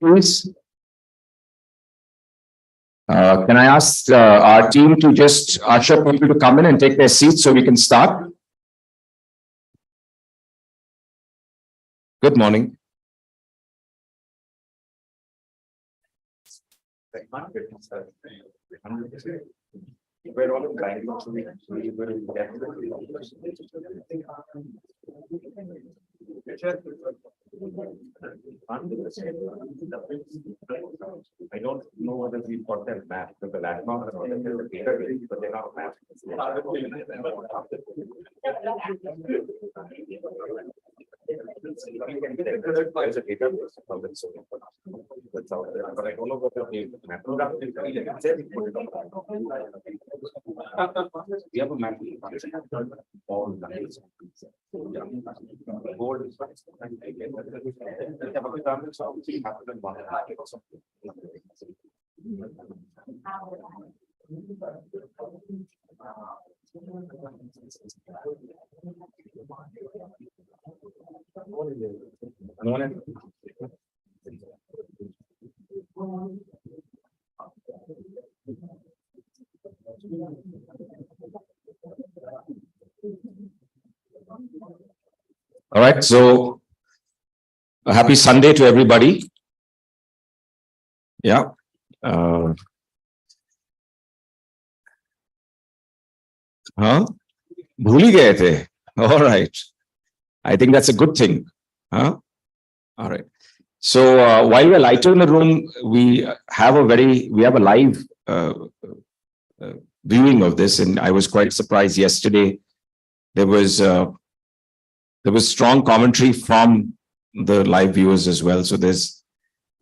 Please. Can I ask our team to just usher people to come in and take their seats so we can start? Good morning. We're all blind. I don't know whether we've got that map, but the landmark or the database, but they're not mapped. There's a database of it, so that's out there, but I don't know what the map. We have a map. All lines. Board is all right, so a happy Sunday to everybody. Yeah. भूल ही गए थे. All right. I think that's a good thing. All right. So while we're lighter in the room, we have a live viewing of this, and I was quite surprised yesterday. There was strong commentary from the live viewers as well. So there's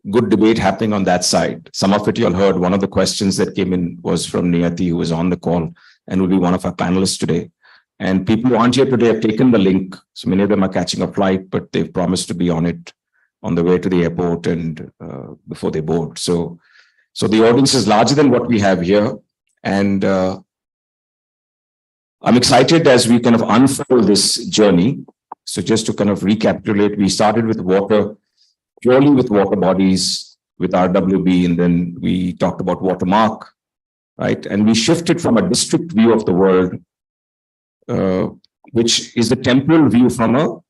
good debate happening on that side. Some of it you all heard. One of the questions that came in was from Niyati, who was on the call and will be one of our panelists today. And people who aren't here today have taken the link. So many of them are catching a flight, but they've promised to be on it on the way to the airport and before they board. So the audience is larger than what we have here. And I'm excited as we kind of unfold this journey. So just to kind of recapitulate, we started with water, purely with water bodies, with RWB, and then we talked about watermark, right? And we shifted from a district view of the world, which is the temporal view from a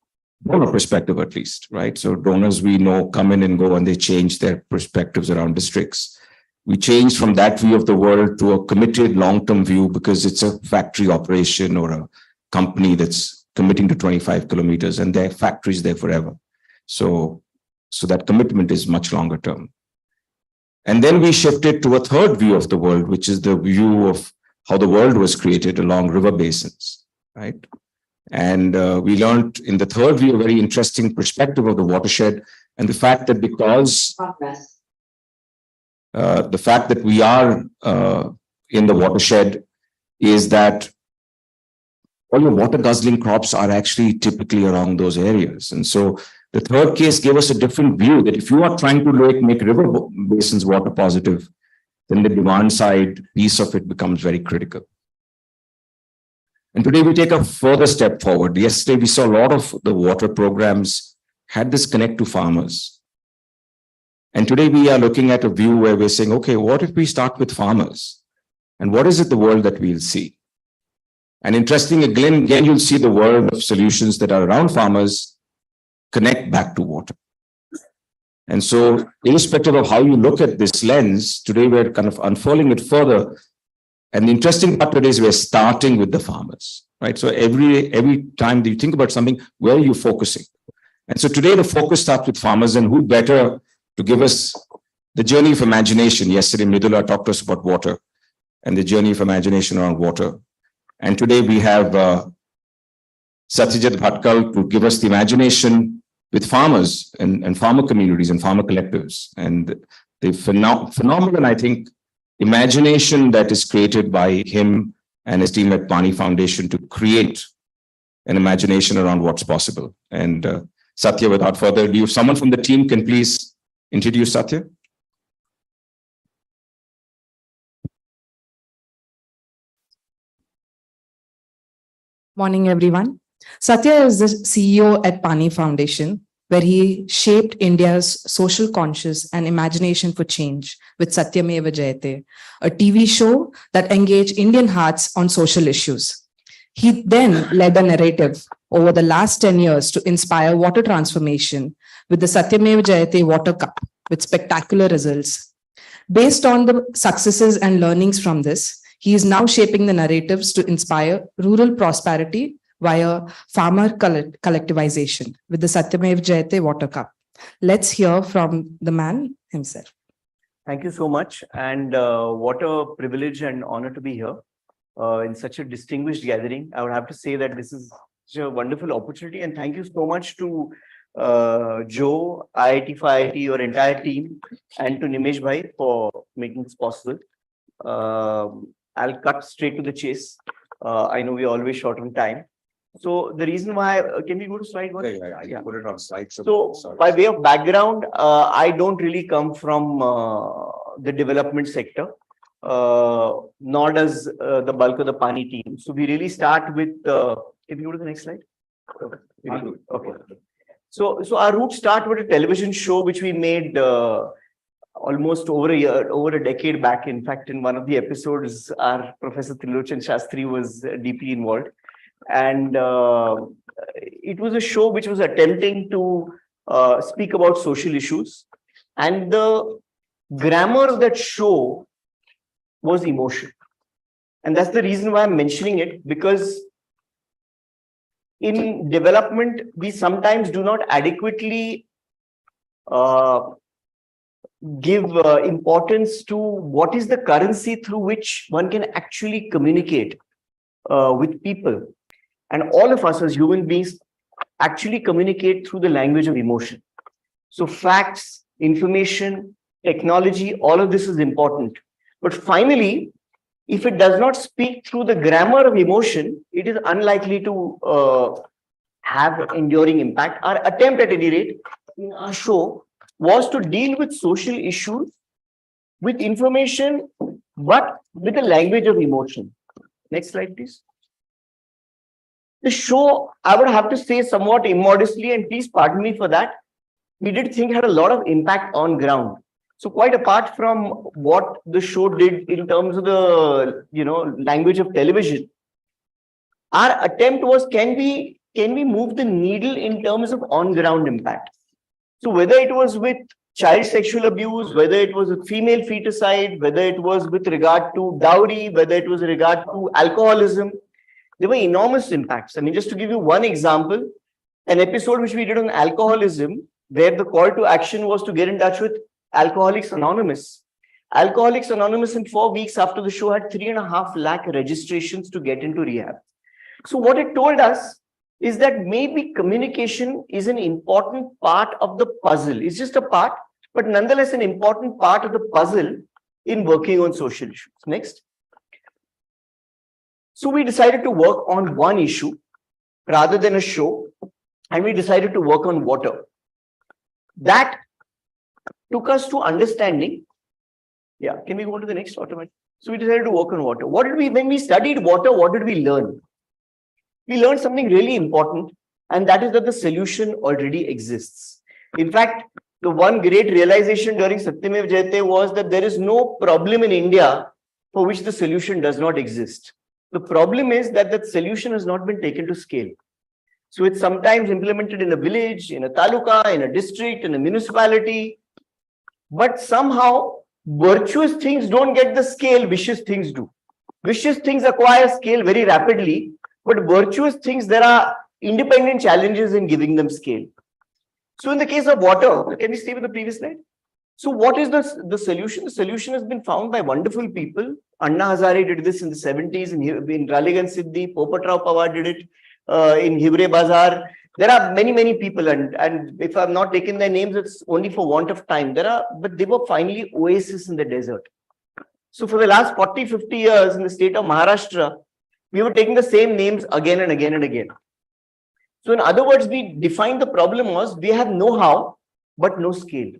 donor perspective, at least, right? So donors we know come in and go, and they change their perspectives around districts. We changed from that view of the world to a committed long-term view because it's a factory operation or a company that's committing to 25 kilometers and their factory is there forever. So that commitment is much longer term. And then we shifted to a third view of the world, which is the view of how the world was created along river basins, right? And we learned in the third view a very interesting perspective of the watershed and the fact that because we are in the watershed is that all your water guzzling crops are actually typically around those areas. And so the third case gave us a different view that if you are trying to make river basins water positive, then the demand side piece of it becomes very critical. And today we take a further step forward. Yesterday we saw a lot of the water programs had this connect to farmers. And today we are looking at a view where we're saying, okay, what if we start with farmers? And what is it the world that we'll see? And interesting, again, you'll see the world of solutions that are around farmers connect back to water. And so, irrespective of how you look at this lens, today we're kind of unfolding it further. And the interesting part today is we're starting with the farmers, right? So every time that you think about something, where are you focusing? And so today the focus starts with farmers, and who better to give us the journey of imagination. Yesterday, Mridula talked to us about water and the journey of imagination around water. And today we have Satyajit Bhatkal to give us the imagination with farmers and farmer communities and farmer collectives. And the phenomenon, I think, imagination that is created by him and his team at Pani Foundation to create an imagination around what's possible. And Satya, without further ado, if someone from the team can please introduce Satya. Morning, everyone. Satya is the CEO at Pani Foundation. where he shaped India's social conscious and imagination for change with Satyameva Jayate, a TV show that engaged Indian hearts on social issues. He then led a narrative over the last 10 years to inspire water transformation with the Satyameva Jayate Water Cup with spectacular results. Based on the successes and learnings from this, he is now shaping the narratives to inspire rural prosperity via farmer collectivization with the Satyamev Jayate Water Cup. Let's hear from the man himself. Thank you so much. And what a privilege and honor to be here in such a distinguished gathering. I would have to say that this is such a wonderful opportunity. And thank you so much to Joe, IIT-IIT, your entire team, and to Nimesh Bhai for making this possible. I'll cut straight to the chase. I know we're always short on time. So the reason why, can we go to slide one? Yeah. Put it on slide. So by way of background, I don't really come from the development sector, nor does the bulk of the Pani team. So we really start with, can we go to the next slide? Okay. So our roots start with a television show which we made almost over a decade back. In fact, in one of the episodes, our Professor Trilochan Shastri was deeply involved. And it was a show which was attempting to speak about social issues. And the grammar of that show was emotion. And that's the reason why I'm mentioning it, because in development, we sometimes do not adequately give importance to what is the currency through which one can actually communicate with people. And all of us as human beings actually communicate through the language of emotion. So facts, information, technology, all of this is important. But finally, if it does not speak through the grammar of emotion, it is unlikely to have enduring impact. Our attempt, at any rate, in our show was to deal with social issues with information, but with the language of emotion. Next slide, please. The show, I would have to say somewhat immodestly, and please pardon me for that, we did think had a lot of impact on ground. So quite apart from what the show did in terms of the language of television, our attempt was, can we move the needle in terms of on-ground impact? So whether it was with child sexual abuse, whether it was with female feticide, whether it was with regard to dowry, whether it was with regard to alcoholism, there were enormous impacts. I mean, just to give you one example, an episode which we did on alcoholism, where the call to action was to get in touch with Alcoholics Anonymous. Alcoholics Anonymous in 4 weeks after the show had 3.5 lakh registrations to get into rehab. So what it told us is that maybe communication is an important part of the puzzle. It's just a part, but nonetheless an important part of the puzzle in working on social issues. Next. So we decided to work on one issue rather than a show, and we decided to work on water. That took us to understanding. Yeah, can we go to the next automatic? So we decided to work on water. When we studied water, what did we learn? We learned something really important, and that is that the solution already exists. In fact, the one great realization during Satyamev Jayate was that there is no problem in India for which the solution does not exist. The problem is that that solution has not been taken to scale. So it's sometimes implemented in a village, in a taluka, in a district, in a municipality. But somehow, virtuous things don't get the scale vicious things do. Vicious things acquire scale very rapidly, but virtuous things, there are independent challenges in giving them scale. So in the case of water, can we stay with the previous slide? So what is the solution? The solution has been found by wonderful people. Anna Hazare did this in the 70s in Raleigh Siddhi. Popatrao Pawar did it in Hivre Bazar. There are many people, and if I'm not taking their names, it's only for want of time. But they were finally oases in the desert. So for the last 40-50 years in the state of Maharashtra, we were taking the same names again and again and again. So in other words, we defined the problem was we have know-how, but no scale.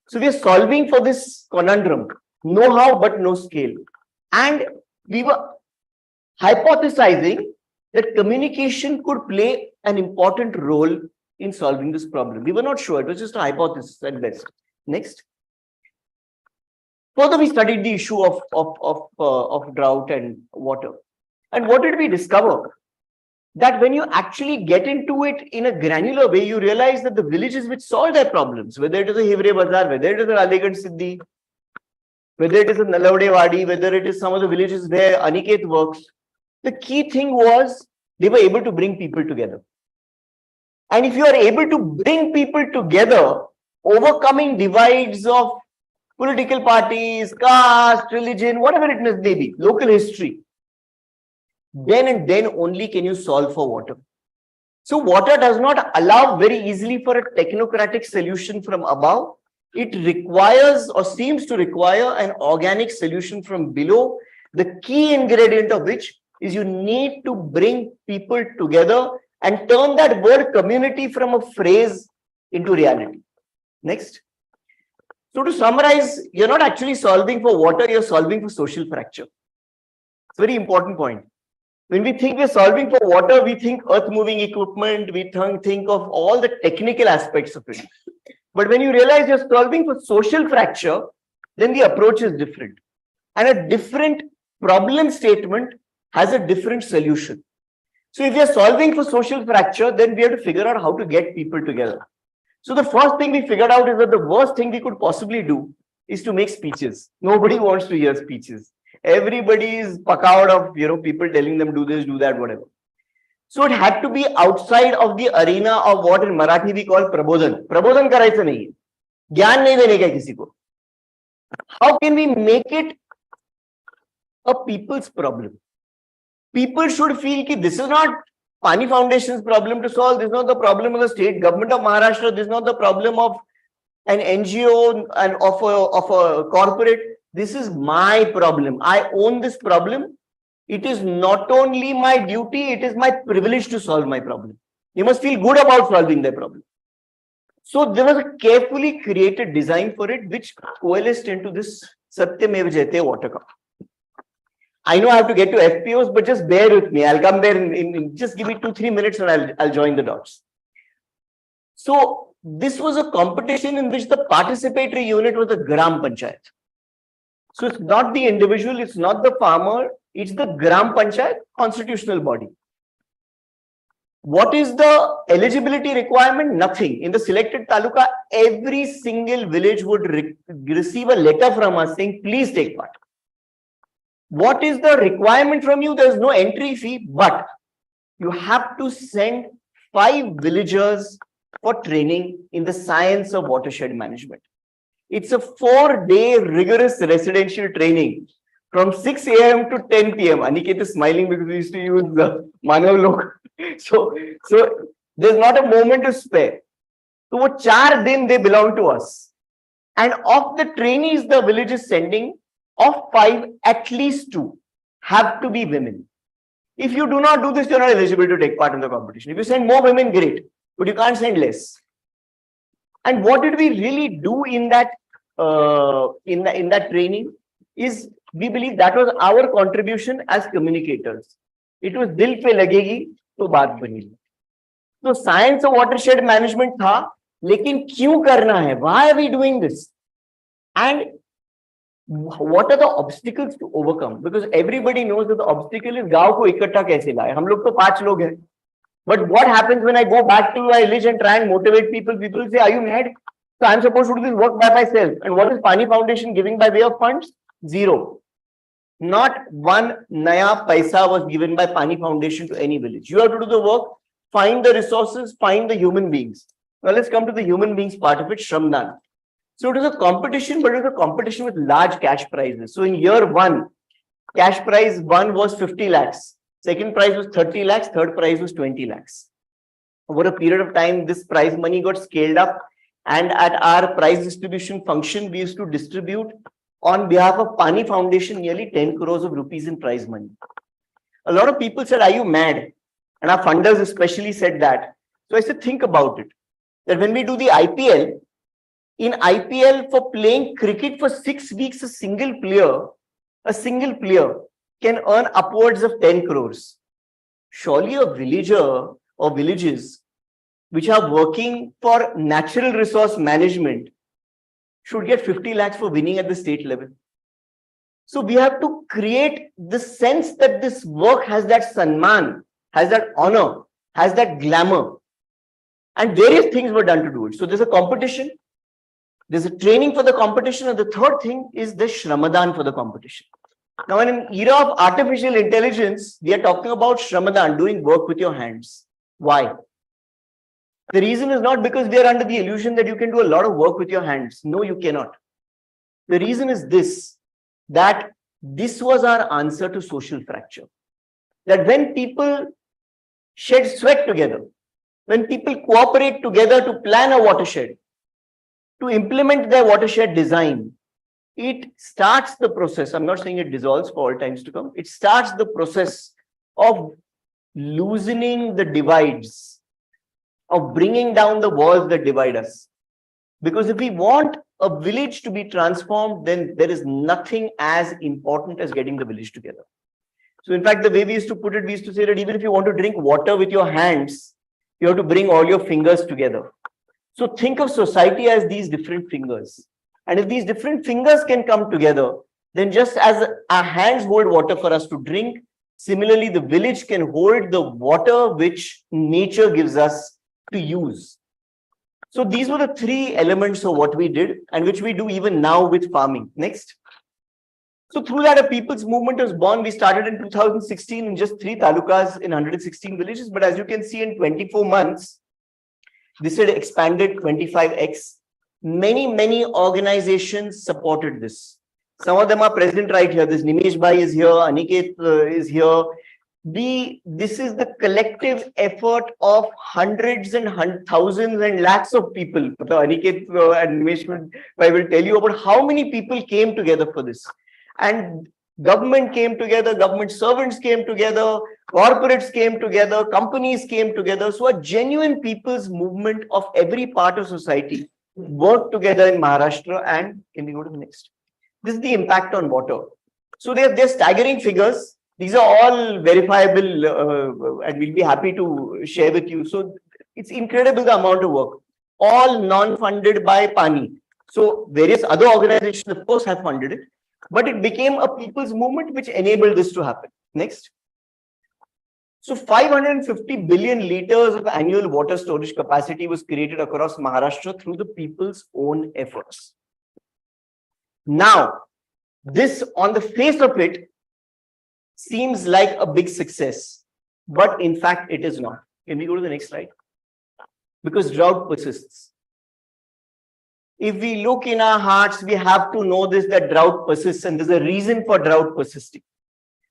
So we are solving for this conundrum, know-how, but no scale. And we were hypothesizing that communication could play an important role in solving this problem. We were not sure. It was just a hypothesis at best. Next. Further, we studied the issue of drought and water. And what did we discover? That when you actually get into it in a granular way, you realize that the villages which solve their problems, whether it is a Hivre Bazar, whether it is an Aligarh Siddhi, whether it is a Nalaude Wadi, whether it is some of the villages where Aniket works, the key thing was they were able to bring people together. And if you are able to bring people together, overcoming divides of political parties, caste, religion, whatever it may be, local history, then and then only can you solve for water. So water does not allow very easily for a technocratic solution from above. It requires or seems to require an organic solution from below, the key ingredient of which is you need to bring people together and turn that word community from a phrase into reality. Next. So to summarize, you're not actually solving for water, you're solving for social fracture. It's a very important point. When we think we're solving for water, we think earth moving equipment, we think of all the technical aspects of it. But when you realize you're solving for social fracture, then the approach is different. And a different problem statement has a different solution. So if you're solving for social fracture, then we have to figure out how to get people together. So the first thing we figured out is that the worst thing we could possibly do is to make speeches. Nobody wants to hear speeches. Everybody is pakawad of, people telling them do this, do that, whatever. So it had to be outside of the arena of what in Marathi we call prabodhan. Prabodhan karaycha nahi hai. Gyan nahi dene ka kisi ko. How can we make it a people's problem? People should feel that this is not Pani Foundation's problem to solve. This is not the problem of the state government of Maharashtra. This is not the problem of an NGO and of a corporate. This is my problem. I own this problem. It is not only my duty, it is my privilege to solve my problem. You must feel good about solving their problem. So there was a carefully created design for it, which coalesced into this Satyameva Jayate water cup. I know I have to get to FPOs, but just bear with me. I'll come there in just give me 2-3 minutes and I'll join the dots. So this was a competition in which the participatory unit was the Gram Panchayat. So it's not the individual, it's not the farmer, it's the Gram Panchayat constitutional body. What is the eligibility requirement? Nothing. In the selected taluka, every single village would receive a letter from us saying, please take part. What is the requirement from you? There is no entry fee, but you have to send 5 villagers for training in the science of watershed management. It's a 4-day rigorous residential training from 6 a.m. to 10 p.m. Aniket is smiling because we used to use the Manav Lok. So there's not a moment to spare. So 4 days they belong to us. And of the trainees the village is sending, of 5, at least 2 have to be women. If you do not do this, you're not eligible to take part in the competition. If you send more women, great, but you can't send less. And what did we really do in that training is, we believe that was our contribution as communicators. It was dil pe lagegi to baat banegi. So science of watershed management tha, lekin kyun karna hai? Why are we doing this? And what are the obstacles to overcome? Because everybody knows that the obstacle is गांव को इकट्ठा कैसे लाए. हम लोग तो 5 लोग हैं. But what happens when I go back to my village and try and motivate people? People say, are you mad? So I'm supposed to do this work by myself. And what is Pani Foundation giving by way of funds? 0. Not 1 naya paisa was given by Pani Foundation to any village. You have to do the work, find the resources, find the human beings. Now let's come to the human beings part of it, Shramdan. So it is a competition, but it is a competition with large cash prizes. So in year 1, cash prize 1 was 50 lakhs. Second prize was 30 lakhs. Third prize was 20 lakhs. Over a period of time, this prize money got scaled up. And at our prize distribution function, we used to distribute on behalf of Pani Foundation nearly 10 crores of rupees in prize money. A lot of people said, are you mad? And our funders especially said that. So I said, think about it. That when we do the IPL, in IPL for playing cricket for 6 weeks, a single player can earn upwards of 10 crores. Surely a villager or villages which are working for natural resource management should get 50 lakhs for winning at the state level. So we have to create the sense that this work has that sanman, has that honor, has that glamour. And various things were done to do it. So there's a competition, there's a training for the competition, and the third thing is the Shramadan for the competition. Now, in an era of artificial intelligence, we are talking about Shramadan, doing work with your hands. Why? The reason is not because we are under the illusion that you can do a lot of work with your hands. No, you cannot. The reason is this, that this was our answer to social fracture. That when people shed sweat together, when people cooperate together to plan a watershed, to implement their watershed design, it starts the process. I'm not saying it dissolves for all times to come. It starts the process of loosening the divides, of bringing down the walls that divide us. Because if we want a village to be transformed, then there is nothing as important as getting the village together. So in fact, the way we used to put it, we used to say that even if you want to drink water with your hands, you have to bring all your fingers together. So think of society as these different fingers. And if these different fingers can come together, then just as our hands hold water for us to drink, similarly, the village can hold the water which nature gives us to use. So these were the three elements of what we did and which we do even now with farming. Next. So through that, a people's movement was born. We started in 2016 in just 3 talukas in 116 villages. But as you can see, in 24 months, this had expanded 25x. Many organizations supported this. Some of them are present right here. This Nimesh Bhai is here, Aniket is here. This is the collective effort of hundreds and thousands and lakhs of people. Aniket and Nimesh Bhai will tell you about how many people came together for this. And government came together, government servants came together, corporates came together, companies came together. So a genuine people's movement of every part of society worked together in Maharashtra. And can we go to the next? This is the impact on water. So they're staggering figures. These are all verifiable and we'll be happy to share with you. So it's incredible the amount of work, all non-funded by Pani. So various other organizations, of course, have funded it, but it became a people's movement which enabled this to happen. Next. So 550 billion liters of annual water storage capacity was created across Maharashtra through the people's own efforts. Now, this on the face of it seems like a big success, but in fact, it is not. Can we go to the next slide? Because drought persists. If we look in our hearts, we have to know this, that drought persists, and there's a reason for drought persisting.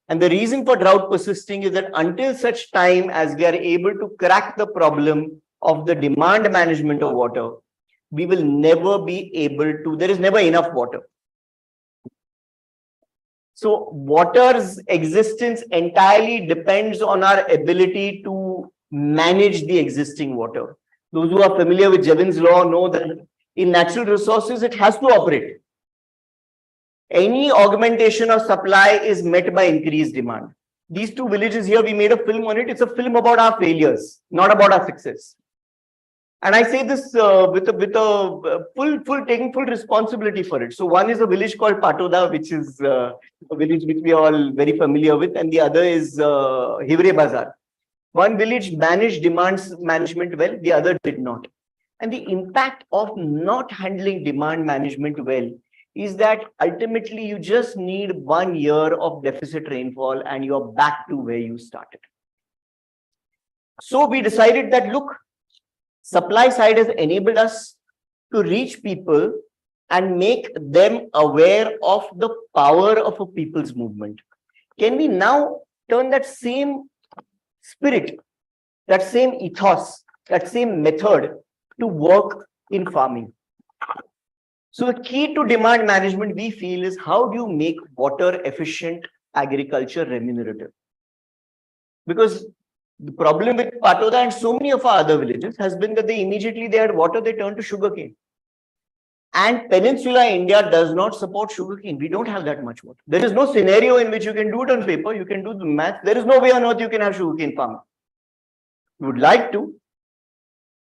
And the reason for drought persisting is that until such time as we are able to crack the problem of the demand management of water, we will never be able to, there is never enough water. So water's existence entirely depends on our ability to manage the existing water. Those who are familiar with Jevons law know that in natural resources, it has to operate. Any augmentation of supply is met by increased demand. These 2 villages here, we made a film on it. It's a film about our failures, not about our success. And I say this taking full responsibility for it. So one is a village called Patoda, which is a village which we are all very familiar with, and the other is Hivre Bazar. One village managed demand management well, the other did not. And the impact of not handling demand management well is that ultimately you just need 1 year of deficit rainfall and you're back to where you started. So we decided that, look, supply side has enabled us to reach people and make them aware of the power of a people's movement. Can we now turn that same spirit, that same ethos, that same method to work in farming? So the key to demand management, we feel, is how do you make water efficient agriculture remunerative? Because the problem with Patoda and so many of our other villages has been that they had water, they turned to sugarcane. And Peninsula India does not support sugarcane. We don't have that much water. There is no scenario in which you can do it on paper. You can do the math. There is no way on earth you can have sugarcane farming. You would like to,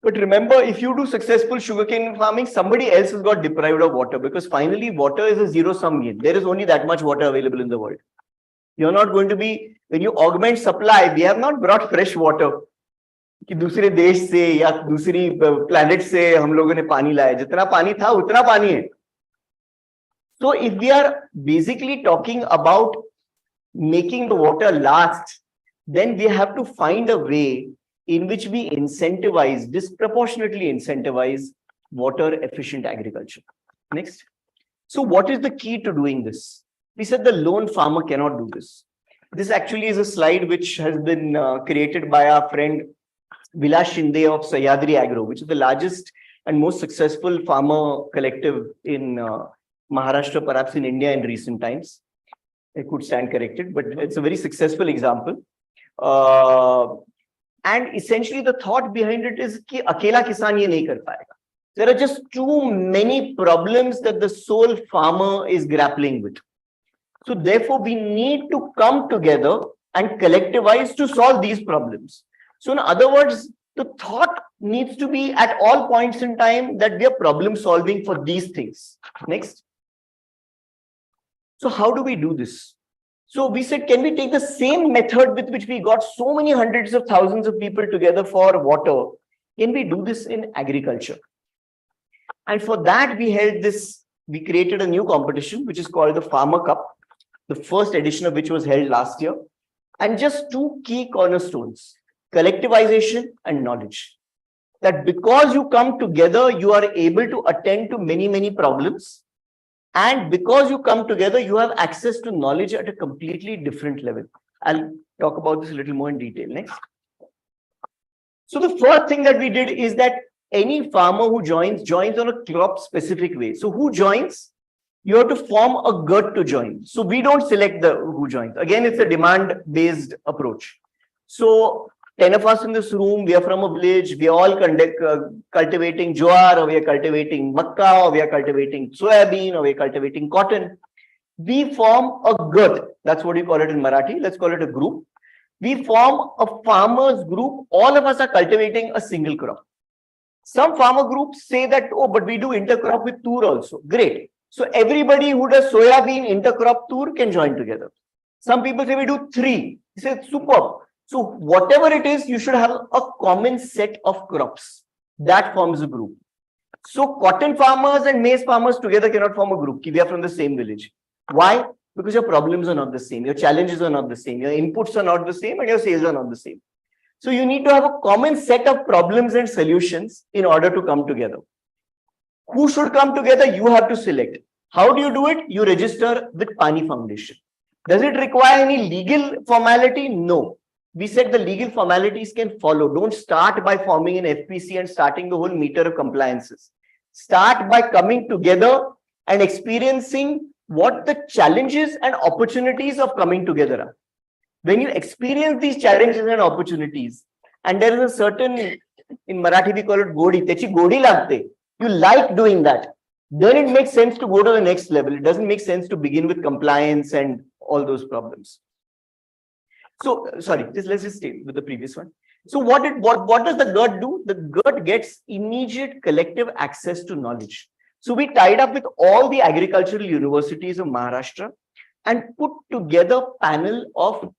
But remember, if you do successful sugarcane farming, somebody else has got deprived of water, because finally water is a zero-sum game. There is only that much water available in the world. You're not going to be, when you augment supply, we have not brought fresh water. कि दूसरे देश से या दूसरी planet से हम लोगों ने पानी लाया, जितना पानी था उतना पानी है. So if we are basically talking about making the water last, then we have to find a way in which we incentivize, disproportionately incentivize water efficient agriculture. Next. So what is the key to doing this? We said the lone farmer cannot do this. This actually is a slide which has been created by our friend Vilas Shinde of Sahyadri Agro, which is the largest and most successful farmer collective in Maharashtra, perhaps in India in recent times. I could stand corrected, but it's a very successful example. And essentially the thought behind it is कि अकेला किसान ये नहीं कर पाएगा. There are just too many problems that the sole farmer is grappling with. So therefore we need to come together and collectivize to solve these problems. So in other words, the thought needs to be at all points in time that we are problem solving for these things. Next. So how do we do this? So we said, can we take the same method with which we got so many hundreds of thousands of people together for water? Can we do this in agriculture? And for that, we created a new competition, which is called the Farmer Cup, the first edition of which was held last year. And just two key cornerstones, collectivization and knowledge. That because you come together, you are able to attend to many, many problems. And because you come together, you have access to knowledge at a completely different level. I'll talk about this a little more in detail next. So the first thing that we did is that any farmer who joins on a crop specific way. So who joins? You have to form a gut to join. So we don't select who joins. Again, it's a demand-based approach. So 10 of us in this room, we are from a village, we are all cultivating jowar, or we are cultivating makka, or we are cultivating soybean, or we are cultivating cotton. We form a gut. That's what we call it in Marathi. Let's call it a group. We form a farmers group. All of us are cultivating a single crop. Some farmer groups say that, oh, but we do intercrop with tur also. Great. So everybody who does soybean, intercrop, tur can join together. Some people say we do 3. He said, superb. So whatever it is, you should have a common set of crops. That forms a group. So cotton farmers and maize farmers together cannot form a group. We are from the same village. Why? Because your problems are not the same. Your challenges are not the same. Your inputs are not the same and your sales are not the same. So you need to have a common set of problems and solutions in order to come together. Who should come together? You have to select. How do you do it? You register with Pani Foundation. Does it require any legal formality? No. We said the legal formalities can follow. Don't start by forming an FPC and starting the whole meter of compliances. Start by coming together and experiencing what the challenges and opportunities of coming together are. When you experience these challenges and opportunities, and there is a certain, in Marathi we call it godi, techi godi lagte. You like doing that. Then it makes sense to go to the next level. It doesn't make sense to begin with compliance and all those problems. So, sorry, let's just stay with the previous one. So what does the GERD do? The GERD gets immediate collective access to knowledge. So we tied up with all the agricultural universities of Maharashtra and put together a panel of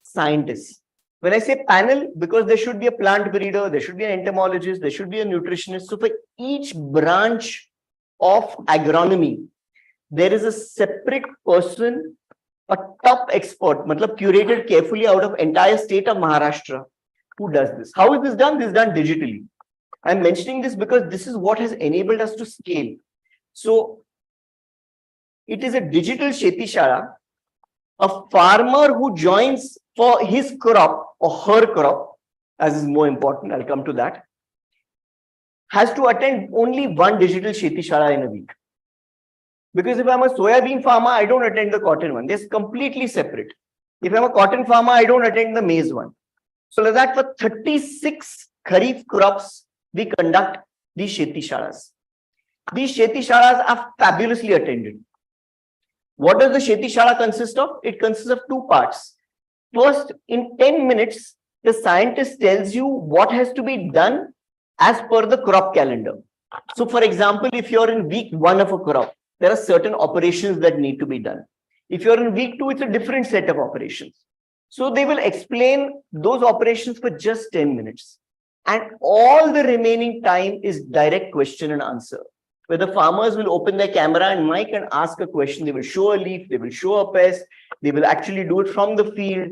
scientists. When I say panel, because there should be a plant breeder, there should be an entomologist, there should be a nutritionist. So for each branch of agronomy, there is a separate person, a top expert, matlab curated carefully out of entire state of Maharashtra, who does this. How is this done? This is done digitally. I'm mentioning this because this is what has enabled us to scale. So it is a digital Sheti Shala. A farmer who joins for his crop or her crop, as is more important, I'll come to that, has to attend only one digital Sheti Shala in a week. Because if I'm a soybean farmer, I don't attend the cotton one. They're completely separate. If I'm a cotton farmer, I don't attend the maize one. So like that, for 36 Kharif crops, we conduct these Sheti Shalas. These Sheti Shalas are fabulously attended. What does the Sheti Shala consist of? It consists of 2 parts. First, in 10 minutes, the scientist tells you what has to be done as per the crop calendar. So for example, if you're in week 1 of a crop, there are certain operations that need to be done. If you're in week 2, it's a different set of operations. So they will explain those operations for just 10 minutes. And all the remaining time is direct question and answer, where the farmers will open their camera and mic and ask a question. They will show a leaf, they will show a pest, they will actually do it from the field.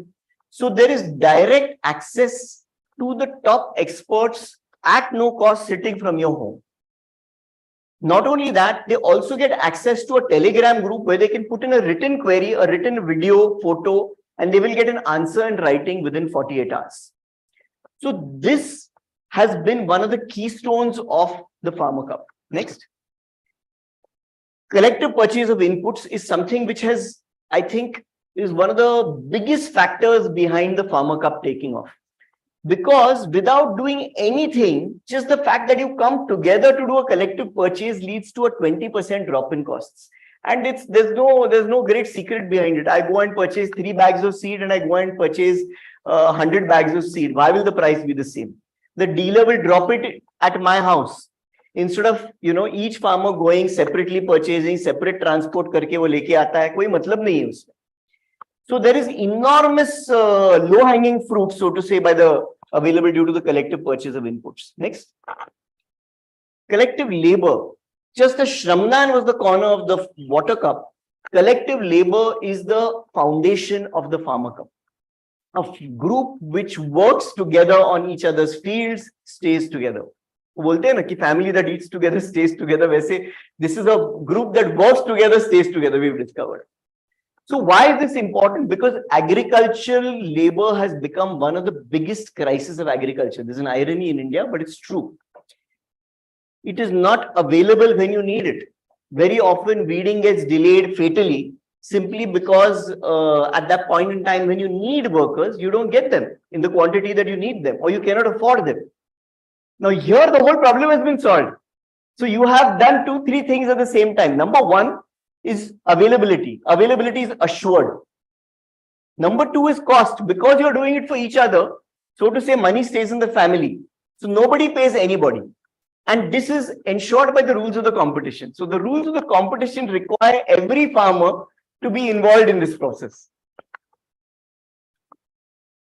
So there is direct access to the top experts at no cost sitting from your home. Not only that, they also get access to a Telegram group where they can put in a written query, a written video, photo, and they will get an answer in writing within 48 hours. So this has been one of the keystones of the Farmer Cup. Next. Collective purchase of inputs is something which has, I think, is one of the biggest factors behind the Farmer Cup taking off. Because without doing anything, just the fact that you come together to do a collective purchase leads to a 20% drop in costs. And there's no great secret behind it. I go and purchase 3 bags of seed and I go and purchase 100 bags of seed. Why will the price be the same? The dealer will drop it at my house. Instead of, each farmer going separately purchasing, separate transport करके वो लेके आता है, कोई मतलब नहीं है उसमें. So there is enormous low-hanging fruit, so to say, available due to the collective purchase of inputs. Next. Collective labor. Just as Shramdan was the corner of the water cup, collective labor is the foundation of the Farmer Cup. A group which works together on each other's fields stays together. बोलते हैं ना कि family that eats together stays together. वैसे this is a group that works together stays together, we've discovered. So why is this important? Because agricultural labor has become one of the biggest crises of agriculture. There's an irony in India, but it's true. It is not available when you need it. Very often weeding gets delayed fatally simply because at that point in time when you need workers, you don't get them in the quantity that you need them, or you cannot afford them. Now here the whole problem has been solved. So you have done 2-3 things at the same time. Number one is availability. Availability is assured. Number two is cost. Because you're doing it for each other, so to say, money stays in the family. So nobody pays anybody. And this is ensured by the rules of the competition. So the rules of the competition require every farmer to be involved in this process.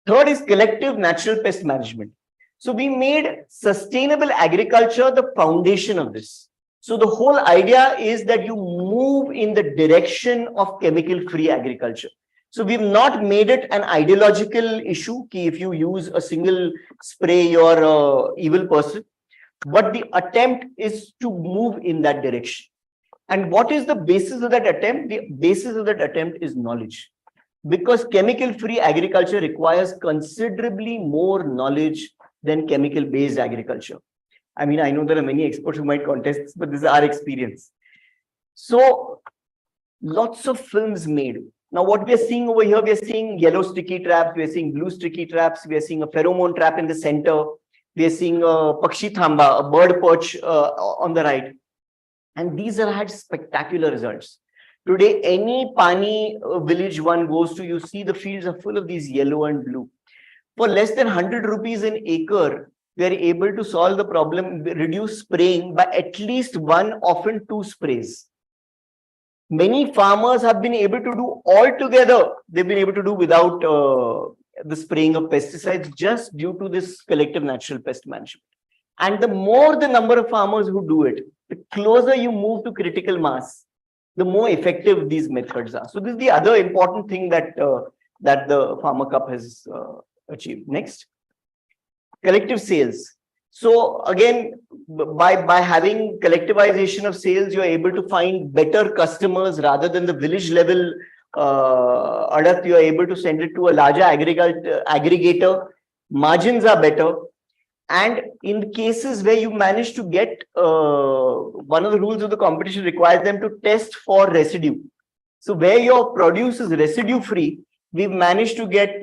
Third is collective natural pest management. So we made sustainable agriculture the foundation of this. So the whole idea is that you move in the direction of chemical-free agriculture. So we've not made it an ideological issue कि if you use a single spray, you're an evil person. But the attempt is to move in that direction. And what is the basis of that attempt? The basis of that attempt is knowledge. Because chemical-free agriculture requires considerably more knowledge than chemical-based agriculture. I mean, I know there are many experts who might contest this, but this is our experience. So, lots of films made. Now, what we are seeing over here, we are seeing yellow sticky traps, we are seeing blue sticky traps, we are seeing a pheromone trap in the center, we are seeing a Pakshi Thamba, a bird perch on the right. And these have had spectacular results. Today, any Pani village one goes to, you see the fields are full of these yellow and blue. For less than 100 rupees an acre, we are able to solve the problem, reduce spraying by at least 1, often 2 sprays. Many farmers have been able to do all together. They've been able to do without the spraying of pesticides just due to this collective natural pest management. And the more the number of farmers who do it, the closer you move to critical mass, the more effective these methods are. So this is the other important thing that that the Farmer Cup has achieved. Next, collective sales. So again, by having collectivization of sales, you're able to find better customers rather than the village level product. You're able to send it to a larger aggregator. Margins are better. And in cases where you manage to get, one of the rules of the competition requires them to test for residue. So where your produce is residue free, we've managed to get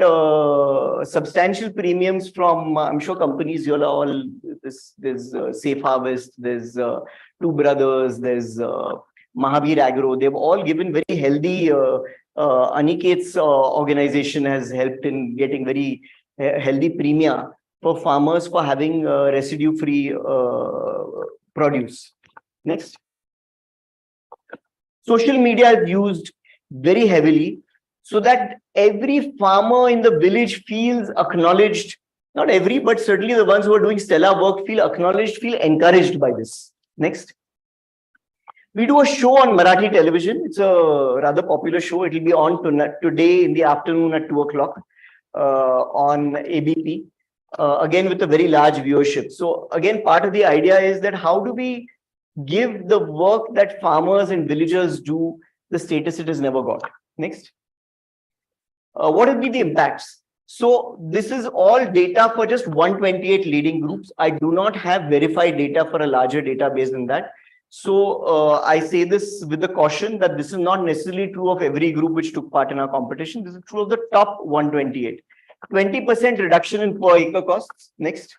substantial premiums from, I'm sure companies, you'll all, there's Safe Harvest, there's Two Brothers, there's Mahabir Agro. They've all given very healthy, Aniket's organization has helped in getting very healthy premia for farmers for having residue-free produce. Next. Social media is used very heavily so that every farmer in the village feels acknowledged. Not every, but certainly the ones who are doing stellar work feel acknowledged, feel encouraged by this. Next. We do a show on Marathi television. It's a rather popular show. It will be on today in the afternoon at 2 o'clock on ABP. Again, with a very large viewership. So again, part of the idea is that how do we give the work that farmers and villagers do the status it has never got? Next. What will be the impacts? So this is all data for just 128 leading groups. I do not have verified data for a larger database than that. So I say this with the caution that this is not necessarily true of every group which took part in our competition. This is true of the top 128. 20% reduction in per acre costs. Next.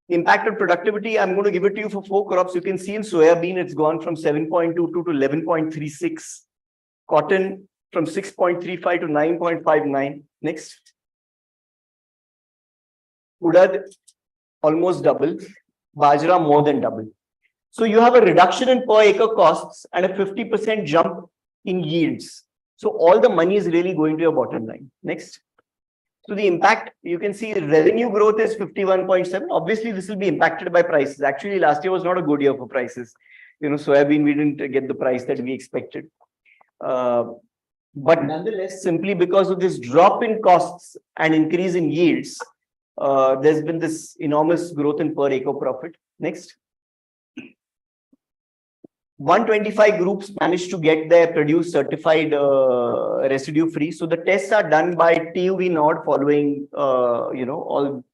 Impact on productivity, I'm going to give it to you for 4 crops. You can see in soybean, it's gone from 7.22 to 11.36. Cotton from 6.35 to 9.59. Next. Udad, almost double. Bajra, more than double. So you have a reduction in per acre costs and a 50% jump in yields. So all the money is really going to your bottom line. Next. So the impact, you can see revenue growth is 51.7. Obviously, this will be impacted by prices. Actually, last year was not a good year for prices. You know, soybean, we didn't get the price that we expected. But nonetheless, simply because of this drop in costs and increase in yields, there's been this enormous growth in per acre profit. Next. 125 groups managed to get their produce certified residue free. So the tests are done by TUV Nord following, all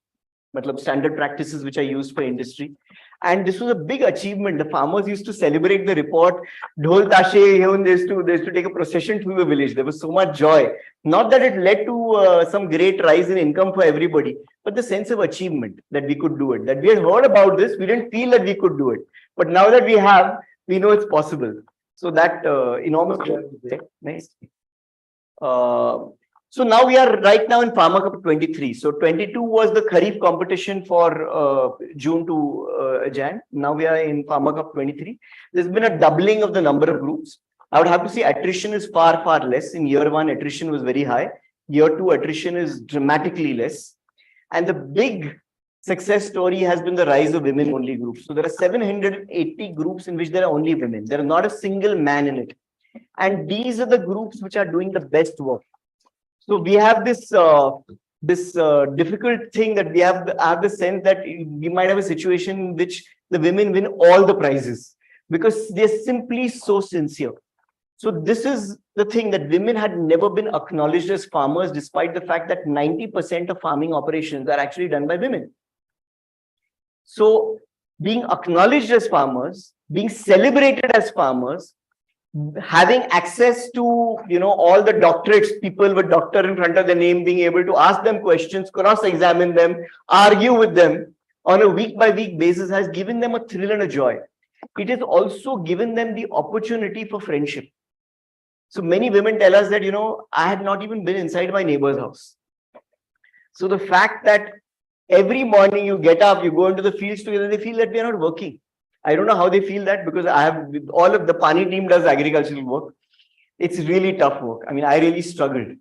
standard practices which are used for industry. And this was a big achievement. The farmers used to celebrate the report. Dhol tashe, they used to take a procession through the village. There was so much joy. Not that it led to some great rise in income for everybody, but the sense of achievement that we could do it. That we had heard about this, we didn't feel that we could do it. But now that we have, we know it's possible. So that enormous joy is there. Next. So now we are right now in Pharma Cup 23. So 22 was the Kharif competition for June to Jan. Now we are in Pharma Cup 23. There's been a doubling of the number of groups. I would have to say attrition is far, far less. In year 1, attrition was very high. Year 2, attrition is dramatically less. And the big success story has been the rise of women-only groups. So there are 780 groups in which there are only women. There are not a single man in it. And these are the groups which are doing the best work. So we have this difficult thing that we have the sense that we might have a situation in which the women win all the prizes because they're simply so sincere. So this is the thing that women had never been acknowledged as farmers, despite the fact that 90% of farming operations are actually done by women. So being acknowledged as farmers, being celebrated as farmers, having access to, all the doctorates, people with doctor in front of their name, being able to ask them questions, cross-examine them, argue with them on a week-by-week basis has given them a thrill and a joy. It has also given them the opportunity for friendship. So many women tell us that, I had not even been inside my neighbor's house. So the fact that every morning you get up, you go into the fields together, they feel that we are not working. I don't know how they feel that because I have all of the Pani team does agricultural work. It's really tough work. I mean, I really struggled.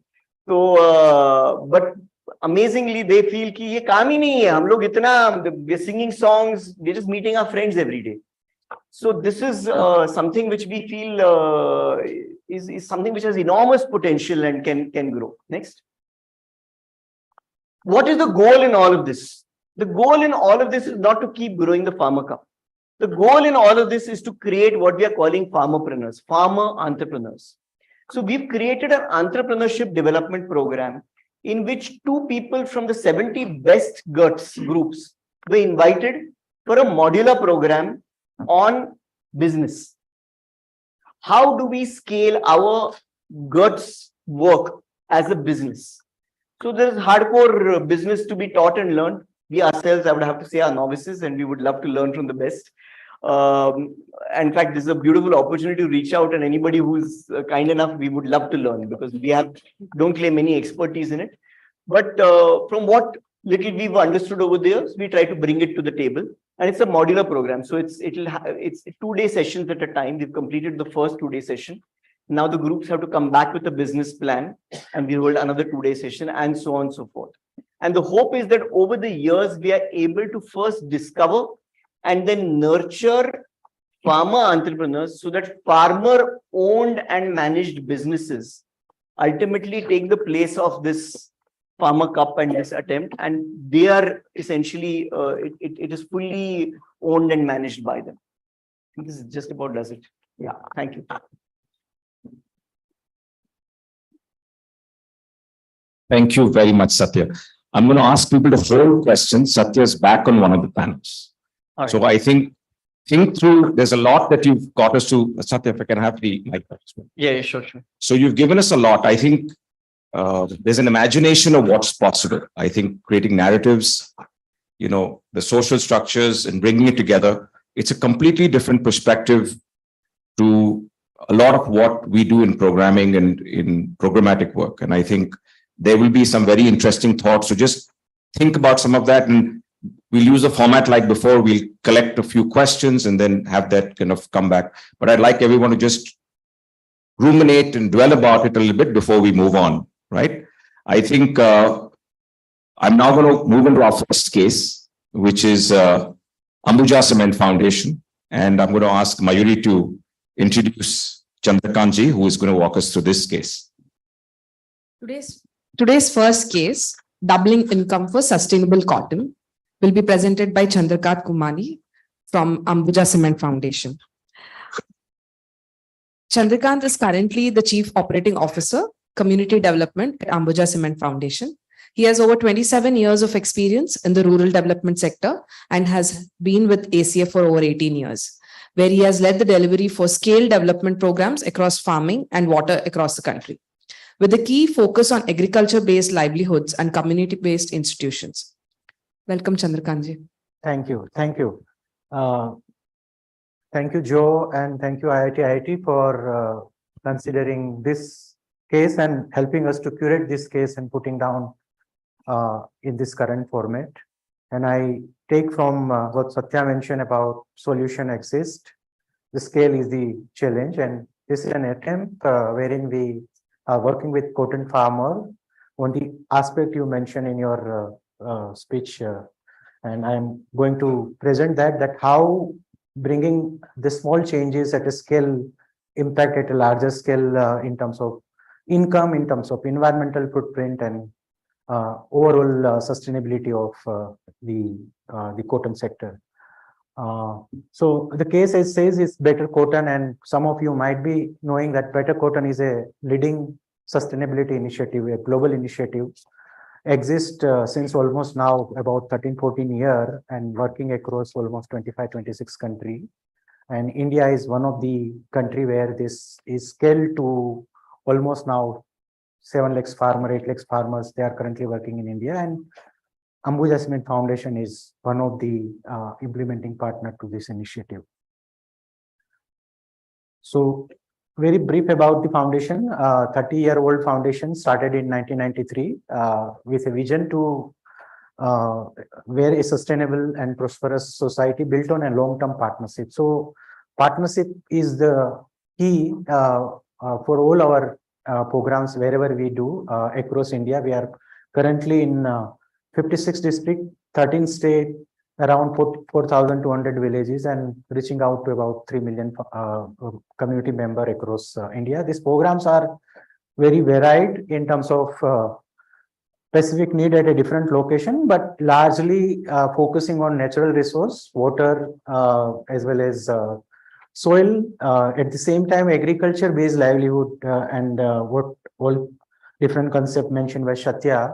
So, but amazingly, they feel कि ये काम ही नहीं है. हम लोग इतना, we're singing songs, we're just meeting our friends every day. So this is something which we feel is something which has enormous potential and can grow. Next. What is the goal in all of this? The goal in all of this is not to keep growing the Farmer Cup. The goal in all of this is to create what we are calling farmerpreneurs, farmer entrepreneurs. So we've created an entrepreneurship development program in which 2 people from the 70 best GUTS groups were invited for a modular program on business. How do we scale our GUTS work as a business? So there's hardcore business to be taught and learned. We ourselves, I would have to say, are novices and we would love to learn from the best. In fact, this is a beautiful opportunity to reach out, and anybody who's kind enough, we would love to learn because we don't claim any expertise in it. But from what little we've understood over there, we try to bring it to the table. And it's a modular program. So it's 2-day sessions at a time. We've completed the first 2-day session. Now the groups have to come back with a business plan, and we hold another 2-day session, and so on and so forth. And the hope is that over the years, we are able to first discover and then nurture farmer entrepreneurs so that farmer owned and managed businesses ultimately take the place of this farmer cup and this attempt, and they are essentially, it is fully owned and managed by them. I think this is just about does it. Yeah, thank you. Thank you very much, Satya. I'm going to ask people to hold questions. Satya is back on one of the panels. All right. So I think through, there's a lot that you've got us to. Satya, if I can have the mic. Yeah, sure. So you've given us a lot. I think there's an imagination of what's possible. I think creating narratives, the social structures and bringing it together, it's a completely different perspective to a lot of what we do in programming and in programmatic work. And I think there will be some very interesting thoughts. So just think about some of that, and we'll use the format like before. We'll collect a few questions and then have that kind of come back. But I'd like everyone to just ruminate and dwell about it a little bit before we move on, right? I think I'm now going to move into our first case, which is Ambuja Cement Foundation. And I'm going to ask Mayuri to introduce Chandrakantji, who is going to walk us through this case. Today's first case, doubling income for sustainable cotton, will be presented by Chandrakant Kumari from Ambuja Cement Foundation. Chandrakant is currently the Chief Operating Officer, Community Development at Ambuja Cement Foundation. He has over 27 years of experience in the rural development sector and has been with ACF for over 18 years, where he has led the delivery for scale development programs across farming and water across the country, with a key focus on agriculture-based livelihoods and community-based institutions. Welcome, Chandrakantji. Thank you. Thank you. Thank you, Joe, and thank you, IIT-IIT, for considering this case and helping us to curate this case and putting down in this current format. And I take from what Satya mentioned about solution exists. The scale is the challenge, and this is an attempt wherein we are working with cotton farmer on the aspect you mentioned in your speech, and I'm going to present that how bringing the small changes at a scale impact at a larger scale in terms of income, in terms of environmental footprint, and overall sustainability of the cotton sector. So the case, as says, is Better Cotton, and some of you might be knowing that Better Cotton is a leading sustainability initiative, a global initiative, exists since almost now about 13-14 years and working across almost 25-26 countries. And India is one of the country where this is scaled to almost now 7 lakhs farmer, 8 lakhs farmers. They are currently working in India, and Ambuja Cement Foundation is one of the implementing partner to this initiative. So very brief about the foundation. 30-year-old foundation started in 1993 with a vision to where a sustainable and prosperous society built on a long-term partnership. So partnership is the key for all our programs wherever we do across India. We are currently in 56 districts, 13 states, around 4,200 villages, and reaching out to about 3 million community members across India. These programs are very varied in terms of specific need at a different location, but largely focusing on natural resource, water, as well as soil. At the same time, agriculture-based livelihood and what all different concepts mentioned by Satya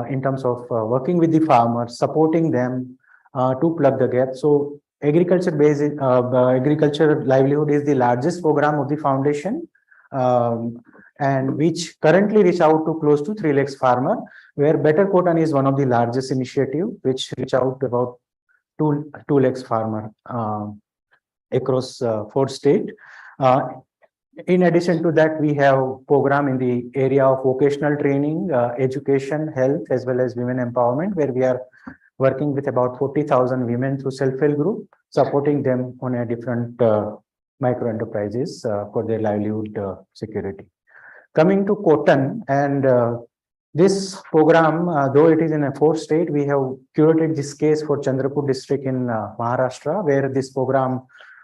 in terms of working with the farmers, supporting them to plug the gap. So agriculture-based agriculture livelihood is the largest program of the foundation, and which currently reach out to close to 3 lakhs farmer, where Better Cotton is one of the largest initiative, which reach out to about 2 lakhs farmer across 4 states. in addition to that, we have program in the area of vocational training, education, health, as well as women empowerment, where we are working with about 40,000 women through self-help group, supporting them on a different micro enterprises for their livelihood security. Coming to cotton, and this program, though it is in a 4th state, we have curated this case for Chandrapur district in Maharashtra, where this program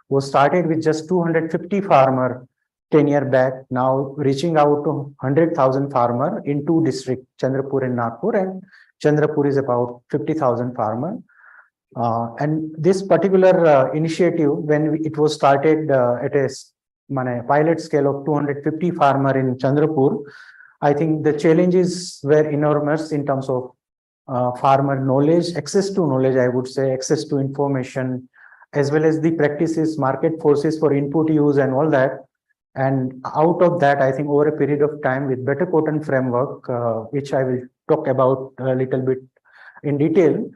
was started with just 250 farmer 10 years back, now reaching out to 100,000 farmer in 2 districts, Chandrapur and Nagpur, and Chandrapur is about 50,000 farmer. And this particular initiative, when it was started at a pilot scale of 250 farmer in Chandrapur, I think the challenges were enormous in terms of farmer knowledge, access to knowledge, I would say, access to information, as well as the practices, market forces for input use and all that. And out of that, I think over a period of time with better cotton framework, which I will talk about a little bit in detail,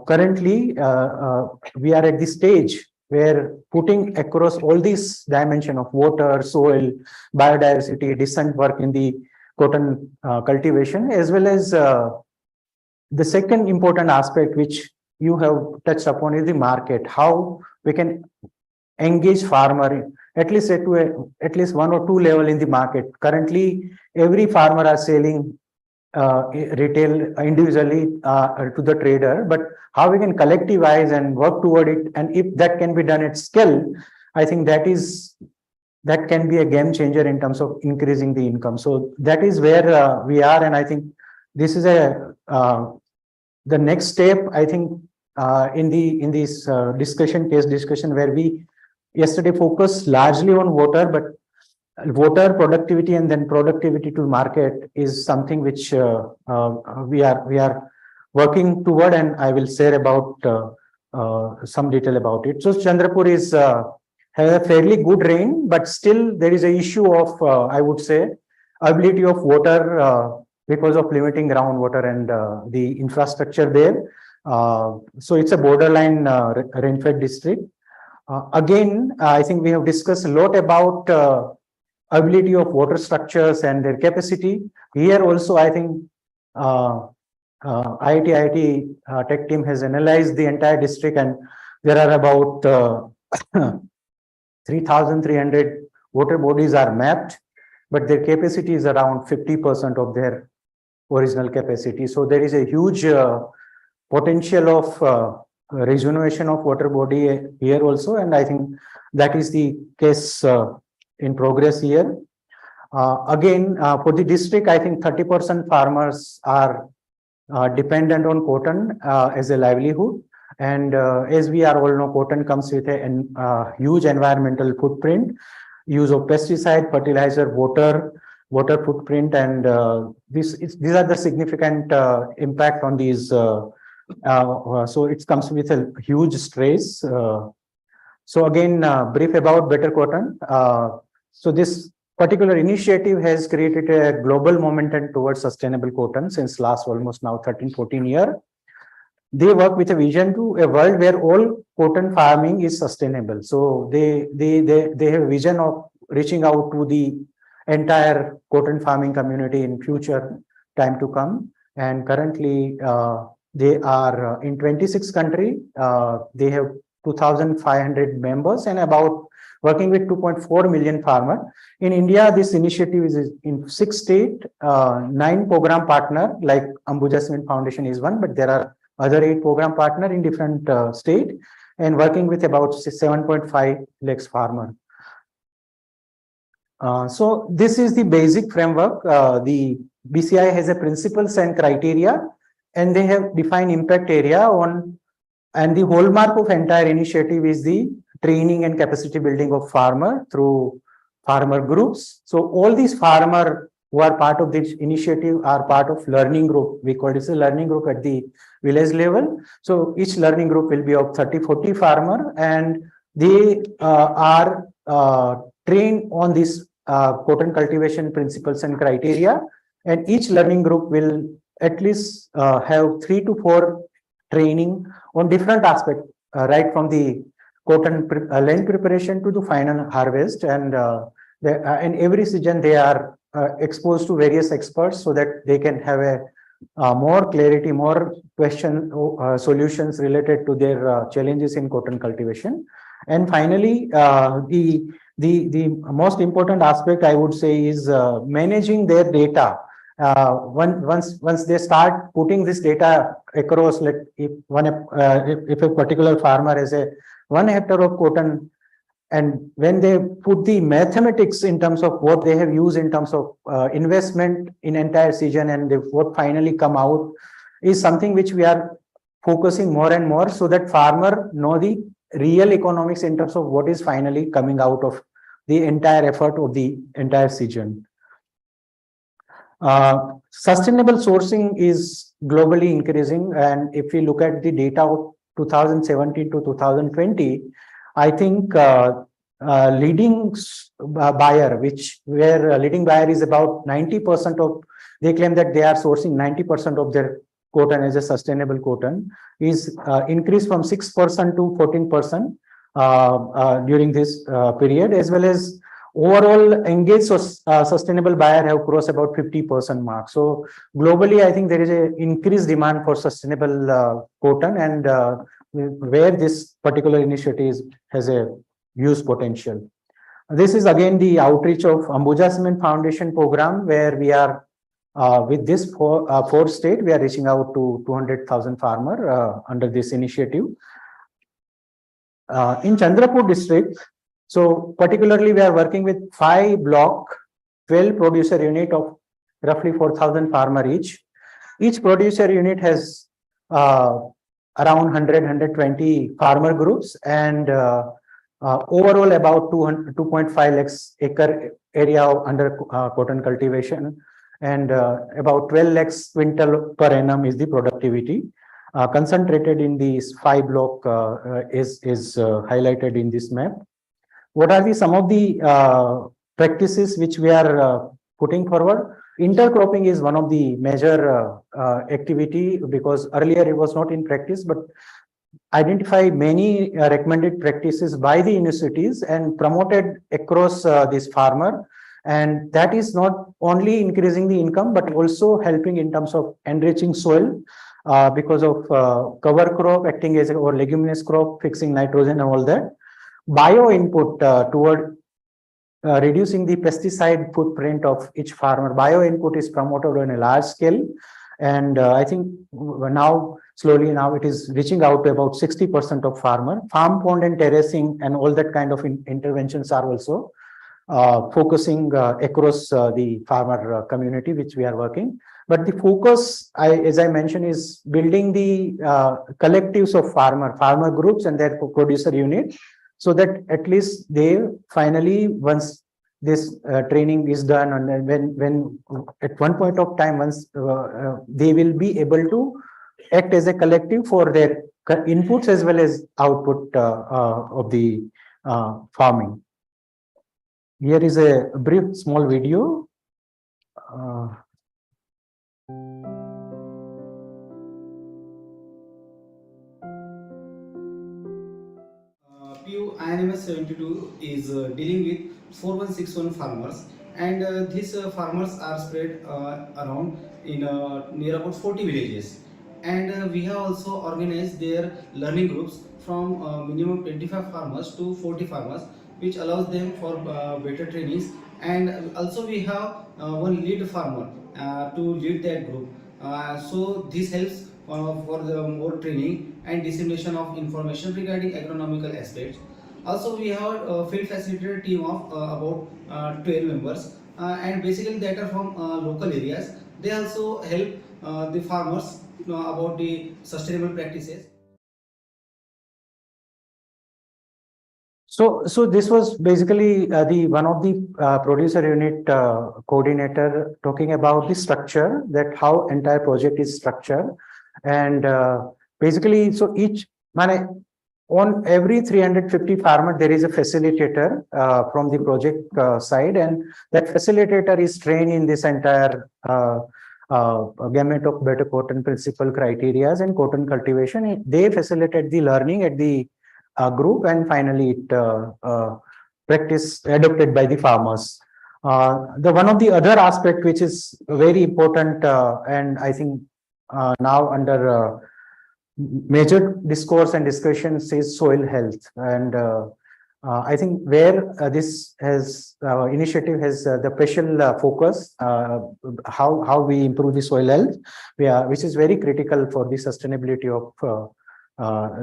currently we are at the stage where putting across all these dimensions of water, soil, biodiversity, decent work in the cotton cultivation, as well as the second important aspect which you have touched upon is the market, how we can engage farmer at least at least 1 or 2 level in the market. Currently, every farmer are selling retail individually to the trader, but how we can collectivize and work toward it, and if that can be done at scale, I think that can be a game changer in terms of increasing the income. So that is where we are, and I think this is the next step. I think in this case discussion where we yesterday focused largely on water, but water productivity and then productivity to market is something which we are working toward, and I will share about some detail about it. So Chandrapur is has a fairly good rain, but still there is a issue of I would say ability of water because of limiting groundwater and the infrastructure there. So it's a borderline rain-fed district. Again, I think we have discussed a lot about ability of water structures and their capacity. Here also, I think IIT-IIT tech team has analyzed the entire district, and there are about 3,300 water bodies are mapped, but their capacity is around 50% of their original capacity. So there is a huge potential of rejuvenation of water body here also, and I think that is the case in progress here. Again, for the district, I think 30% farmers are dependent on cotton as a livelihood, and as we are all know, cotton comes with a huge environmental footprint, use of pesticide, fertilizer, water footprint, and these are the significant impact on these. So it comes with a huge stress. So again, brief about better cotton. So this particular initiative has created a global momentum towards sustainable cotton since last almost now 13-14 years. They work with a vision to a world where all cotton farming is sustainable. So they have a vision of reaching out to the entire cotton farming community in future time to come. And currently, they are in 26 countries. They have 2,500 members and about working with 2.4 million farmers. In India, this initiative is in 6 states, 9 program partners, like Ambuja Cement Foundation is one, but there are other 8 program partners in different states and working with about 7.5 lakhs farmers. So this is the basic framework. The BCI has a principles and criteria, and they have defined impact area on, and the hallmark of entire initiative is the training and capacity building of farmer through farmer groups. So all these farmer who are part of this initiative are part of learning group. We call this a learning group at the village level. So each learning group will be of 30-40 farmer, and they are trained on this cotton cultivation principles and criteria. And each learning group will at least have 3 to 4 training on different aspects, right from the cotton land preparation to the final harvest. And in every season they are exposed to various experts so that they can have a more clarity, more solutions related to their challenges in cotton cultivation. And finally, the most important aspect I would say is managing their data. Once they start putting this data across, like if a particular farmer has a 1 hectare of cotton, and when they put the mathematics in terms of what they have used in terms of investment in entire season, and what finally come out is something which we are focusing more and more, so that farmer know the real economics in terms of what is finally coming out of the entire effort of the entire season. Sustainable sourcing is globally increasing, and if we look at the data of 2017 to 2020, I think leading buyer, where leading buyer is about 90% of, they claim that they are sourcing 90% of their cotton as a sustainable cotton, is increased from 6% to 14% during this period, as well as overall engaged sustainable buyer have crossed about 50% mark. So globally, I think there is a increased demand for sustainable cotton, and where this particular initiative has a huge potential. This is again the outreach of Ambuja Cement Foundation program, where we are with this four state, we are reaching out to 200,000 farmer under this initiative. In Chandrapur district, so particularly we are working with 5 block, 12 producer unit of roughly 4,000 farmer each. Each producer unit has around 100-120 farmer groups, and overall about 2.5 lakhs acre area under cotton cultivation, and about 12 lakhs quintal per annum is the productivity. Concentrated in these 5 block is highlighted in this map. What are some of the practices which we are putting forward? Intercropping is one of the major activity, because earlier it was not in practice, but identify many recommended practices by the universities and promoted across this farmer. And that is not only increasing the income, but also helping in terms of enriching soil because of cover crop acting as or leguminous crop, fixing nitrogen and all that. Bio input toward reducing the pesticide footprint of each farmer. Bio input is promoted on a large scale, and I think now slowly it is reaching out to about 60% of farmer. Farm pond and terracing and all that kind of interventions are also focusing across the farmer community, which we are working. But the focus, as I mentioned, is building the collectives of farmer groups and their producer unit, so that at least they finally, once this training is done, and when at one point of time, once they will be able to act as a collective for their inputs as well as output of the farming. Here is a brief small video. PU INMS 72 is dealing with 4161 farmers, and these farmers are spread around in near about 40 villages, and we have also organized their learning groups from minimum 25 farmers to 40 farmers, which allows them for better trainings. And also we have one lead farmer to lead that group, so this helps for the more training and dissemination of information regarding agronomical aspects. Also, we have a field facilitator team of about 12 members, and basically that are from local areas. They also help the farmers about the sustainable practices. So this was basically the one of the producer unit coordinator talking about the structure, that how entire project is structured, and basically so each on every 350 farmer there is a facilitator from the project side, and that facilitator is trained in this entire gamut of better cotton principle criteria and cotton cultivation. They facilitate the learning at the group, and finally it practice adopted by the farmers. The one of the other aspect which is very important, and I think now under major discourse and discussions is soil health, and I think where this has initiative has the special focus, how we improve the soil health, which is very critical for the sustainability of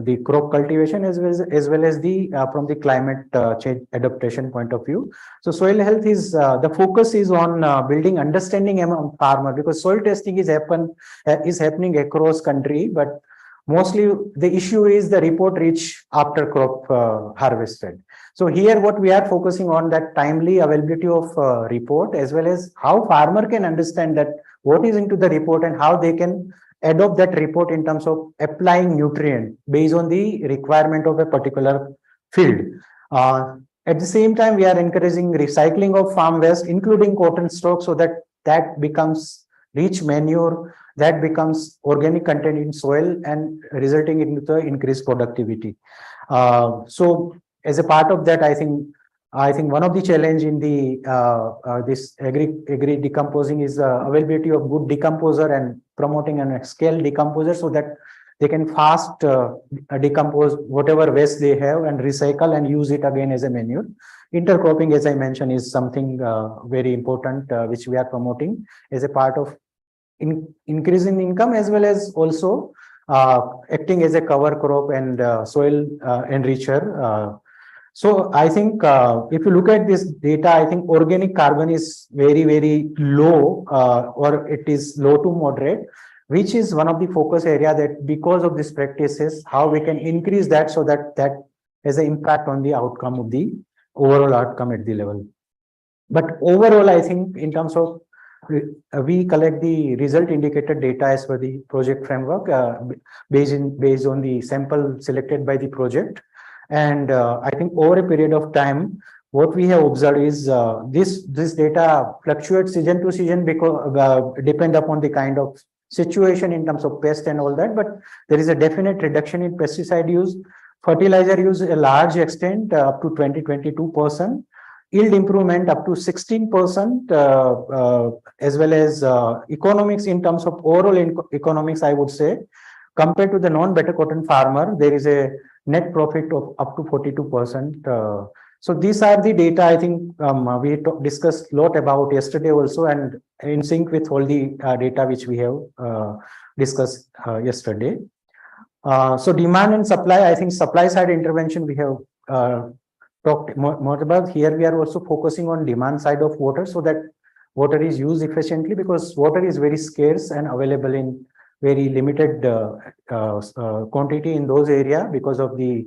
the crop cultivation as well as the from the climate change adaptation point of view. So soil health is the focus is on building understanding among farmer, because soil testing is happening across country, but mostly the issue is the report reach after crop harvested. So here what we are focusing on, that timely availability of report, as well as how farmer can understand that what is into the report and how they can adopt that report in terms of applying nutrient based on the requirement of a particular field. At the same time, we are encouraging recycling of farm waste, including cotton stalk, so that becomes rich manure, that becomes organic content in soil and resulting into the increased productivity. So as a part of that, I think one of the challenge in the this agri decomposing is availability of good decomposer and promoting a scale decomposer, so that they can fast decompose whatever waste they have and recycle and use it again as a manure. Intercropping, as I mentioned, is something very important, which we are promoting as a part of increasing income, as well as also acting as a cover crop and soil enricher. So I think if you look at this data, I think organic carbon is very, very low, or it is low to moderate, which is one of the focus area, that because of these practices, how we can increase that, so that has an impact on the outcome of the overall outcome at the level. But overall, I think in terms of we collect the result indicated data as per the project framework, based on the sample selected by the project. And I think over a period of time, what we have observed is this data fluctuates season to season, because depend upon the kind of situation in terms of pest and all that. But there is a definite reduction in pesticide use, fertilizer use a large extent, up to 20-22%, yield improvement up to 16%, as well as economics in terms of overall economics, I would say, compared to the non-better cotton farmer, there is a net profit of up to 42%. So these are the data I think we discussed a lot about yesterday also, and in sync with all the data which we have discussed yesterday. So demand and supply, I think supply side intervention we have talked more about. Here we are also focusing on demand side of water, so that water is used efficiently, because water is very scarce and available in very limited quantity in those areas because of the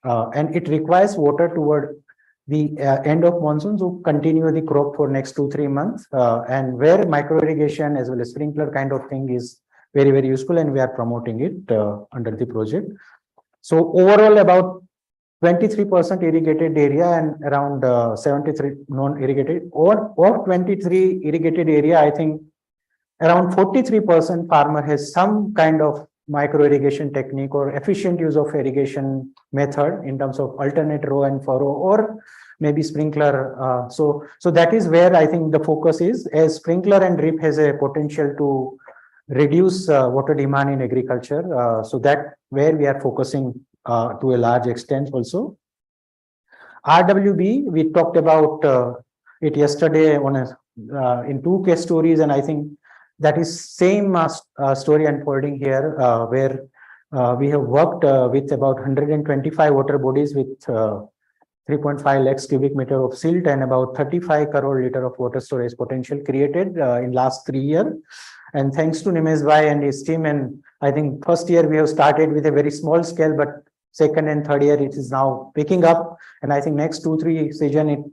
and it requires water toward the end of monsoon to continue the crop for next 2-3 months, and where micro irrigation as well as sprinkler kind of thing is very, very useful, and we are promoting it under the project. So overall about 23% irrigated area and around 73 non-irrigated, or of 23 irrigated area, I think around 43% farmer has some kind of micro irrigation technique or efficient use of irrigation method in terms of alternate row and furrow, or maybe sprinkler. So that is where I think the focus is, as sprinkler and drip has a potential to reduce water demand in agriculture. So that where we are focusing to a large extent also. RWB, we talked about it yesterday on in 2 case stories, and I think that is same story unfolding here, where we have worked with about 125 water bodies with 3.5 lakhs cubic meter of silt and about 35 crore liter of water storage potential created in last 3 years. And thanks to Nimesh Bhai and his team, and I think first year we have started with a very small scale, but second and third year it is now picking up, and I think next 2-3 season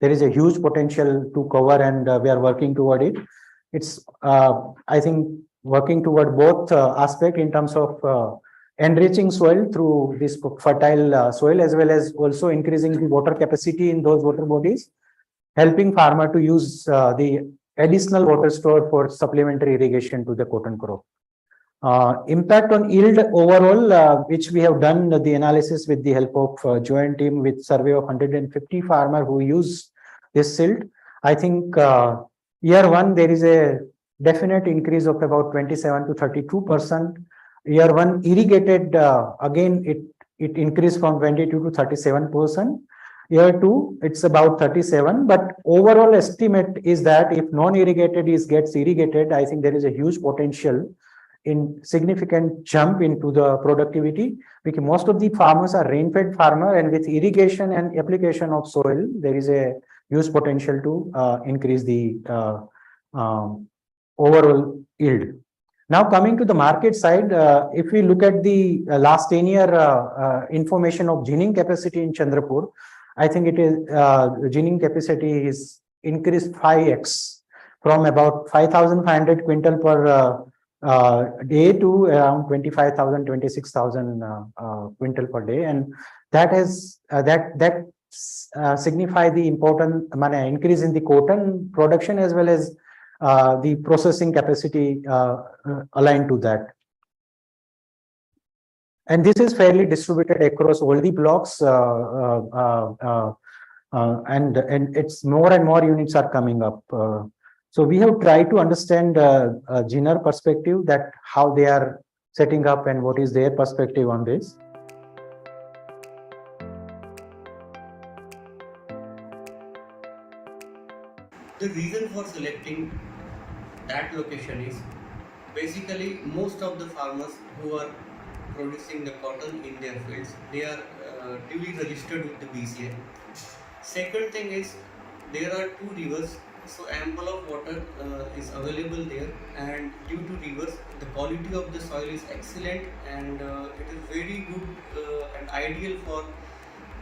there is a huge potential to cover, and we are working toward it. It's I think working toward both aspect in terms of enriching soil through this fertile soil, as well as also increasing the water capacity in those water bodies, helping farmer to use the additional water store for supplementary irrigation to the cotton crop. Impact on yield overall, which we have done the analysis with the help of joint team with survey of 150 farmer who use this silt. I think year one, there is a definite increase of about 27 to 32%. Year one irrigated, again, it increased from 22 to 37%. Year two, it's about 37, but overall estimate is that if non-irrigated gets irrigated, I think there is a huge potential in significant jump into the productivity, because most of the farmers are rain-fed farmer, and with irrigation and application of soil, there is a huge potential to increase the overall yield. Now coming to the market side, if we look at the last 10-year information of ginning capacity in Chandrapur, I think it is ginning capacity is increased 5x from about 5,500 quintal per day to around 25,000, 26,000 quintal per day, and that has signify the important increase in the cotton production as well as the processing capacity aligned to that. And this is fairly distributed across all the blocks, and it's more and more units are coming up. So we have tried to understand Ginner perspective, that how they are setting up and what is their perspective on this. The reason for selecting that location is basically most of the farmers who are producing the cotton in their fields, they are duly registered with the BCI. Second thing is there are two rivers, so ample of water is available there, and due to rivers the quality of the soil is excellent, and it is very good and ideal for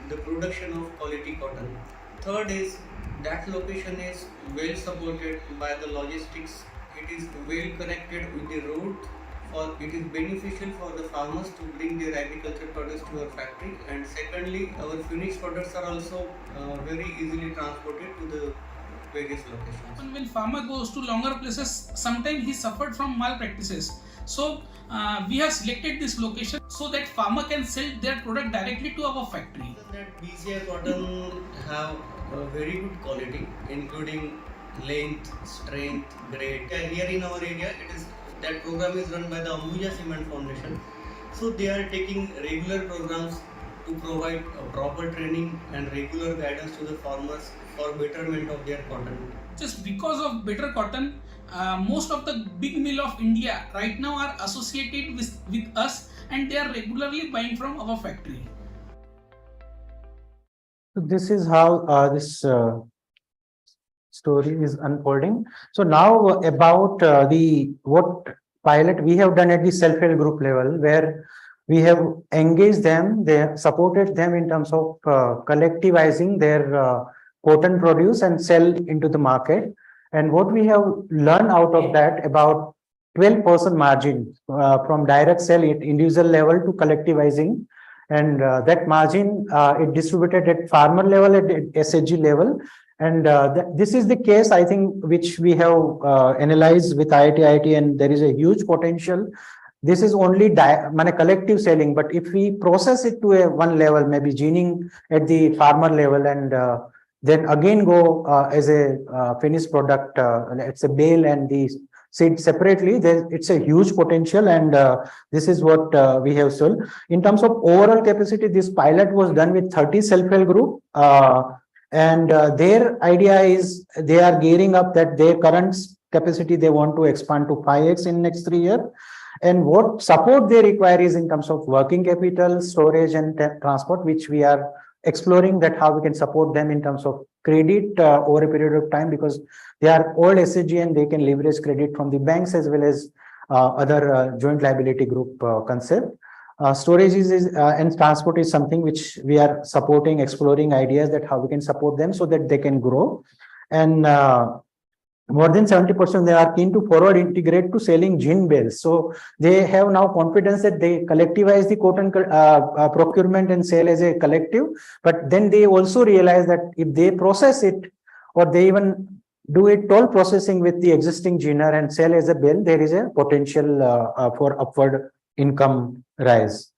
the production of quality cotton. Third is that location is well supported by the logistics. It is well connected with the road. It is beneficial for the farmers to bring their agricultural products to our factory, and secondly, our finished products are also very easily transported to the various locations. And when farmer goes to longer places, sometimes he suffered from malpractices. So we have selected this location so that farmer can sell their product directly to our factory. That BCI cotton have a very good quality, including length, strength, grade. Here in our area, that program is run by the Ambuja Cement Foundation. So they are taking regular programs to provide proper training and regular guidance to the farmers for betterment of their cotton. Just because of better cotton, most of the big mill of India right now are associated with us, and they are regularly buying from our factory. So this is how this story is unfolding. So now about what pilot we have done at the self-help group level, where we have engaged them, they have supported them in terms of collectivizing their cotton produce and sell into the market. And what we have learned out of that, about 12% margin from direct sell at individual level to collectivizing, and that margin it distributed at farmer level, at SHG level. And this is the case, I think, which we have analyzed with IIT-IIT, and there is a huge potential. This is only collective selling, but if we process it to one level, maybe ginning at the farmer level, and then again go as a finished product, it's a bale and the seed separately, then it's a huge potential, and this is what we have sold. In terms of overall capacity, this pilot was done with 30 self-help group. And their idea is they are gearing up that their current capacity they want to expand to 5x in next 3 years. And what support they require is in terms of working capital, storage, and transport, which we are exploring that how we can support them in terms of credit over a period of time, because they are old SHG and they can leverage credit from the banks as well as other joint liability group concept. Storage and transport is something which we are supporting, exploring ideas that how we can support them so that they can grow. And more than 70% they are keen to forward integrate to selling gin bales. So they have now confidence that they collectivize the cotton procurement and sale as a collective. But then they also realize that if they process it, or they even do a toll processing with the existing ginner and sell as a bale, there is a potential for upward income rise.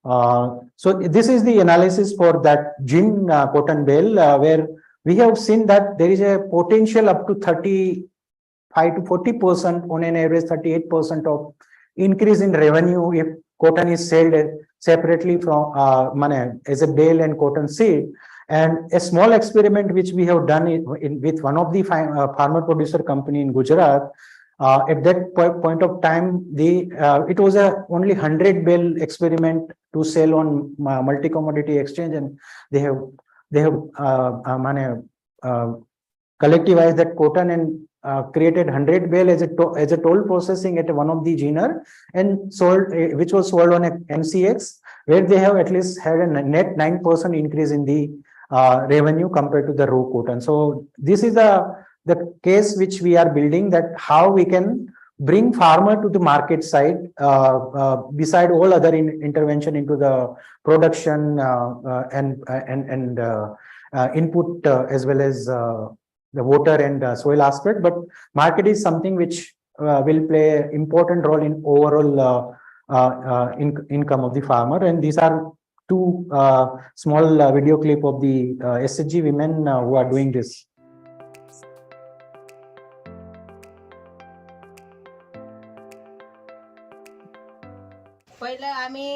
So this is the analysis for that gin cotton bale, where we have seen that there is a potential up to 35 to 40%, on an average 38% of increase in revenue if cotton is sold separately from as a bale and cotton seed. And a small experiment which we have done with one of the farmer producer company in Gujarat, at that point of time, it was a only 100 bale experiment to sell on multi-commodity exchange, and they have collectivized that cotton and created 100 bale as a toll processing at one of the ginner, and sold, which was sold on a MCX, where they have at least had a net 9% increase in the revenue compared to the raw cotton. So this is the case which we are building, that how we can bring farmer to the market side, beside all other intervention into the production and input, as well as the water and soil aspect. But market is something which will play an important role in overall income of the farmer. And these are two small video clip of the SHG women who are doing this. पहिलं आम्ही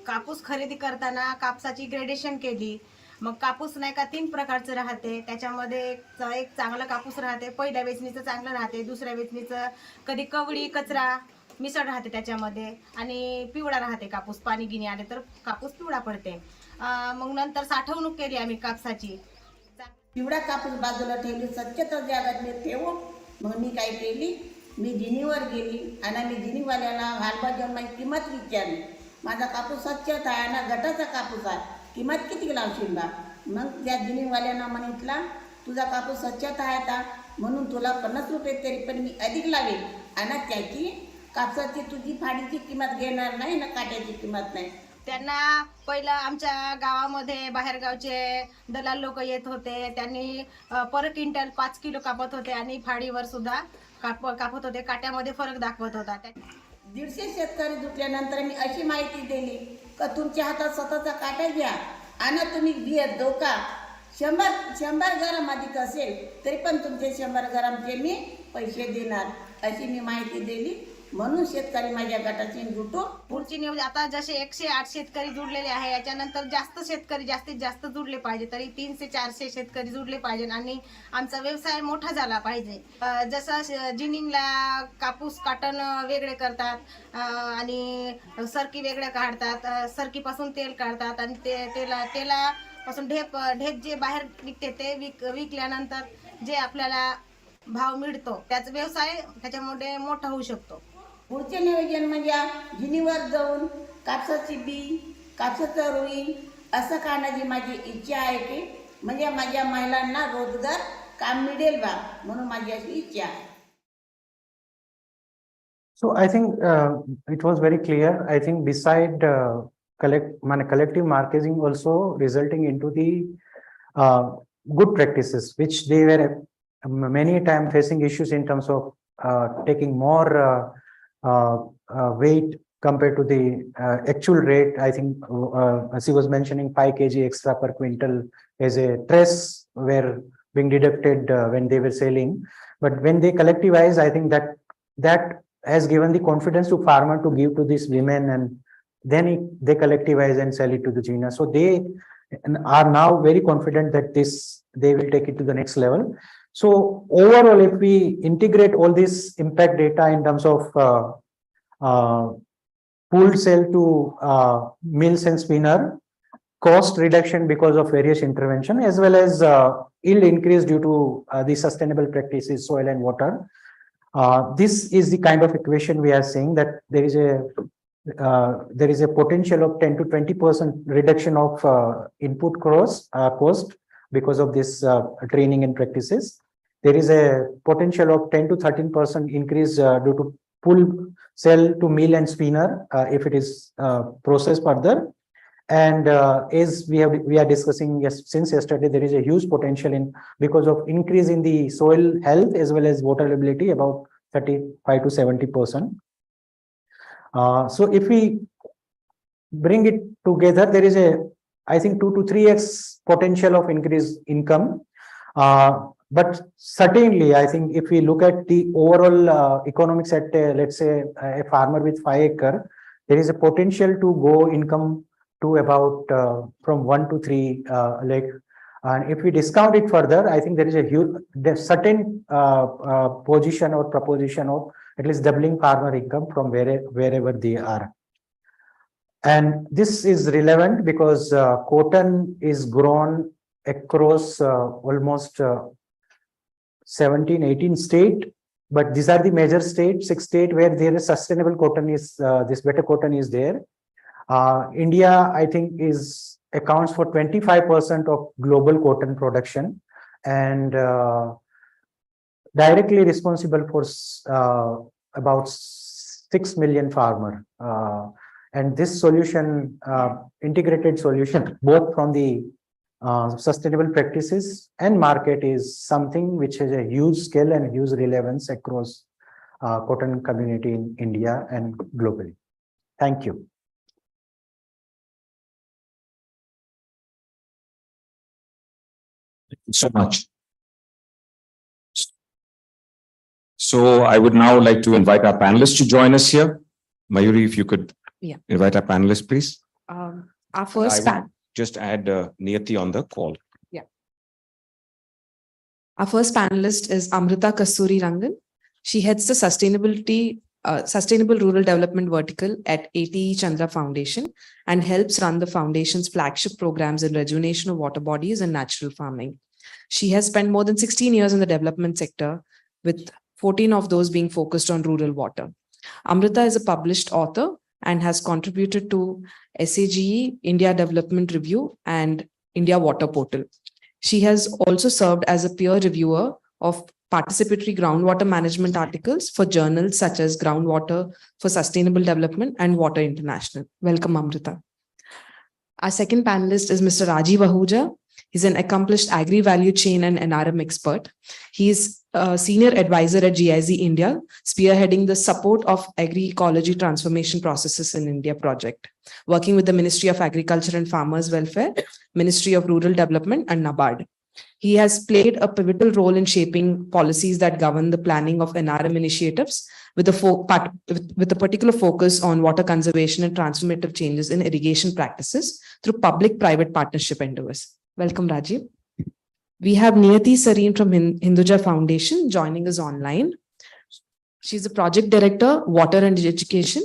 कापूस खरेदी करताना कापसाची gradation केली. मग कापूस नाही का 3 प्रकारचं राहते. त्याच्यामध्ये एक चांगला कापूस राहते, पहिल्या वेचणीचं चांगलं राहते, दुसऱ्या वेचणीचं कधी कवळी कचरा मिसळ राहते त्याच्यामध्ये, आणि पिवळा राहते कापूस. पाणी गिनी आले तर कापूस पिवळा पडते. मग नंतर साठवणूक केली आम्ही कापसाची. पिवळा कापूस बाजूला ठेवली, स्वच्छता जागात मी ठेवून मग मी काय केली, मी जिनीवर गेली आणि मी जिनीवाल्याला हलवा जेवण माझी किंमत विचारली. माझा कापूस स्वच्छच आहे ना, गटाचा कापूस आहे, किंमत किती लावशील बा. मग त्या जिनीवाल्यानं म्हटला, तुझा कापूस स्वच्छता आहे का, म्हणून तुला 50 रुपये तरी पण मी अधिक लावेल, आणि त्याची कापसाची तुझी फाडीची किंमत घेणार नाही ना, काट्याची किंमत नाही. त्यांना पहिलं आमच्या गावामध्ये बाहेरगावचे दलाल लोक येत होते. त्यांनी पर क्विंटल 5 किलो कापत होते आणि फाडीवर सुद्धा कापत होते. काट्यामध्ये फरक दाखवत होता. 150 शेतकरी जुटल्यानंतर मी अशी माहिती दिली का तुमच्या हातात स्वतःचा काटा घ्या आणि तुम्ही बियर धोका 100 ग्राम अधिक असेल तरी पण तुमचे 100 ग्रामचे मी पैसे देणार, अशी मी माहिती दिली. म्हणून शेतकरी माझ्या गटाची जुटून पुढची न्यूज आता जसे 108 शेतकरी जुडलेले आहे, याच्यानंतर जास्त शेतकरी जास्तीत जास्त जुडले पाहिजे. तरी 300 ते 400 शेतकरी जुडले पाहिजे आणि आमचा व्यवसाय मोठा झाला पाहिजे. जसं जिनिंगला कापूस काटण वेगळे करतात आणि सरकी वेगळे काढतात, सरकीपासून तेल काढतात आणि तेलापासून ढेप जे बाहेर निघते ते विकल्यानंतर जे आपल्याला भाव मिळतो त्याचा व्यवसाय त्याच्यामुळे मोठा होऊ शकतो. पुढचे नियोजन म्हणजे जिनीवर जाऊन कापसाची बी, कापसाचं रुई असं काढण्याची माझी इच्छा आहे, की म्हणजे माझ्या महिलांना रोजगार काम मिळेल बा, म्हणून माझी अशी इच्छा आहे. So I think it was very clear. I think beside collective marketing also resulting into the good practices, which they were many times facing issues in terms of taking more weight compared to the actual rate. I think as he was mentioning, 5 kg extra per quintal as a stress were being deducted when they were selling. But when they collectivize, I think that has given the confidence to farmer to give to these women, and then they collectivize and sell it to the GINA. So they are now very confident that they will take it to the next level. So overall, if we integrate all this impact data in terms of pooled sale to mills and spinner, cost reduction because of various intervention, as well as yield increase due to the sustainable practices, soil and water. This is the kind of equation we are saying, that there is a potential of 10 to 20% reduction of input cost because of this training and practices. There is a potential of 10 to 13% increase due to pull sell to mill and spinner if it is processed further. And as we are discussing since yesterday, there is a huge potential in because of increase in the soil health as well as water availability, about 35 to 70%. So if we bring it together, there is I think 2 to 3x potential of increased income. But certainly, I think if we look at the overall economics at, let's say, a farmer with 5 acres, there is a potential to go income to about from 1 to 3 lakh. And if we discount it further, I think there is a huge, certain position or proposition of at least doubling farmer income from wherever they are. And this is relevant because cotton is grown across almost 17, 18 states, but these are the major states, 6 states where there is sustainable cotton is, this better cotton is there. India, I think, accounts for 25% of global cotton production and directly responsible for about 6 million farmers. And this solution, integrated solution, both from the sustainable practices and market, is something which has a huge scale and huge relevance across cotton community in India and globally. Thank you. Thank you so much. So I would now like to invite our panelists to join us here. Mayuri, if you could invite our panelists, please. Our first Just add Niyati on the call. Our first panelist is Amrita Kasturi Rangan. She heads the Sustainable Rural Development Vertical at ATE Chandra Foundation and helps run the foundation's flagship programs in rejuvenation of water bodies and natural farming. She has spent more than 16 years in the development sector, with 14 of those being focused on rural water. Amrita is a published author and has contributed to SAGE, India Development Review, and India Water Portal. She has also served as a peer reviewer of participatory groundwater management articles for journals such as Groundwater for Sustainable Development and Water International. Welcome, Amrita. Our second panelist is Mr. Rajiv Ahuja. He's an accomplished agri-value chain and NRM expert. He is a senior advisor at GIZ India, spearheading the support of agri-ecology transformation processes in India project, working with the Ministry of Agriculture and Farmers Welfare, Ministry of Rural Development, and NABARD. He has played a pivotal role in shaping policies that govern the planning of NRM initiatives with a particular focus on water conservation and transformative changes in irrigation practices through public-private partnership endeavors. Welcome, Rajiv. We have Niyati Sareen from Hinduja Foundation joining us online. She's the project director, water and education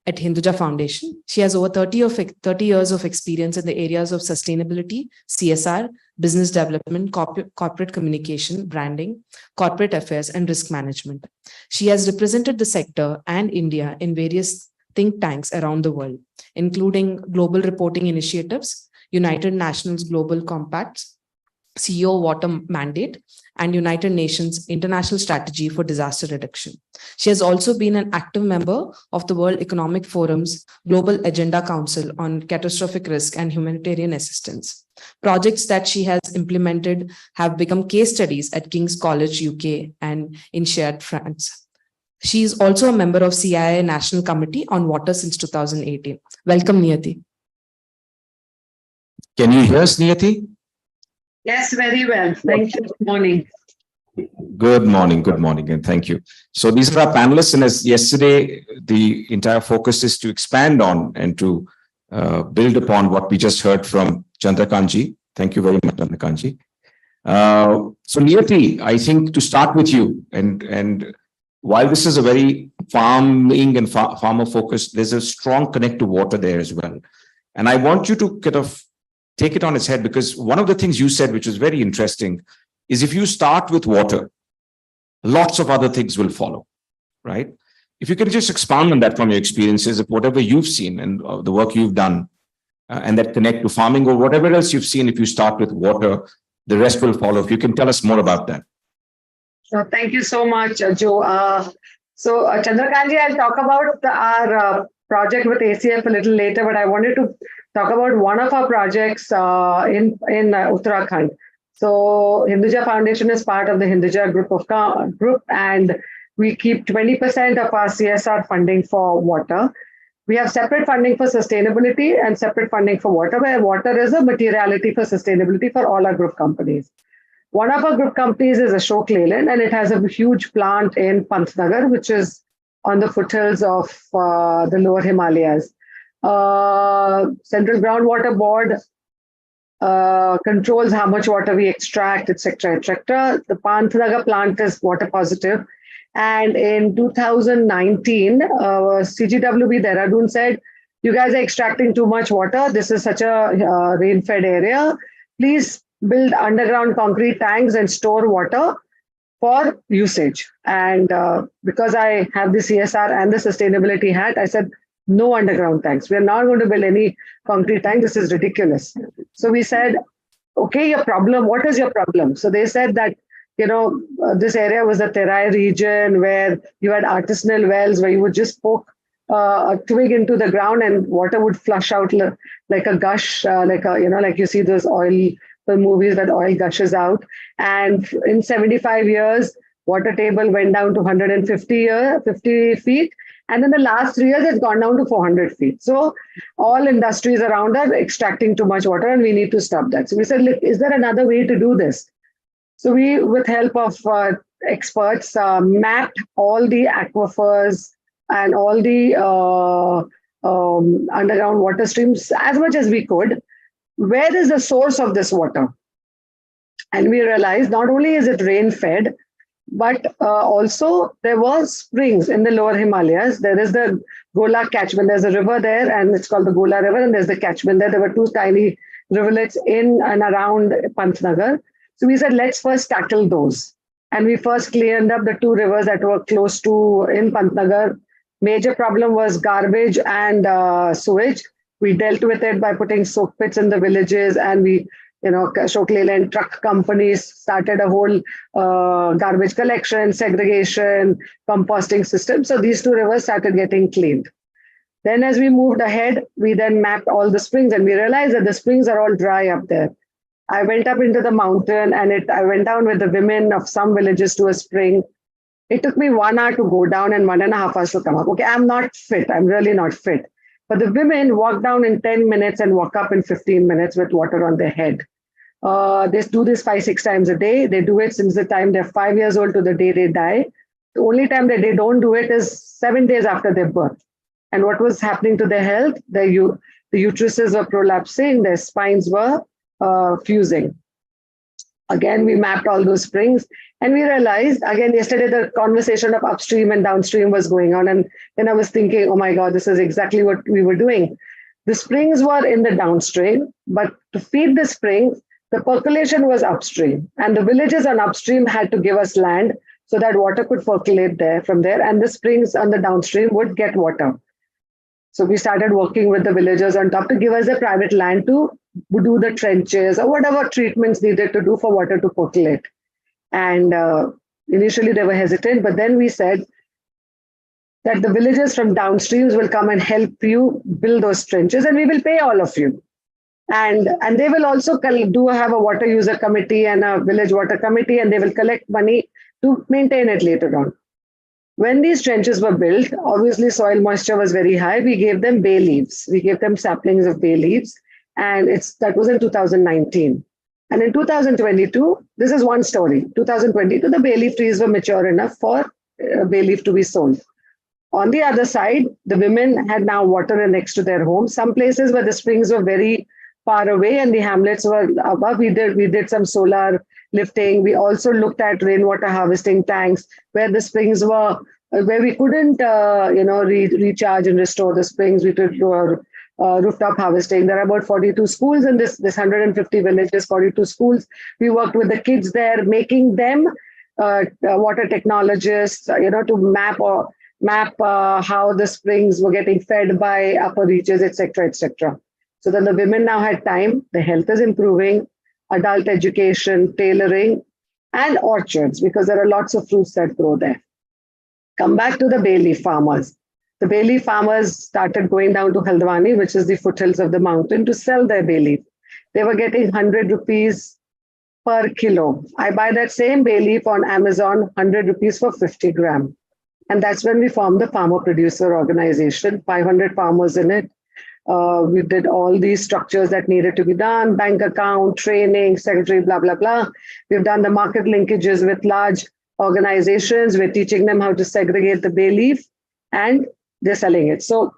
at Hinduja Foundation. She has over 30 years of experience in the areas of sustainability, CSR, business development, corporate communication, branding, corporate affairs, and risk management. She has represented the sector and India in various think tanks around the world, including global reporting initiatives, United Nations Global Compacts, CEO Water Mandate, and United Nations International Strategy for Disaster Reduction. She has also been an active member of the World Economic Forum's Global Agenda Council on Catastrophic Risk and Humanitarian Assistance. Projects that she has implemented have become case studies at King's College, UK, and in Shared France. She is also a member of CIA National Committee on Water since 2018. Welcome, Niyati. Can you hear us, Niyati? Yes, very well. Thank you. Good morning. Good morning, and thank you. So these are our panelists, and as yesterday, the entire focus is to expand on and to build upon what we just heard from Chandrakantji. Thank you very much, Chandrakantji. So Niyati, I think to start with you, and while this is a very farming and farmer focused, there's a strong connect to water there as well. And I want you to kind of take it on its head, because one of the things you said, which is very interesting, is if you start with water, lots of other things will follow, right? If you can just expand on that from your experiences of whatever you've seen and the work you've done, and that connect to farming or whatever else you've seen, if you start with water, the rest will follow. If you can tell us more about that. So thank you so much, Joe. Chandrakantji, I'll talk about our project with ACF a little later, but I wanted to talk about one of our projects in Uttarakhand. So Hinduja Foundation is part of the Hinduja group, and we keep 20% of our CSR funding for water. We have separate funding for sustainability and separate funding for water, where water is a materiality for sustainability for all our group companies. One of our group companies is Ashok Leyland, and it has a huge plant in Pantnagar, which is on the foothills of the lower Himalayas. Central Groundwater Board controls how much water we extract, etc., etc. The Pantnagar plant is water positive. And in 2019, CGWB Dehradun said, you guys are extracting too much water. This is such a rain-fed area. Please build underground concrete tanks and store water for usage. And because I have the CSR and the sustainability hat, I said, no underground tanks. We're not going to build any concrete tank. This is ridiculous. So we said, okay, your problem, what is your problem? So they said that, this area was the Terai region where you had artisanal wells where you would just poke a twig into the ground and water would flush out like a gush, like you see those the movies that oil gushes out. And in 75 years, water table went down to 50 feet. And in the last 3 years, it's gone down to 400 feet. So all industries around are extracting too much water and we need to stop that. So we said, look, is there another way to do this? So we, with help of experts, mapped all the aquifers and all the underground water streams as much as we could. Where is the source of this water? And we realized not only is it rain-fed, but also there were springs in the lower Himalayas. There is the Gola catchment. There's a river there and it's called the Gola River, and there's the catchment there. There were two tiny rivulets in and around Pantnagar. So we said, let's first tackle those. And we first cleaned up the two rivers that were close to in Pantnagar. Major problem was garbage and sewage. We dealt with it by putting soak pits in the villages, and we, Ashok Leyland truck companies started a whole garbage collection, segregation, composting system. So these two rivers started getting cleaned. Then as we moved ahead, we then mapped all the springs and we realized that the springs are all dry up there. I went up into the mountain and I went down with the women of some villages to a spring. It took me 1 hour to go down and 1.5 hours to come up. Okay, I'm not fit. I'm really not fit. But the women walk down in 10 minutes and walk up in 15 minutes with water on their head. They do this 5-6 times a day. They do it since the time they're 5 years old to the day they die. The only time that they don't do it is 7 days after their birth. And what was happening to their health? The uteruses were prolapsing, their spines were fusing. Again, we mapped all those springs and we realized, again, yesterday the conversation of upstream and downstream was going on. And then I was thinking, oh my God, this is exactly what we were doing. The springs were in the downstream, but to feed the springs, the percolation was upstream. And the villages on upstream had to give us land so that water could percolate there from there. And the springs on the downstream would get water. So we started working with the villagers on top to give us the private land to do the trenches or whatever treatments needed to do for water to percolate. And initially they were hesitant, but then we said that the villagers from downstreams will come and help you build those trenches and we will pay all of you. And they will also have a water user committee and a village water committee, and they will collect money to maintain it later on. When these trenches were built, obviously soil moisture was very high. We gave them bay leaves. We gave them saplings of bay leaves. And that was in 2019. And in 2022, this is one story. 2022, the bay leaf trees were mature enough for bay leaf to be sold. On the other side, the women had now water next to their homes. Some places where the springs were very far away and the hamlets were above, we did some solar lifting. We also looked at rainwater harvesting tanks where the springs were, where we couldn't, recharge and restore the springs. We did rooftop harvesting. There are about 42 schools in this 150 villages, 42 schools. We worked with the kids there, making them water technologists, to map how the springs were getting fed by upper reaches, etc., etc. So then the women now had time, the health is improving, adult education, tailoring, and orchards, because there are lots of fruits that grow there. Come back to the bay leaf farmers. the bay leaf farmers started going down to Haldwani, which is the foothills of the mountain, to sell their bay leaf. They were getting 100 rupees per kilo. I buy that same bay leaf on Amazon, 100 rupees for 50 gram. And that's when we formed the farmer producer organization, 500 farmers in it. We did all these structures that needed to be done, bank account, training, secretary, blah, blah, blah. We've done the market linkages with large organizations. We're teaching them how to segregate the bay leaf and they're selling it. So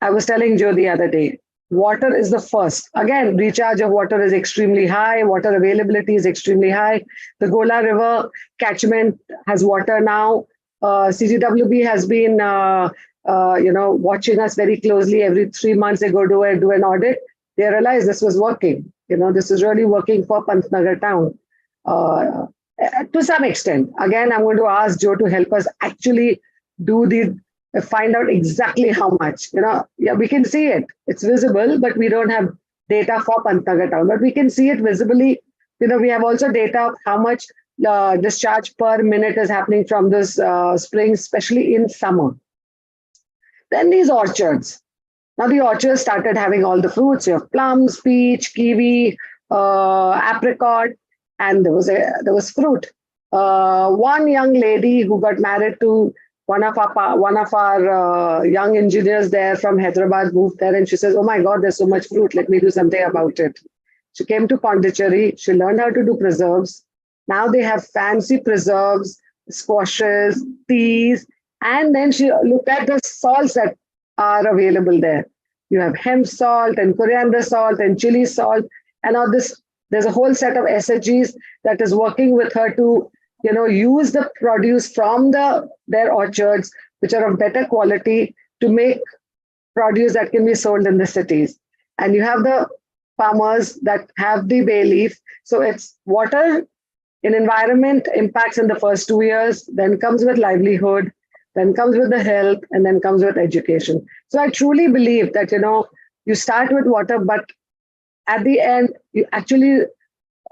I was telling Joe the other day, water is the first. Again, recharge of water is extremely high. Water availability is extremely high. The Gola River catchment has water now. CGWB has been watching us very closely. Every 3 months they go do an audit. They realize this was working. This is really working for Pantnagar town to some extent. Again, I'm going to ask Joe to help us actually find out exactly how much. Yeah, we can see it. It's visible, but we don't have data for Pantnagar town. But we can see it visibly. We have also data of how much discharge per minute is happening from this springs, especially in summer. Then these orchards. Now the orchards started having all the fruits. You have plums, peach, kiwi, apricot, and there was fruit. One young lady who got married to one of our young engineers there from Hyderabad moved there, and she says, "Oh my God, there's so much fruit. Let me do something about it." She came to Pondicherry. She learned how to do preserves. Now they have fancy preserves, squashes, teas, and then she looked at the salts that are available there. You have hemp salt and coriander salt and chili salt, and now there's a whole set of SHGs that is working with her to use the produce from their orchards, which are of better quality, to make produce that can be sold in the cities. And you have the farmers that have the bay leaf. So it's water in environment impacts in the first 2 years, then comes with livelihood, then comes with the health, and then comes with education. So I truly believe that, you start with water, but at the end, you actually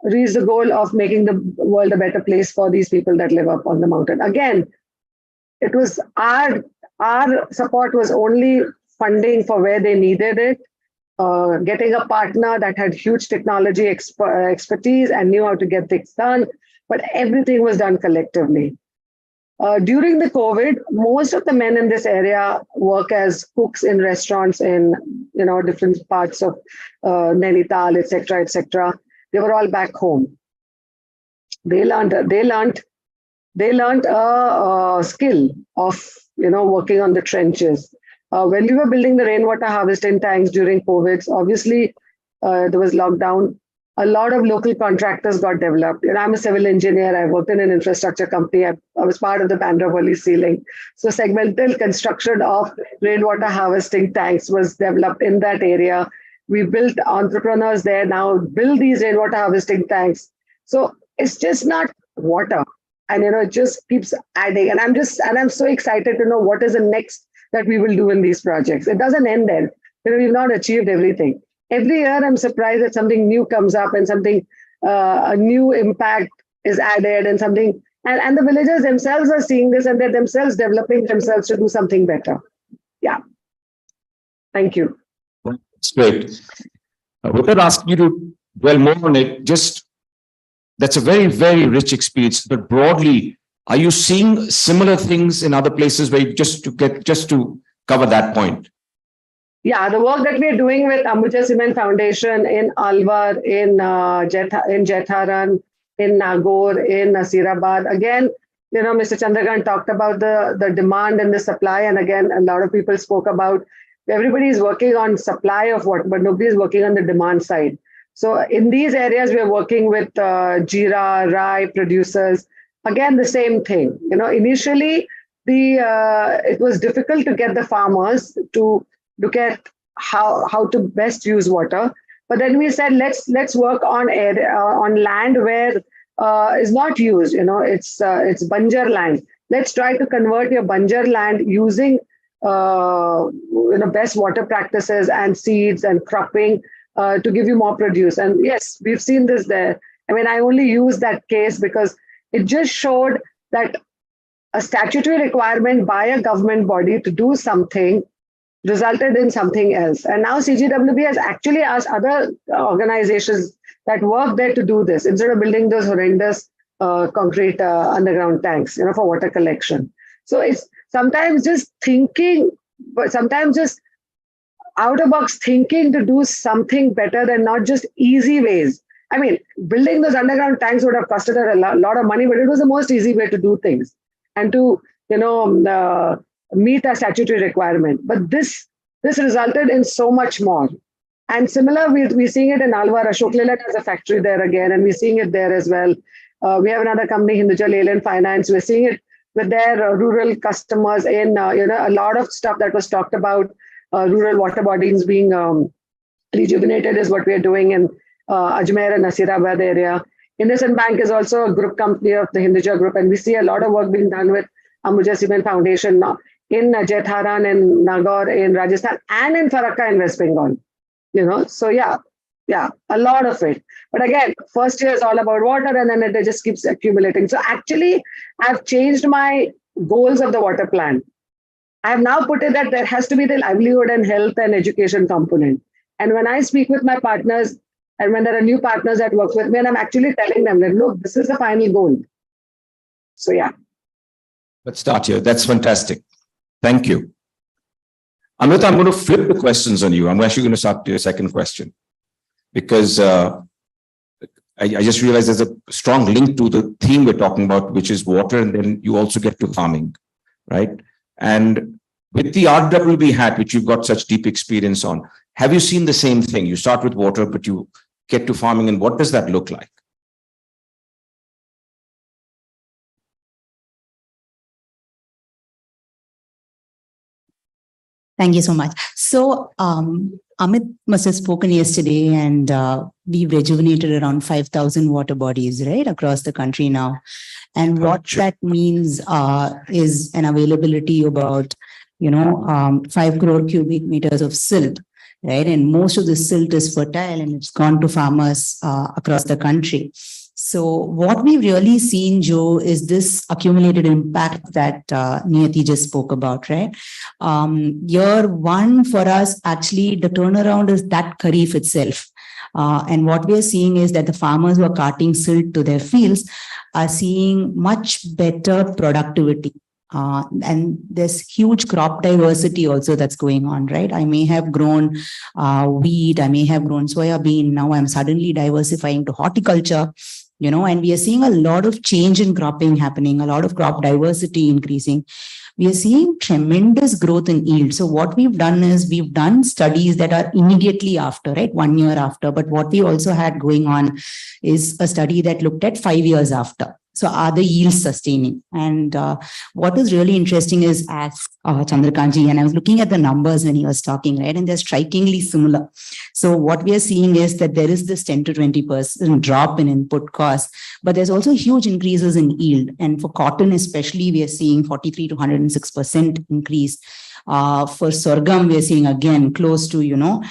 reach the goal of making the world a better place for these people that live up on the mountain. Again, it was our support was only funding for where they needed it, getting a partner that had huge technology expertise and knew how to get things done, but everything was done collectively. During the COVID, most of the men in this area work as cooks in restaurants in different parts of Nainital, etc., etc. They were all back home. They learned a skill of working on the trenches. When we were building the rainwater harvesting tanks during COVID, obviously there was lockdown. A lot of local contractors got developed. I'm a civil engineer. I worked in an infrastructure company. I was part of the Bandra Valley ceiling. So segmental construction of rainwater harvesting tanks was developed in that area. We built entrepreneurs there now build these rainwater harvesting tanks. So it's just not water. And it just keeps adding. And I'm so excited to know what is the next that we will do in these projects. It doesn't end there. We've not achieved everything. Every year, I'm surprised that something new comes up and a new impact is added and something. And the villagers themselves are seeing this and they're themselves developing themselves to do something better. Yeah. Thank you. That's great. Without asking you to dwell more on it, that's a very, very rich experience. But broadly, are you seeing similar things in other places where just to cover that point? Yeah, the work that we're doing with Ambuja Cement Foundation in Alwar, in Jetharan, in Nagore, in Nasirabad. Again, Mr. Chandrakant talked about the demand and the supply. And again, a lot of people spoke about everybody is working on supply of water, but nobody is working on the demand side. So in these areas, we are working with Jeera, Rai producers. Again, the same thing. Initially, it was difficult to get the farmers to look at how to best use water. But then we said, let's work on land where is not used. It's Banjar land. Let's try to convert your Banjar land using best water practices and seeds and cropping to give you more produce. And yes, we've seen this there. I mean, I only use that case because it just showed that a statutory requirement by a government body to do something resulted in something else. And now CGWB has actually asked other organizations that work there to do this instead of building those horrendous concrete underground tanks, for water collection. So it's sometimes just thinking, but sometimes just out of box thinking to do something better than not just easy ways. I mean, building those underground tanks would have costed a lot of money, but it was the most easy way to do things and to, meet a statutory requirement. But this resulted in so much more. And similar, we're seeing it in Alwar. Ashok Leyland has a factory there again, and we're seeing it there as well. We have another company, Hinduja Leyland Finance. We're seeing it with their rural customers in, a lot of stuff that was talked about, rural water bodies being rejuvenated is what we are doing in Ajmer and Nasirabad area. IndusInd Bank is also a group company of the Hinduja Group, and we see a lot of work being done with Ambuja Cement Foundation in Jetharan, in Nagaur, in Rajasthan, and in Farakka in West Bengal. So yeah, a lot of it. But again, first year is all about water, and then it just keeps accumulating. So actually, I've changed my goals of the water plan. I have now put it that there has to be the livelihood and health and education component. And when I speak with my partners, and when there are new partners that work with me, and I'm actually telling them that, look, this is the final goal. So yeah. Let's start here. That's fantastic. Thank you. Amrita, I'm going to flip the questions on you. I'm actually going to start to your second question because I just realized there's a strong link to the theme we're talking about, which is water, and then you also get to farming, right? And with the RWB hat, which you've got such deep experience on, have you seen the same thing? You start with water, but you get to farming, and what does that look like? Thank you so much. So, Amit must have spoken yesterday, and we've rejuvenated around 5,000 water bodies, right, across the country now. And what that means is an availability about, 5 crore cubic meters of silt, right? And most of the silt is fertile, and it's gone to farmers across the country. So what we've really seen, Joe, is this accumulated impact that Niyati just spoke about, right? Year one for us, actually, the turnaround is that Kharif itself. And what we are seeing is that the farmers who are carting silt to their fields are seeing much better productivity. And there's huge crop diversity also that's going on, right? I may have grown wheat, I may have grown soya bean. Now I'm suddenly diversifying to horticulture, and we are seeing a lot of change in cropping happening, a lot of crop diversity increasing. We are seeing tremendous growth in yield. So what we've done is we've done studies that are immediately after, right? 1 year after. But what we also had going on is a study that looked at 5 years after. So are the yields sustaining? And what is really interesting is, as Chandrakantji, and I was looking at the numbers when he was talking, right? And they're strikingly similar. So what we are seeing is that there is this 10 to 20% drop in input costs, but there's also huge increases in yield. And for cotton especially, we are seeing 43 to 106% increase. For sorghum, we're seeing again close to 20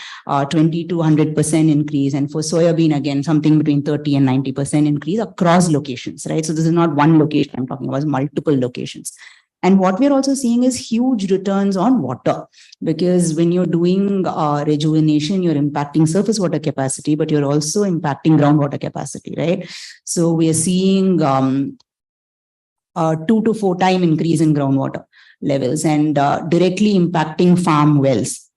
to 100% increase, and for soybean again something between 30 and 90% increase across locations, right? So this is not one location, I'm talking about multiple locations. And what we're also seeing is huge returns on water, because when you're doing rejuvenation, you're impacting surface water capacity, but you're also impacting groundwater capacity, right? So we are seeing 2 to 4 time increase in groundwater levels and directly impacting farm wells.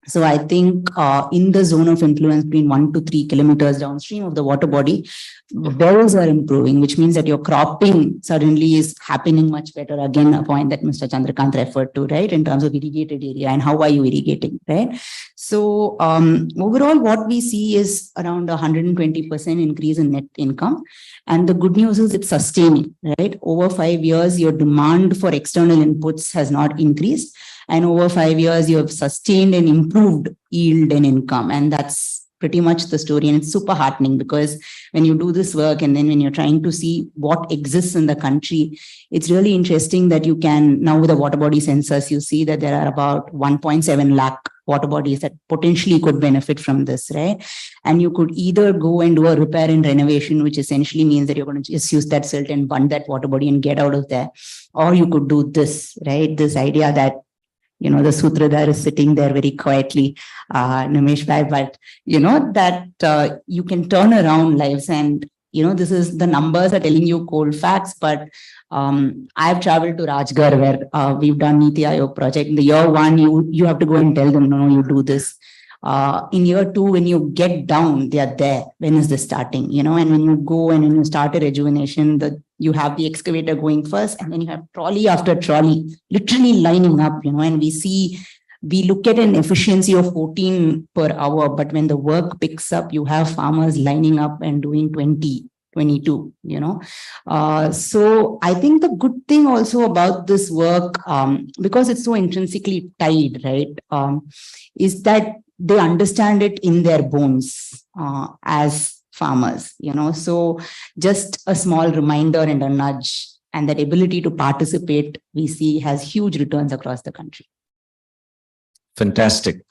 So I think in the zone of influence between 1 to 3 kilometers downstream of the water body, wells are improving, which means that your cropping suddenly is happening much better. Again, a point that Mr. Chandrakant referred to, right, in terms of irrigated area and how are you irrigating, right? So overall, what we see is around 120% increase in net income. And the good news is it's sustaining, right? Over 5 years, your demand for external inputs has not increased. And over 5 years, you have sustained and improved yield and income. And that's pretty much the story. And it's super heartening, because when you do this work and then when you're trying to see what exists in the country, it's really interesting that you can, now with the water body census, you see that there are about 1.7 lakh water bodies that potentially could benefit from this, right? And you could either go and do a repair and renovation, which essentially means that you're going to just use that silt and bund that water body and get out of there. Or you could do this, right? This idea that, the Sutradhar is sitting there very quietly, Nimesh Bhai, but, that you can turn around lives. And, this is, the numbers are telling you cold facts, but I've traveled to Rajgarh where we've done Niti Aayog project. In the year 1, you have to go and tell them, no, you do this. In year 2, when you get down, they are there. When is this starting? And when you go and when you start a rejuvenation, you have the excavator going first, and then you have trolley after trolley, literally lining up, and we look at an efficiency of 14 per hour, but when the work picks up, you have farmers lining up and doing 20, 22, So I think the good thing also about this work, because it's so intrinsically tied, right, is that they understand it in their bones as farmers, so just a small reminder and a nudge, and that ability to participate, we see has huge returns across the country. Fantastic.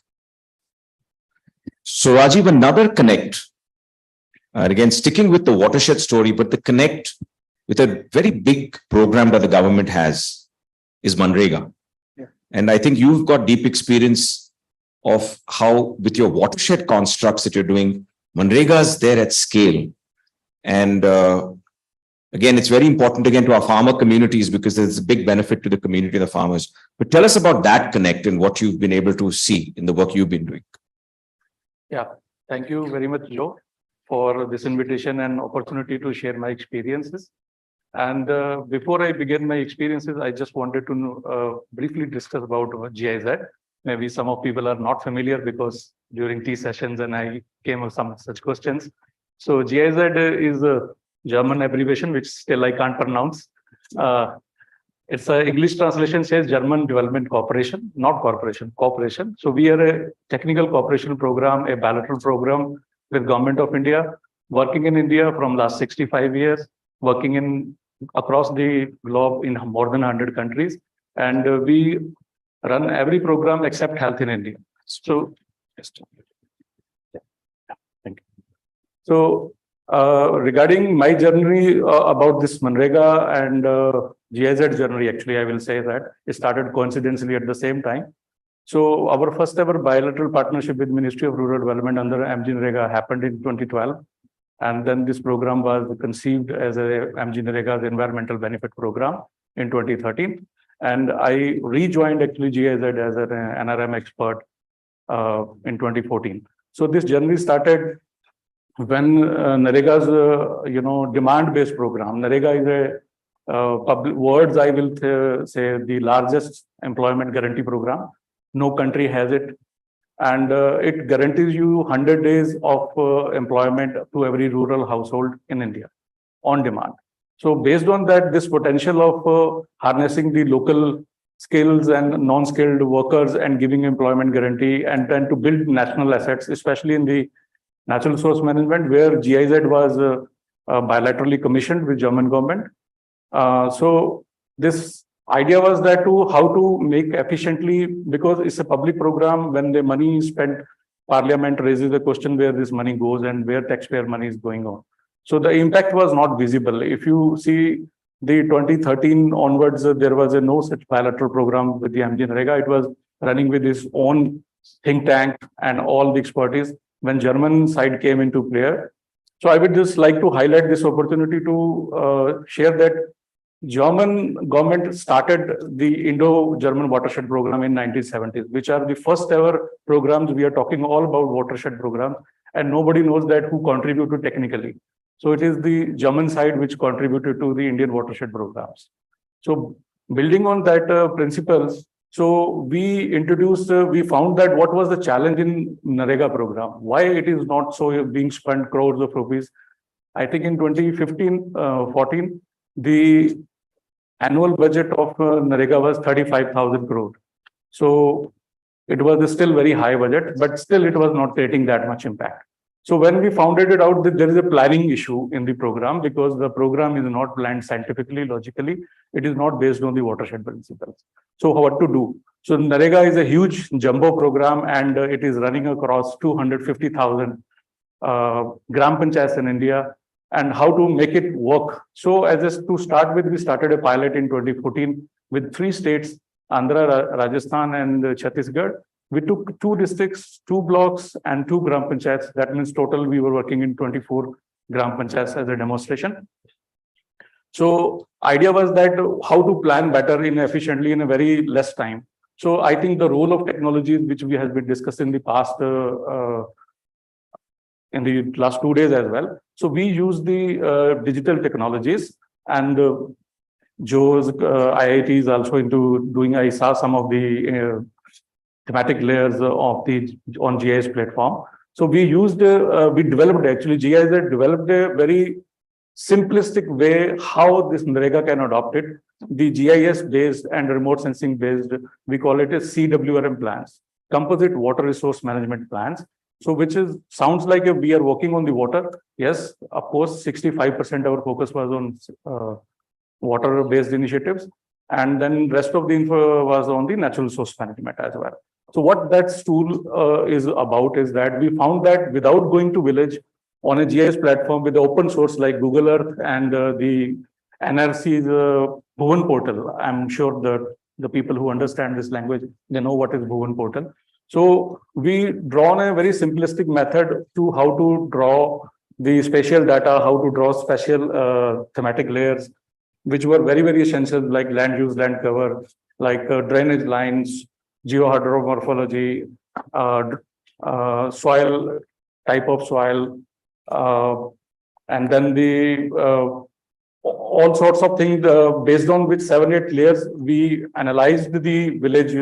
So Rajiv, another connect, again, sticking with the watershed story, but the connect with a very big program that the government has is Manrega. Yeah. And I think you've got deep experience of how with your watershed constructs that you're doing, Manrega's there at scale. And again, it's very important again to our farmer communities because there's a big benefit to the community, the farmers. But tell us about that connect and what you've been able to see in the work you've been doing. Yeah, thank you very much, Joe, for this invitation and opportunity to share my experiences. And before I begin my experiences, I just wanted to briefly discuss about GIZ. Maybe some of people are not familiar because during tea sessions and I came with some such questions. So GIZ is a German abbreviation, which still I can't pronounce. It's an English translation says German Development Cooperation, not corporation, cooperation. So we are a technical cooperation program, a bilateral program with Government of India, working in India from last 65 years, working across the globe in more than 100 countries. And we run every program except health in India. So, thank you. So, regarding my journey about this Manrega and GIZ journey, actually, I will say that it started coincidentally at the same time. So, our first ever bilateral partnership with Ministry of Rural Development under MGNREGA happened in 2012. And then this program was conceived as a MGNREGA's environmental benefit program in 2013. And I rejoined actually GIZ as an NRM expert in 2014. So this journey started when NREGA's demand-based program. NREGA is a public words I will say the largest employment guarantee program. No country has it, and it guarantees you 100 days of employment to every rural household in India on demand. So based on that, this potential of harnessing the local skills and non-skilled workers and giving employment guarantee and then to build national assets, especially in the natural resource management, where GIZ was bilaterally commissioned with German government. So this idea was that how to make efficiently, because it's a public program. When the money is spent, Parliament raises the question where this money goes and where taxpayer money is going on. So the impact was not visible. If you see the 2013 onwards, there was no such bilateral program with the MGNREGA. It was running with its own think tank and all the expertise when German side came into play. So I would just like to highlight this opportunity to share that German government started the Indo-German watershed program in 1970s, which are the first ever programs. We are talking all about watershed programs, and nobody knows that who contributed technically. So it is the German side which contributed to the Indian watershed programs. So building on that principles, so we introduced, we found that what was the challenge in NREGA program, why it is not so being spent crores of rupees. I think in 2015-14, the annual budget of NREGA was 35,000 crore. So it was still very high budget, but still it was not creating that much impact. So when we found it out that there is a planning issue in the program, because the program is not planned scientifically, logically, it is not based on the watershed principles. So what to do? So NREGA is a huge jumbo program, and it is running across 250,000 gram panchayats in India, and how to make it work. So to start with, we started a pilot in 2014 with 3 states, Andhra, Rajasthan, and Chhattisgarh. We took 2 districts, 2 blocks, and 2 gram panchayats. That means total we were working in 24 gram panchayats as a demonstration. So idea was that how to plan better efficiently in a very less time. So I think the role of technologies, which we have been discussing in the past, in the last 2 days as well. So we use the digital technologies, and Joe's IIT is also into doing. I saw some of the thematic layers of the on GIS platform. So we used, we developed actually GIS developed a very simplistic way how this NREGA can adopt it. The GIS based and remote sensing based, we call it as CWRM plans, composite water resource management plans. So which sounds like we are working on the water. Yes, of course, 65% our focus was on water based initiatives, and then rest of the info was on the natural resource management as well. So what that tool is about is that we found that without going to village, on a GIS platform with the open source like Google Earth and the NRC's Bhuvan portal, I'm sure that the people who understand this language, they know what is Bhuvan portal. So we drawn a very simplistic method to how to draw the spatial data, how to draw spatial thematic layers, which were very, very essential, like land use, land cover, like drainage lines, geohydromorphology, soil, type of soil, and then the all sorts of things based on which 7-8 layers we analyzed the village,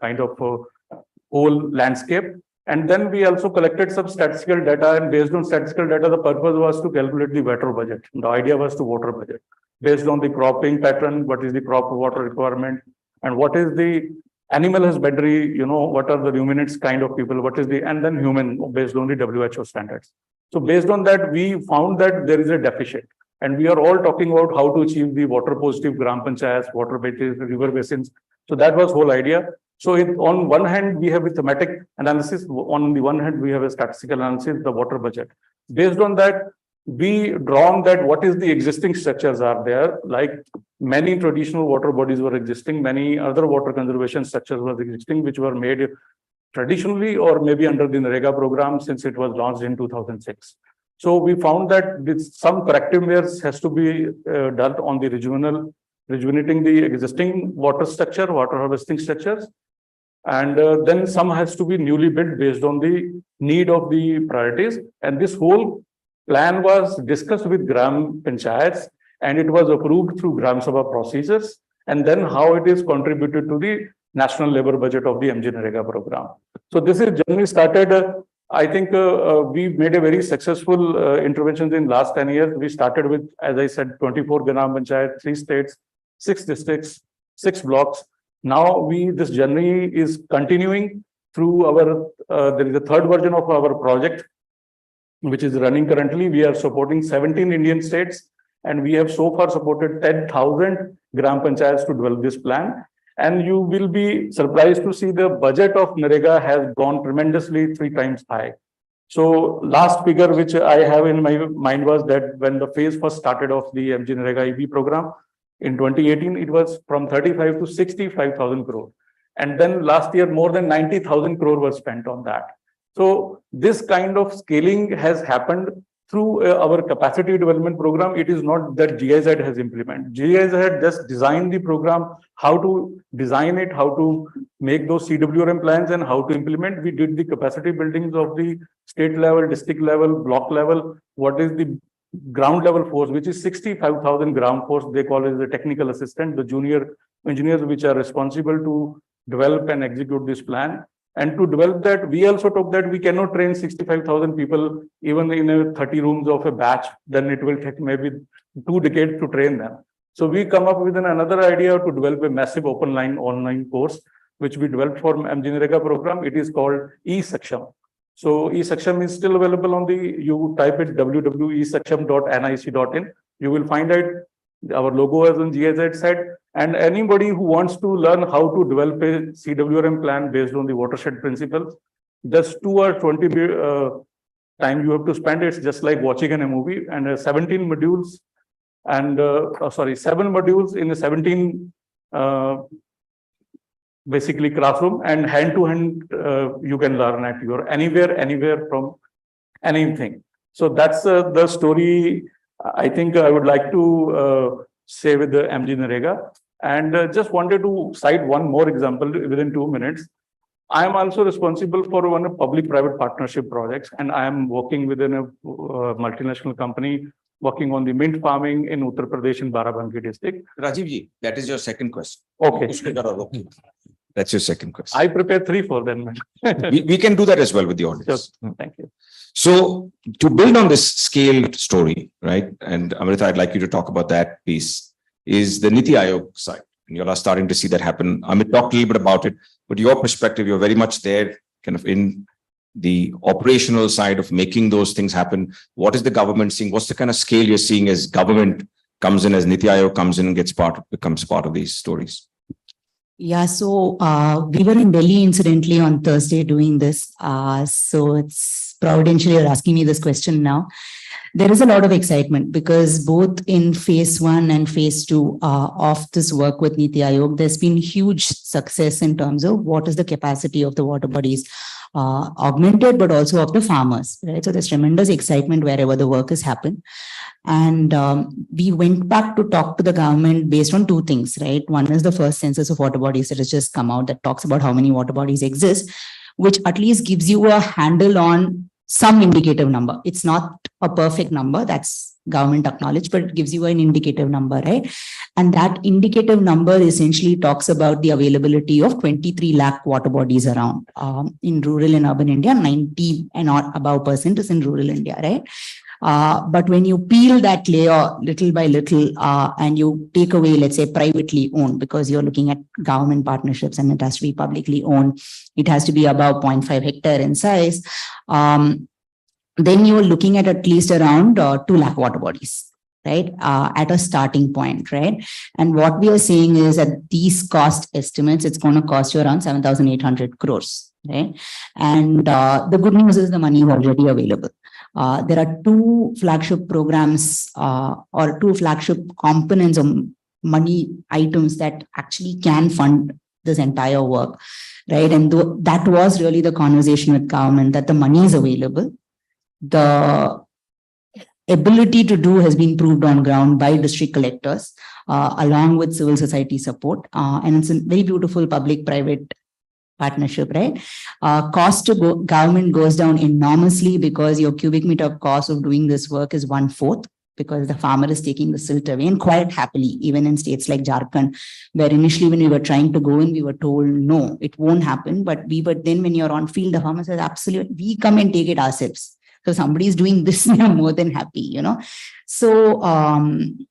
kind of whole landscape. And then we also collected some statistical data, and based on statistical data, the purpose was to calculate the water budget. The idea was to water budget based on the cropping pattern, what is the crop water requirement, and what is the animal husbandry, what are the ruminants kind of people, what is the, and then human based on the WHO standards. So based on that, we found that there is a deficit, and we are all talking about how to achieve the water positive gram panchayats, water basins, river basins. So that was whole idea. So on one hand, we have a thematic analysis. On the one hand, we have a statistical analysis, the water budget. Based on that, we drawn that what is the existing structures are there, like many traditional water bodies were existing, many other water conservation structures were existing, which were made traditionally or maybe under the NREGA program since it was launched in 2006. So we found that some corrective measures has to be done on the rejuvenating the existing water structure, water harvesting structures. And then some has to be newly built based on the need of the priorities. And this whole plan was discussed with Gram Panchayats, and it was approved through Gram Sabha procedures, and then how it is contributed to the national labor budget of the MG-NREGA program. So this is journey started. I think we made a very successful interventions in last 10 years. We started with, as I said, 24 Gram Panchayat, 3 states, 6 districts, 6 blocks. Now this journey is continuing through our, there is a third version of our project, which is running currently. We are supporting 17 Indian states, and we have so far supported 10,000 Gram Panchayats to develop this plan. And you will be surprised to see the budget of NREGA has gone tremendously 3 times high. So last figure which I have in my mind was that when the phase first started of the MG-NREGA EB program in 2018, it was from 35 to 65,000 crore. And then last year, more than 90,000 crore was spent on that. So this kind of scaling has happened through our capacity development program. It is not that GIZ has implemented. GIZ had just designed the program, how to design it, how to make those CWRM plans, and how to implement. We did the capacity buildings of the state level, district level, block level. What is the ground level force, which is 65,000 ground force. They call it the technical assistant, the junior engineers which are responsible to develop and execute this plan. And to develop that, we also took that we cannot train 65,000 people even in a 30 rooms of a batch. Then it will take maybe 2 decades to train them. So we come up with another idea to develop a massive online course, which we developed for MG-NREGA program. It is called eSaksham. So eSaksham is still available on the, you type it www.esaksham.nic.in. You will find out Our logo is on GIZ side, and anybody who wants to learn how to develop a CWRM plan based on the watershed principles, just 2 or 20 time you have to spend. It's just like watching a movie, and 17 modules and 7 modules in a 17 basically classroom, and hand to hand you can learn at your anywhere from anything. So that's the story I think I would like to say with the MG Narega. And just wanted to cite one more example within 2 minutes. I am also responsible for one of public-private partnership projects, and I am working within a multinational company working on the mint farming in Uttar Pradesh in Barabanki district. Rajiv ji, that is your second question. Okay. That's your second question. I prepared 3 for them. We can do that as well with the audience. Sure. Thank you. So to build on this scaled story, right? And Amrita, I'd like you to talk about that piece, is the Niti Aayog side. And you're starting to see that happen. Amit talked a little bit about it, but your perspective, you're very much there kind of in the operational side of making those things happen. What is the government seeing? What's the kind of scale you're seeing as government comes in, as Niti Aayog comes in and becomes part of these stories? Yeah, so we were in Delhi incidentally on Thursday doing this. So it's providential you're asking me this question now. There is a lot of excitement because both in phase 1 and phase 2 of this work with Niti Aayog, there's been huge success in terms of what is the capacity of the water bodies augmented, but also of the farmers, right? So there's tremendous excitement wherever the work has happened. And we went back to talk to the government based on 2 things, right? One is the first census of water bodies that has just come out that talks about how many water bodies exist, which at least gives you a handle on some indicative number. It's not a perfect number, that's government acknowledged, but it gives you an indicative number, right? And that indicative number essentially talks about the availability of 23 lakh water bodies around in rural and urban India. 90 and above % is in rural India, right? But when you peel that layer little by little and you take away, let's say, privately owned, because you're looking at government partnerships and it has to be publicly owned, it has to be above 0.5 hectare in size, then you're looking at least around 2 lakh water bodies, right? At a starting point, right? And what we are saying is that these cost estimates, it's going to cost you around 7,800 crores, right? And the good news is the money is already available. There are 2 flagship programs or 2 flagship components of money items that actually can fund this entire work, right? And that was really the conversation with government, that the money is available. The ability to do has been proved on ground by district collectors along with civil society support. And it's a very beautiful public-private partnership, right? Cost to government goes down enormously because your cubic meter of cost of doing this work is 1/4, because the farmer is taking the silt away, and quite happily, even in states like Jharkhand, where initially when we were trying to go in, we were told, no, it won't happen. But then when you're on field, the farmer says, absolutely, we come and take it ourselves. So somebody is doing this, we are more than happy, you know. So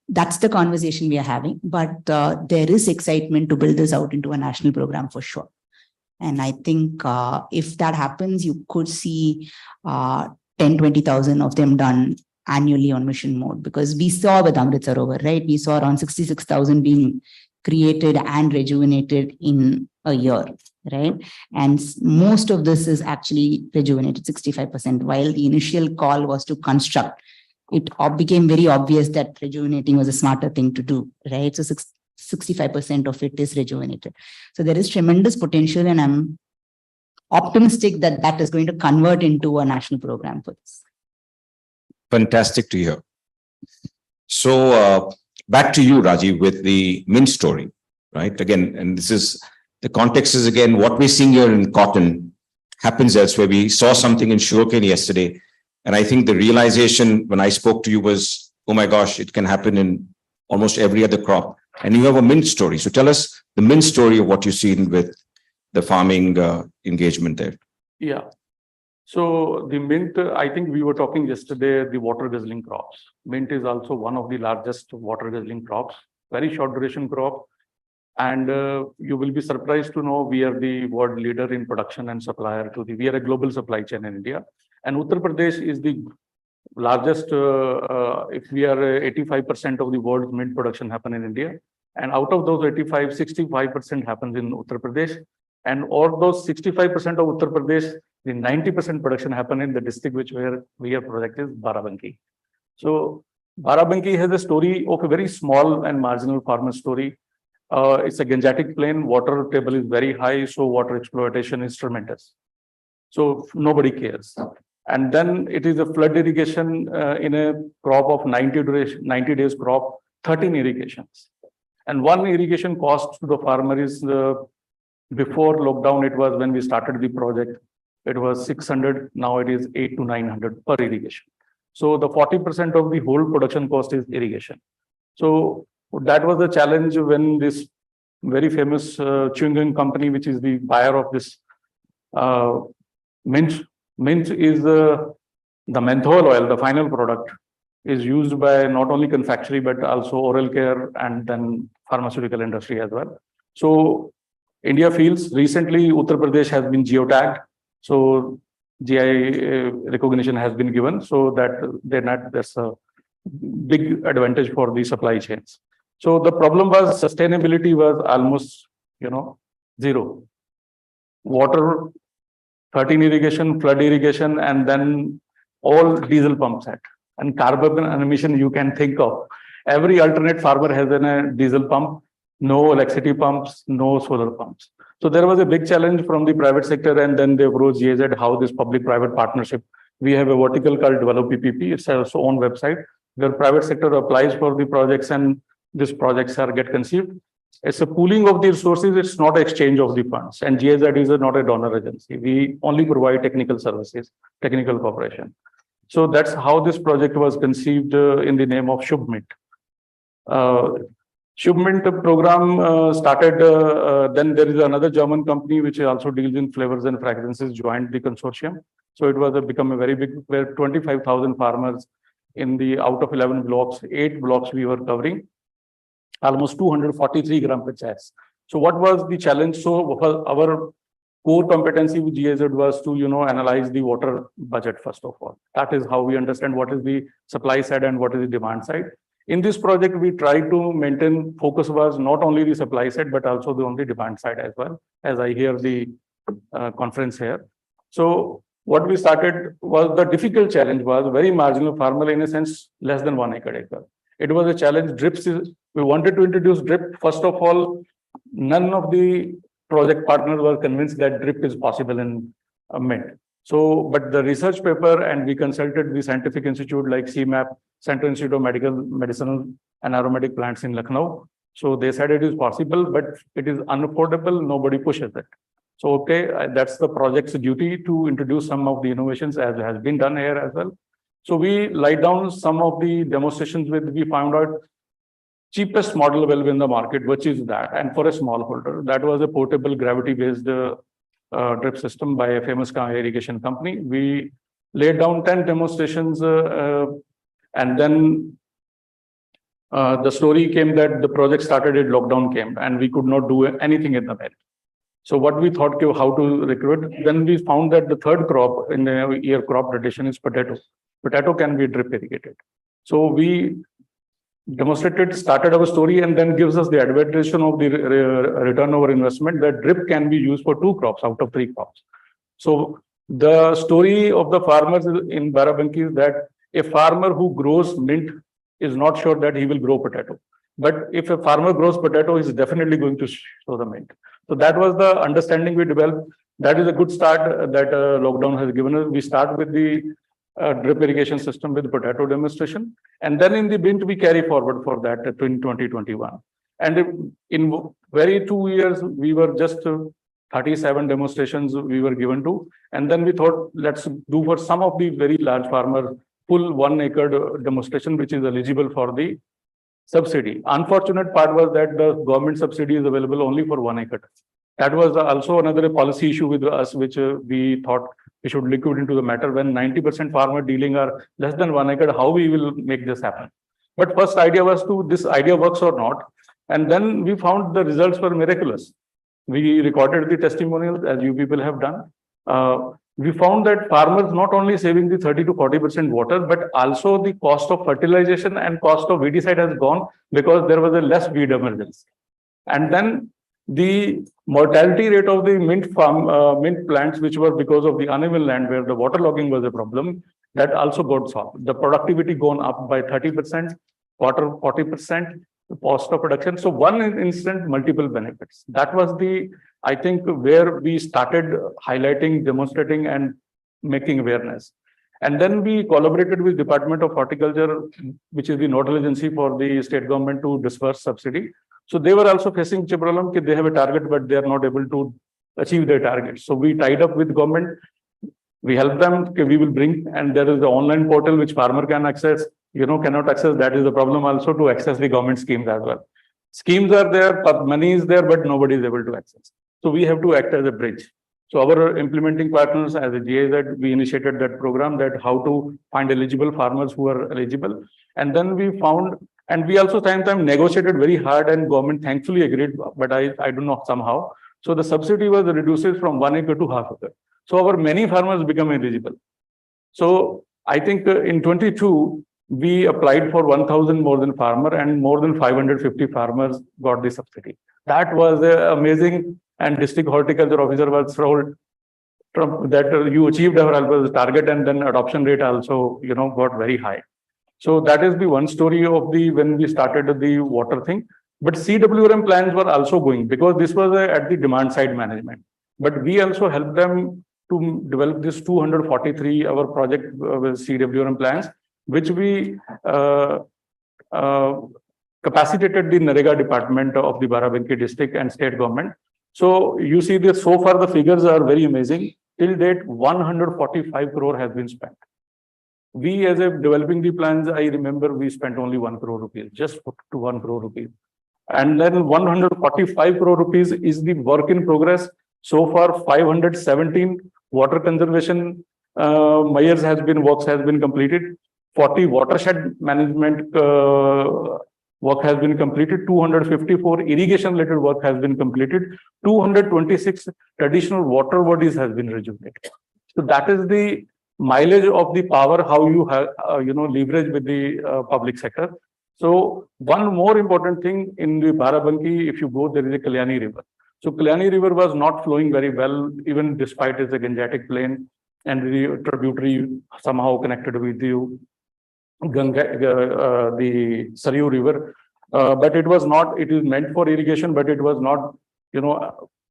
that's the conversation we are having. But there is excitement to build this out into a national program for sure. And I think if that happens, you could see 10-20,000 of them done annually on mission mode, because we saw with Amrit Sarovar, right? We saw around 66,000 being created and rejuvenated in a year, right? And most of this is actually rejuvenated, 65%, while the initial call was to construct. It became very obvious that rejuvenating was a smarter thing to do, right? So 65% of it is rejuvenated. So there is tremendous potential, and I'm optimistic that that is going to convert into a national program for this. Fantastic to hear. So back to you, Rajiv, with the mint story, right? Again, and this is, the context is again, what we're seeing here in cotton happens elsewhere. We saw something in sugarcane yesterday. And I think the realization when I spoke to you was, oh my gosh, it can happen in almost every other crop. And you have a mint story. So tell us the mint story of what you've seen with the farming engagement there. Yeah. So the mint, I think we were talking yesterday, the water guzzling crops. Mint is also one of the largest water guzzling crops, very short duration crop. And you will be surprised to know we are the world leader in production and supplier to we are a global supply chain in India. And Uttar Pradesh is the largest, if we are 85% of the world's mint production happen in India. And out of those 85, 65% happens in Uttar Pradesh. And all those 65% of Uttar Pradesh, the 90% production happen in the district where our project is Barabanki. So Barabanki has a story of a very small and marginal farmer story. It's a Gangetic plain, water table is very high, so water exploitation is tremendous. So nobody cares. And then it is a flood irrigation in a crop of 90 days crop, 13 irrigations. And one irrigation cost to the farmer is, before lockdown, it was when we started the project, it was 600, now it is 800 to 900 per irrigation. So the 40% of the whole production cost is irrigation. So that was the challenge when this very famous chewing gum company, which is the buyer of this mint is the menthol oil, the final product, is used by not only confectionery but also oral care and then pharmaceutical industry as well. So India feels recently Uttar Pradesh has been geotagged, so GI recognition has been given, so that there's a big advantage for the supply chains. So the problem was sustainability was almost, zero. Water, 13 irrigation, flood irrigation, and then all diesel pump set. And carbon emission you can think of. Every alternate farmer has a diesel pump, no electricity pumps, no solar pumps. So there was a big challenge from the private sector, and then they approached GIZ how this public-private partnership. We have a vertical called Develop PPP. It's its own website where private sector applies for the projects and these projects get conceived. It's a pooling of the resources. It's not exchange of the funds. And GIZ is not a donor agency. We only provide technical services, technical cooperation. So that's how this project was conceived in the name of Shubh Mint. Shubh Mint program started, then there is another German company which also deals in flavors and fragrances joined the consortium. So it was become a very big, where 25,000 farmers in the out of 11 blocks, 8 blocks we were covering, almost 243 gram panchayats. So what was the challenge? So our core competency with GIZ was to, analyze the water budget first of all. That is how we understand what is the supply side and what is the demand side. In this project, we try to maintain focus was not only the supply side, but also on the demand side as well, as I hear the conference here. So what we started was the difficult challenge was very marginal farmer, in a sense, less than 1 acre. It was a challenge. Drips we wanted to introduce drip. First of all, none of the project partners were convinced that drip is possible in mint. So, but the research paper, and we consulted the scientific institute like CMAP, Central Institute of Medicinal and Aromatic Plants in Lucknow. So they said it is possible, but it is unaffordable. Nobody pushes it. So, okay, that's the project's duty to introduce some of the innovations as has been done here as well. So we lied down some of the demonstrations we found out cheapest model available in the market, which is that. And for a smallholder, that was a portable gravity-based drip system by a famous irrigation company. We laid down 10 demonstrations and then the story came that the project started at lockdown came and we could not do anything in the middle. So what we thought how to recruit, then we found that the third crop in the year crop rotation is potato. Potato can be drip irrigated. So we demonstrated, started our story, and then gives us the advantage of the return over investment that drip can be used for 2 crops out of 3 crops. So the story of the farmers in Barabanki is that a farmer who grows mint is not sure that he will grow potato. But if a farmer grows potato, he's definitely going to sow the mint. So that was the understanding we developed. That is a good start that lockdown has given us. We start with the drip irrigation system with potato demonstration. And then in the mint, we carry forward for that in 2021. And in very 2 years, we were just 37 demonstrations we were given to. And then we thought, let's do for some of the very large farmers, full 1 acre demonstration, which is eligible for the subsidy. Unfortunate part was that the government subsidy is available only for 1 acre. That was also another policy issue with us, which we thought we should look into the matter. When 90% farmer dealing are less than 1 acre, how we will make this happen? But first idea was this idea works or not. And then we found the results were miraculous. We recorded the testimonials as you people have done. we found that farmers not only saving the 30 to 40% water, but also the cost of fertilization and cost of weedicide has gone because there was a less weed emergence. And then the mortality rate of the mint plants, which was because of the uneven land where the waterlogging was a problem, that also got solved. The productivity gone up by 30%, water 40%, the cost of production. So one instant, multiple benefits. That was the, I think, where we started highlighting, demonstrating, and making awareness. And then we collaborated with Department of Horticulture, which is the nodal agency for the state government to disperse subsidy. So they were also facing a problem that they have a target, but they are not able to achieve their target. So we tied up with government. We help them. We will bring, and there is the online portal which farmer can access. Cannot access. That is the problem also, to access the government schemes as well. Schemes are there, but money is there, but nobody is able to access. So we have to act as a bridge. So our implementing partners as a GIZ, we initiated that program, that how to find eligible farmers who are eligible. And then we found, and we also sometimes negotiated very hard, and government thankfully agreed, but I don't know somehow. So the subsidy was reduced from 1 acre to half acre. So our many farmers become eligible. So I think in 22, we applied for 1,000 more than farmer, and more than 550 farmers got the subsidy. That was amazing. And district horticulture officer was told that you achieved our target, and then adoption rate also, got very high. So that is the one story of when we started the water thing. But CWRM plans were also going, because this was at the demand side management. But we also helped them to develop this 243 our project with CWRM plans, which we capacitated the Narega department of the Barabanki district and state government. So you see this, so far the figures are very amazing. Till date, 145 crore has been spent. We, as a developing the plans, I remember we spent only 1 crore rupees, just to 1 crore rupees. And then 145 crore rupees is the work in progress. So far, 517 water conservation works has been completed. 40 watershed management work has been completed. 254 irrigation related work has been completed. 226 traditional water bodies has been rejuvenated. So that is the mileage of the power, how you have, leverage with the public sector. So one more important thing in the Barabanki, if you go, there is a Kalyani River. So Kalyani River was not flowing very well, even despite its a Gangetic plain, and the tributary somehow connected with the the Saryu River. But it was not, it is meant for irrigation, but it was not,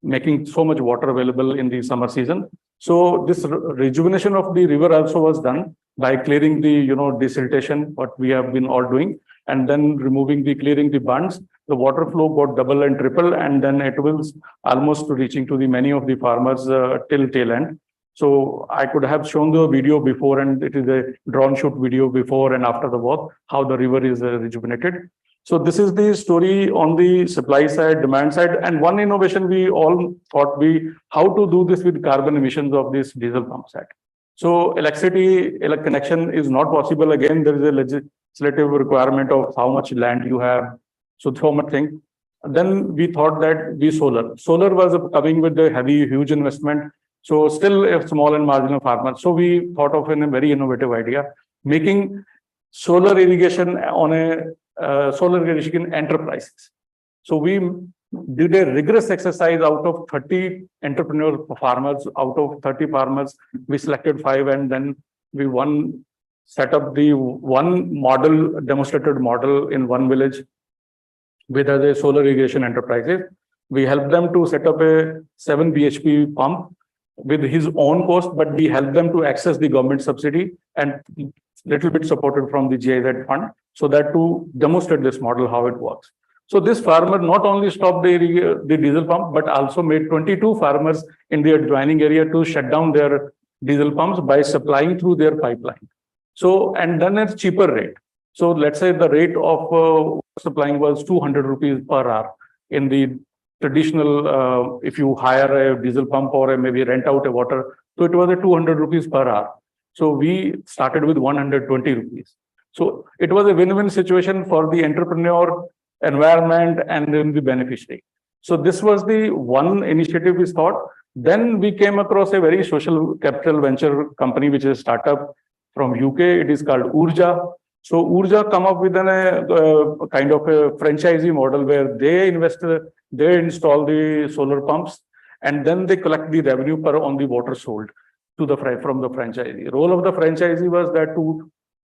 making so much water available in the summer season. So this rejuvenation of the river also was done by clearing the, desiltation, what we have been all doing, and then clearing the bunds. The water flow got double and triple, and then it was almost reaching to the many of the farmers till tail end. So I could have shown the video before, and it is a drone shoot video before and after the work, how the river is rejuvenated. So this is the story on the supply side, demand side. And one innovation we all thought how to do this with carbon emissions of this diesel pump set. So electricity connection is not possible. Again, there is a legislative requirement of how much land you have. So much thing. Then we thought that solar. Solar was coming with a huge investment. So still a small and marginal farmer. So we thought of a very innovative idea, making solar irrigation on solar irrigation enterprises. So we did a rigorous exercise out of 30 entrepreneur farmers, out of 30 farmers, we selected 5, and then we set up the one model, demonstrated model in one village with a solar irrigation enterprises. We helped them to set up a 7 bhp pump with his own cost, but we helped them to access the government subsidy and little bit supported from the GIZ fund, so that to demonstrate this model, how it works. So this farmer not only stopped the diesel pump, but also made 22 farmers in the adjoining area to shut down their diesel pumps by supplying through their pipeline. So, and then at cheaper rate. So let's say the rate of supplying was 200 rupees per hour in the traditional, if you hire a diesel pump or maybe rent out a water, so it was a 200 rupees per hour. So we started with 120 rupees. So it was a win-win situation for the entrepreneur, environment, and then the beneficiary. So this was the one initiative we thought. Then we came across a very social capital venture company, which is a startup from UK. It is called Urja. So Urja come up with a kind of a franchisee model where they install the solar pumps, and then they collect the revenue on the water sold to from the franchisee. Role of the franchisee was that to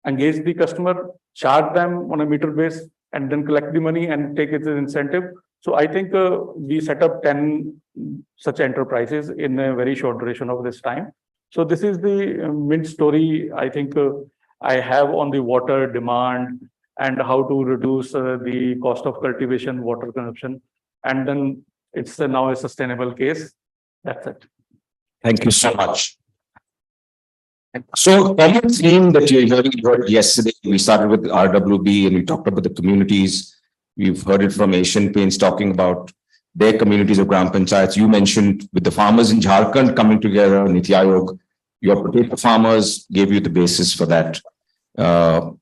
engage the customer, charge them on a meter base, and then collect the money and take it as an incentive. So I think we set up 10 such enterprises in a very short duration of this time. So this is the mid story I think I have on the water demand and how to reduce the cost of cultivation, water consumption, and then it's now a sustainable case. That's it. Thank you so much. So, common theme that you heard yesterday, we started with RWB and we talked about the communities. We've heard it from Asian Paints talking about their communities of Gram Panchayats. You mentioned with the farmers in Jharkhand coming together, Niti Aayog, your potato farmers gave you the basis for that.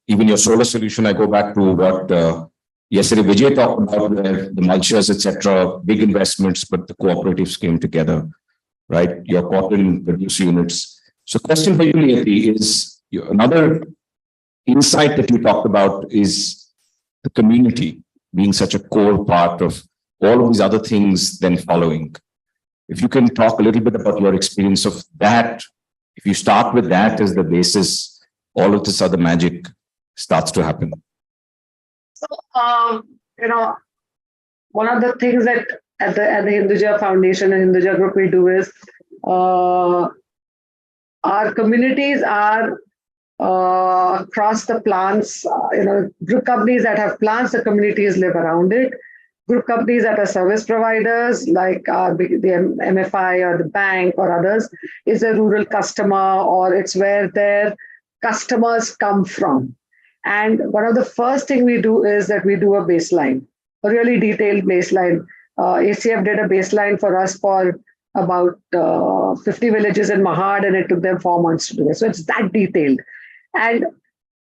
Even your solar solution, I go back to what yesterday Vijay talked about, where the mulchers, etc., big investments, but the cooperatives came together, right? Your cotton produce units. So question for you, Niti, is another insight that you talked about is the community being such a core part of all of these other things then following. If you can talk a little bit about your experience of that, if you start with that as the basis, all of this other magic starts to happen. So, one of the things that at the Hinduja Foundation and Hinduja Group we do is our communities are across the plants, group companies that have plants, the communities live around it. Group companies that are service providers like the MFI or the bank or others is a rural customer, or it's where their customers come from. And one of the first thing we do is that we do a baseline, a really detailed baseline. ACF did a baseline for us for about 50 villages in Mahad, and it took them 4 months to do it. So it's that detailed. And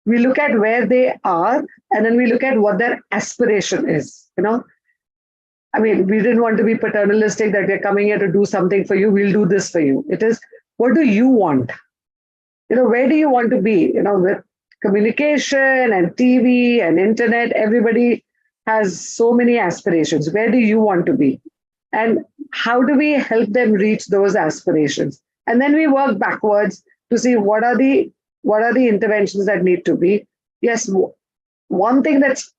we look at where they are, and then we look at what their aspiration is, I mean, we didn't want to be paternalistic that we're coming here to do something for you. We'll do this for you. It is, what do you want? Where do you want to be? With communication and TV and internet, everybody has so many aspirations. Where do you want to be? And how do we help them reach those aspirations? And then we work backwards to see what are the interventions that need to be. Yes, one thing that's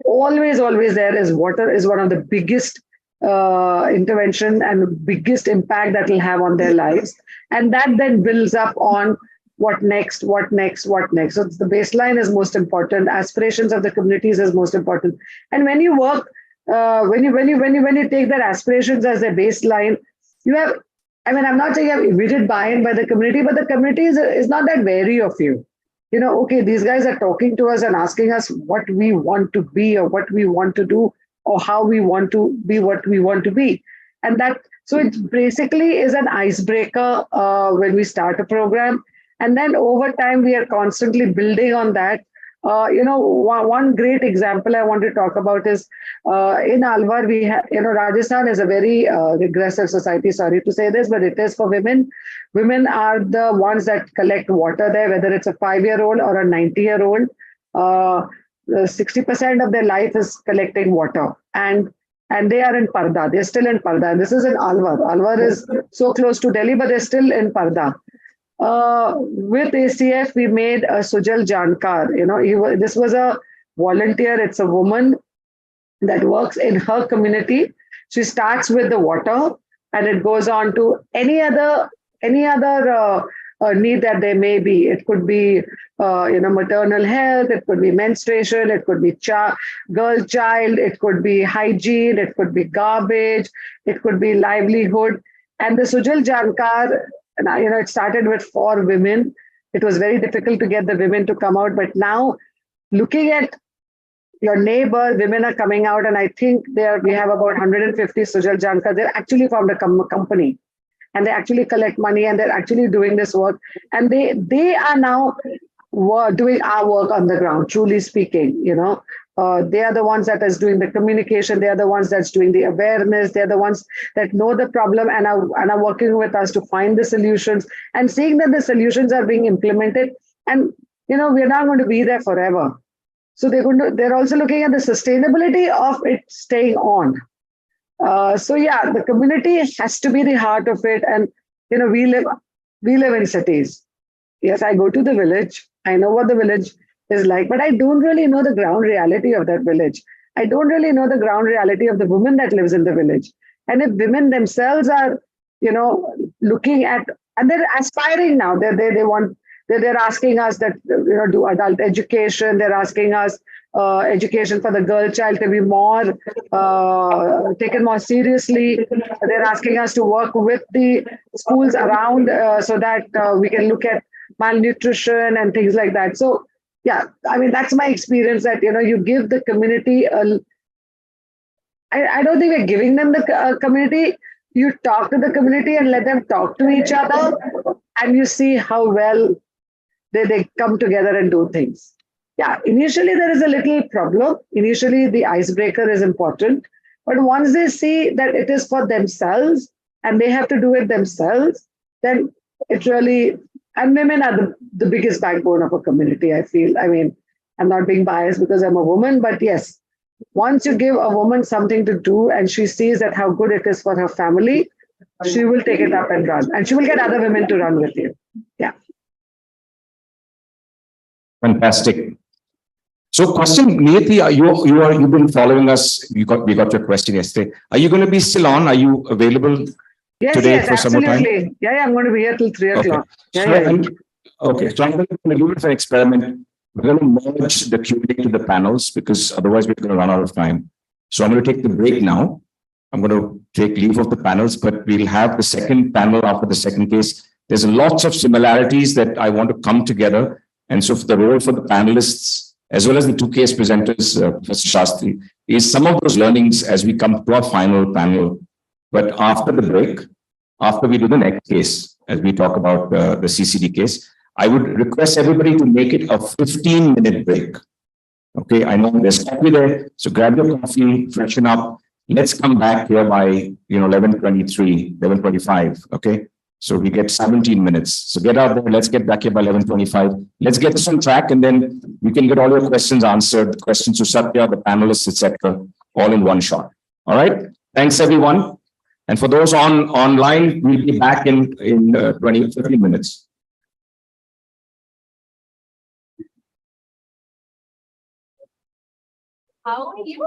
always there is water is one of the biggest intervention and biggest impact that will have on their lives. And that then builds up on what next. So the baseline is most important. Aspirations of the communities is most important. And when you work, when you take their aspirations as a baseline, you have, I'm not saying you have immediate buy-in by the community, but the community is not that wary of you. Okay, these guys are talking to us and asking us what we want to be or what we want to do or how we want to be what we want to be. And so it basically is an icebreaker when we start a program. And then over time, we are constantly building on that. One great example I want to talk about is in Alwar, we have, Rajasthan is a very regressive society. Sorry to say this, but it is for women. Women are the ones that collect water there, whether it's a 5-year-old or a 90-year-old. 60% of their life is collecting water. And they are in Parda. They're still in Parda. And this is in Alwar. Alwar is so close to Delhi, but they're still in Parda. With ACF, we made a Sujal Jankar. This was a volunteer. It's a woman that works in her community. She starts with the water, and it goes on to any other need that there may be. It could be, maternal health. It could be menstruation. It could be girl child. It could be hygiene. It could be garbage. It could be livelihood. And the Sujal Jankar, it started with 4 women. It was very difficult to get the women to come out. But now, looking at your neighbor, women are coming out, and I think we have about 150 Sujal Jankar. They're actually formed a company, and they actually collect money, and they're actually doing this work. And they are now doing our work on the ground, truly speaking. They are the ones that is doing the communication. They are the ones that's doing the awareness. They are the ones that know the problem and are working with us to find the solutions and seeing that the solutions are being implemented. And we're not going to be there forever. So they're also looking at the sustainability of it staying on. So yeah, the community has to be the heart of it. And we live in cities. Yes, I go to the village. I know what the village is like, but I don't really know the ground reality of that village. I don't really know the ground reality of the woman that lives in the village. And if women themselves are, looking at, and they're aspiring now, they're asking us that, do adult education. They're asking us education for the girl child to be more taken more seriously. They're asking us to work with the schools around so that we can look at malnutrition and things like that. So yeah, I mean, that's my experience that, you give the community I don't think we're giving them the community. You talk to the community and let them talk to each other, and you see how well they come together and do things. Yeah, initially there is a little problem. Initially, the icebreaker is important. But once they see that it is for themselves and they have to do it themselves, then it really, and women are the biggest backbone of a community, I feel. I mean, I'm not being biased because I'm a woman, but yes, once you give a woman something to do and she sees that how good it is for her family, she will take it up and run. And she will get other women to run with you. Yeah. Fantastic. So, question, Niyati, you've been following us. We got your question yesterday. Are you going to be still on? Are you available today for some more time? Absolutely. Yeah, I'm going to be here till 3 o'clock. Okay. So I'm going to do it as an experiment. We're going to merge the Q&A to the panels because otherwise we're going to run out of time. So I'm going to take the break now. I'm going to take leave of the panels, but we'll have the second panel after the second case. There's lots of similarities that I want to come together. And so for the role for the panelists, as well as the two case presenters, Professor Shastri, is some of those learnings as we come to our final panel. But after the break, after we do the next case, as we talk about the CCD case, I would request everybody to make it a 15-minute break. Okay, I know there's coffee there, so grab your coffee, freshen up. Let's come back here by 11:23, 11:25. Okay, so we get 17 minutes. So get out there. Let's get back here by 11:25. Let's get this on track, and then we can get all your questions answered. The questions to Satya, the panelists, etc., all in one shot. All right. Thanks, everyone. And for those online, we'll be back in 15 minutes. How are you?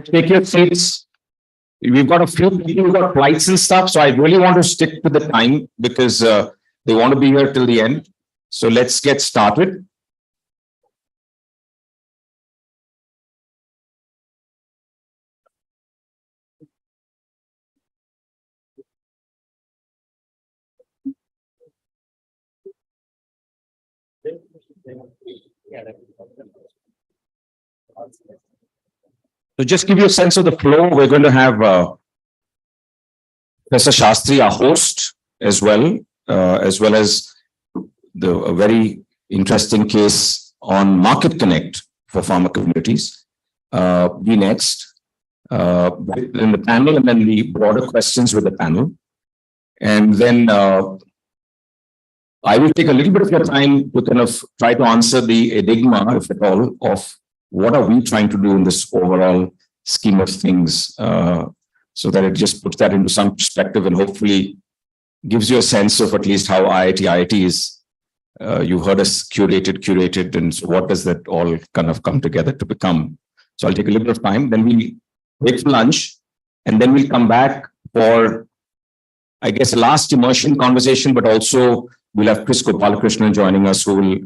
Take your seats. We've got a few people who've got flights and stuff, so I really want to stick to the time because they want to be here till the end. So let's get started. So just give you a sense of the flow. We're going to have Professor Shastri, our host, as well as a very interesting case on Market Connect for farmer communities. Be next in the panel, and then the broader questions with the panel. And then I will take a little bit of your time to kind of try to answer the enigma, if at all, of what are we trying to do in this overall scheme of things, so that it just puts that into some perspective and hopefully gives you a sense of at least how IIT-IIT is. You heard us curated, and so what does that all kind of come together to become? So I'll take a little bit of time, then we'll break for lunch, and then we'll come back for, I guess, last immersion conversation, but also we'll have Chris Gopalakrishnan joining us, who will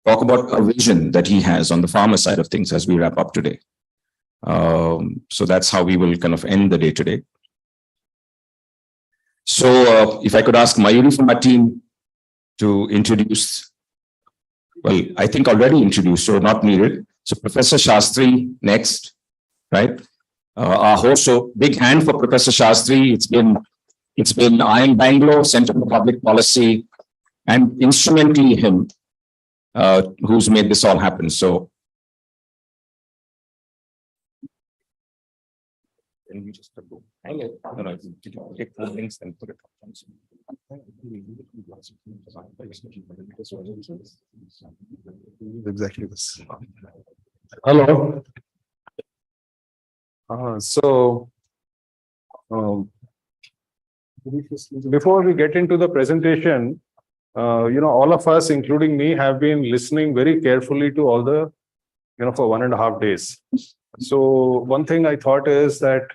talk about a vision that he has on the farmer side of things as we wrap up today. So that's how we will kind of end the day today. So if I could ask Mayuri from our team to introduce, well, I think already introduced, so not needed. So Professor Shastri next, right? Our host, so big hand for Professor Shastri. It's been IIM Bangalore, Center for Public Policy, and instrumentally him who's made this all happen. So can we just go? Hang it. No, take 4 links and put it up. Exactly this. Hello. Before we get into the presentation, all of us, including me, have been listening very carefully to all the, for 1.5 days. So one thing I thought is that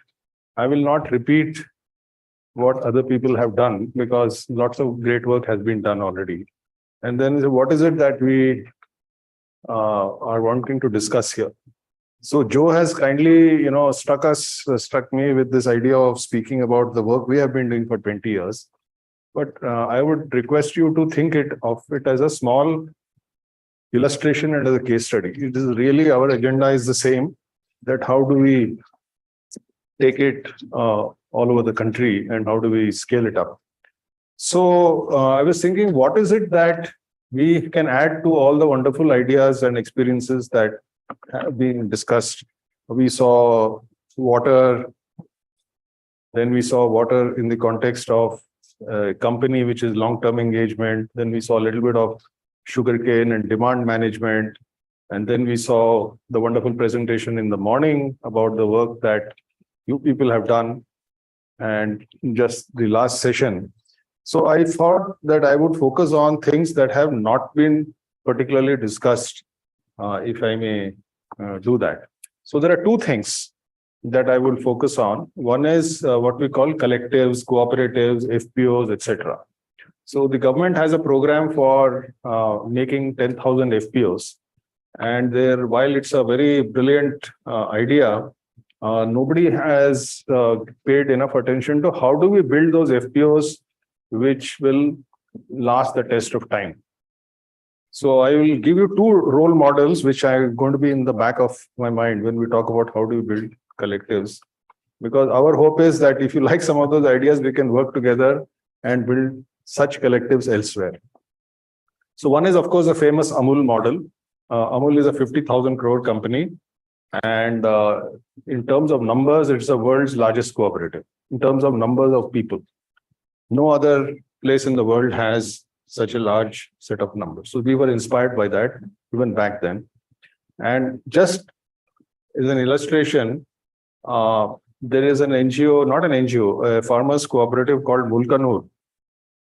I will not repeat what other people have done, because lots of great work has been done already. And then what is it that we are wanting to discuss here? So Joe has kindly, struck me with this idea of speaking about the work we have been doing for 20 years. But I would request you to think of it as a small illustration and as a case study. It is really, our agenda is the same, that how do we take it all over the country and how do we scale it up? So I was thinking, what is it that we can add to all the wonderful ideas and experiences that have been discussed? We saw water, then we saw water in the context of a company which is long-term engagement, then we saw a little bit of sugarcane and demand management, and then we saw the wonderful presentation in the morning about the work that you people have done, and just the last session. So I thought that I would focus on things that have not been particularly discussed, if I may do that. So there are 2 things that I will focus on. One is what we call collectives, cooperatives, FPOs, etc. So the government has a program for making 10,000 FPOs. And while it's a very brilliant idea, nobody has paid enough attention to how do we build those FPOs which will last the test of time. So I will give you 2 role models which are going to be in the back of my mind when we talk about how do we build collectives. Because our hope is that if you like some of those ideas, we can work together and build such collectives elsewhere. So one is, of course, the famous Amul model. Amul is a 50,000 crore company. And in terms of numbers, it's the world's largest cooperative. In terms of numbers of people, no other place in the world has such a large set of numbers. So we were inspired by that even back then. And just as an illustration, there is an NGO, not an NGO, a farmers cooperative called Mulkanur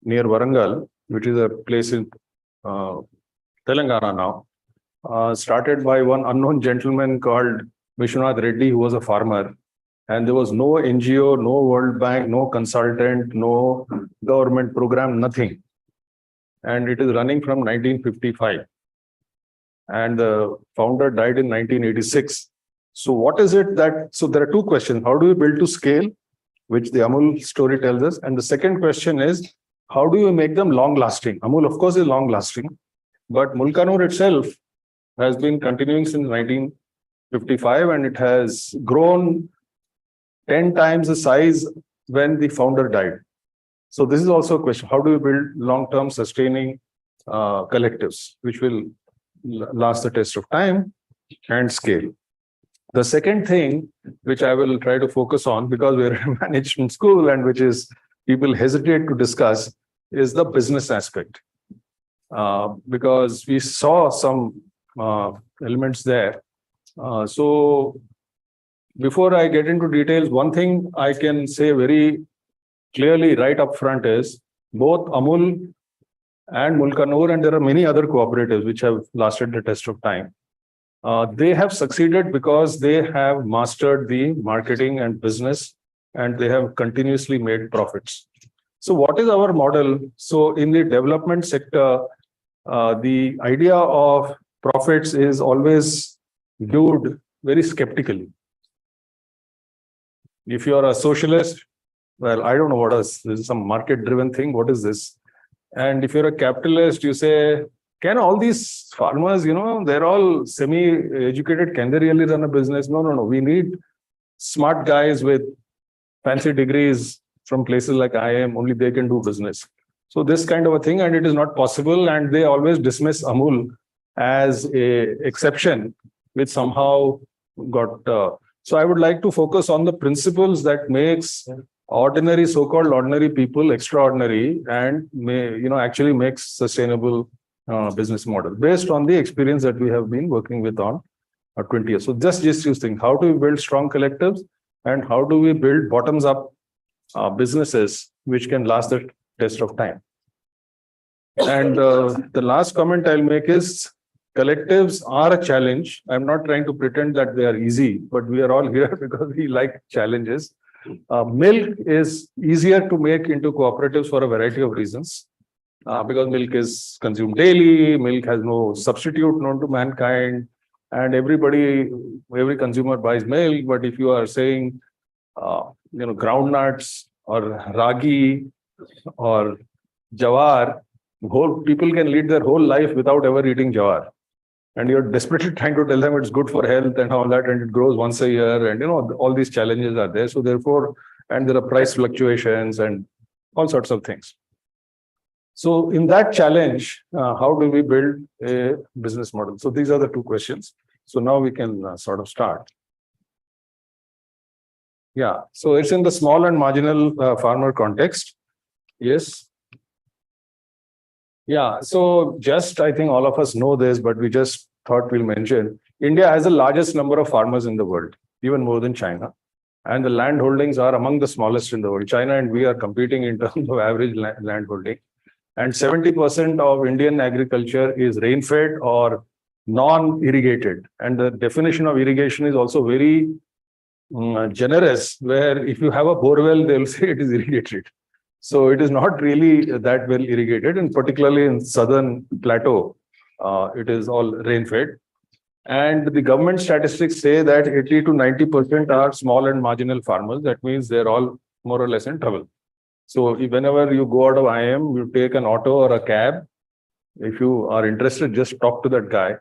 near Warangal, which is a place in Telangana now, started by one unknown gentleman called Vishwanath Reddy, who was a farmer. And there was no NGO, no World Bank, no consultant, no government program, nothing. And it is running from 1955. And the founder died in 1986. So what is it that, so there are two questions. How do we build to scale, which the Amul story tells us? And the second question is, how do you make them long lasting? Amul, of course, is long lasting, but Mulkanur itself has been continuing since 1955 and it has grown 10 times the size when the founder died. So this is also a question. How do you build long-term sustaining collectives, which will last the test of time and scale? The second thing, which I will try to focus on because we're in management school and which is people hesitate to discuss, is the business aspect. Because we saw some elements there. So before I get into details, one thing I can say very clearly right up front is both Amul and Mulkanur, and there are many other cooperatives which have lasted the test of time. They have succeeded because they have mastered the marketing and business, and they have continuously made profits. So what is our model? So in the development sector, the idea of profits is always viewed very skeptically. If you are a socialist, well, I don't know what is this is some market-driven thing. What is this? And if you're a capitalist, you say, can all these farmers, they're all semi-educated, can they really run a business? No. We need smart guys with fancy degrees from places like IIM, only they can do business. So this kind of a thing, and it is not possible. And they always dismiss Amul as a exception, which somehow got... So I would like to focus on the principles that makes ordinary, so-called ordinary people extraordinary and actually makes sustainable business model based on the experience that we have been working with on 20 years. So just these things, how do we build strong collectives and how do we build bottoms up businesses which can last the test of time? And the last comment I'll make is collectives are a challenge. I'm not trying to pretend that they are easy, but we are all here because we like challenges. Milk is easier to make into cooperatives for a variety of reasons. Because milk is consumed daily, milk has no substitute known to mankind, and every consumer buys milk. But if you are saying, groundnuts or ragi or jawar, people can lead their whole life without ever eating jawar. And you're desperately trying to tell them it's good for health and all that, and it grows once a year, and all these challenges are there. So therefore, and there are price fluctuations and all sorts of things. So in that challenge, how do we build a business model? So these are the two questions. So now we can sort of start. Yeah, so it's in the small and marginal farmer context. Yes. Yeah, so I think all of us know this, but we just thought we'll mention, India has the largest number of farmers in the world, even more than China. And the land holdings are among the smallest in the world. China and we are competing in terms of average land holding. And 70% of Indian agriculture is rain-fed or non-irrigated. And the definition of irrigation is also very generous, where if you have a borewell, they'll say it is irrigated. So it is not really that well irrigated, and particularly in southern plateau, it is all rain-fed. And the government statistics say that 80 to 90% are small and marginal farmers. That means they're all more or less in trouble. So whenever you go out of IIM, you take an auto or a cab. If you are interested, just talk to that guy.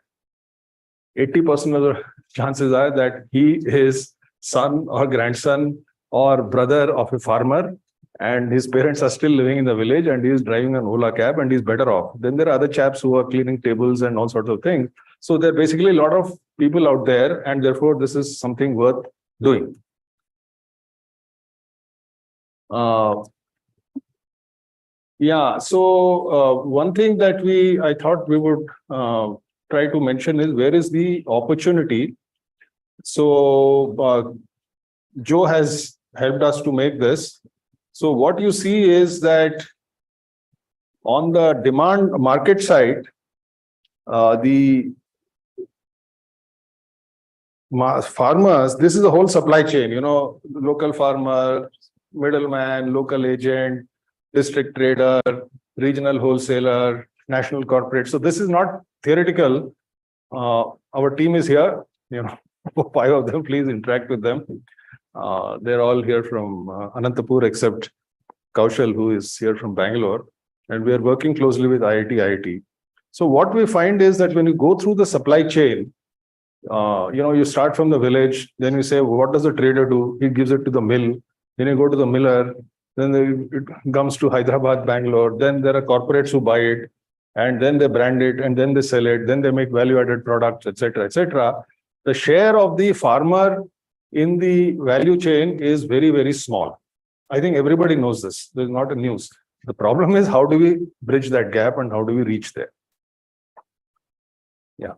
80% of the chances are that he is son or grandson or brother of a farmer, and his parents are still living in the village, and he's driving an Ola cab, and he's better off. Then there are other chaps who are cleaning tables and all sorts of things. So there are basically a lot of people out there, and therefore this is something worth doing. Yeah, so one thing that I thought we would try to mention is, where is the opportunity? So Joe has helped us to make this. So what you see is that on the demand market side, the farmers, this is the whole supply chain, local farmer, middleman, local agent, district trader, regional wholesaler, national corporate. So this is not theoretical. Our team is here, 5 of them, please interact with them. They're all here from Anantapur, except Kaushal, who is here from Bangalore. And we are working closely with IIT-IIT. So what we find is that when you go through the supply chain, you start from the village, then you say, what does the trader do? He gives it to the mill. Then you go to the miller, then it comes to Hyderabad, Bangalore. Then there are corporates who buy it, and then they brand it, and then they sell it. Then they make value-added products, etc., etc. The share of the farmer in the value chain is very, very small. I think everybody knows this. There's not a news. The problem is, how do we bridge that gap and how do we reach there? Yeah.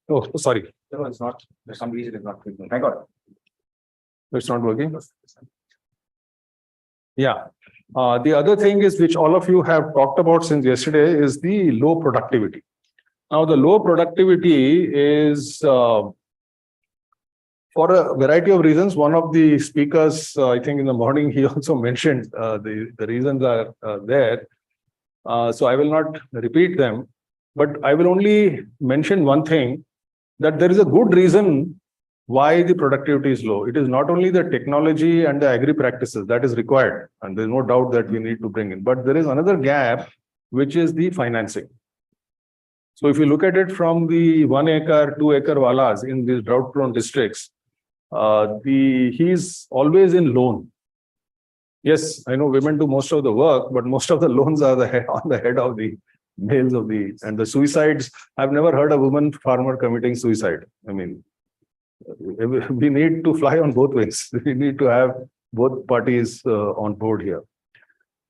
Oh, sorry. No, it's not. For some reason, it's not working. I got it. It's not working? Yeah. The other thing is, which all of you have talked about since yesterday, is the low productivity. Now, the low productivity is for a variety of reasons. One of the speakers, I think in the morning, he also mentioned the reasons are there. So I will not repeat them, but I will only mention one thing, that there is a good reason why the productivity is low. It is not only the technology and the agri practices that is required, and there's no doubt that we need to bring in, but there is another gap, which is the financing. So if you look at it from the 1 acre, 2 acre walas in these drought prone districts, he's always in loan. Yes, I know women do most of the work, but most of the loans are on the head of the males and the suicides. I've never heard a woman farmer committing suicide. I mean, we need to fly on both ways. We need to have both parties on board here.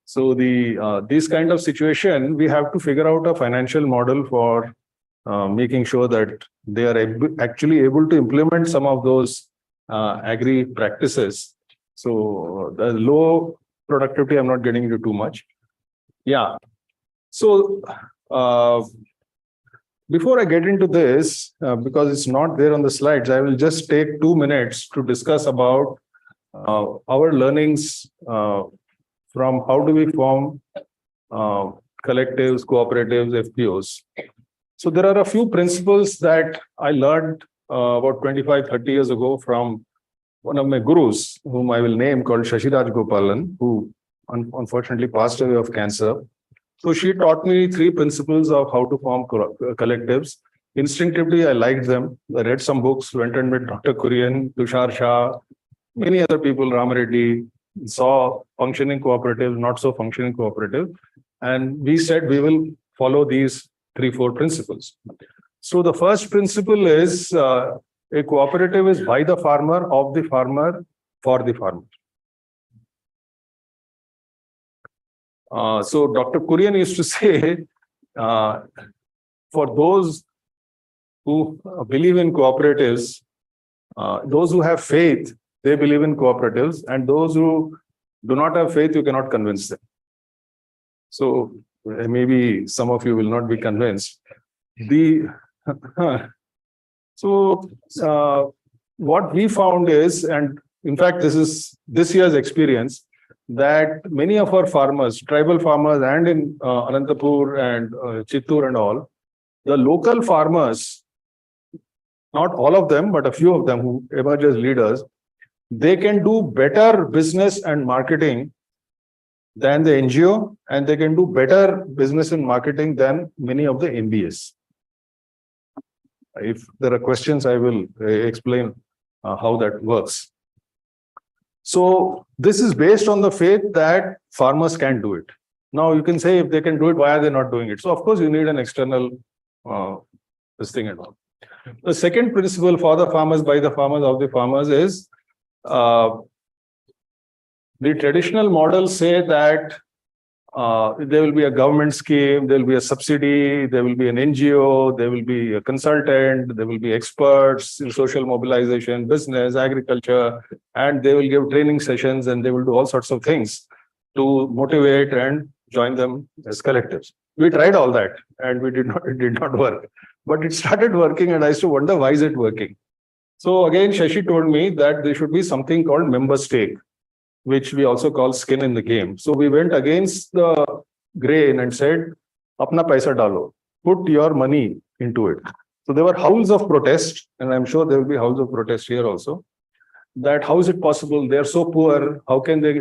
So this kind of situation, we have to figure out a financial model for making sure that they are actually able to implement some of those agri practices. So the low productivity, I'm not getting into too much. Yeah. So before I get into this, because it's not there on the slides, I will just take 2 minutes to discuss about our learnings from how do we form collectives, cooperatives, FPOs. So there are a few principles that I learned about 25, 30 years ago from one of my gurus, whom I will name, called Shashiraj Gopalan, who unfortunately passed away of cancer. So she taught me 3 principles of how to form collectives. Instinctively, I liked them. I read some books, went and met Dr. Kurian, Tushar Shah, many other people, Ramareddy, saw functioning cooperative, not so functioning cooperative. And we said we will follow these 3-4 principles. So the first principle is a cooperative is by the farmer, of the farmer, for the farmer. So Dr. Kurian used to say, for those who believe in cooperatives, those who have faith, they believe in cooperatives, and those who do not have faith, you cannot convince them. So maybe some of you will not be convinced. What we found is, and in fact, this is this year's experience, that many of our farmers, tribal farmers, and in Anantapur and Chittoor and all, the local farmers, not all of them, but a few of them who emerge as leaders, they can do better business and marketing than the NGO, and they can do better business and marketing than many of the MBAs. If there are questions, I will explain how that works. So this is based on the faith that farmers can do it. Now you can say if they can do it, why are they not doing it? So of course you need an external this thing and all. The second principle for the farmers, by the farmers, of the farmers is the traditional models say that there will be a government scheme, there will be a subsidy, there will be an NGO, there will be a consultant, there will be experts in social mobilization, business, agriculture, and they will give training sessions and they will do all sorts of things to motivate and join them as collectives. We tried all that and it did not work. But it started working and I used to wonder, why is it working? So again, Shashi told me that there should be something called member stake, which we also call skin in the game. So we went against the grain and said, apna paisa dalo, put your money into it. So there were howls of protest, and I'm sure there will be howls of protest here also, that how is it possible? They're so poor, how can they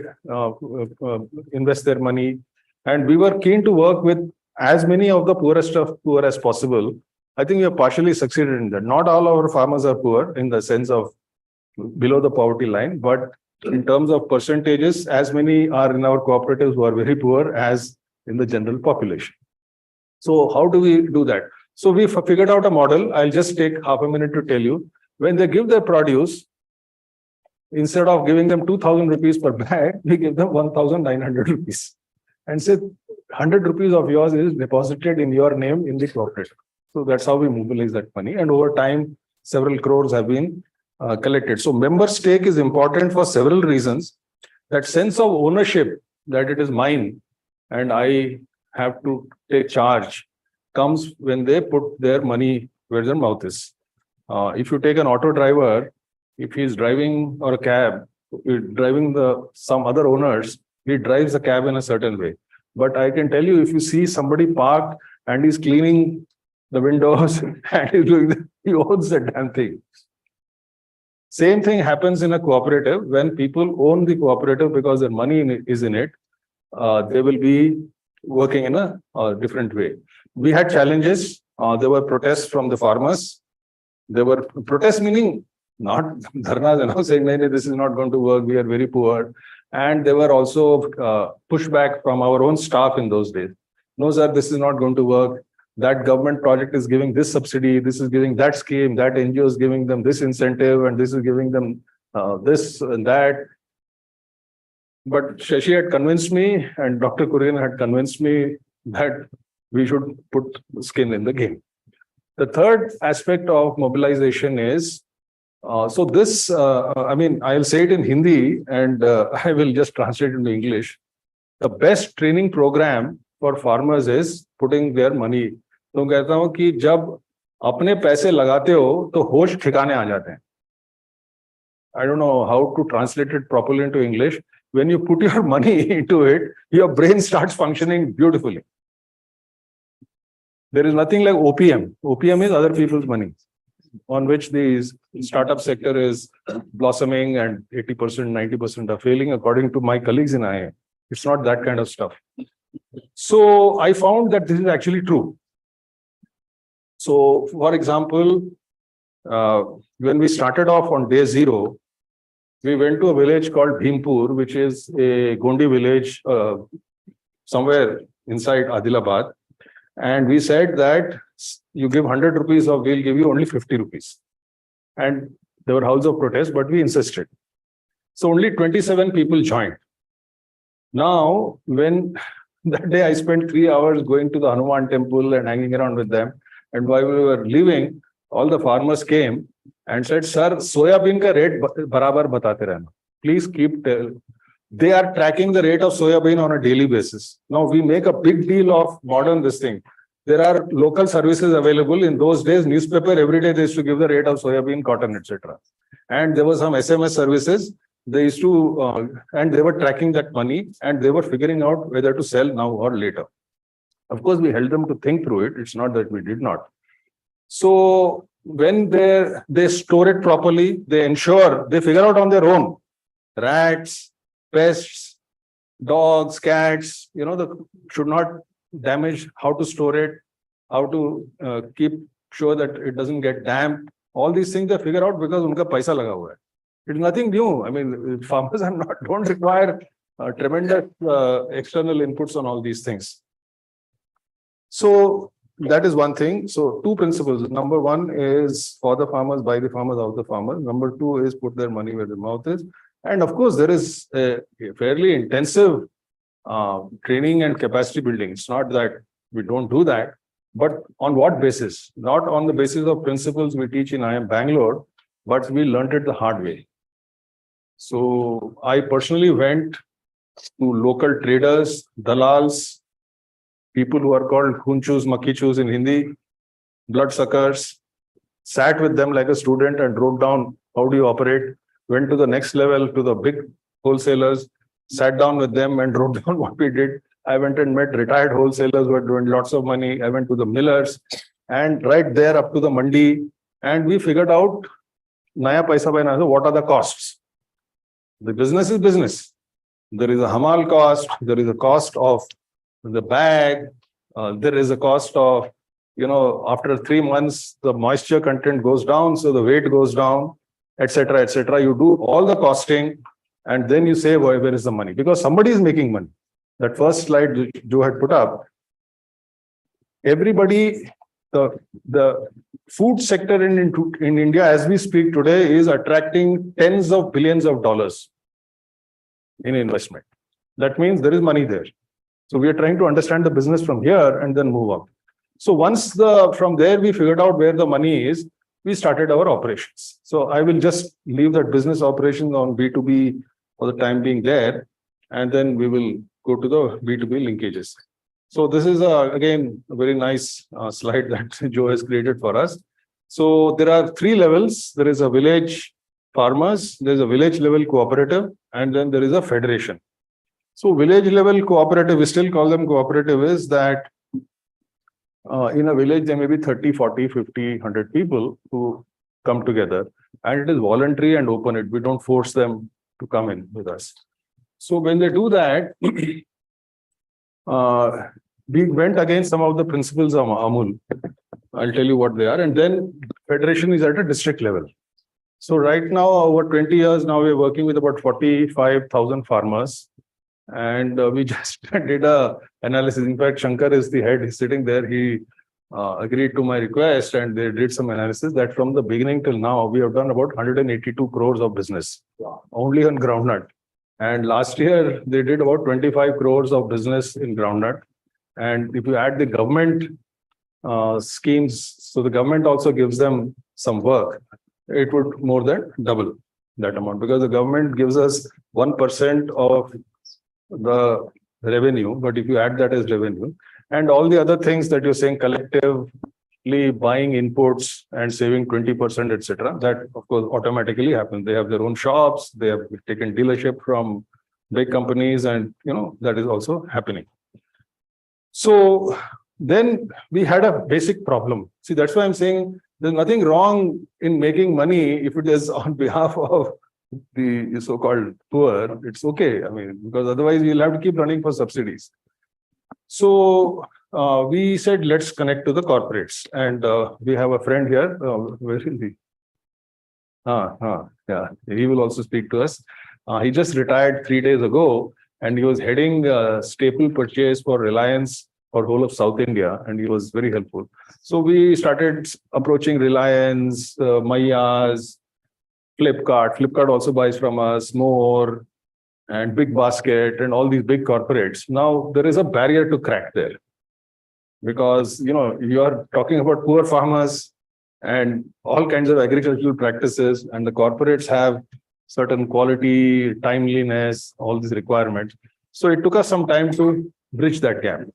invest their money? And we were keen to work with as many of the poorest of poor as possible. I think we have partially succeeded in that. Not all our farmers are poor in the sense of below the poverty line, but in terms of percentages, as many are in our cooperatives who are very poor as in the general population. So how do we do that? So we figured out a model. I'll just take half a minute to tell you. When they give their produce, instead of giving them 2,000 rupees per bag, we give them 1,900 rupees. And say 100 rupees of yours is deposited in your name in the cooperative. So that's how we mobilize that money. And over time, several crores have been collected. So member stake is important for several reasons. That sense of ownership, that it is mine and I have to take charge, comes when they put their money where their mouth is. If you take an auto driver, if he's driving or a cab, driving some other owners, he drives the cab in a certain way. But I can tell you, if you see somebody parked and he's cleaning the windows and he's doing he owns the damn thing. Same thing happens in a cooperative. When people own the cooperative because their money is in it, they will be working in a different way. We had challenges. There were protests from the farmers. There were protests meaning not dharnas and all saying, no, this is not going to work. We are very poor. And there were also pushback from our own staff in those days. No, sir, this is not going to work. That government project is giving this subsidy, this is giving that scheme, that NGO is giving them this incentive, and this is giving them this and that. But Shashi had convinced me, and Dr. Kurian had convinced me that we should put skin in the game. The third aspect of mobilization is, so this, I mean, I'll say it in Hindi and I will just translate it into English. The best training program for farmers is putting their money. तो कहता हूं कि जब अपने पैसे लगाते हो तो होश ठिकाने आ जाते हैं. I don't know how to translate it properly into English. When you put your money into it, your brain starts functioning beautifully. There is nothing like OPM. OPM is other people's money, on which the startup sector is blossoming and 80%, 90% are failing, according to my colleagues in IIM. It's not that kind of stuff. So I found that this is actually true. So, for example, when we started off on day 0, we went to a village called Bhimpur, which is a Gondi village somewhere inside Adilabad. And we said that you give 100 rupees or we'll give you only 50 rupees. And there were howls of protest, but we insisted. So only 27 people joined. Now, when that day I spent 3 hours going to the Hanuman temple and hanging around with them. And while we were leaving, all the farmers came and said, sir, soybean ka rate barabar batate rehna. Please keep telling. They are tracking the rate of soybean on a daily basis. Now we make a big deal of modern this thing. There are local services available. In those days, newspaper every day they used to give the rate of soybean, cotton, etc. And there was some SMS services. They used to, and they were tracking that money and they were figuring out whether to sell now or later. Of course, we held them to think through it. It's not that we did not. So when they store it properly, they ensure, they figure out on their own, rats, pests, dogs, cats, should not damage, how to store it, how to keep sure that it doesn't get damp. All these things they figure out because unka paisa laga hua hai. It's nothing new. I mean, farmers are don't require tremendous external inputs on all these things. So that is one thing. So two principles. Number one is for the farmers, by the farmers, of the farmers. Number two is put their money where their mouth is. And of course, there is a fairly intensive training and capacity building. It's not that we don't do that, but on what basis? Not on the basis of principles we teach in IIM Bangalore, but we learned it the hard way. So I personally went to local traders, dalals, people who are called khunchus, makichus in Hindi, bloodsuckers, sat with them like a student and wrote down how do you operate, went to the next level to the big wholesalers, sat down with them and wrote down what we did. I went and met retired wholesalers who were doing lots of money. I went to the millers and right there up to the mandi, and we figured out Naya Paisa by Naya, what are the costs? The business is business. There is a hamal cost, there is a cost of the bag, there is a cost of, after 3 months, the moisture content goes down, so the weight goes down, etc., etc. You do all the costing and then you say, where is the money? Because somebody is making money. That first slide Joe had put up, everybody, the food sector in India as we speak today is attracting tens of billions of dollars in investment. That means there is money there. So we are trying to understand the business from here and then move up. So once from there we figured out where the money is, we started our operations. So I will just leave that business operations on B2B for the time being there, and then we will go to the B2B linkages. So this is again a very nice slide that Joe has created for us. So there are 3 levels. There is a village farmers, there is a village level cooperative, and then there is a federation. So village level cooperative, we still call them cooperative, is that in a village there may be 30, 40, 50, 100 people who come together, and it is voluntary and open. We don't force them to come in with us. So when they do that, we went against some of the principles of Amul. I'll tell you what they are. And then federation is at a district level. So right now, over 20 years now, we're working with about 45,000 farmers. And we just did a analysis. In fact, Shankar is the head. He's sitting there. He agreed to my request and they did some analysis that from the beginning till now, we have done about 182 crores of business only on groundnut. And last year, they did about 25 crores of business in groundnut. And if you add the government schemes, so the government also gives them some work, it would more than double that amount, because the government gives us 1% of the revenue. But if you add that as revenue and all the other things that you're saying, collectively buying inputs and saving 20%, etc., that of course automatically happens. They have their own shops, they have taken dealership from big companies, and that is also happening. So then we had a basic problem. See, that's why I'm saying there's nothing wrong in making money if it is on behalf of the so-called poor. It's okay. I mean, because otherwise we'll have to keep running for subsidies. So we said, let's connect to the corporates. And we have a friend here. Where is he? Yeah, he will also speak to us. He just retired 3 days ago, and he was heading staple purchase for Reliance for whole of South India, and he was very helpful. So we started approaching Reliance, Mayas, Flipkart. Flipkart also buys from us, More, and Big Basket, and all these big corporates. Now there is a barrier to crack there, because you are talking about poor farmers and all kinds of agricultural practices, and the corporates have certain quality, timeliness, all these requirements. So it took us some time to bridge that gap.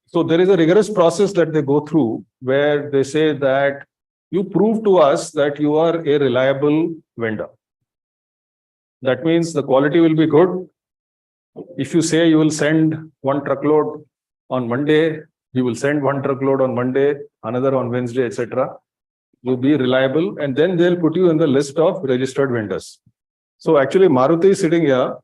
So there is a rigorous process that they go through where they say that you prove to us that you are a reliable vendor. That means the quality will be good. If you say you will send 1 truckload on Monday, you will send 1 truckload on Monday, another on Wednesday, etc. You'll be reliable, and then they'll put you in the list of registered vendors. So actually, Maruti is sitting here.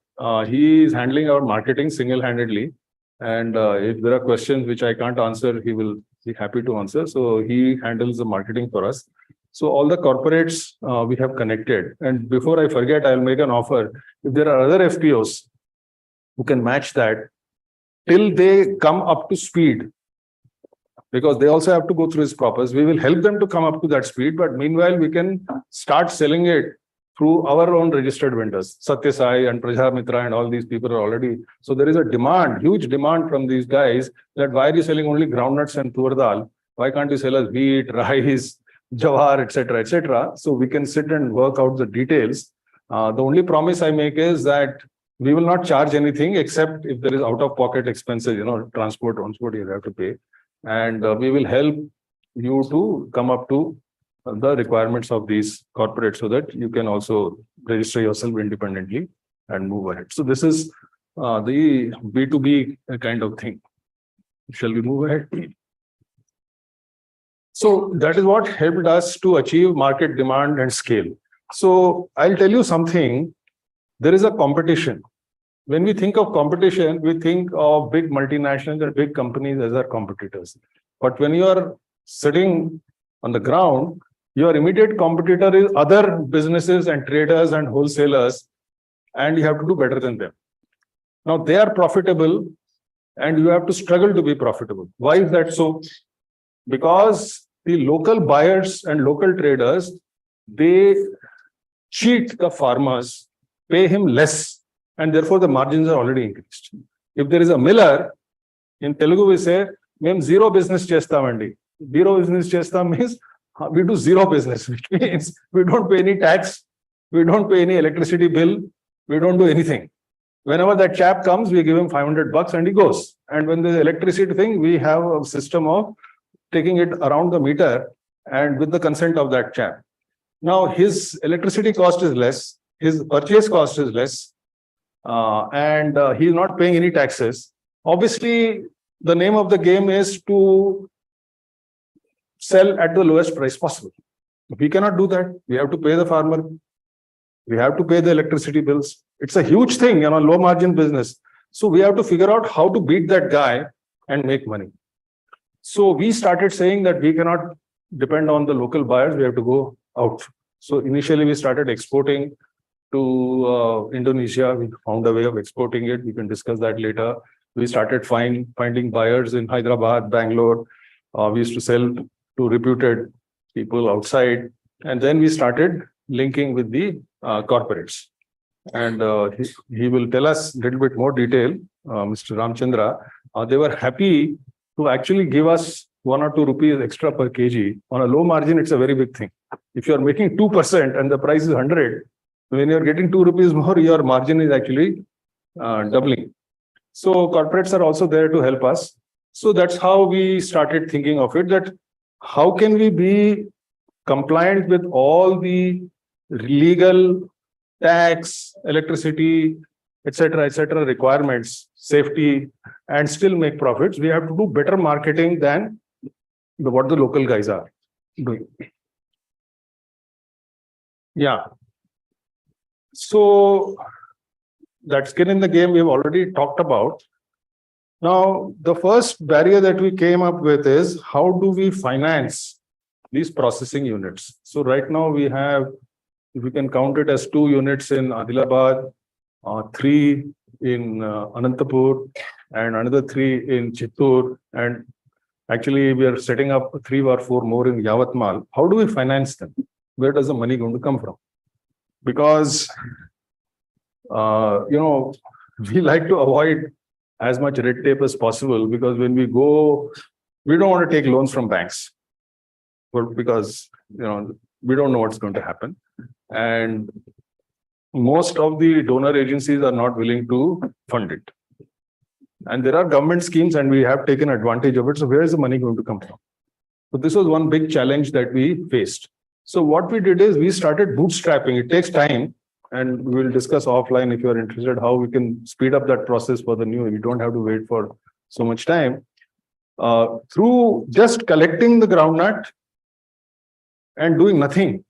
He is handling our marketing single-handedly. And if there are questions which I can't answer, he will be happy to answer. So he handles the marketing for us. So all the corporates we have connected. And before I forget, I'll make an offer. If there are other FPOs who can match that till they come up to speed, because they also have to go through his process, we will help them to come up to that speed. But meanwhile, we can start selling it through our own registered vendors. Satya Sai and Prajamitra and all these people are already. So there is a demand, huge demand from these guys that why are you selling only groundnuts and tur dal? Why can't you sell us wheat, rice, jawar, etc., etc.? So we can sit and work out the details. The only promise I make is that we will not charge anything except if there is out-of-pocket expenses, transport you have to pay. And we will help you to come up to the requirements of these corporates so that you can also register yourself independently and move ahead. So this is the B2B kind of thing. Shall we move ahead? So that is what helped us to achieve market demand and scale. So I'll tell you something. There is a competition. When we think of competition, we think of big multinationals and big companies as our competitors. But when you are sitting on the ground, your immediate competitor is other businesses and traders and wholesalers, and you have to do better than them. Now they are profitable and you have to struggle to be profitable. Why is that so? Because the local buyers and local traders, they cheat the farmers, pay him less, and therefore the margins are already increased. If there is a miller, in Telugu we say, "Mem zero business chestamandi." Zero business chesta means we do zero business, which means we don't pay any tax, we don't pay any electricity bill, we don't do anything. Whenever that chap comes, we give him $500 and he goes. And when the electricity thing, we have a system of taking it around the meter and with the consent of that chap. Now his electricity cost is less, his purchase cost is less, and he's not paying any taxes. Obviously, the name of the game is to sell at the lowest price possible. We cannot do that. We have to pay the farmer. We have to pay the electricity bills. It's a huge thing, low margin business. So we have to figure out how to beat that guy and make money. So we started saying that we cannot depend on the local buyers. We have to go out. So initially we started exporting to Indonesia. We found a way of exporting it. We can discuss that later. We started finding buyers in Hyderabad, Bangalore. We used to sell to reputed people outside. And then we started linking with the corporates. And he will tell us a little bit more detail, Mr. Ramchandra. They were happy to actually give us 1 or 2 rupees extra per kg. On a low margin, it's a very big thing. If you're making 2% and the price is 100, when you're getting 2 rupees more, your margin is actually doubling. So corporates are also there to help us. So that's how we started thinking of it, that how can we be compliant with all the legal, tax, electricity, etc., requirements, safety, and still make profits. We have to do better marketing than what the local guys are doing. Yeah. So that skin in the game we've already talked about. Now, the first barrier that we came up with is how do we finance these processing units? So right now we have, if we can count it as 2 units in Adilabad, 3 in Anantapur, and another 3 in Chittoor. And actually we are setting up 3 or 4 more in Yavatmal. How do we finance them? Where does the money going to come from? Because, we like to avoid as much red tape as possible, because when we go, we don't want to take loans from banks, because, we don't know what's going to happen. And most of the donor agencies are not willing to fund it. And there are government schemes and we have taken advantage of it. So where is the money going to come from? So this was one big challenge that we faced. So what we did is we started bootstrapping. It takes time, and we will discuss offline if you are interested how we can speed up that process for the new. We don't have to wait for so much time. Through just collecting the groundnut and doing nothing,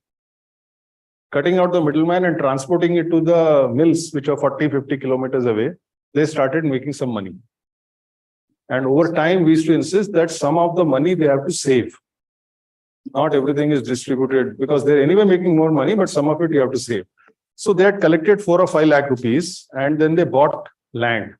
cutting out the middleman and transporting it to the mills, which are 40-50 kilometers away, they started making some money. And over time, we used to insist that some of the money they have to save. Not everything is distributed because they're anyway making more money, but some of it you have to save. So they had collected 4 or 5 lakh rupees and then they bought land.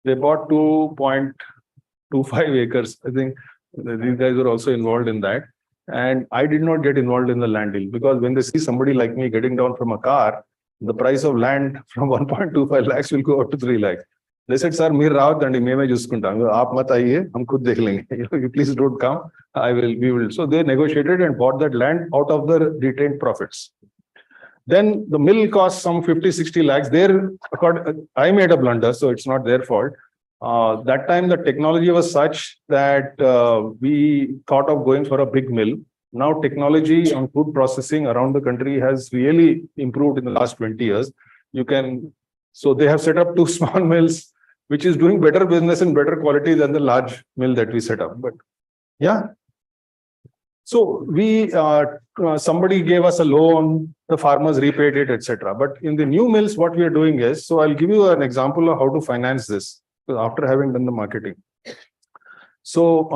They bought 2.25 acres. I think these guys were also involved in that. And I did not get involved in the land deal because when they see somebody like me getting down from a car, the price of land from 1.25 lakhs will go up to 3 lakhs. They said, sir, meer raat and me mein juskunta. Aap mat aiye, hum khud dekh lenge. You please don't come. We will. So they negotiated and bought that land out of the retained profits. Then the mill cost some 50-60 lakhs. There, I made a blunder, so it's not their fault. That time the technology was such that we thought of going for a big mill. Now technology on food processing around the country has really improved in the last 20 years. So they have set up 2 small mills, which is doing better business and better quality than the large mill that we set up. But yeah. So we, somebody gave us a loan, the farmers repaid it, etc. But in the new mills, what we are doing is, so I'll give you an example of how to finance this after having done the marketing. So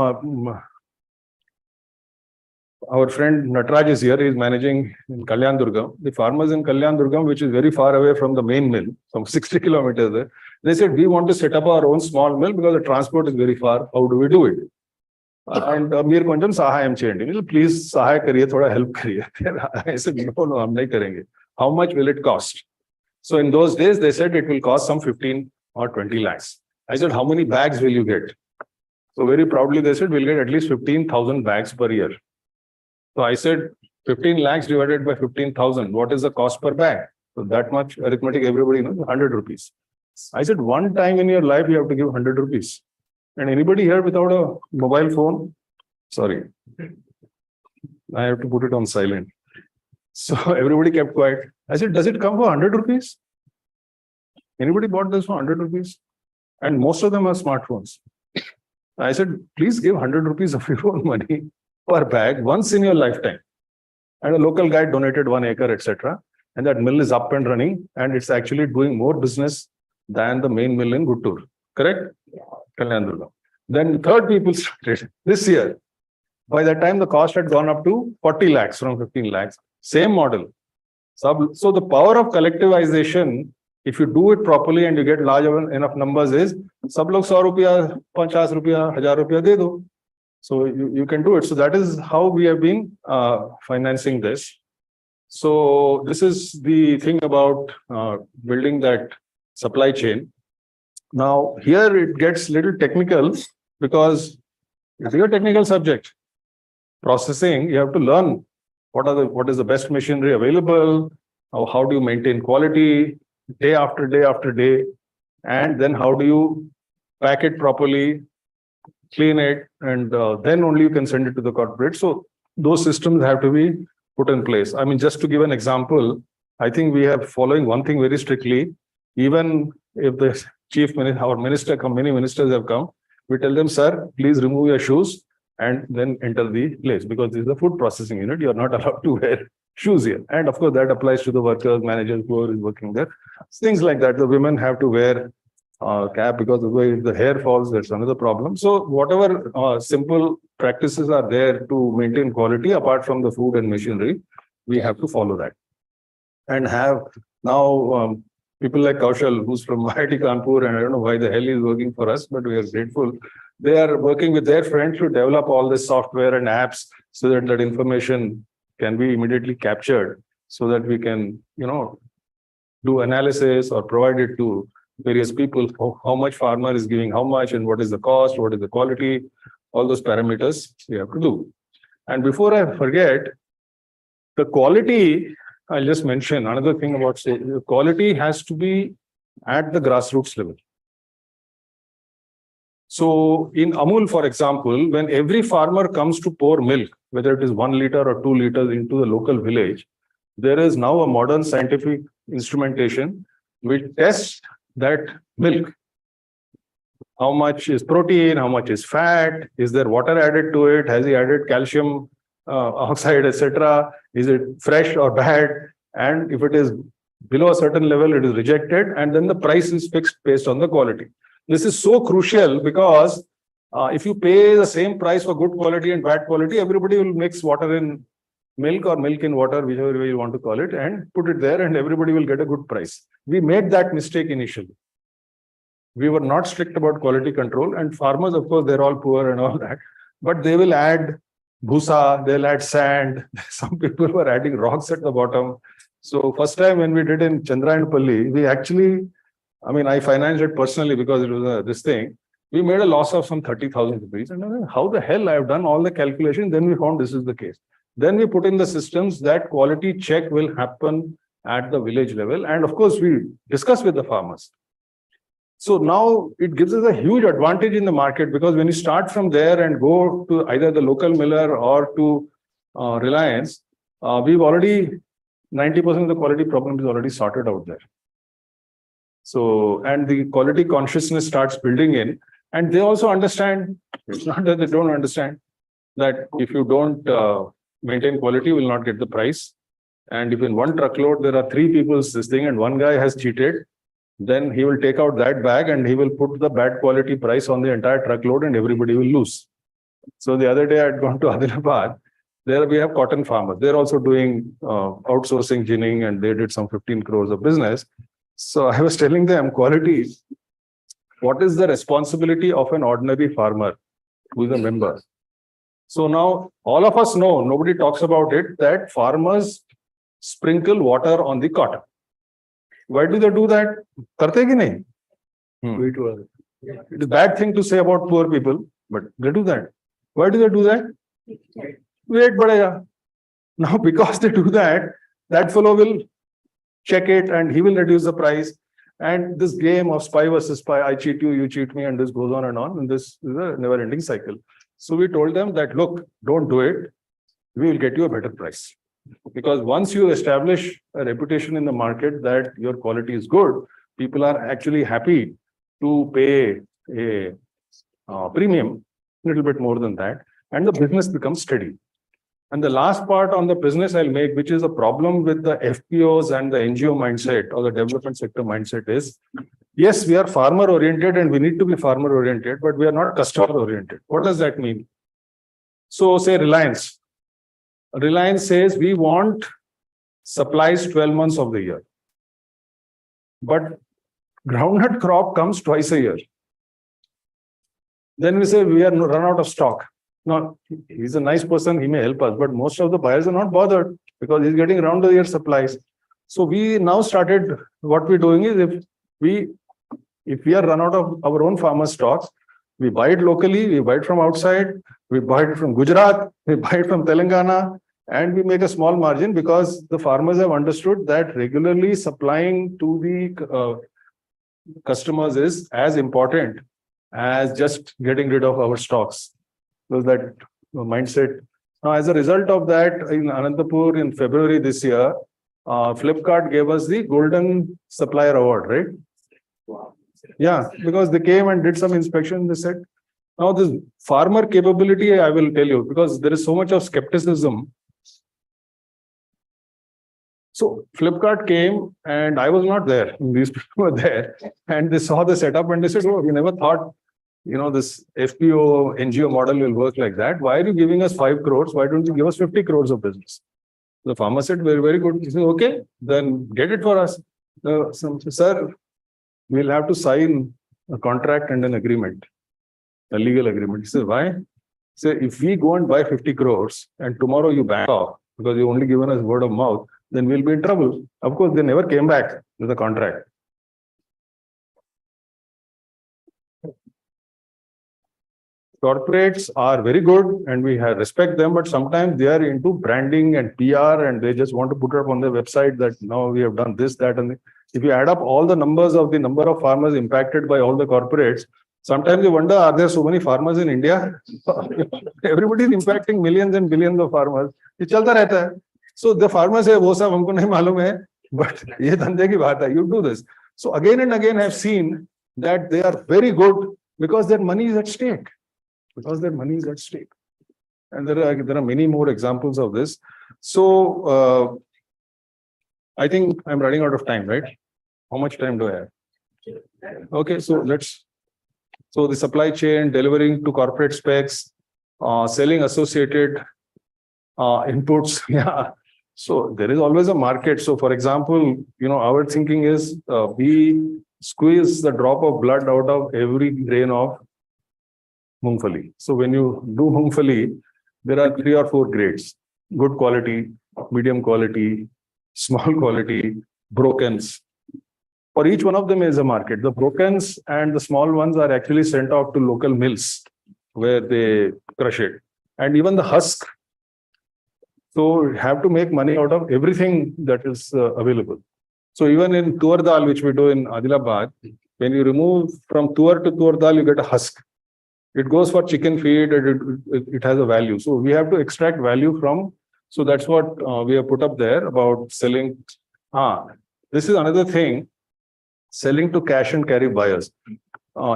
our friend Natraj is here, he is managing in Kalyan Durgam. The farmers in Kalyan Durgam, which is very far away from the main mill, some 60 kilometers there, they said, we want to set up our own small mill because the transport is very far. How do we do it? And Mir Konjam Sahayam Chendi, please Sahaya kariye, thoda help kariye. I said, no, hum nahi karenge. How much will it cost? So in those days, they said it will cost some 15 or 20 lakhs. I said, how many bags will you get? So very proudly, they said, we'll get at least 15,000 bags per year. So I said, 15 lakhs divided by 15,000, what is the cost per bag? So that much arithmetic, everybody knows, 100 rupees. I said, one time in your life, you have to give 100 rupees. And anybody here without a mobile phone? Sorry. I have to put it on silent. So everybody kept quiet. I said, does it come for 100 rupees? Anybody bought this for 100 rupees? And most of them are smartphones. I said, please give 100 rupees of your own money per bag once in your lifetime. And a local guy donated 1 acre, etc. And that mill is up and running. And it's actually doing more business than the main mill in Guttur. Correct? Kalyan Durgam. Then third people started this year. By that time, the cost had gone up to 40 lakhs from 15 lakhs. Same model. So the power of collectivization, if you do it properly and you get large enough numbers, is sab log 100 rupiya, 50 rupiya, 1000 rupiya de do. So you can do it. So that is how we have been financing this. So this is the thing about building that supply chain. Now here it gets little technical because it's a technical subject. Processing, you have to learn what is the best machinery available, how do you maintain quality day after day after day, and then how do you pack it properly, clean it, and then only you can send it to the corporate. So those systems have to be put in place. I mean, just to give an example, I think we are following one thing very strictly. Even if the chief minister, our minister, many ministers have come, we tell them, sir, please remove your shoes and then enter the place, because this is a food processing unit. You are not allowed to wear shoes here. And of course, that applies to the workers, managers, whoever is working there. Things like that. The women have to wear cap because the way the hair falls, that's another problem. So whatever simple practices are there to maintain quality, apart from the food and machinery, we have to follow that. And have now people like Kaushal, who's from IIT Kanpur, and I don't know why the hell he's working for us, but we are grateful. They are working with their friends to develop all this software and apps so that that information can be immediately captured, so that we can, do analysis or provide it to various people, how much farmer is giving how much and what is the cost, what is the quality, all those parameters we have to do. And before I forget, the quality, I'll just mention another thing about the quality has to be at the grassroots level. So in Amul, for example, when every farmer comes to pour milk, whether it is 1 liter or 2 liters into the local village, there is now a modern scientific instrumentation which tests that milk. How much is protein, how much is fat, is there water added to it, has he added calcium oxide, etc. Is it fresh or bad? And if it is below a certain level, it is rejected, and then the price is fixed based on the quality. This is so crucial because If you pay the same price for good quality and bad quality, everybody will mix water in milk or milk in water, whichever way you want to call it, and put it there, and everybody will get a good price. We made that mistake initially. We were not strict about quality control, and farmers, of course, they're all poor and all that, but they will add bhusa, they'll add sand. Some people were adding rocks at the bottom. So first time when we did in Chandrayanapalli, we actually, I mean, I financed it personally because it was this thing. We made a loss of some 30,000 rupees. And I mean, how the hell I have done all the calculation? Then we found this is the case. Then we put in the systems that quality check will happen at the village level. And of course, we discuss with the farmers. So now it gives us a huge advantage in the market, because when you start from there and go to either the local miller or to Reliance, we've already 90% of the quality problem is already sorted out there. So, and the quality consciousness starts building in, and they also understand, it's not that they don't understand, that if you don't maintain quality, you will not get the price. And if in one truckload, there are 3 people's this thing and one guy has cheated, then he will take out that bag and he will put the bad quality price on the entire truckload and everybody will lose. So the other day I had gone to Adilabad. There we have cotton farmers. They're also doing outsourcing ginning, and they did some 15 crores of business. So I was telling them, quality, what is the responsibility of an ordinary farmer who is a member? So now all of us know, nobody talks about it, that farmers sprinkle water on the cotton. Why do they do that? Karte ki nahi? It is a bad thing to say about poor people, but they do that. Why do they do that? Weight badega. Now, because they do that, that fellow will check it and he will reduce the price. And this game of spy versus spy, I cheat you, you cheat me, and this goes on, and this is a never-ending cycle. So we told them that, look, don't do it. We will get you a better price. Because once you establish a reputation in the market that your quality is good, people are actually happy to pay a premium, a little bit more than that, and the business becomes steady. And the last part on the business I'll make, which is a problem with the FPOs and the NGO mindset or the development sector mindset, is, yes, we are farmer oriented and we need to be farmer oriented, but we are not customer oriented. What does that mean? So say Reliance. Reliance says we want supplies 12 months of the year. But groundnut crop comes twice a year. Then we say we are run out of stock. Now, he's a nice person, he may help us, but most of the buyers are not bothered because he's getting round the year supplies. So we now started, what we're doing is, if we are run out of our own farmer stocks, we buy it locally, we buy it from outside, we buy it from Gujarat, we buy it from Telangana, and we make a small margin because the farmers have understood that regularly supplying to the customers is as important as just getting rid of our stocks. So that mindset. Now, as a result of that, in Anantapur in February this year, Flipkart gave us the Golden Supplier Award, right? Wow. Yeah, because they came and did some inspection. They said, now this farmer capability, I will tell you, because there is so much of skepticism. So Flipkart came and I was not there. These people were there and they saw the setup and they said, oh, we never thought, you know, this FPO NGO model will work like that. Why are you giving us 5 crores? Why don't you give us 50 crores of business? The farmer said, very, very good. He said, okay, then get it for us. Sir, we'll have to sign a contract and an agreement, a legal agreement. He said, why? Say, if we go and buy 50 crores and tomorrow you back off because you only given us word of mouth, then we'll be in trouble. Of course, they never came back with the contract. Corporates are very good and we respect them, but sometimes they are into branding and PR and they just want to put it up on their website that now we have done this, that, and if you add up all the numbers of the number of farmers impacted by all the corporates, sometimes you wonder, are there so many farmers in India? Everybody is impacting millions and billions of farmers. It chalta rehta hai. So the farmers say, wo sab humko nahi malum hai, but ye dhande ki baat hai, you do this. So again and again I have seen that they are very good because their money is at stake. Because their money is at stake. And there are many more examples of this. So I think I'm running out of time, right? How much time do I have? Okay, so let's So the supply chain, delivering to corporate specs, selling associated inputs. Yeah. So there is always a market. So for example, our thinking is we squeeze the drop of blood out of every grain of mungfali. So when you do mungfali, there are 3 or 4 grades: good quality, medium quality, small quality, brokens. For each one of them is a market. The brokens and the small ones are actually sent off to local mills where they crush it. And even the husk. So you have to make money out of everything that is available. So even in tur dal, which we do in Adilabad, when you remove from tur to tur dal, you get a husk. It goes for chicken feed and it has a value. So we have to extract value from. So that's what we have put up there about selling. This is another thing, selling to cash and carry buyers.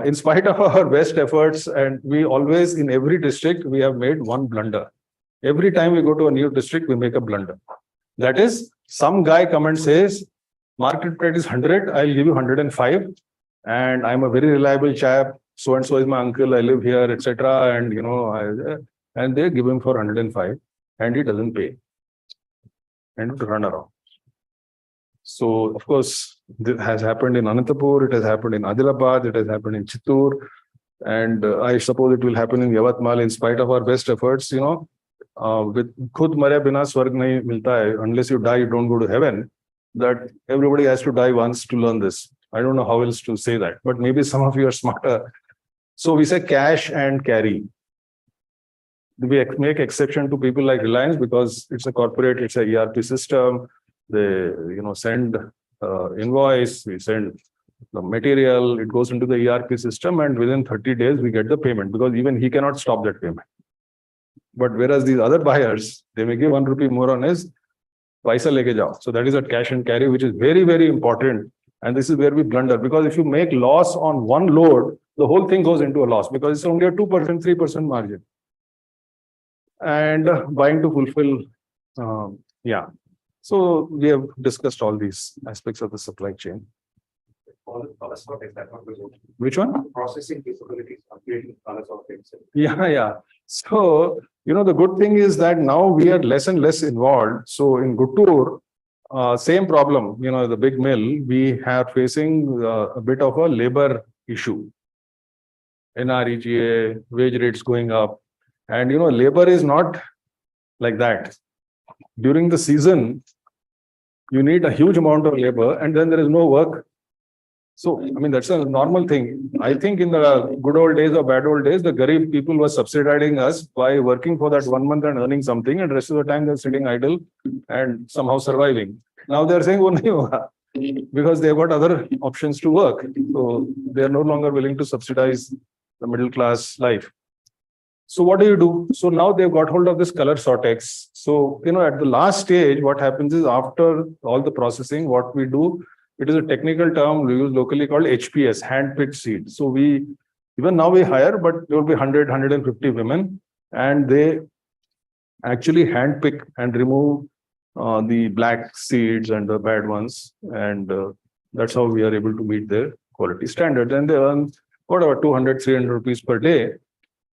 In spite of our best efforts, and we always, in every district, we have made one blunder. Every time we go to a new district, we make a blunder. That is, some guy come and says, market rate is 100, I'll give you 105. And I'm a very reliable chap. So-and-so is my uncle, I live here, etc. And, and they give him for 105 and he doesn't pay. And run around. So, of course, this has happened in Anantapur, it has happened in Adilabad, it has happened in Chittoor. And I suppose it will happen in Yavatmal in spite of our best efforts, with khud mare bina swarg nahi milta hai, unless you die, you don't go to heaven, that everybody has to die once to learn this. I don't know how else to say that, but maybe some of you are smarter. So we say cash and carry. We make exception to people like Reliance because it's a corporate, it's a ERP system. They, send invoice, we send the material, it goes into the ERP system, and within 30 days we get the payment because even he cannot stop that payment. But whereas these other buyers, they may give 1 rupee more on his paisa leke jao. So that is a cash and carry, which is very, very important. And this is where we blunder, because if you make loss on one load, the whole thing goes into a loss because it's only a 2%, 3% margin. And buying to fulfill, So we have discussed all these aspects of the supply chain. Which one? Processing capabilities, upgrading colors of things. Yeah. So, the good thing is that now we are less and less involved. So in Guttur, same problem, the big mill, we are facing a bit of a labor issue. NREGA, wage rates going up. And, labor is not like that. During the season, you need a huge amount of labor and then there is no work. So, that's a normal thing. I think in the good old days or bad old days, the Garib people were subsidizing us by working for that 1 month and earning something, and the rest of the time they're sitting idle and somehow surviving. Now they're saying, oh, nahi hoga, because they've got other options to work. So they're no longer willing to subsidize the middle class life. So what do? So now they've got hold of this color sortex. So, at the last stage, what happens is after all the processing, what we do, it is a technical term we use locally called HPS, hand-picked seed. So even now we hire, but there will be 100, 150 women, and they actually hand-pick and remove the black seeds and the bad ones. And that's how we are able to meet their quality standards. And they earn whatever, 200, 300 rupees per day.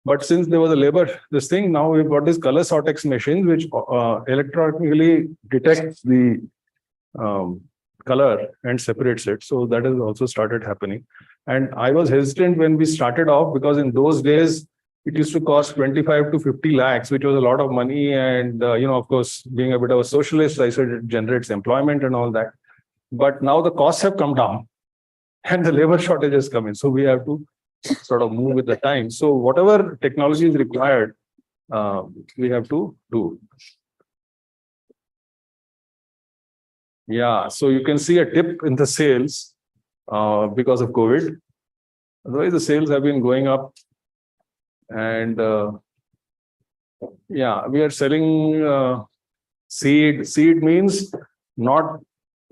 But since there was a labor, this thing, now we've got this color sortex machine, which electronically detects the color and separates it. So that has also started happening. And I was hesitant when we started off because in those days, it used to cost 25 to 50 lakhs, which was a lot of money. And, of course, being a bit of a socialist, I said it generates employment and all that. But now the costs have come down and the labor shortage has come in. So we have to sort of move with the time. So whatever technology is required, we have to do. Yeah, so you can see a dip in the sales because of COVID. Otherwise, the sales have been going up. And we are selling seed. Seed means not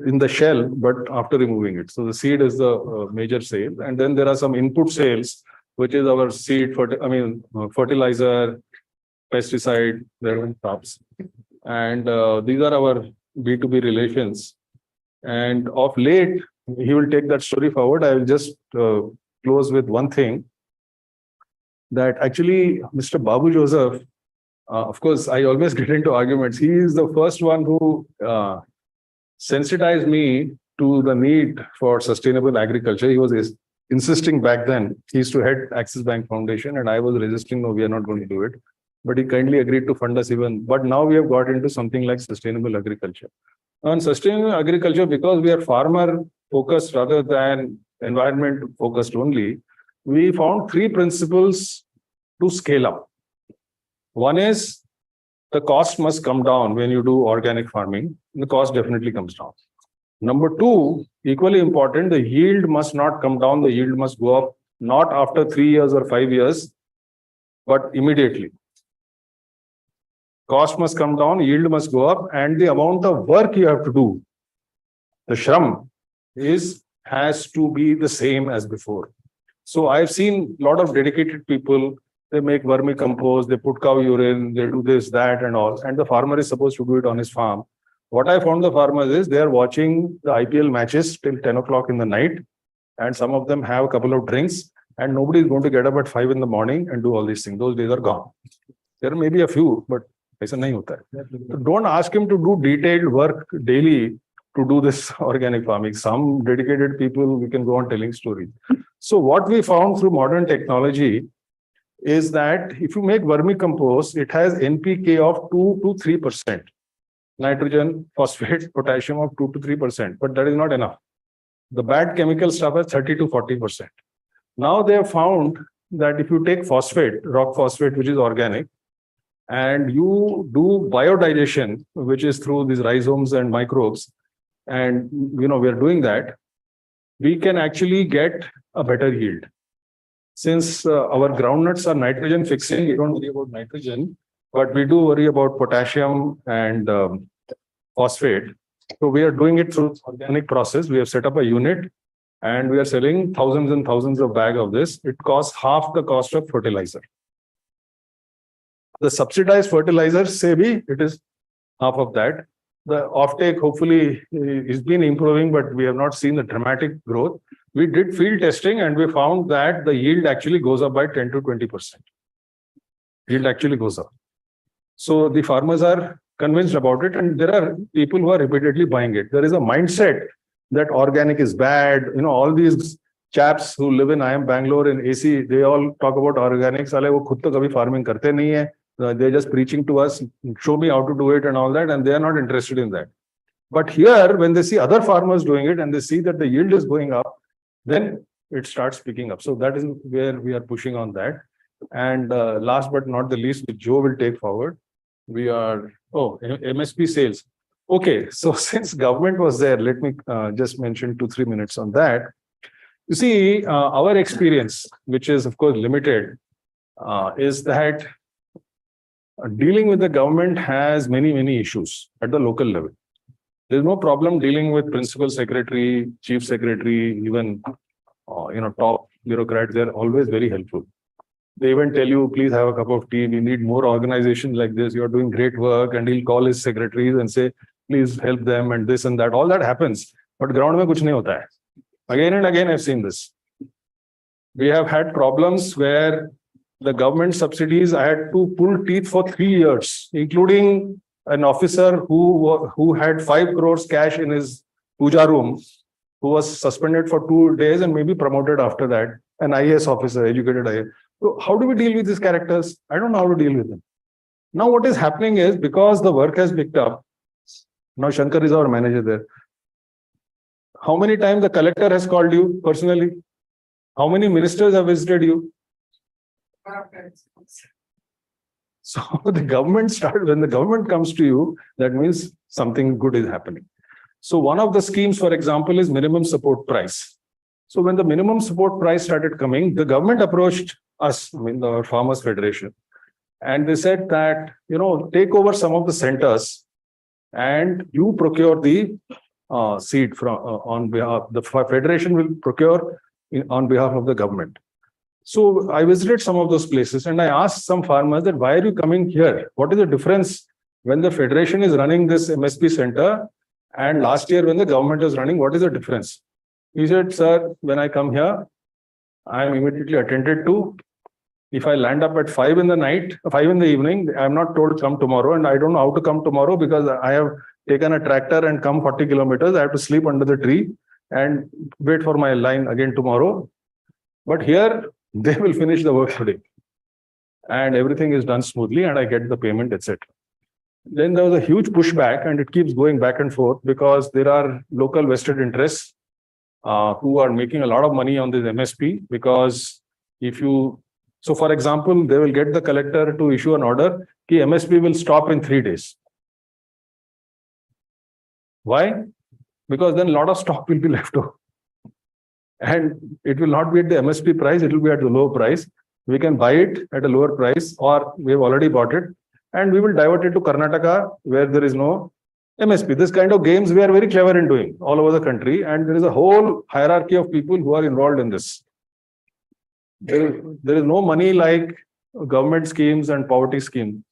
in the shell, but after removing it. So the seed is the major sale. And then there are some input sales, which is our seed, fertilizer, pesticide, their own crops. And these are our B2B relations. And of late, he will take that story forward. I will just close with one thing. that actually Mr. Babu Joseph, of course, I always get into arguments. He is the first one who sensitized me to the need for sustainable agriculture. He was insisting back then. He used to head Axis Bank Foundation, and I was resisting, no, we are not going to do it. But he kindly agreed to fund us even. But now we have got into something like sustainable agriculture. On sustainable agriculture, because we are farmer focused rather than environment focused only, we found three principles to scale up. One is the cost must come down when you do organic farming. The cost definitely comes down. Number two, equally important, the yield must not come down. The yield must go up, not after 3 years or 5 years, but immediately. Cost must come down, yield must go up, and the amount of work you have to do, the shram, has to be the same as before. So I've seen a lot of dedicated people. They make vermicompost, they put cow urine, they do this, that, and all. And the farmer is supposed to do it on his farm. What I found the farmers is they are watching the IPL matches till 10 o'clock in the night, and some of them have a couple of drinks, and nobody is going to get up at 5 in the morning and do all these things. Those days are gone. There may be a few, but ऐसा नहीं होता है. So don't ask him to do detailed work daily to do this organic farming. Some dedicated people, we can go on telling stories. So what we found through modern technology is that if you make vermicompost, it has NPK of 2 to 3%. Nitrogen, phosphate, potassium of 2 to 3%, but that is not enough. The bad chemical stuff has 30 to 40%. Now they have found that if you take phosphate, rock phosphate, which is organic, and you do biodigestion, which is through these rhizomes and microbes, and we are doing that, we can actually get a better yield. Since our groundnuts are nitrogen fixing, we don't worry about nitrogen, but we do worry about potassium and phosphate. So we are doing it through organic process. We have set up a unit and we are selling thousands and thousands of bags of this. It costs half the cost of fertilizer. The subsidized fertilizer, say it is half of that. The offtake hopefully is been improving, but we have not seen the dramatic growth. We did field testing and we found that the yield actually goes up by 10 to 20%. Yield actually goes up. So the farmers are convinced about it, and there are people who are repeatedly buying it. There is a mindset that organic is bad. All these chaps who live in IIM Bangalore in AC, they all talk about organic. Sale wo khud to kabhi farming karte nahi hai. They're just preaching to us, show me how to do it and all that, and they are not interested in that. But here, when they see other farmers doing it and they see that the yield is going up, then it starts picking up. So that is where we are pushing on that. And last but not the least, which Joe will take forward, we are, MSP sales. Okay, so since government was there, let me just mention 2-3 minutes on that. You see, our experience, which is of course limited, is that dealing with the government has many issues at the local level. There's no problem dealing with principal secretary, chief secretary, even top bureaucrats. They're always very helpful. They even tell you, please have a cup of tea. We need more organizations like this. You're doing great work. And he'll call his secretaries and say, please help them and this and that. All that happens. But ground mein kuch nahi hota hai. Again and again, I've seen this. We have had problems where the government subsidies, I had to pull teeth for 3 years, including an officer who had 5 crores cash in his puja room, who was suspended for 2 days and maybe promoted after that, an IAS officer, educated IAS. So how do we deal with these characters? I don't know how to deal with them. Now what is happening is, because the work has picked up, now Shankar is our manager there. How many times the collector has called you personally? How many ministers have visited you? So when the government comes to you, that means something good is happening. So one of the schemes, for example, is minimum support price. So when the minimum support price started coming, the government approached us, the Farmers Federation, and they said that, take over some of the centers and you procure the seed from on behalf, the federation will procure on behalf of the government. So I visited some of those places and I asked some farmers that, why are you coming here? What is the difference when the federation is running this MSP center and last year when the government is running, what is the difference? He said, sir, when I come here, I am immediately attended to. If I land up at 5 in the night, 5 in the evening, I'm not told come tomorrow, and I don't know how to come tomorrow because I have taken a tractor and come 40 kilometers. I have to sleep under the tree and wait for my line again tomorrow. But here they will finish the work today and everything is done smoothly and I get the payment, etc. Then there was a huge pushback and it keeps going back and forth because there are local vested interests who are making a lot of money on this MSP because so for example, they will get the collector to issue an order that MSP will stop in 3 days. Why? Because then a lot of stock will be left over. And it will not be at the MSP price, it will be at the lower price. We can buy it at a lower price or we have already bought it and we will divert it to Karnataka where there is no MSP. This kind of games we are very clever in doing all over the country and there is a whole hierarchy of people who are involved in this. There is no money like government schemes and poverty scheme.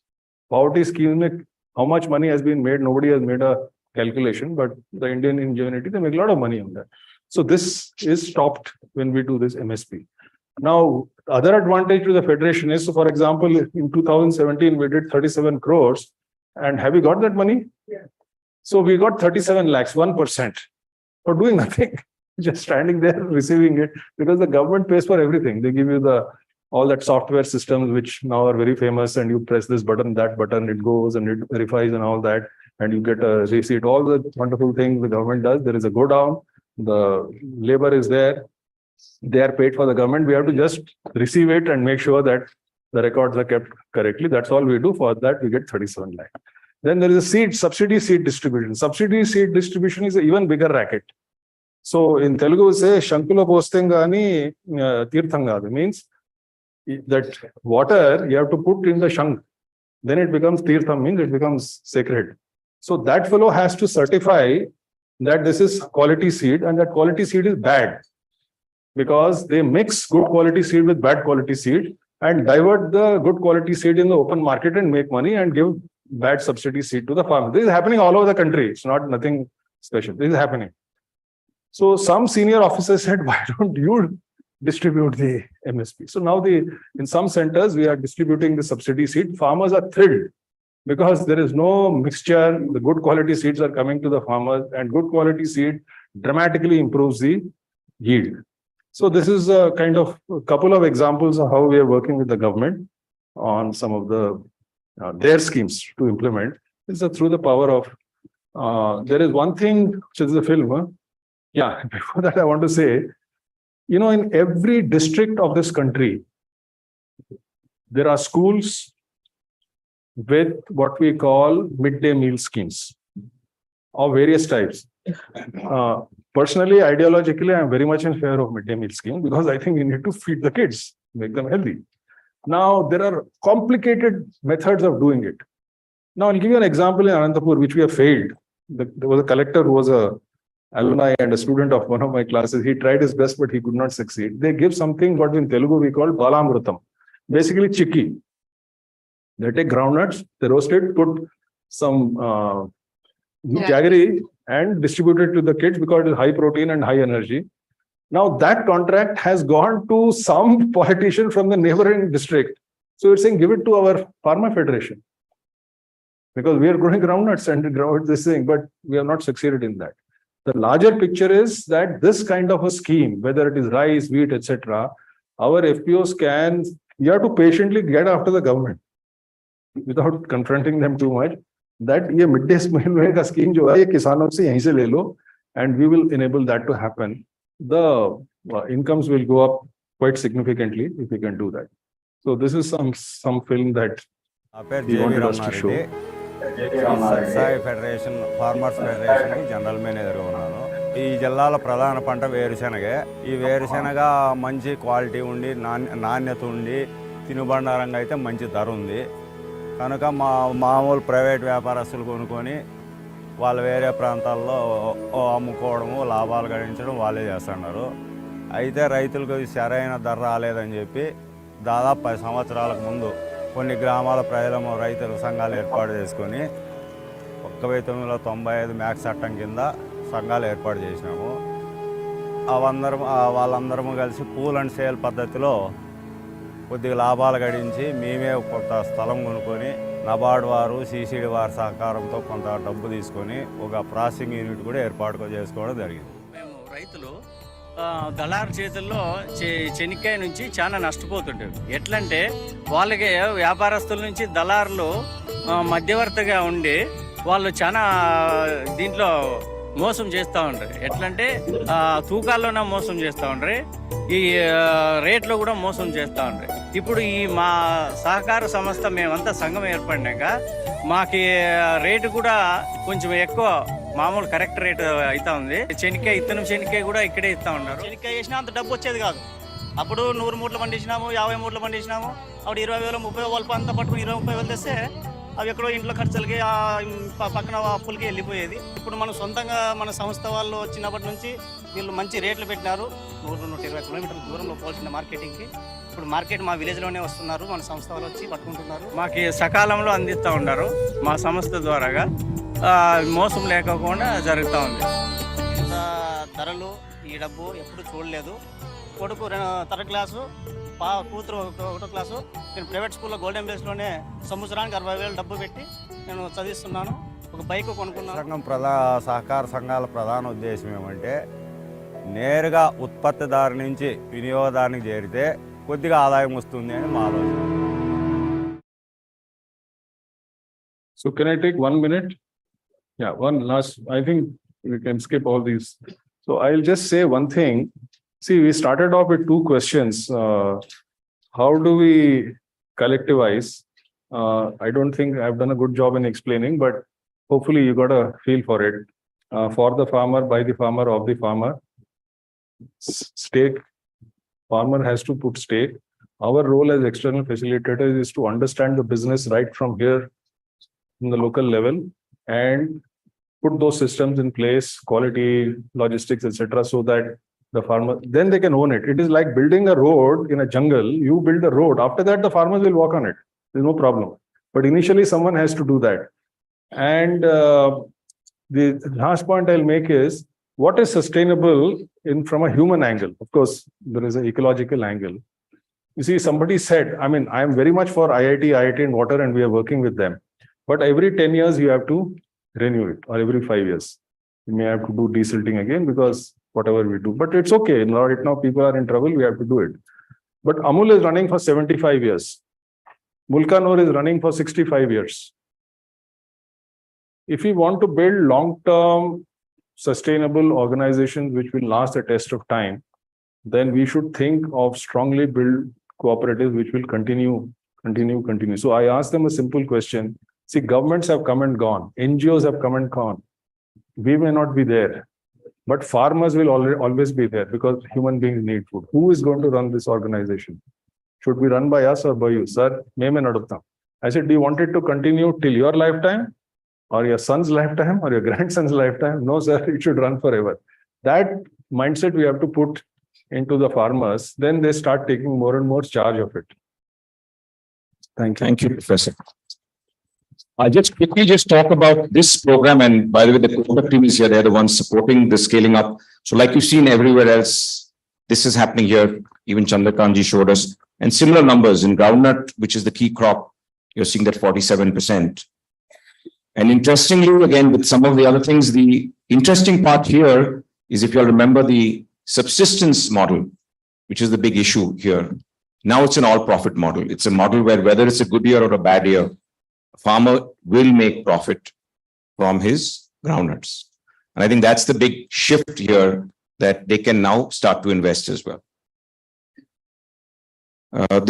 Poverty scheme, how much money has been made, nobody has made a calculation, but the Indian ingenuity, they make a lot of money on that. So this is stopped when we do this MSP. Now, other advantage to the federation is, so for example, in 2017, we did 37 crores. And have we got that money? Yeah. So we got 37 lakhs, 1% for doing nothing, just standing there receiving it because the government pays for everything. They give you all that software systems, which now are very famous, and you press this button, that button, it goes and it verifies and all that. And you get a receipt, all the wonderful things the government does. There is a go down, the labor is there. They are paid for the government. We have to just receive it and make sure that the records are kept correctly. That's all we do. For that, we get 37 lakh. Then there is a subsidy seed distribution. Subsidy seed distribution is an even bigger racket. So in Telugu, we say Shankula Postengani Tirthangadi means that water you have to put in the shank. Then it becomes Tirtham, means it becomes sacred. So that fellow has to certify that this is quality seed and that quality seed is bad. Because they mix good quality seed with bad quality seed and divert the good quality seed in the open market and make money and give bad subsidy seed to the farmer. This is happening all over the country. It's not nothing special. This is happening. So some senior officers said, why don't you distribute the MSP? So now in some centers, we are distributing the subsidy seed. Farmers are thrilled because there is no mixture. The good quality seeds are coming to the farmers and good quality seed dramatically improves the yield. So this is a kind of a couple of examples of how we are working with the government on some of their schemes to implement. This is through the power of, there is one thing, which is the film. Huh? Yeah, before that I want to say, in every district of this country, there are schools with what we call midday meal schemes of various types. Personally, ideologically, I'm very much in favor of midday meal scheme because I think we need to feed the kids, make them healthy. Now, there are complicated methods of doing it. Now, I'll give you an example in Anantapur, which we have failed. There was a collector who was an alumni and a student of one of my classes. He tried his best, but he could not succeed. They give something what in Telugu we call balamrutam, basically chikki. They take groundnuts, they roast it, put some jaggery and distribute it to the kids because it is high protein and high energy. Now that contract has gone to some politician from the neighboring district. So it's saying, give it to our Pharma Federation. Because we are growing groundnuts and grow this thing, but we have not succeeded in that. The larger picture is that this kind of a scheme, whether it is rice, wheat, etc., our FPOs you have to patiently get after the government without confronting them too much. That ये midday meal का scheme जो है ये किसानों से यहीं से ले लो, and we will enable that to happen. The incomes will go up quite significantly if we can do that. So this is some film that we wanted us to show. Satsai federation farmers federation general మేనేజర్గా ఉన్నాను. ఈ జిల్లాలో ప్రధాన పంట వేరుశెనగే. ఈ వేరుశెనగ మంచి quality ఉండి నాణ్యత ఉండి తినుబండారంగా అయితే మంచి ధర ఉంది. కనుక మామూలు ప్రైవేట్ వ్యాపారస్తులు కొనుక్కొని వాళ్ళు వేరే ప్రాంతాల్లో అమ్ముకోవడము లాభాలు గడించడం వాళ్ళే చేస్తున్నారు. అయితే రైతులకు సరైన ధర రాలేదని చెప్పి దాదాపు 10 సంవత్సరాలకు ముందు కొన్ని గ్రామాల ప్రజలు రైతుల సంఘాలు ఏర్పాటు చేసుకొని 1995 మ్యాక్స్ చట్టం కింద సంఘాలు ఏర్పాటు చేసినాము. వాళ్ళందరము కలిసి పూల్ అండ్ సేల్ పద్ధతిలో కొద్దిగా లాభాలు గడించి మేమే కొంత స్థలం కొనుక్కొని నబార్డు వారు సిసిడి వారి సహకారంతో కొంత డబ్బు తీసుకొని ఒక ప్రాసెసింగ్ యూనిట్ కూడా ఏర్పాటు చేసుకోవడం జరిగింది. మేము రైతులు దళారు చేతుల్లో చెనిక్కాయ నుంచి చాలా నష్టపోతుంటారు. ఎట్లంటే వాళ్ళకి వ్యాపారస్తుల నుంచి దళారులు మధ్యవర్తిగా ఉండి వాళ్ళు చాలా దీంట్లో మోసం చేస్తూ ఉంటారు. ఎట్లంటే తూకాల్లోనే మోసం చేస్తూ ఉంటారు, ఈ రేట్లో కూడా మోసం చేస్తూ ఉంటారు. ఇప్పుడు ఈ మా సహకార సంస్థ మేమంతా సంఘం ఏర్పడినాక మాకు రేటు కూడా కొంచెం ఎక్కువ, మామూలు కరెక్ట్ రేట్ అవుతా ఉంది. చెనిక్కాయ ఇత్తనం చెనిక్కాయ కూడా ఇక్కడే ఇస్తా ఉన్నారు. చెనిక్కాయ వేసినా అంత డబ్బు వచ్చేది కాదు. అప్పుడు 100 మూటలు పండించినాము, 50 మూటలు పండించినాము. అప్పుడు 20,000 30,000 అంతా పట్టుకుని 20-30,000 తెస్తే అవి ఎక్కడో ఇంట్లో ఖర్చులకి పక్కన అప్పులకి వెళ్ళిపోయేది. ఇప్పుడు మనం సొంతంగా మన సంస్థ వాళ్ళు వచ్చినప్పటి నుంచి వీళ్ళు మంచి రేట్లు పెట్టినారు. 100-120 కిలోమీటర్ల దూరంలో పోల్చిన మార్కెటింగ్కి ఇప్పుడు మార్కెట్ మా విలేజ్లోనే వస్తున్నారు. మన సంస్థ వాళ్ళు వచ్చి పట్టుకుంటున్నారు. మాకు సకాలంలో అందిస్తూ ఉన్నారు. మా సంస్థ ద్వారాగా మోసం లేకుండా జరుగుతూ ఉంది. ఇంత ధరలు ఈ డబ్బు ఎప్పుడు చూడలేదు. కొడుకు 3rd క్లాసు, కూతురు 1వ క్లాసు. నేను ప్రైవేట్ స్కూల్లో గోల్డెన్ బేస్లోనే సంవత్సరానికి 60,000 డబ్బు పెట్టి నేను చదివిస్తున్నాను. ఒక బైక్ కొనుక్కున్నాను. సంఘం సహకార సంఘాల ప్రధాన ఉద్దేశం ఏమంటే నేరుగా ఉత్పత్తిదారు నుంచి వినియోగదారునికి చేరితే కొద్దిగా ఆదాయం వస్తుంది అని మా ఆలోచన. So can I take 1 minute? Yeah, one last, I think we can skip all these. So I'll just say one thing. See, we started off with 2 questions. How do we collectivize? I don't think I've done a good job in explaining, but hopefully you got a feel for it. For the farmer, by the farmer, of the farmer. Stake. Farmer has to put stake. Our role as external facilitators is to understand the business right from here in the local level and put those systems in place, quality, logistics, etc., so that the farmer, then they can own it. It is like building a road in a jungle. You build the road. After that, the farmers will walk on it. There's no problem. But initially, someone has to do that. And the last point I'll make is, what is sustainable from a human angle? Of course, there is an ecological angle. You see, somebody said, I mean, I am very much for IIT and water, and we are working with them. But every 10 years, you have to renew it, or every 5 years. You may have to do desilting again because whatever we do. But it's okay. Right now, people are in trouble. We have to do it. But Amul is running for 75 years. Mulkanur is running for 65 years. If we want to build long-term, sustainable organizations which will last the test of time, then we should think of strongly build cooperatives which will continue. So I asked them a simple question. See, governments have come and gone. NGOs have come and gone. We may not be there, but farmers will always be there because human beings need food. Who is going to run this organization? Should be run by us or by you? Sir, I said, do you want it to continue till your lifetime or your son's lifetime or your grandson's lifetime? No, sir, it should run forever. That mindset we have to put into the farmers. Then they start taking more and more charge of it. Thank you. Thank you, Professor. I'll just quickly talk about this program. And by the way, the product team is here. They're the ones supporting the scaling up. So like you've seen everywhere else, this is happening here. Even Chandrakanji showed us. And similar numbers in groundnut, which is the key crop, you're seeing that 47%. And interestingly, again, with some of the other things, the interesting part here is, if you'll remember, the subsistence model, which is the big issue here. Now it's an all-profit model. It's a model where whether it's a good year or a bad year, a farmer will make profit from his groundnuts. And I think that's the big shift here, that they can now start to invest as well.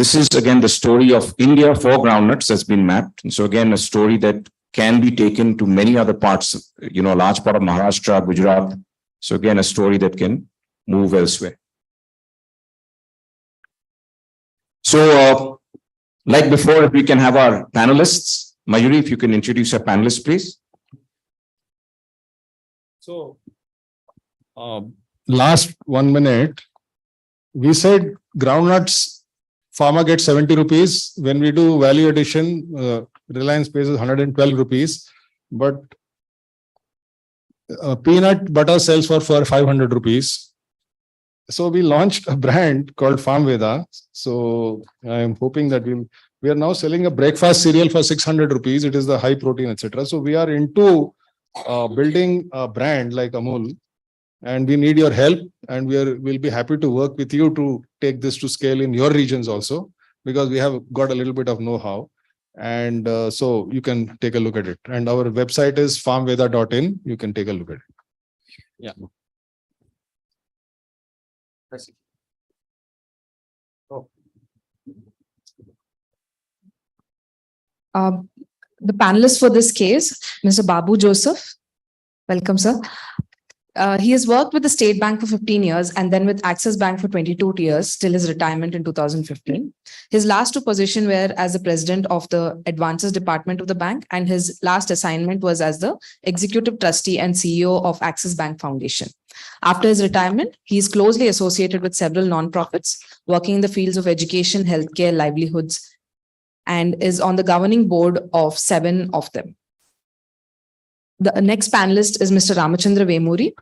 This is again the story of India for groundnuts that's been mapped. And so again, a story that can be taken to many other parts, a large part of Maharashtra, Gujarat. So again, a story that can move elsewhere. So like before, if we can have our panelists. Mayuri, if you can introduce our panelists, please. So, last 1 minute, we said groundnuts, farmer gets 70 rupees. When we do value addition, Reliance pays 112 rupees, but peanut butter sells for 500 rupees. so we launched a brand called Farm Veda. So I am hoping that we are now selling a breakfast cereal for 600 rupees. It is the high protein, etc. So we are into building a brand like Amul, and we need your help, and we'll be happy to work with you to take this to scale in your regions also, because we have got a little bit of know-how. And so you can take a look at it. And our website is farmveda.in. You can take a look at it. Yeah. The panelist for this case, Mr. Babu Joseph. Welcome, sir. He has worked with the State Bank for 15 years and then with Axis Bank for 22 years till his retirement in 2015. His last two positions were as the president of the Advances Department of the bank, and his last assignment was as the executive trustee and CEO of Axis Bank Foundation. After his retirement, he is closely associated with several non-profits working in the fields of education, healthcare, livelihoods, and is on the governing board of 7 of them. The next panelist is Mr. Ramachandra Vemuri.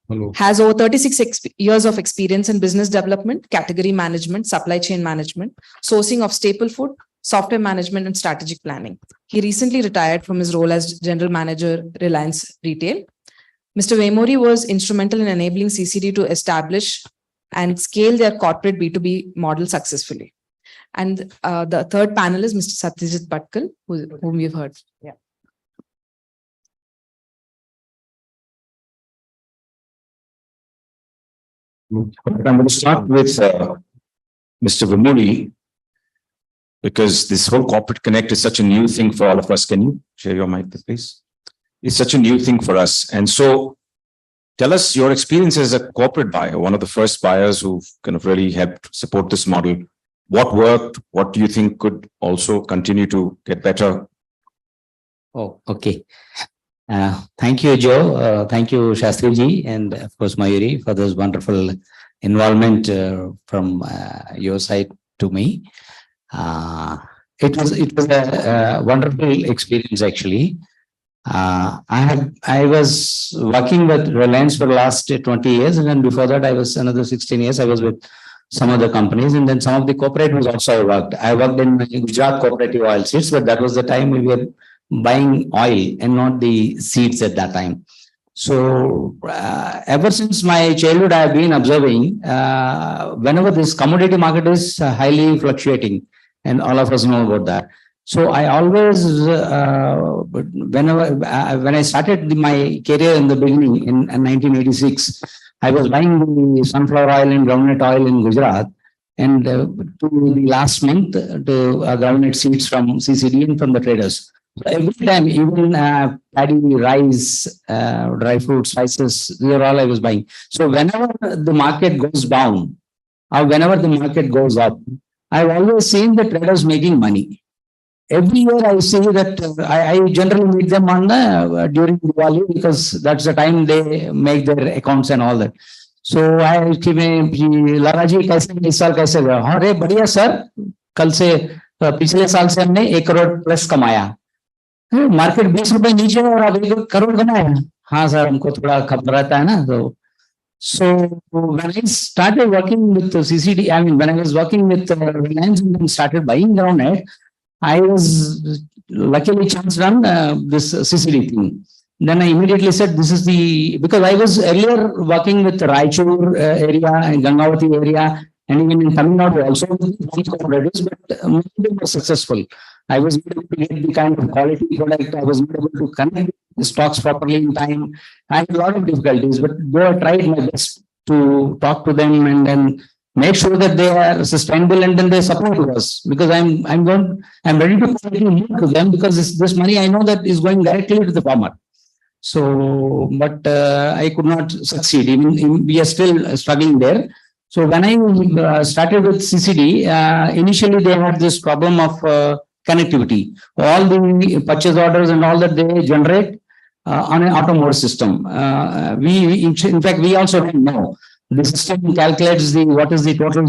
Hello. Has over 36 years of experience in business development, category management, supply chain management, sourcing of staple food, software management, and strategic planning. He recently retired from his role as General Manager, Reliance Retail. Mr. Vemuri was instrumental in enabling CCD to establish and scale their corporate B2B model successfully. And the third panel is Mr. Satyajit Bhatkal, whom you've heard. Yeah. I'm going to start with Mr. Vemuri, because this whole corporate connect is such a new thing for all of us. Can you share your mic, please? It's such a new thing for us. And so tell us your experience as a corporate buyer, one of the first buyers who've kind of really helped support this model. What worked? What do you think could also continue to get better? Oh, okay. Thank you, Joe. Thank you, Shastriji, and of course, Mayuri, for this wonderful involvement from your side to me. It was a wonderful experience, actually. I was working with Reliance for the last 20 years, and then before that, I was another 16 years. I was with some other companies, and then some of the cooperatives also I worked. I worked in Gujarat Cooperative Oil Seeds, but that was the time we were buying oil and not the seeds at that time. So ever since my childhood, I have been observing whenever this commodity market is highly fluctuating, and all of us know about that. So I always, when I started my career in the beginning in 1986, I was buying the sunflower oil and groundnut oil in Gujarat, and to the last month to groundnut seeds from CCD and from the traders. So every time, even paddy, rice, dry fruits, spices, these are all I was buying. So whenever the market goes down or whenever the market goes up, I've always seen the traders making money. Every year I see that I generally meet them on during Diwali, because that's the time they make their accounts and all that. So I Lara ji kaise is saal kaise gaya? Arey badhiya sir, kal se पिछले साल से हमने 1 crore plus कमाया. Market 20 रुपए नीचे और अब 1 करोड़ कमाया. हाँ सर, हमको थोड़ा खबर रहता है ना. तो so when I started working with CCD, I mean when I was working with Reliance and started buying groundnut, I was luckily chanced on this CCD thing. Then I immediately said, this is the, because I was earlier working with Raichur area and Gangavati area, and even in Tamil Nadu also, but they were successful. I was able to get the kind of quality product. I was able to connect the stocks properly in time. I had a lot of difficulties, but though I tried my best to talk to them and then make sure that they are sustainable, and then they support us, because I'm ready to contribute more to them, because this money I know that is going directly to the farmer. So, but I could not succeed. Even we are still struggling there. So when I started with CCD, initially they had this problem of connectivity. All the purchase orders and all that they generate on an auto mode system. In fact, we also don't know. The system calculates what is the total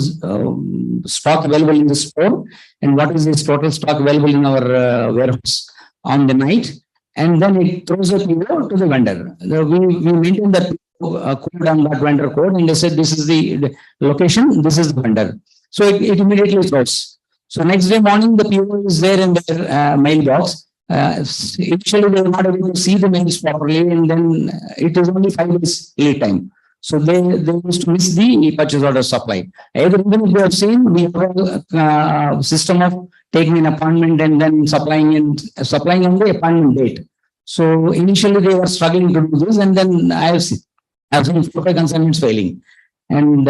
stock available in the store and what is this total stock available in our warehouse on the night, and then it throws a PO to the vendor. We maintain that code on that vendor code, and they said this is the location, this is the vendor. So it immediately throws. So next day morning, the PO is there in their mailbox. Initially, they were not able to see the mails properly, and then it is only 5 days lead time. So they used to miss the purchase order supply. Even if they have seen, we have a system of taking an appointment and then supplying on the appointment date. So initially they were struggling to do this, and then I have seen 4-5 consignments failing. And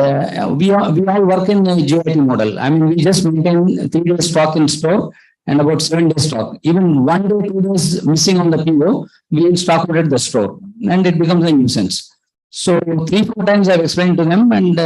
we all work in a GIT model. I mean, we just maintain 3 days stock in store and about 7 days stock. Even 1 day, 2 days missing on the PO, we will stock it at the store, and it becomes a nuisance. So 3-4 times I've explained to them, and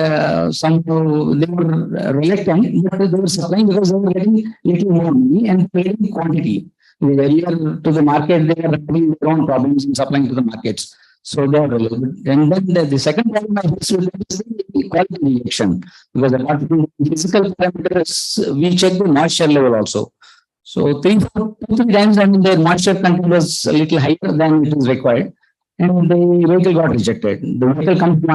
somehow they were reluctant, but they were supplying because they were getting little more money and trading quantity. Earlier to the market, they are having their own problems in supplying to the markets. So they are relevant. And then the second problem I face with them is the quality rejection, because apart from the physical parameters, we check the moisture level also. So 2-3 times, I mean, their moisture content was a little higher than it is required, and the vehicle got rejected. The vehicle comes to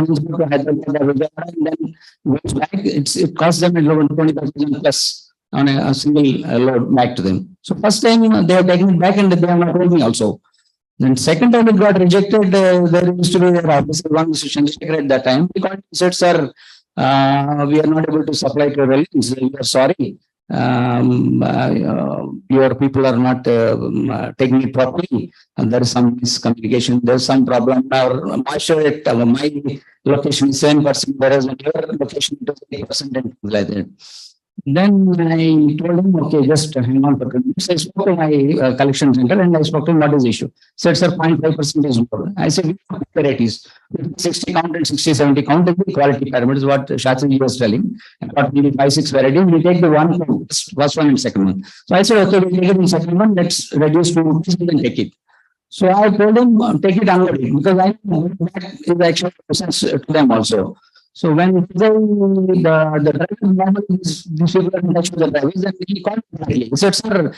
Hyderabad and then goes back. It costs them 20,000 plus on a single load back to them. So first time they have taken it back and they have not told me also. Then second time it got rejected. There used to be their officer, one Mr. Chandrasekhar at that time. He said, sir, we are not able to supply to Reliance. We are sorry. Your people are not taking it properly, and there is some miscommunication. There is some problem. Our moisture at my location is 7%, whereas on your location it is 8% and things like that. Then I told him, okay, just hang on for 2 minutes. I spoke to my collection center and I spoke to him, what is the issue? Said, sir, 0.5% is more. I said, we have varieties. 60 count and 60, 70 count is the quality parameters, what Shastri was telling. Approximately 5-6 varieties, we take the first one and second one. So I said, okay, we take it in second one, let's reduce to rupees and then take it. So I told him, take it unload it, because I know that is the actual process to them also. So when the driver normally these people are in touch with the drivers, and he called me. He said, sir,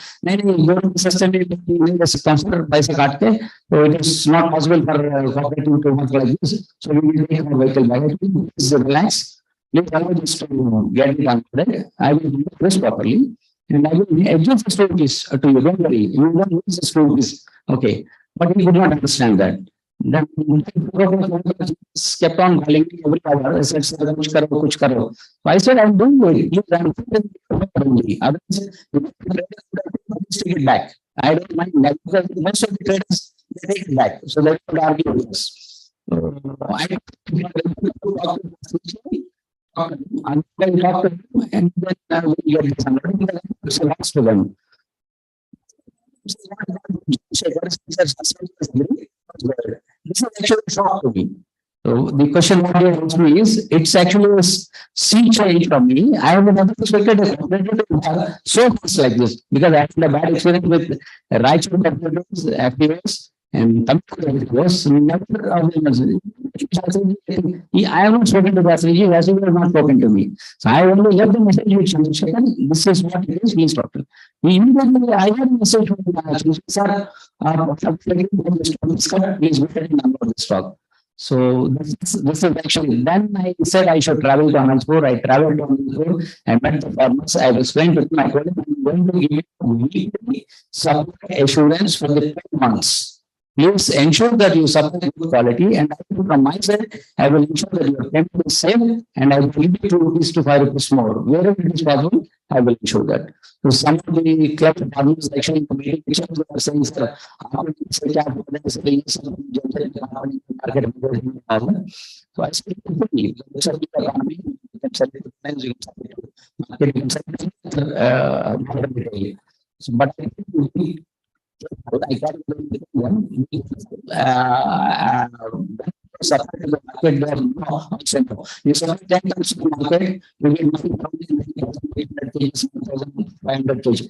so it is not possible for cooperating to work like this. So we will take our vehicle back. Please relax. Please allow this to get it unloaded. I will do this properly. And I will adjust the stories to you. Don't worry. You don't use the stories. Okay. But he could not understand that. Then kept on calling me every hour. I said, sir, kuch karo, kuch karo. So I said, I'm doing it. Please, I'm only. Otherwise, take it back. I don't mind that, because most of the traders, they take it back. So they don't argue with us. I talk to them, and then we get this under. It's a loss to them. This is actually a shock to me. So the question what they asked me is, it's actually a sea change from me. I have never expected a competitor to have so much like this, because I had a bad experience with Raichur competitors, FPOs, and Tamil was never. I have not spoken to Vasriji. Vasriji has not spoken to me. So I only left the message with Chandrasekhar. This is what it is. Please talk to me. Immediately, I had a message from Chandrasekhar. Sir, please go ahead and unload the stock. So this is actually, then I said I should travel to Anandpur. I traveled to Anandpur. I met the farmers. I explained to them, I told them, I'm going to give you weekly supply assurance for the 10 months. Please ensure that you supply good quality, and from my side, I will ensure that your payment is safe, and I will give you 2 rupees to 5 rupees more. Wherever it is possible, I will ensure that. So some of the club partners actually committing pictures are saying, sir, so I said, but I got one. Supply to the market, there no. You supply 10 tons to the market, you get nothing from 800 kg, 1,500 kg.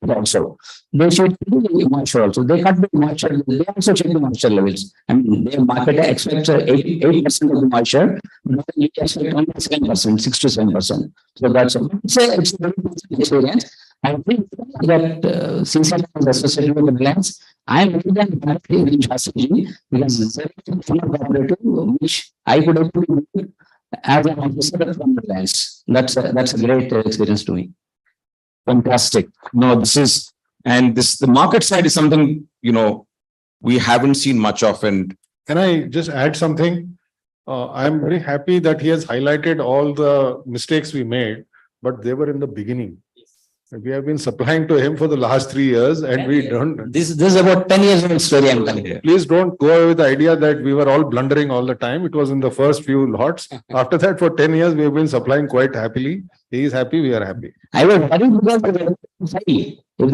Also, they should do the moisture also. They cut the moisture. They also check the moisture levels. I mean, their market expects 8% of the moisture, but you expect only 7%, 6 to 7%. So that's it's a very good experience. I think that CCD is associated with the Reliance. I am more than happy with Shastriji because it's a cooperative which I could have put as an officer from Reliance. That's a great experience to me. Fantastic. No, this is, and this, the market side is something, we haven't seen much of. And Can I just add something? I am very happy that he has highlighted all the mistakes we made, but they were in the beginning. We have been supplying to him for the last 3 years and we don't. This is about 10 years old story I'm telling you. Please don't go away with the idea that we were all blundering all the time. It was in the first few lots. After that, for 10 years, we have been supplying quite happily. He is happy, we are happy. I was worried because if they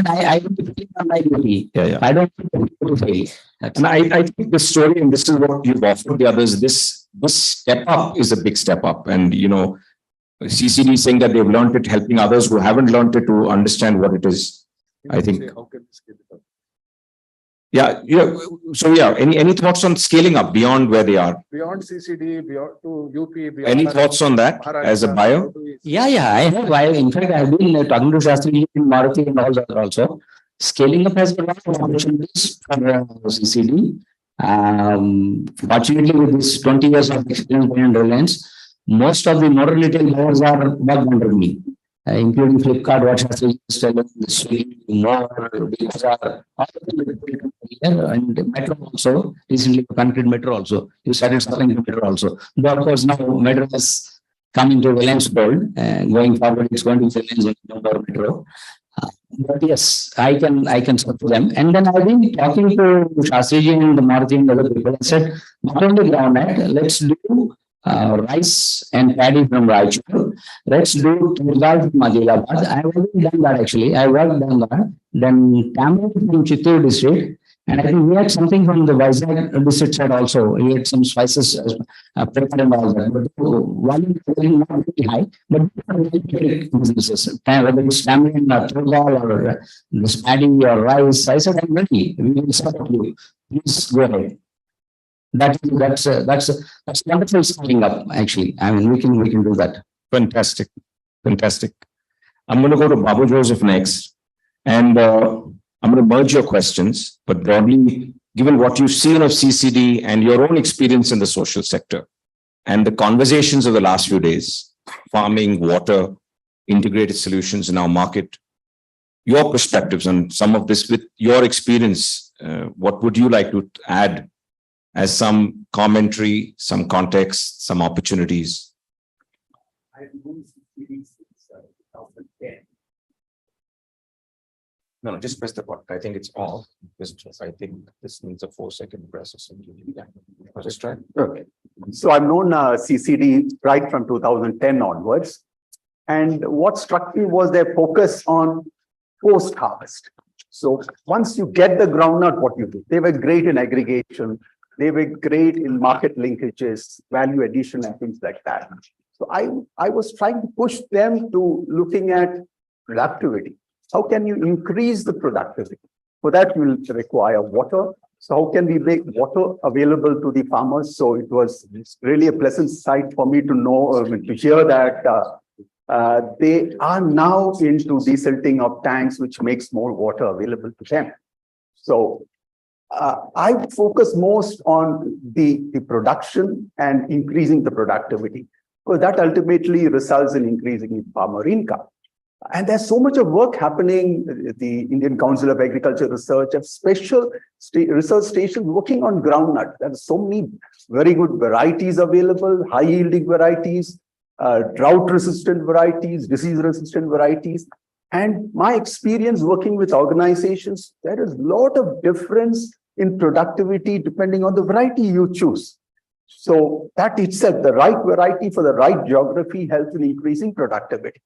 I don't feel on my duty. Yeah. I don't feel to fail. And I think the story, and this is what you've offered the others, this step up is a big step up. And, CCD saying that they've learned it, helping others who haven't learned it to understand what it is. I think. How can we scale it up? Yeah. So any thoughts on scaling up beyond where they are? Beyond CCD, beyond to UP, beyond. Any thoughts on that as a buyer? Yeah, I have. In fact, I've been talking to Shastriji in Maruti and all that also. Scaling up has a lot of opportunities for CCD. Fortunately, with this 20 years of experience behind Reliance, most of the modern retail buyers are worked under me, including Flipkart, what Shastriji is telling, Swiggy, more, Bazaar, all of them here, and Metro also, recently connected Metro also. You started supplying to Metro also. But of course, now Metro has come into Reliance fold, going forward, it's going to be Reliance and Metro. But yes, I can support them. And then I've been talking to Shastriji and Maruti and other people. I said, not only groundnut, let's do rice and paddy from Raichur. Let's do Turgal from Adilabad. I've already done that actually. I worked on that. Then tamarind from Chittoor district. And I think we had something from the Vizag district side also. We had some spices prepared and all that. But volume is not very high. But businesses, whether it's tamarind or Turgal or this paddy or rice, I said, I'm ready. We will support you. Please go ahead. That's wonderful scaling up, actually. I mean, we can do that. Fantastic. I'm going to go to Babu Joseph next. And I'm going to merge your questions, but broadly, given what you've seen of CCD and your own experience in the social sector and the conversations of the last few days, farming, water, integrated solutions in our market, your perspectives on some of this with your experience, what would you like to add as some commentary, some context, some opportunities? No, just press the button. I think it's off. I think this needs a 4-second press or something. Yeah. Just try. Okay. So I've known CCD right from 2010 onwards. And what struck me was their focus on post-harvest. So once you get the groundnut, what you do? They were great in aggregation. They were great in market linkages, value addition, and things like that. So I was trying to push them to looking at productivity. How can you increase the productivity? For that, you will require water. So how can we make water available to the farmers? So it was really a pleasant sight for me to know, to hear that they are now into desilting of tanks, which makes more water available to them. So I focus most on the production and increasing the productivity, because that ultimately results in increasing farmer income. And there's so much of work happening. The Indian Council of Agriculture Research have special research stations working on groundnut. There are so many very good varieties available, high yielding varieties, drought resistant varieties, disease resistant varieties. And my experience working with organizations, there is a lot of difference in productivity depending on the variety you choose. So that itself, the right variety for the right geography helps in increasing productivity.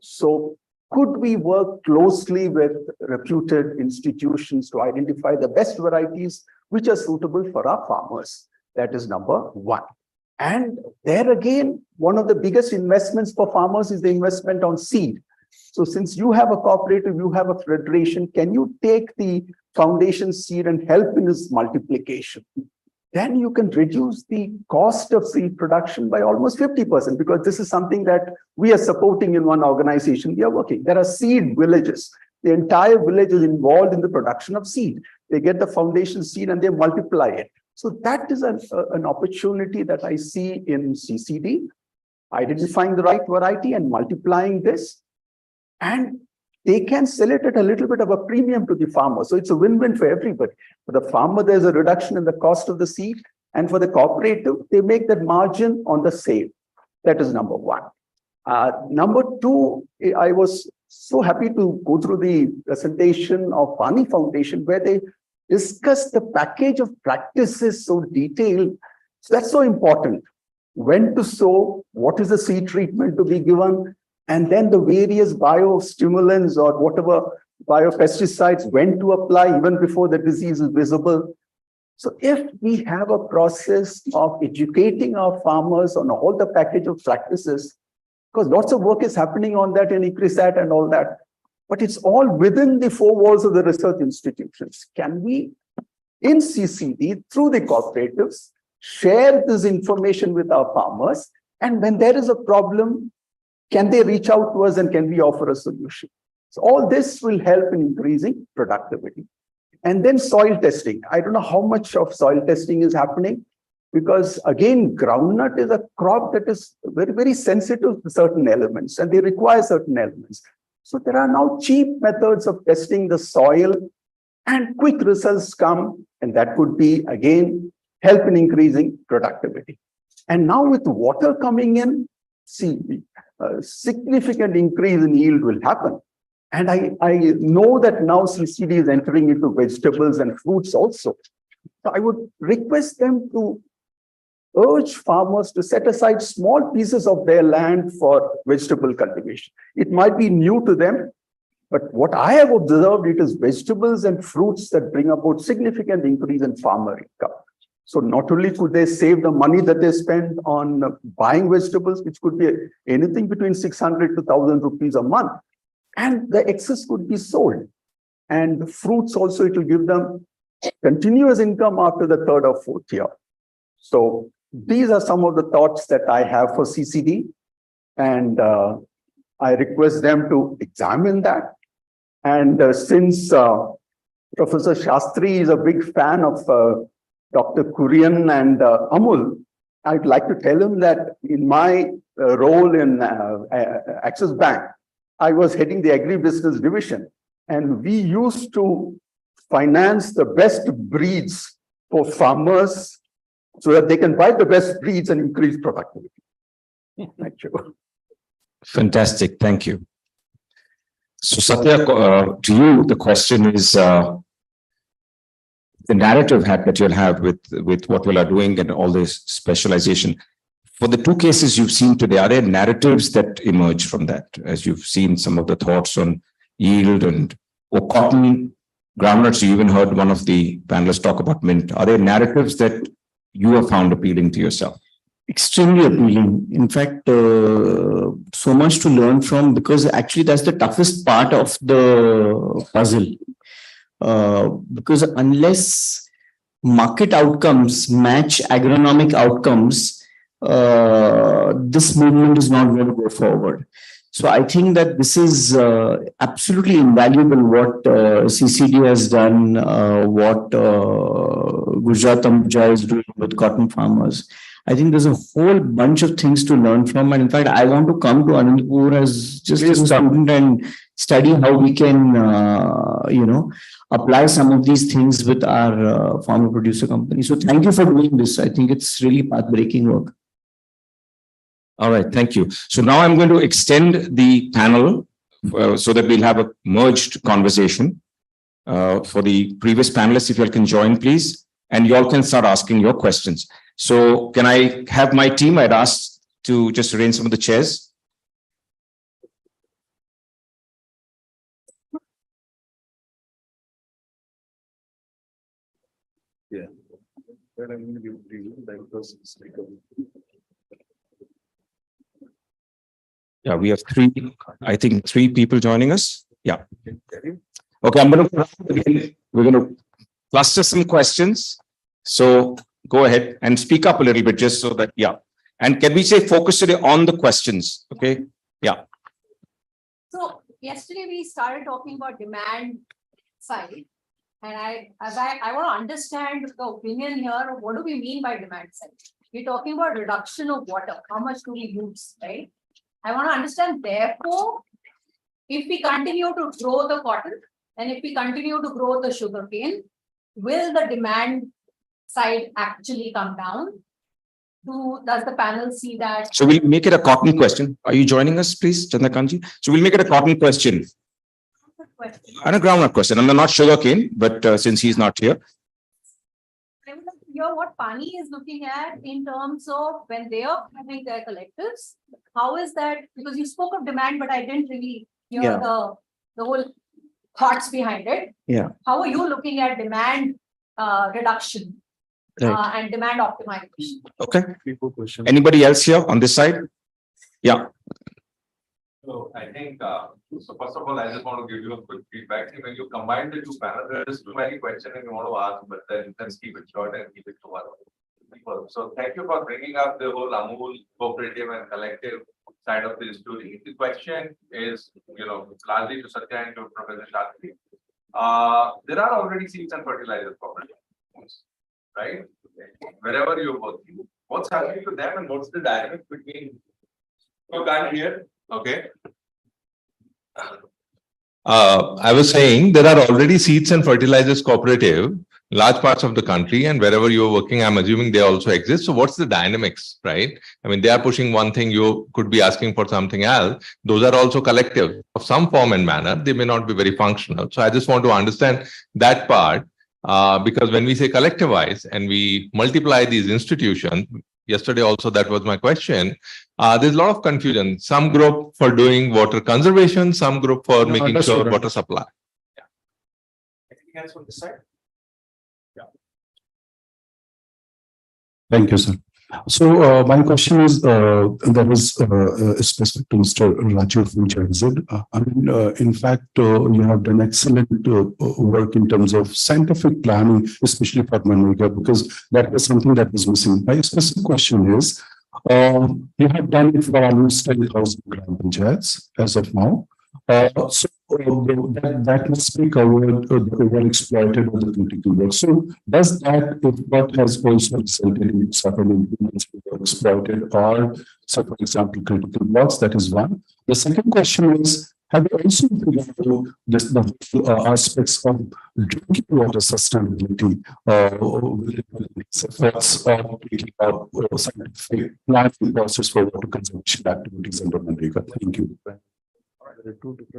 So could we work closely with reputed institutions to identify the best varieties which are suitable for our farmers? That is number one. And there again, one of the biggest investments for farmers is the investment on seed. So since you have a cooperative, you have a federation, can you take the foundation seed and help in this multiplication? then you can reduce the cost of seed production by almost 50%, because this is something that we are supporting in one organization we are working. There are seed villages. The entire village is involved in the production of seed. They get the foundation seed and they multiply it. So that is an opportunity that I see in CCD, identifying the right variety and multiplying this. And they can sell it at a little bit of a premium to the farmer. So it's a win-win for everybody. For the farmer, there's a reduction in the cost of the seed. And for the cooperative, they make that margin on the sale. That is number one. Number two, I was so happy to go through the presentation of Pani Foundation, where they discussed the package of practices so detailed. So that's so important. When to sow, what is the seed treatment to be given, and then the various biostimulants or whatever biopesticides, when to apply even before the disease is visible. So if we have a process of educating our farmers on all the package of practices, because lots of work is happening on that in ICRISAT and all that, but it's all within the four walls of the research institutions. Can we, in CCD, through the cooperatives, share this information with our farmers? And when there is a problem, can they reach out to us and can we offer a solution? So all this will help in increasing productivity. And then soil testing. I don't know how much of soil testing is happening, because again, groundnut is a crop that is very, very sensitive to certain elements and they require certain elements. So there are now cheap methods of testing the soil and quick results come, and that could be again help in increasing productivity. And now with water coming in, see, a significant increase in yield will happen. And I know that now CCD is entering into vegetables and fruits also. So I would request them to urge farmers to set aside small pieces of their land for vegetable cultivation. It might be new to them, but what I have observed, it is vegetables and fruits that bring about significant increase in farmer income. So not only could they save the money that they spend on buying vegetables, which could be anything between 600 to 1,000 rupees a month, and the excess could be sold. And the fruits also, it will give them continuous income after the third or fourth year. So these are some of the thoughts that I have for CCD, and I request them to examine that. And since Professor Shastri is a big fan of Dr. Kurian and Amul, I'd like to tell him that in my role in Axis Bank, I was heading the agribusiness division, and we used to finance the best breeds for farmers so that they can buy the best breeds and increase productivity. Thank you. Fantastic. Thank you. So Satya, to you, the question is the narrative that you'll have with what we are doing and all this specialization. For the two cases you've seen today, are there narratives that emerge from that? As you've seen some of the thoughts on yield and cotton, groundnuts, you even heard one of the panelists talk about mint. Are there narratives that you have found appealing to yourself? Extremely appealing. In fact, so much to learn from, because actually that's the toughest part of the puzzle. Because unless market outcomes match agronomic outcomes, this movement is not going to go forward. So I think that this is absolutely invaluable what CCD has done, what Gujarat Ambuja is doing with cotton farmers. I think there's a whole bunch of things to learn from. And in fact, I want to come to Anandpur as just a student and study how we can, apply some of these things with our farmer producer company. So thank you for doing this. I think it's really path-breaking work. All right, thank you. So now I'm going to extend the panel so that we'll have a merged conversation. For the previous panelists, if you all can join, please, and you all can start asking your questions. So can I have my team? I'd ask to just arrange some of the chairs. Yeah. Yeah, we have three people joining us. Yeah. Okay, we're going to cluster some questions. So go ahead and speak up a little bit just so that, yeah. And can we say focus today on the questions? Okay. Yeah. So yesterday we started talking about demand side. And I want to understand the opinion here of what do we mean by demand side? We're talking about reduction of water. How much do we use, right? I want to understand, therefore, if we continue to grow the cotton and if we continue to grow the sugarcane, will the demand side actually come down? Does the panel see that? So we'll make it a cotton question. Are you joining us, please, Chandrakanji? So we'll make it a cotton question. And a groundnut question. I'm not sugarcane, but since he's not here. I would like to hear what Pani is looking at in terms of when they are having their collectives. How is that? Because you spoke of demand, but I didn't really hear the whole thoughts behind it. Yeah. How are you looking at demand reduction and demand optimization? Okay. Anybody else here on this side? Yeah. So I think, so first of all, I just want to give you a quick feedback. When you combine the two panels, there is too many questions you want to ask, but then let's keep it short and keep it to one. So thank you for bringing up the whole Amul cooperative and collective side of the story. The question is, largely to Satya and to Professor Shastri. There are already seeds and fertilizers cooperatives, right? Wherever you're working, what's happening to them and what's the dynamic between? You can't hear. Okay. I was saying there are already seeds and fertilizers cooperative, large parts of the country, and wherever you're working, I'm assuming they also exist. So what's the dynamics, right? I mean, they are pushing one thing, you could be asking for something else. Those are also collective of some form and manner. They may not be very functional. So I just want to understand that part, because when we say collectivize and we multiply these institutions, yesterday also that was my question, there's a lot of confusion. Some group for doing water conservation, some group for making sure water supply. Yeah. Anything else on this side? Yeah. Thank you, sir. So my question is, that is specific to Mr. Rajiv from GIZ. In fact, you have done excellent work in terms of scientific planning, especially for Manrega, because that was something that was missing. My specific question is, you have done it for almost 10,000 gram panchayats as of now. So that must be covered, the overexploited or the critical work. So does that, if what has also resulted in certain improvements exploited or, so for example, critical works? That is one. The second question is, have you also this the aspects of drinking water sustainability efforts of taking up scientific planning process for water conservation activities under Manrega? Thank you.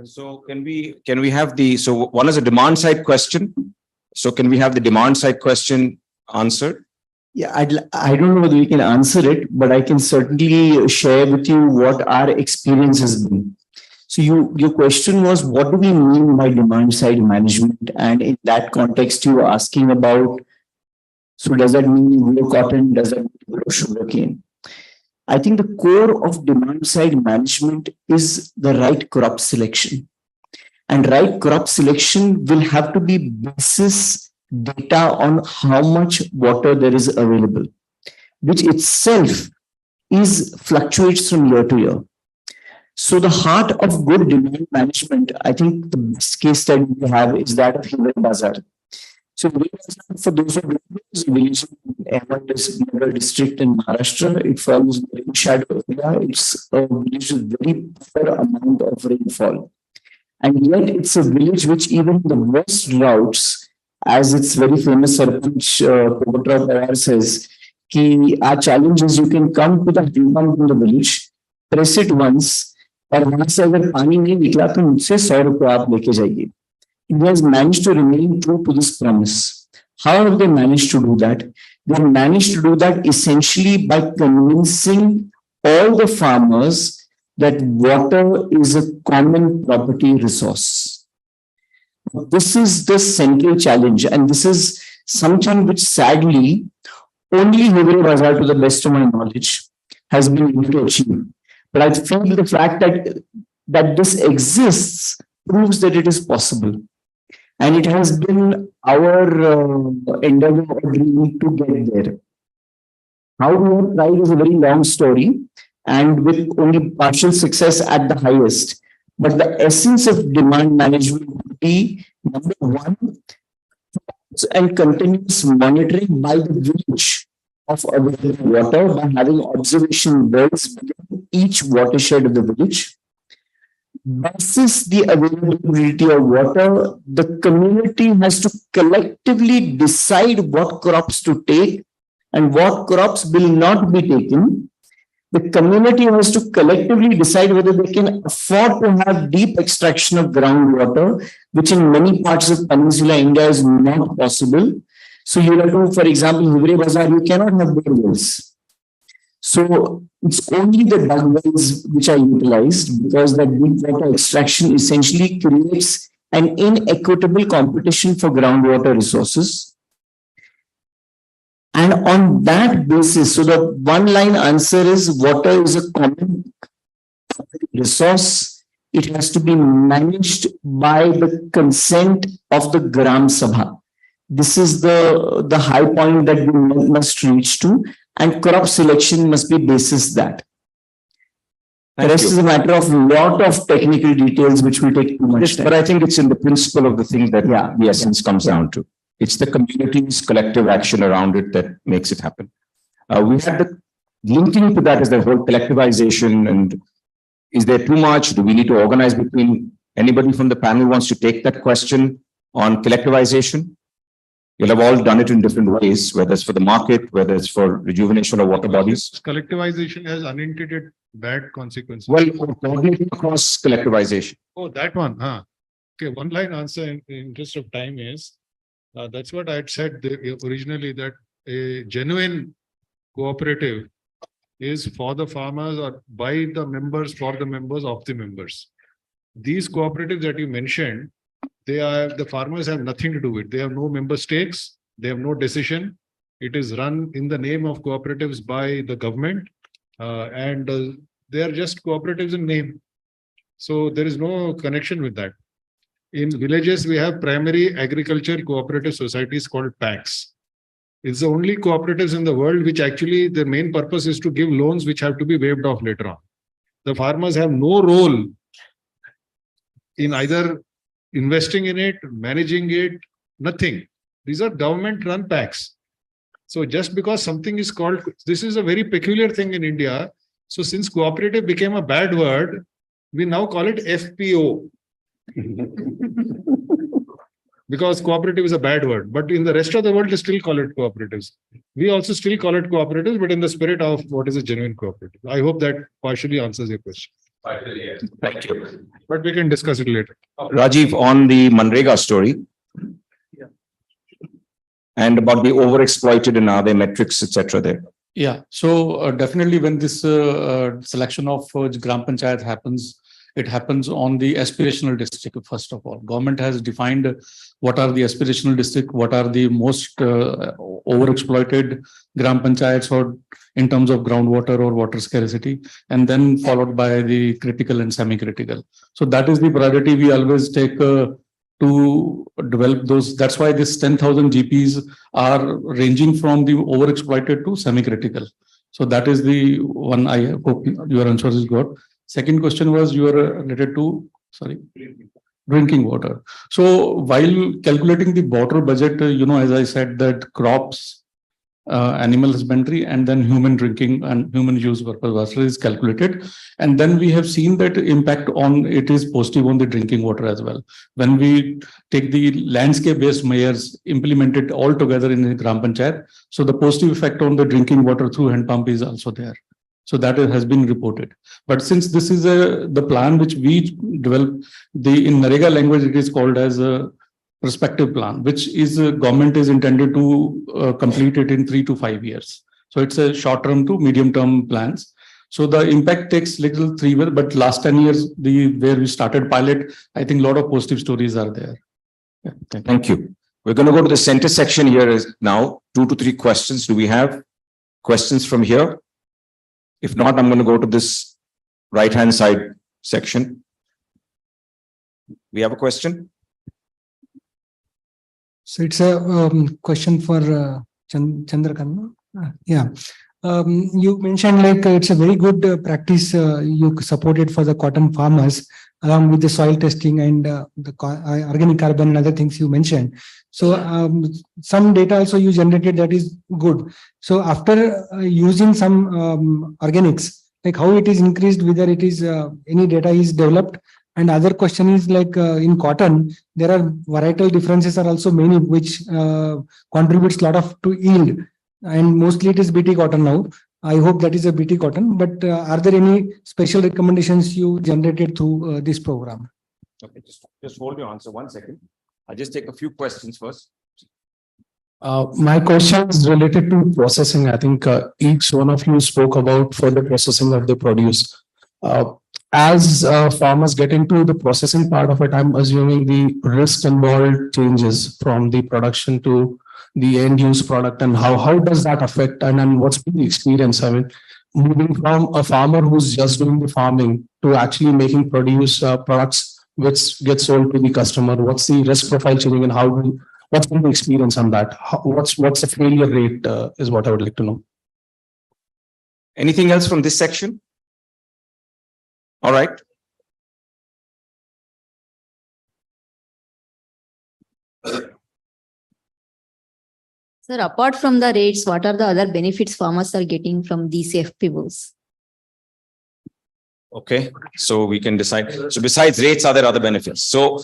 So can we have the, so one is a demand side question. So can we have the demand side question answered? Yeah, I don't know whether we can answer it, but I can certainly share with you what our experience has been. So your question was, what do we mean by demand side management? And in that context, you were asking about, so does that mean grow cotton? Does that mean grow sugarcane? I think the core of demand side management is the right crop selection. And right crop selection will have to be basis data on how much water there is available, which itself fluctuates from year to year. So the heart of good demand management, I think the best case study we have is that of Hivre Bazar. So for those who don't know, is a village in Ahmednagar district in Maharashtra. It falls in the rain shadow area. It's a village with very poor amount of rainfall. And yet it's a village which even the worst droughts, as its very famous Sarpanch Pogotra Pawar says, our challenge is you can come to the handpump in the village, press it once, और वहां से अगर पानी नहीं निकला तो मुझसे 100 रुपए आप लेके जाइए. It has managed to remain true to this promise. How have they managed to do that? They managed to do that essentially by convincing all the farmers that water is a common property resource. This is the central challenge, and this is something which sadly only Hivre Bazar, to the best of my knowledge, has been able to achieve. But I feel the fact that this exists proves that it is possible. And it has been our endeavor or dream to get there. How we have tried is a very long story and with only partial success at the highest. But the essence of demand management would be number one, and continuous monitoring by the village of available water by having observation wells within each watershed of the village. Basis the availability of water, the community has to collectively decide what crops to take and what crops will not be taken. The community has to collectively decide whether they can afford to have deep extraction of groundwater, which in many parts of Peninsula India is not possible. So you have to, for example, Hivre Bazaar, you cannot have bore wells. So it's only the dug wells which are utilized because that deep water extraction essentially creates an inequitable competition for groundwater resources. And on that basis, so the one line answer is water is a common resource. It has to be managed by the consent of the Gram Sabha. This is the high point that we must reach to, and crop selection must be basis that. The rest is a matter of lot of technical details which will take too much time. But I think it's in the principle of the thing that the essence comes down to. It's the community's collective action around it that makes it happen. We had the linking to that is the whole collectivization, and is there too much? Do we need to organize between anybody from the panel wants to take that question on collectivization? You'll have all done it in different ways, whether it's for the market, whether it's for rejuvenation of water bodies. Collectivization has unintended bad consequences. Well, coordinating across collectivization. Oh, that one, huh? Okay, one line answer in the interest of time is, that's what I had said originally, that a genuine cooperative is for the farmers or by the members, for the members of the members. These cooperatives that you mentioned, the farmers have nothing to do with it. They have no member stakes. They have no decision. It is run in the name of cooperatives by the government, and they are just cooperatives in name. So there is no connection with that. In villages, we have primary agriculture cooperative societies called PACs. It's the only cooperatives in the world which actually their main purpose is to give loans which have to be waived off later on. The farmers have no role in either investing in it, managing it, nothing. These are government-run PACs. So just because something is called, this is a very peculiar thing in India. So since cooperative became a bad word, we now call it FPO. Because cooperative is a bad word, but in the rest of the world, they still call it cooperatives. We also still call it cooperatives, but in the spirit of what is a genuine cooperative. I hope that partially answers your question. Partially, yes. Thank you. But we can discuss it later. Rajiv, on the Manrega story and about the overexploited and are there metrics, etc. there? Yeah, so definitely when this selection of Gram Panchayat happens, it happens on the aspirational district, first of all. Government has defined what are the aspirational district, what are the most overexploited Gram Panchayats or in terms of groundwater or water scarcity, and then followed by the critical and semi-critical. So that is the priority we always take to develop those. That's why this 10,000 GPs are ranging from the overexploited to semi-critical. So that is the one. I hope your answer is good. Second question was you are related to, sorry, drinking water. So while calculating the water budget, as I said, that crops, animal husbandry, and then human drinking and human use purpose water is calculated. And then we have seen that impact on it is positive on the drinking water as well. When we take the landscape-based measures implemented all together in the Gram Panchayat, so the positive effect on the drinking water through hand pump is also there. So that has been reported. But since this is the plan which we developed, in Narega language, it is called as a prospective plan, which is government is intended to complete it in 3 to 5 years. So it's a short-term to medium-term plans. So the impact takes little 3 years, but last 10 years, where we started pilot, I think a lot of positive stories are there. Yeah, thank you. We're going to go to the center section here now. 2 to 3 questions. Do we have questions from here? If not, I'm going to go to this right-hand side section. We have a question? So it's a question for Chandrakant. Yeah. You mentioned like it's a very good practice you supported for the cotton farmers along with the soil testing and the organic carbon and other things you mentioned. So some data also you generated that is good. So after using some organics, like how it is increased, whether it is any data is developed. And other question is like in cotton, there are varietal differences are also many, which contributes a lot of to yield. And mostly it is BT cotton now. I hope that is a BT cotton, but are there any special recommendations you generated through this program? Okay, just hold your answer 1 second. I'll just take a few questions first. My question is related to processing. I think each one of you spoke about further processing of the produce. As farmers get into the processing part of it, I'm assuming the risk involved changes from the production to the end use product, and how does that affect, and then what's been the experience? I mean, moving from a farmer who's just doing the farming to actually making produce products which get sold to the customer. What's the risk profile changing, and what's been the experience on that? What's the failure rate is what I would like to know. Anything else from this section? All right. Sir, apart from the rates, what are the other benefits farmers are getting from these FPOs? Okay, so we can decide. So besides rates, are there other benefits? So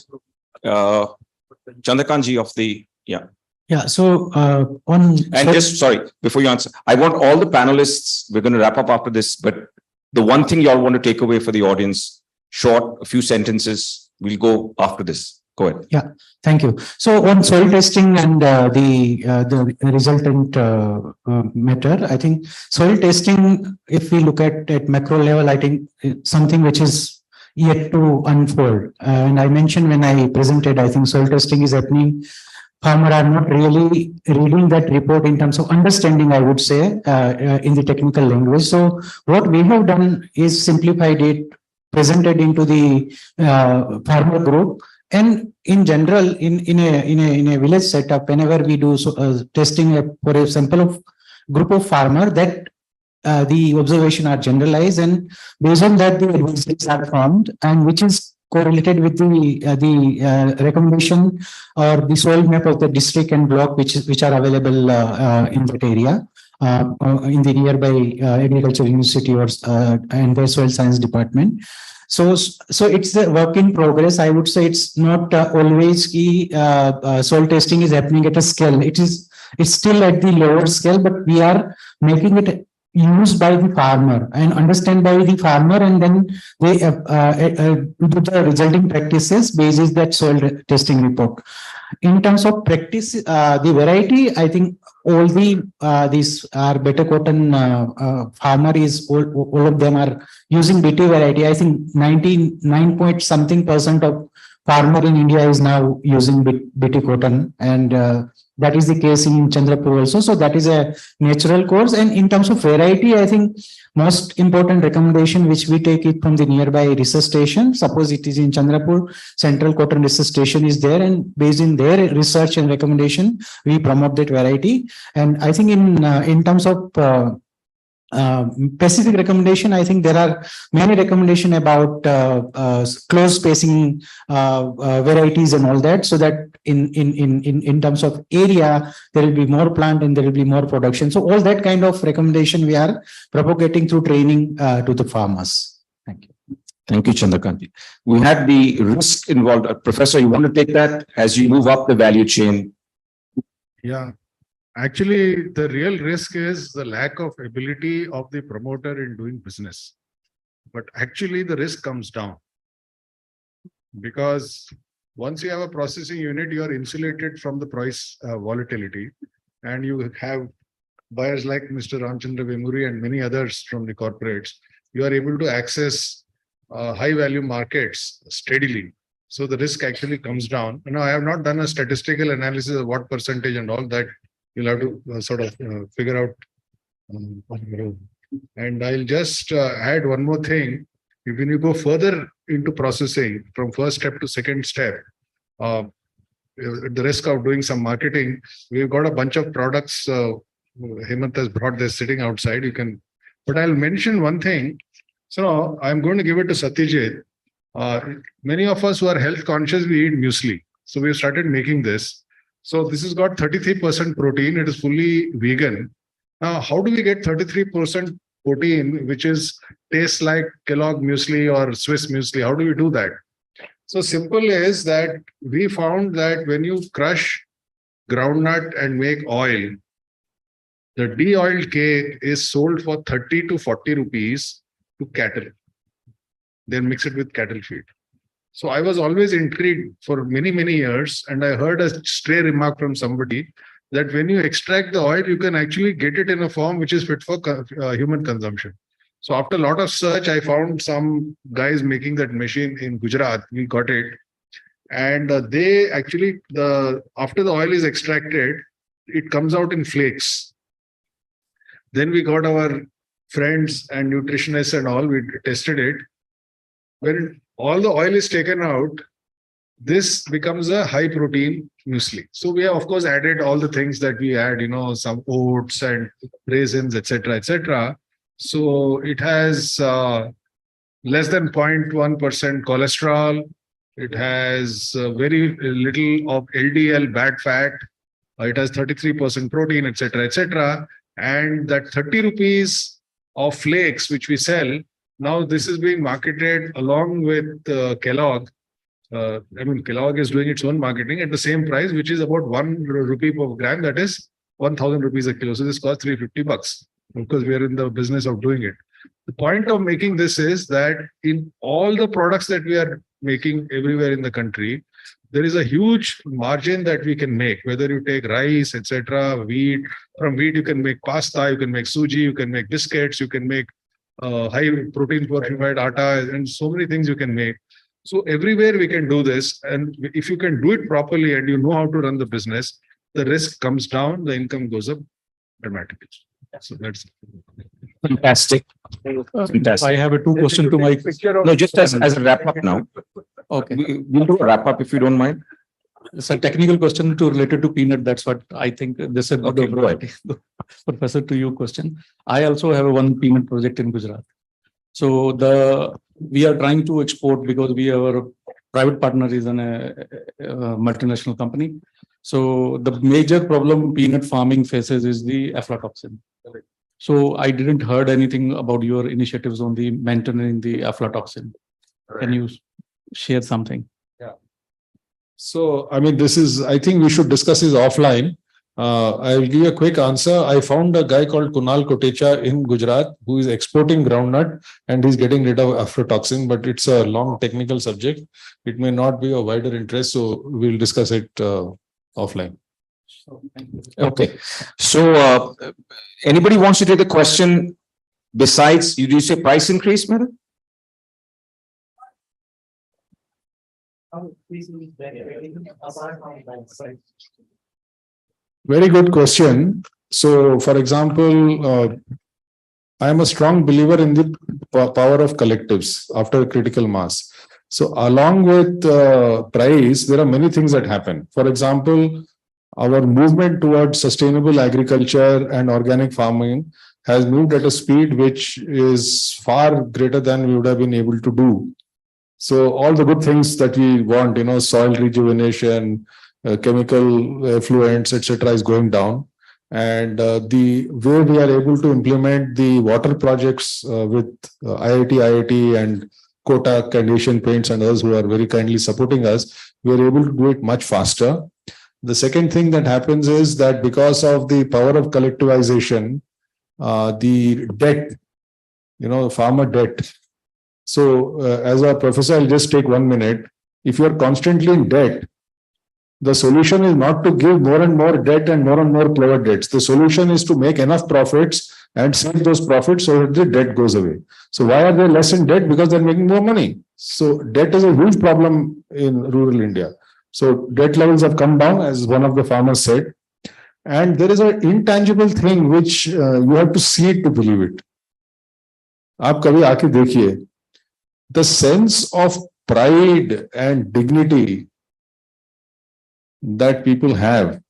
Chandrakantji of the, yeah. Yeah, so sorry, before you answer, I want all the panelists, we're going to wrap up after this, but the one thing you all want to take away for the audience, short, a few sentences, we'll go after this. Go ahead. Yeah, thank you. So on soil testing and the resultant matter, I think soil testing, if we look at macro level, I think something which is yet to unfold. And I mentioned when I presented, I think soil testing is happening. Farmers are not really reading that report in terms of understanding, I would say, in the technical language. So what we have done is simplified it, presented into the farmer group. And in general, in a village setup, whenever we do testing for a sample of group of farmer, that the observation are generalized, and based on that the advisories are formed, and which is correlated with the recommendation or the soil map of the district and block which are available in that area in the nearby agriculture university or and the soil science department. So it's a work in progress. I would say it's not always soil testing is happening at a scale. It's still at the lower scale, but we are making it used by the farmer and understand by the farmer, and then they do the resulting practices basis that soil testing report. In terms of practice, the variety, I think all these are better cotton farmer is all of them are using BT variety. I think 99 point something % of farmer in India is now using BT cotton, and that is the case in Chandrapur also. So that is a natural course. And in terms of variety, I think most important recommendation which we take it from the nearby research station. Suppose it is in Chandrapur, Central Cotton Research Station is there, and based in their research and recommendation, we promote that variety. And I think in terms of specific recommendation, I think there are many recommendations about close spacing varieties and all that, so that in terms of area there will be more plant and there will be more production. So all that kind of recommendation we are propagating through training to the farmers. Thank you. Thank you, Chandrakant. We had the risk involved. Professor, you want to take that as you move up the value chain? Yeah. Actually, the real risk is the lack of ability of the promoter in doing business. But actually, the risk comes down. Because once you have a processing unit, you are insulated from the price volatility. And you have buyers like Mr. Ramchandra Vemuri and many others from the corporates. You are able to access high value markets steadily. So the risk actually comes down. Now, I have not done a statistical analysis of what percentage and all that. You'll have to sort of figure out on your own. And I'll just add one more thing. If when you go further into processing from first step to second step, at the risk of doing some marketing, we've got a bunch of products Hemant has brought this sitting outside. You can, but I'll mention one thing. So I'm going to give it to Satyajit. Many of us who are health conscious, we eat muesli. So we've started making this. So this has got 33% protein. It is fully vegan. Now, how do we get 33% protein, which is tastes like Kellogg muesli or Swiss muesli? How do we do that? So simple is that we found that when you crush groundnut and make oil, the de-oiled cake is sold for 30 to 40 rupees to cattle. They mix it with cattle feed. So I was always intrigued for many, many years. And I heard a stray remark from somebody that when you extract the oil, you can actually get it in a form which is fit for human consumption. So after a lot of search, I found some guys making that machine in Gujarat. We got it. And they actually, after the oil is extracted, it comes out in flakes. Then we got our friends and nutritionists and all, we tested it. When all the oil is taken out, this becomes a high protein muesli. So we have, of course, added all the things that we add, some oats and raisins, etc., etc. So it has less than 0.1% cholesterol. It has very little of LDL, bad fat. It has 33% protein, etc., etc. And that 30 rupees of flakes, which we sell, now this is being marketed along with Kellogg. Kellogg is doing its own marketing at the same price, which is about 1 rupee per gram. That is 1,000 rupees a kilo. So this costs $350 because we are in the business of doing it. The point of making this is that in all the products that we are making everywhere in the country, there is a huge margin that we can make, whether you take rice, etc., wheat. From wheat, you can make pasta, you can make suji, you can make biscuits, you can make high protein fortified atta, and so many things you can make. So everywhere we can do this. And if you can do it properly and you know how to run the business, the risk comes down, the income goes up dramatically. So that's fantastic. Fantastic. I have a two question to my. No, just as a wrap up now. Okay. We'll do a wrap up if you don't mind. It's a technical question related to peanut. That's what I think this is. Okay, go ahead. Professor, to your question. I also have one peanut project in Gujarat. So we are trying to export because our private partner is a multinational company. So the major problem peanut farming faces is the aflatoxin. So I didn't heard anything about your initiatives on the maintaining the aflatoxin. Can you share something? Yeah. So, I think we should discuss this offline. I will give you a quick answer. I found a guy called Kunal Kotecha in Gujarat who is exporting groundnut and he's getting rid of aflatoxin, but it's a long technical subject. It may not be of wider interest, so we'll discuss it offline. Okay. So anybody wants to take a question besides, you say price increase, madam? Very good question. So, for example, I am a strong believer in the power of collectives after critical mass. So, along with price, there are many things that happen. For example, our movement towards sustainable agriculture and organic farming has moved at a speed which is far greater than we would have been able to do. So all the good things that we want, soil rejuvenation, chemical effluents, etc., is going down. And the way we are able to implement the water projects with IIT-IIT and Kotak and Asian Paints and others who are very kindly supporting us, we are able to do it much faster. The second thing that happens is that because of the power of collectivization, the debt, farmer debt. So as a professor, I'll just take 1 minute. If you're constantly in debt, the solution is not to give more and more debt and more clever debts. The solution is to make enough profits and save those profits so that the debt goes away. So why are they less in debt? Because they're making more money. So debt is a huge problem in rural India. So debt levels have come down, as one of the farmers said. And there is an intangible thing which you have to see it to believe it. आप कभी आके देखिए. The sense of pride and dignity that people have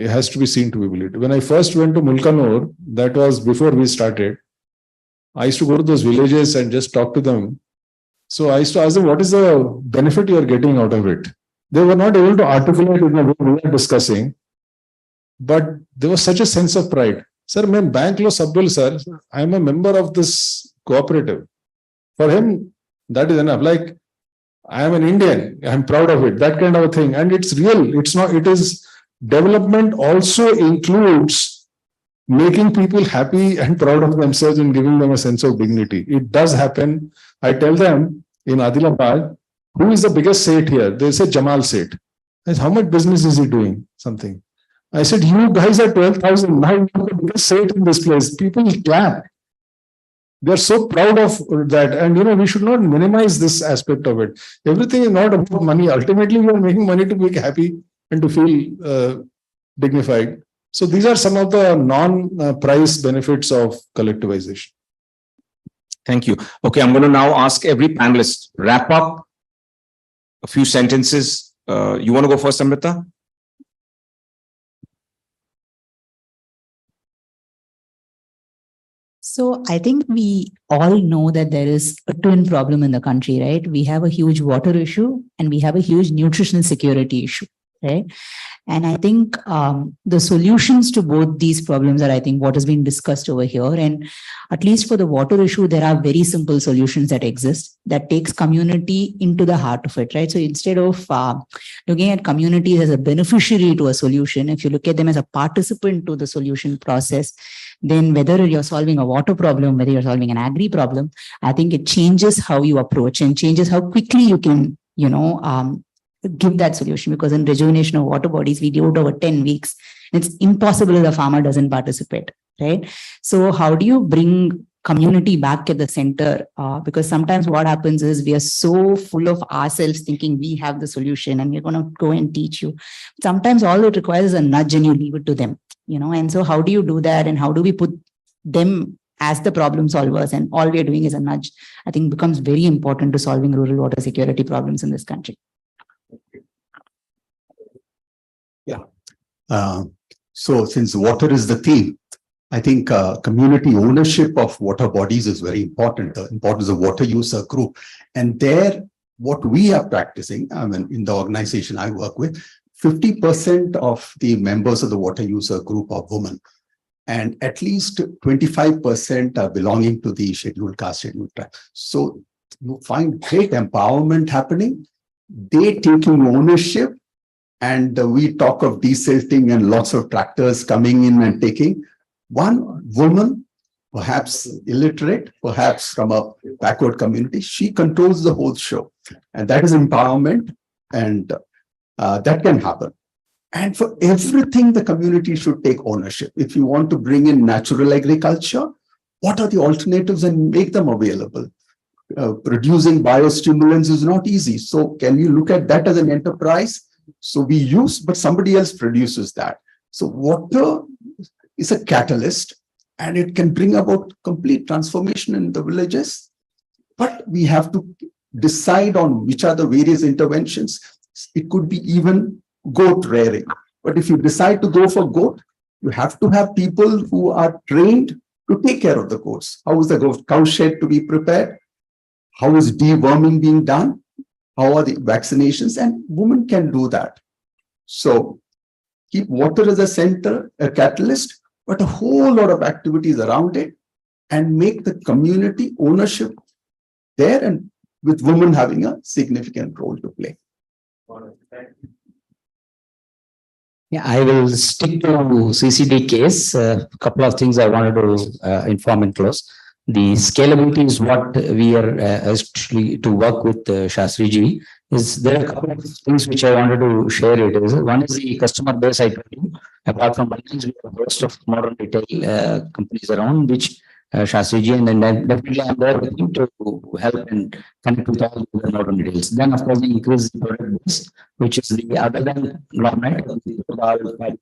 It has to be seen to be believed. When I first went to Mulkanur, that was before we started, I used to go to those villages and just talk to them. So I used to ask them, what is the benefit you are getting out of it? They were not able to articulate in the way we are discussing, but there was such a sense of pride. Sir, I'm bank lo sabbil, sir. I am a member of this cooperative. For him, that is enough. Like, I am an Indian. I'm proud of it. That kind of a thing. And it's real. It's not, it is development also includes making people happy and proud of themselves and giving them a sense of dignity. It does happen. I tell them in Adilabad, who is the biggest Seth here? They say Jamal Seth. I said, how much business is he doing? Something. I said, you guys are 12,000. Now you are the biggest Seth in this place. People clap. They're so proud of that. And, we should not minimize this aspect of it. Everything is not about money. Ultimately, we are making money to be happy and to feel dignified. So these are some of the non-price benefits of collectivization. Thank you. Okay, I'm going to now ask every panelist, wrap up a few sentences. You want to go first, Amrita? So I think we all know that there is a twin problem in the country, right? We have a huge water issue and we have a huge nutritional security issue, right? And I think the solutions to both these problems are, I think, what has been discussed over here. And at least for the water issue, there are very simple solutions that exist that takes community into the heart of it, right? So instead of looking at communities as a beneficiary to a solution, if you look at them as a participant to the solution process, then whether you're solving a water problem, whether you're solving an agri problem, I think it changes how you approach and changes how quickly you can, give that solution. Because in rejuvenation of water bodies, we do it over 10 weeks. It's impossible if the farmer doesn't participate, right? So how do you bring community back at the center? Because sometimes what happens is we are so full of ourselves thinking we have the solution and we're going to go and teach you. Sometimes all it requires is a nudge and you leave it to them, and so how do you do that? And how do we put them as the problem solvers? And all we're doing is a nudge, I think becomes very important to solving rural water security problems in this country. Yeah. So since water is the theme, I think community ownership of water bodies is very important. The importance of water user group. And there, what we are practicing, in the organization I work with, 50% of the members of the water user group are women. And at least 25% are belonging to the scheduled caste, scheduled tribe. So you find great empowerment happening. They taking ownership. And we talk of desilting and lots of tractors coming in and taking. One woman, perhaps illiterate, perhaps from a backward community, she controls the whole show. And that is empowerment, and that can happen. And for everything, the community should take ownership. If you want to bring in natural agriculture, what are the alternatives and make them available? Producing biostimulants is not easy. So can you look at that as an enterprise? So we use, but somebody else produces that. So water is a catalyst and it can bring about complete transformation in the villages. But we have to decide on which are the various interventions. It could be even goat rearing. But if you decide to go for goat, you have to have people who are trained to take care of the goats. How is the cow shed to be prepared? How is deworming being done? How are the vaccinations? And women can do that. So keep water as a center, a catalyst, but a whole lot of activities around it and make the community ownership there, and with women having a significant role to play. Yeah, I will stick to CCD case. A couple of things I wanted to inform and close. The scalability is what we are actually to work with Shastriji. Is there are a couple of things which I wanted to share it is. One is the customer base I told you. Apart from Reliance, we have a host of modern retail companies around which Shastriji, and then definitely I'm there with him to help and connect with all the modern retails. Then of course we increase the product base, which is the other than government,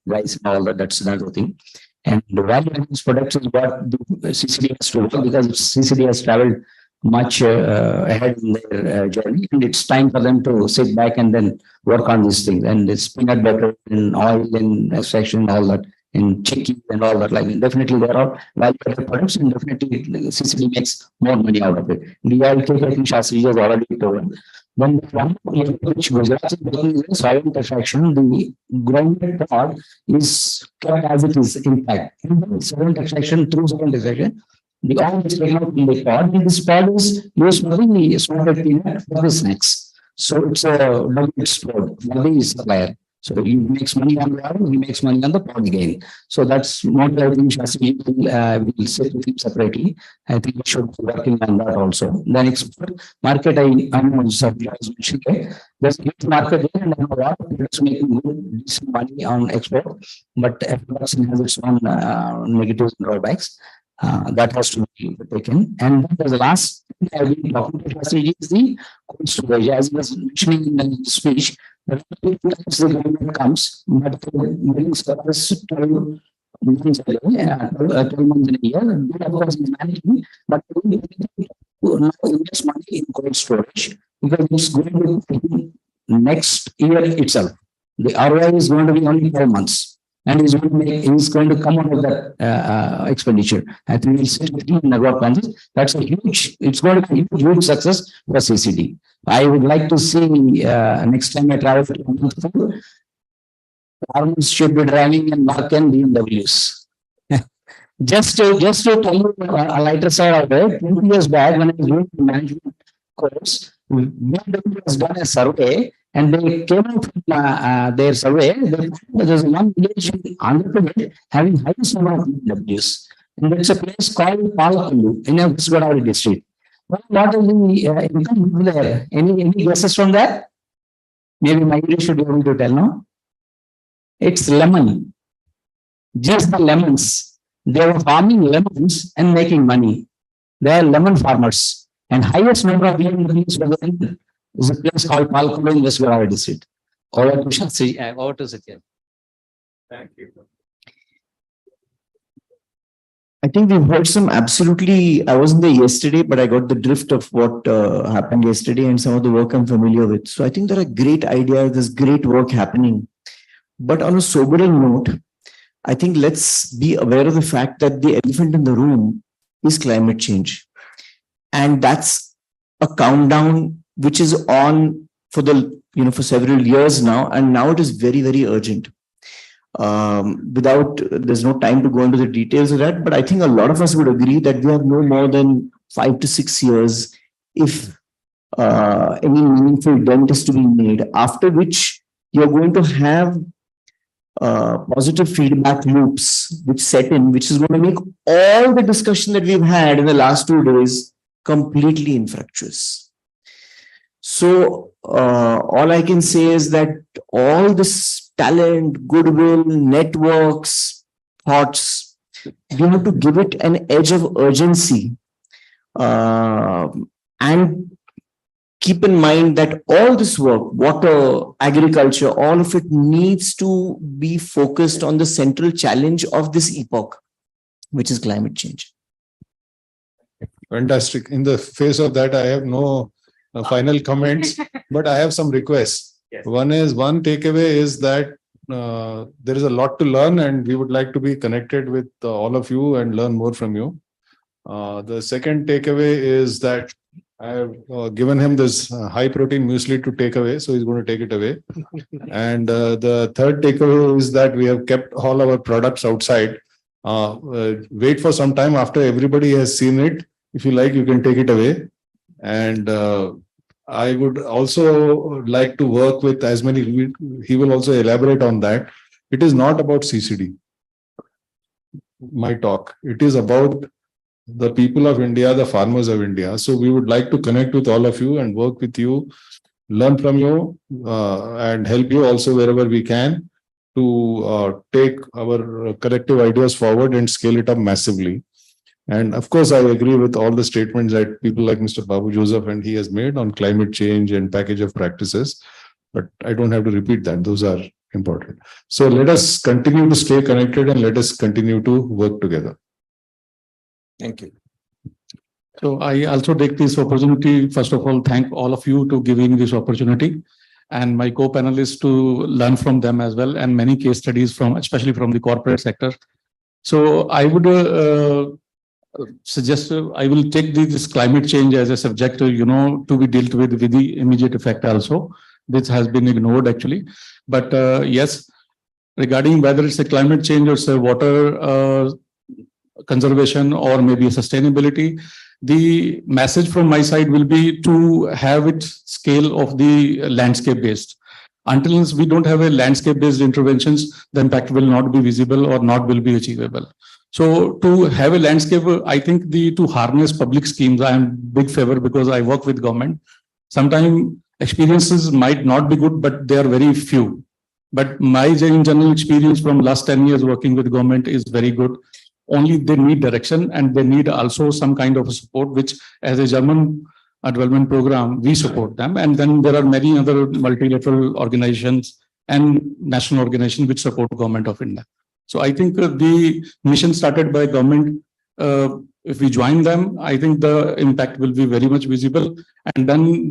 rice and all that, that's another thing. And the value of these products is what the CCD has to work, because CCD has traveled much ahead in their journey, and it's time for them to sit back and then work on these things. And it's peanut butter and oil and extraction and all that, and chicken and all that. Like definitely there are value-added products, and definitely CCD makes more money out of it. IIT, I think Shastri has already told. Then one which Gujarat is making is soil extraction. The grounded part is kept as it is intact. Soil extraction through soil extraction, the oil is taken out in the pod, and this pod is used for the smaller peanut for the snacks. So it's a double export, double supplier. So he makes money on the oil, he makes money on the pod again. So that's not I think Shastri will sit with him separately. I think we should be working on that also. Then export market, I mentioned there's a huge market there, and I know a lot of people making good decent money on export, but production has its own negatives and drawbacks. That has to be taken. And then the last thing I've been talking to Shastri is the cold storage. As I was mentioning in the speech, the government comes, but during surplus 12 months a year, 12 months in a year, and of course is managing, but we need to now invest money in cold storage because it's going to be next year itself. The ROI is going to be only 12 months. And he's going to come out of that expenditure. I think we'll sit with him in the That's a huge, it's going to be a huge success for CCD. I would like to see next time I travel to farmers should be driving in Mark and BMWs. just to tell you a lighter side of it, 20 years back when I was doing the management course, BMW has done a survey. And they came out from their survey. There's one village in Andhra Pradesh having highest number of BMWs. And it's a place called Palakulu in West Godavari district. What is the income there? Any guesses from that? Maybe my English should be able to tell now. It's lemon. Just the lemons. They were farming lemons and making money. They are lemon farmers. And highest number of BMWs were in is a place called Palakulu in West Godavari district. Over to Shastri, over to Satya. Thank you. I think we've heard some absolutely, I wasn't there yesterday, but I got the drift of what happened yesterday and some of the work I'm familiar with. So I think there are great ideas, there's great work happening. But on a sobering note, I think let's be aware of the fact that the elephant in the room is climate change. And that's a countdown which is on for for several years now, and now it is very, very urgent. There's no time to go into the details of that, but I think a lot of us would agree that we have no more than 5 to 6 years if any meaningful dent is to be made, after which you're going to have positive feedback loops which set in, which is going to make all the discussion that we've had in the last 2 days completely infructuous. So all I can say is that all this talent, goodwill, networks, thoughts, we have to give it an edge of urgency and keep in mind that all this work, water, agriculture, all of it needs to be focused on the central challenge of this epoch, which is climate change. Fantastic. In the face of that, I have no final comments, but I have some requests. Yes. One takeaway is that there is a lot to learn, and we would like to be connected with all of you and learn more from you. The second takeaway is that I have given him this high protein muesli to take away, so he's going to take it away. And the third takeaway is that we have kept all our products outside. Wait for some time after everybody has seen it. If you like, you can take it away. And I would also like to work with as many, he will also elaborate on that. It is not about CCD, my talk. It is about the people of India, the farmers of India. So we would like to connect with all of you and work with you, learn from you, and help you also wherever we can to take our collective ideas forward and scale it up massively. And of course, I agree with all the statements that people like Mr. Babu Joseph and he has made on climate change and package of practices, but I don't have to repeat that. Those are important. So let us continue to stay connected and let us continue to work together. Thank you. So I also take this opportunity, first of all, thank all of you to giving this opportunity and my co-panelists to learn from them as well, and many case studies from, especially from the corporate sector. So I would suggest, I will take this climate change as a subject, to be dealt with the immediate effect also. This has been ignored actually. But yes, regarding whether it's a climate change or it's a water conservation or maybe sustainability, the message from my side will be to have it scale of the landscape based. Until we don't have a landscape based interventions, the impact will not be visible or not will be achievable. So to have a landscape, I think to harness public schemes, I am big favor because I work with government. Sometimes experiences might not be good, but they are very few. But my general experience from last 10 years working with government is very good. Only they need direction and they need also some kind of support, which as a German development program, we support them. And then there are many other multilateral organizations and national organizations which support government of India. So I think the mission started by government, if we join them, I think the impact will be very much visible. And then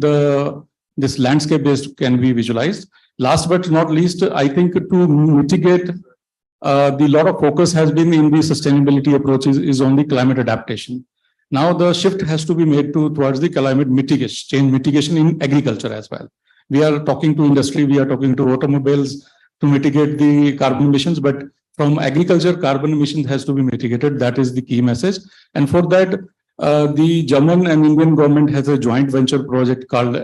this landscape based can be visualized. Last but not least, I think to mitigate the lot of focus has been in the sustainability approaches is on the climate adaptation. Now the shift has to be made towards the climate mitigation, change mitigation in agriculture as well. We are talking to industry, we are talking to automobiles to mitigate the carbon emissions, but from agriculture, carbon emissions has to be mitigated. That is the key message. And for that, the German and Indian government has a joint venture project called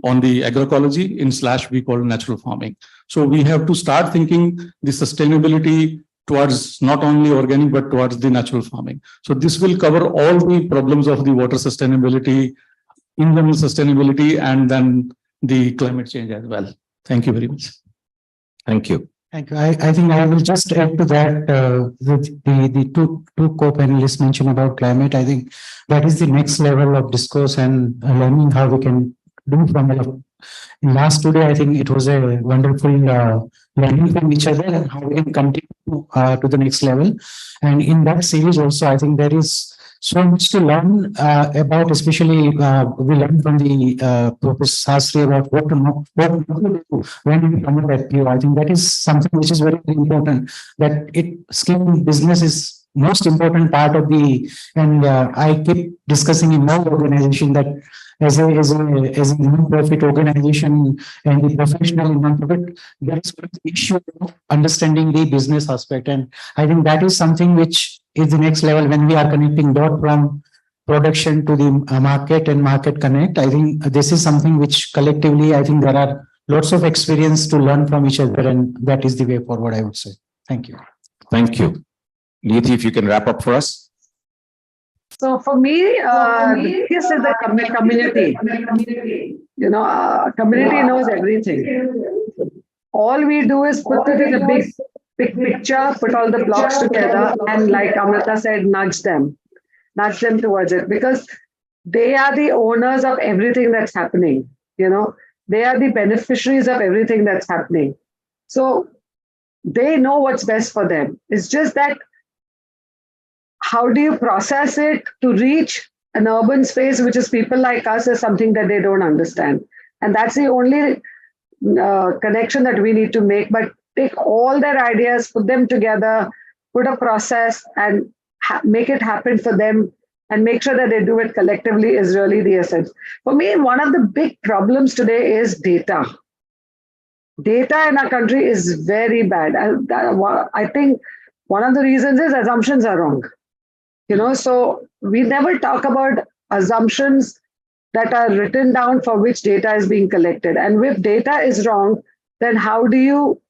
on the agroecology / we call natural farming. So we have to start thinking the sustainability towards not only organic, but towards the natural farming. So this will cover all the problems of the water sustainability, in-general sustainability, and then the climate change as well. Thank you very much. Thank you. Thank you. I think I will just add to that, the two co-panelists mentioned about climate. I think that is the next level of discourse and learning how we can do from in last 2 days. I think it was a wonderful learning from each other and how we can continue to the next level. And in that series also, I think there is so much to learn about, especially we learned from the Professor Sastry about what to know, what to do when we come at FPO. I think that is something which is very, very important, that scaling business is most important part of and I keep discussing in my organization that as a non-profit organization and the professional in non-profit, there is the issue of understanding the business aspect. And I think that is something which is the next level when we are connecting dot from production to the market and market connect. I think this is something which collectively, I think there are lots of experience to learn from each other, and that is the way forward, I would say. Thank you. Thank you. Neeti, if you can wrap up for us. So for me, this is the community. Community knows everything. All we do is put it in a big picture, put all the blocks together, and like Amrita said, nudge them towards it, because they are the owners of everything that's happening. They are the beneficiaries of everything that's happening. So they know what's best for them. It's just that how do you process it to reach an urban space, which is people like us, is something that they don't understand. And that's the only connection that we need to make. But take all their ideas, put them together, put a process and make it happen for them, and make sure that they do it collectively is really the essence. For me, one of the big problems today is data. Data in our country is very bad. I think one of the reasons is assumptions are wrong. So we never talk about assumptions that are written down for which data is being collected. And if data is wrong, then how do you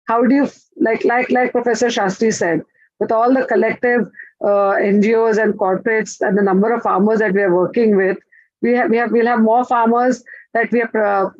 like Professor Shastri said, with all the collective NGOs and corporates and the number of farmers that we are working with, we'll have more farmers that we are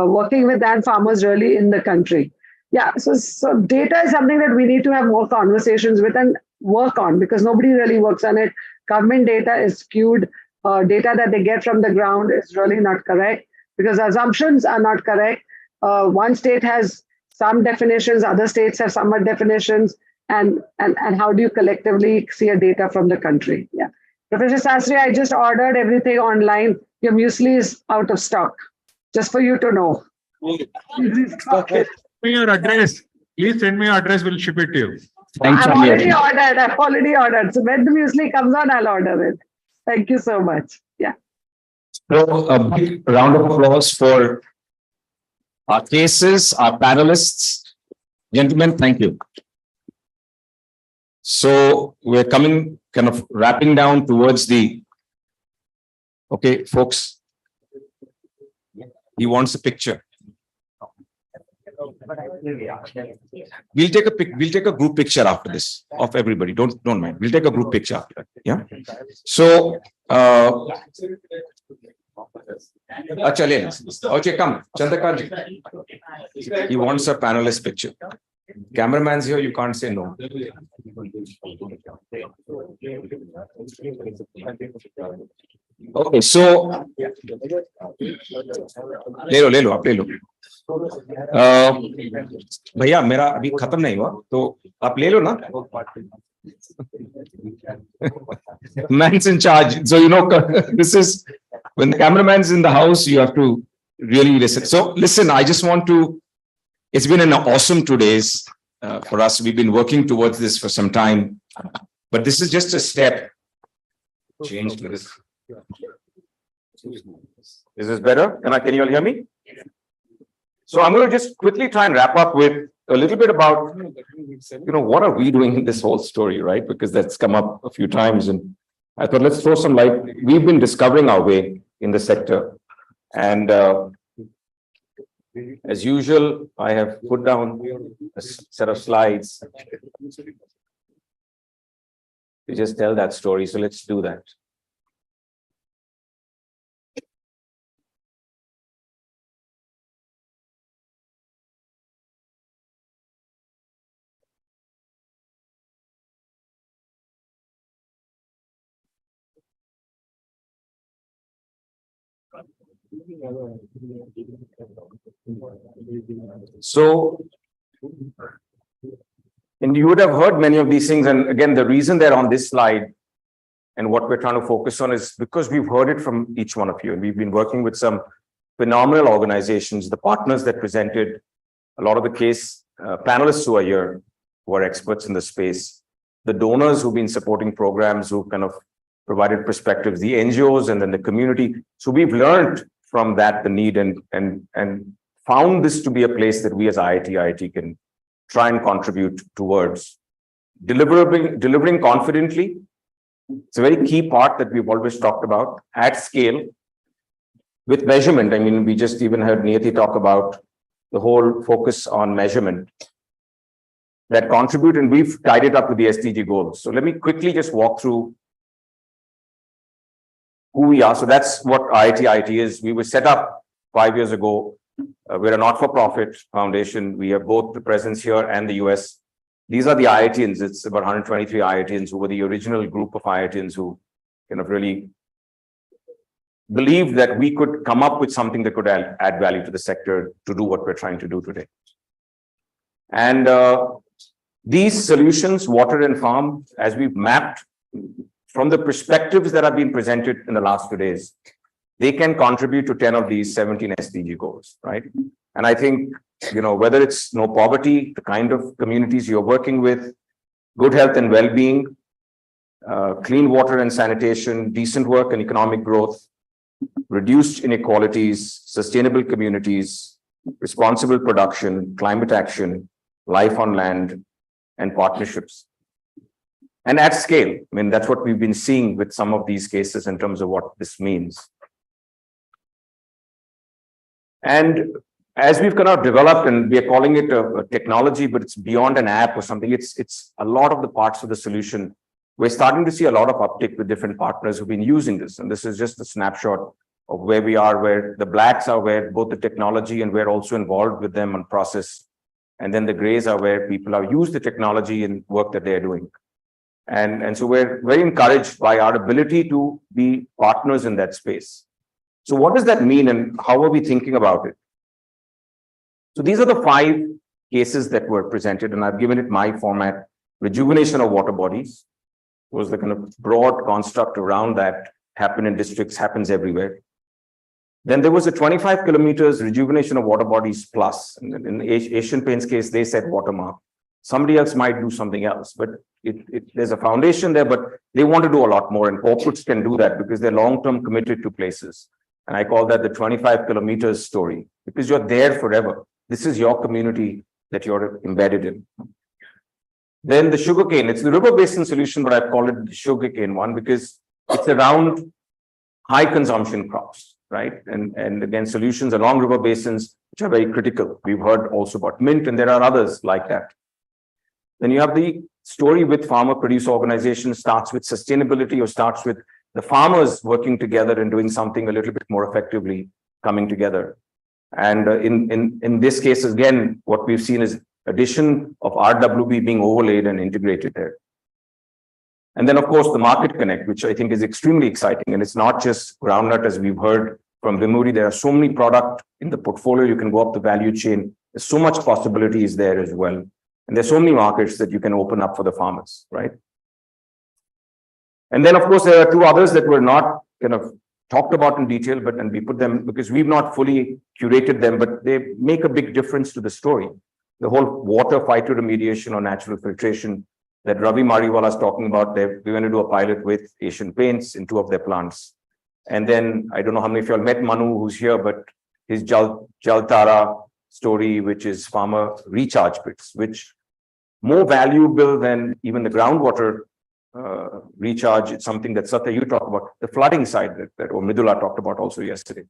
working with than farmers really in the country. Yeah, so data is something that we need to have more conversations with and work on, because nobody really works on it. Government data is skewed. Data that they get from the ground is really not correct, because assumptions are not correct. One state has some definitions, other states have some definitions, and how do you collectively see a data from the country? Yeah. Professor Sastry, I just ordered everything online. Your muesli is out of stock, just for you to know. Okay. Send me your address. Please send me your address. We'll ship it to you. I've already ordered. So when the muesli comes on, I'll order it. Thank you so much. Yeah. So a big round of applause for our cases, our panelists. Gentlemen, thank you. So we're coming, kind of wrapping down towards the, okay, folks. He wants a picture. We'll take a group picture after this of everybody. Don't mind. We'll take a group picture after that. Yeah. So okay, come, Chandrakant. He wants a panelist picture. Cameraman's here, you can't say no. Okay, so ले लो आप ले लो भैया मेरा अभी खत्म नहीं हुआ तो आप ले लो ना man's in charge, so you know this is when the cameraman's in the house, you have to really listen. So listen, I just want to, it's been an awesome 2 days for us. We've been working towards this for some time, but this is just a step. Change to this. Is this better? Can you all hear me? So I'm going to just quickly try and wrap up with a little bit about, what are we doing in this whole story, right? Because that's come up a few times, and I thought let's throw some light. We've been discovering our way in the sector, and as usual, I have put down a set of slides to just tell that story. So let's do that. So, and you would have heard many of these things. And again, the reason they're on this slide and what we're trying to focus on is because we've heard it from each one of you. And we've been working with some phenomenal organizations, the partners that presented, a lot of the case panelists who are here, who are experts in the space, the donors who've been supporting programs, who kind of provided perspectives, the NGOs, and then the community. So we've learned from that the need and found this to be a place that we as IIT-IIT can try and contribute towards delivering confidently. It's a very key part that we've always talked about at scale with measurement. I mean, we just even heard Niyati talk about the whole focus on measurement that contribute, and we've tied it up with the SDG goals. So let me quickly just walk through who we are. So that's what IIT-IIT is. We were set up 5 years ago. We're a not-for-profit foundation. We have both the presence here and the US. These are the IITians. It's about 123 IITians who were the original group of IITians who kind of really believed that we could come up with something that could add value to the sector to do what we're trying to do today. And these solutions, water and farm, as we've mapped from the perspectives that have been presented in the last 2 days, they can contribute to 10 of these 17 SDG goals, right? And I think, whether it's no poverty, the kind of communities you're working with, good health and well-being, clean water and sanitation, decent work and economic growth, reduced inequalities, sustainable communities, responsible production, climate action, life on land, and partnerships. And at scale, I mean, that's what we've been seeing with some of these cases in terms of what this means. And as we've kind of developed, and we are calling it a technology, but it's beyond an app or something, it's a lot of the parts of the solution. We're starting to see a lot of uptick with different partners who've been using this. And this is just a snapshot of where we are, where the blacks are where both the technology and we're also involved with them on process. And then the grays are where people have used the technology in work that they're doing. And so we're very encouraged by our ability to be partners in that space. So what does that mean and how are we thinking about it? So these are the 5 cases that were presented, and I've given it my format: rejuvenation of water bodies, was the kind of broad construct around that, happen in districts, happens everywhere. Then there was a 25 kilometers rejuvenation of water bodies plus. And in Asian Paints case, they said watermark. Somebody else might do something else, but there's a foundation there, but they want to do a lot more, and corporates can do that because they're long-term committed to places. And I call that the 25 kilometers story, because you're there forever. This is your community that you're embedded in. Then the sugarcane, it's the river basin solution, but I've called it the sugarcane one because it's around high consumption crops, right? And again, solutions along river basins, which are very critical. We've heard also about mint, and there are others like that. Then you have the story with farmer producer organizations, starts with sustainability or starts with the farmers working together and doing something a little bit more effectively, coming together. And in this case, again, what we've seen is addition of RWB being overlaid and integrated there. And then, of course, the market connect, which I think is extremely exciting. And it's not just groundnut, as we've heard from Vimuri. There are so many products in the portfolio. You can go up the value chain. There's so much possibilities there as well. And there's so many markets that you can open up for the farmers, right? And then, of course, there are two others that were not kind of talked about in detail, and we put them because we've not fully curated them, but they make a big difference to the story. The whole water phytoremediation or natural filtration that Ravi Mariwala is talking about, we're going to do a pilot with Asian Paints in 2 of their plants. And then, I don't know how many of you all met Manu, who's here, but his Jaltara story, which is farmer recharge pits, which more valuable than even the groundwater recharge. It's something that Satya, you talked about, the flooding side that or Mridula talked about also yesterday.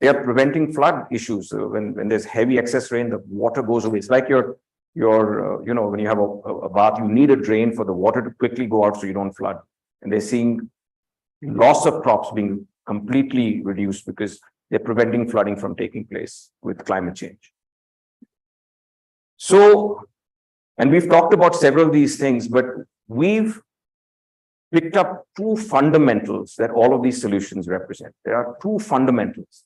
They are preventing flood issues. When there's heavy excess rain, the water goes away. It's like your when you have a bath, you need a drain for the water to quickly go out so you don't flood. And they're seeing loss of crops being completely reduced because they're preventing flooding from taking place with climate change. So, and we've talked about several of these things, but we've picked up 2 fundamentals that all of these solutions represent. There are 2 fundamentals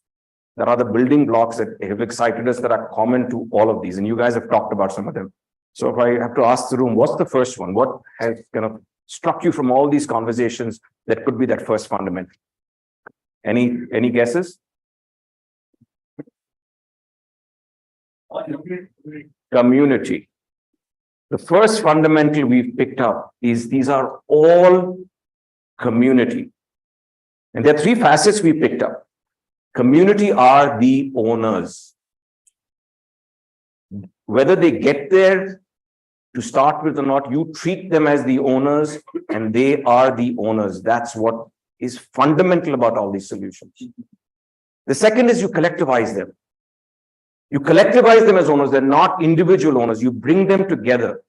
that are the building blocks that have excited us that are common to all of these. And you guys have talked about some of them. So if I have to ask the room, what's the first one? What has kind of struck you from all these conversations that could be that first fundamental? Any guesses? Community. The first fundamental we've picked up is these are all community. And there are 3 facets we picked up. Community are the owners. Whether they get there to start with or not, you treat them as the owners and they are the owners. That's what is fundamental about all these solutions. The second is you collectivize them. You collectivize them as owners. They're not individual owners. You bring them together.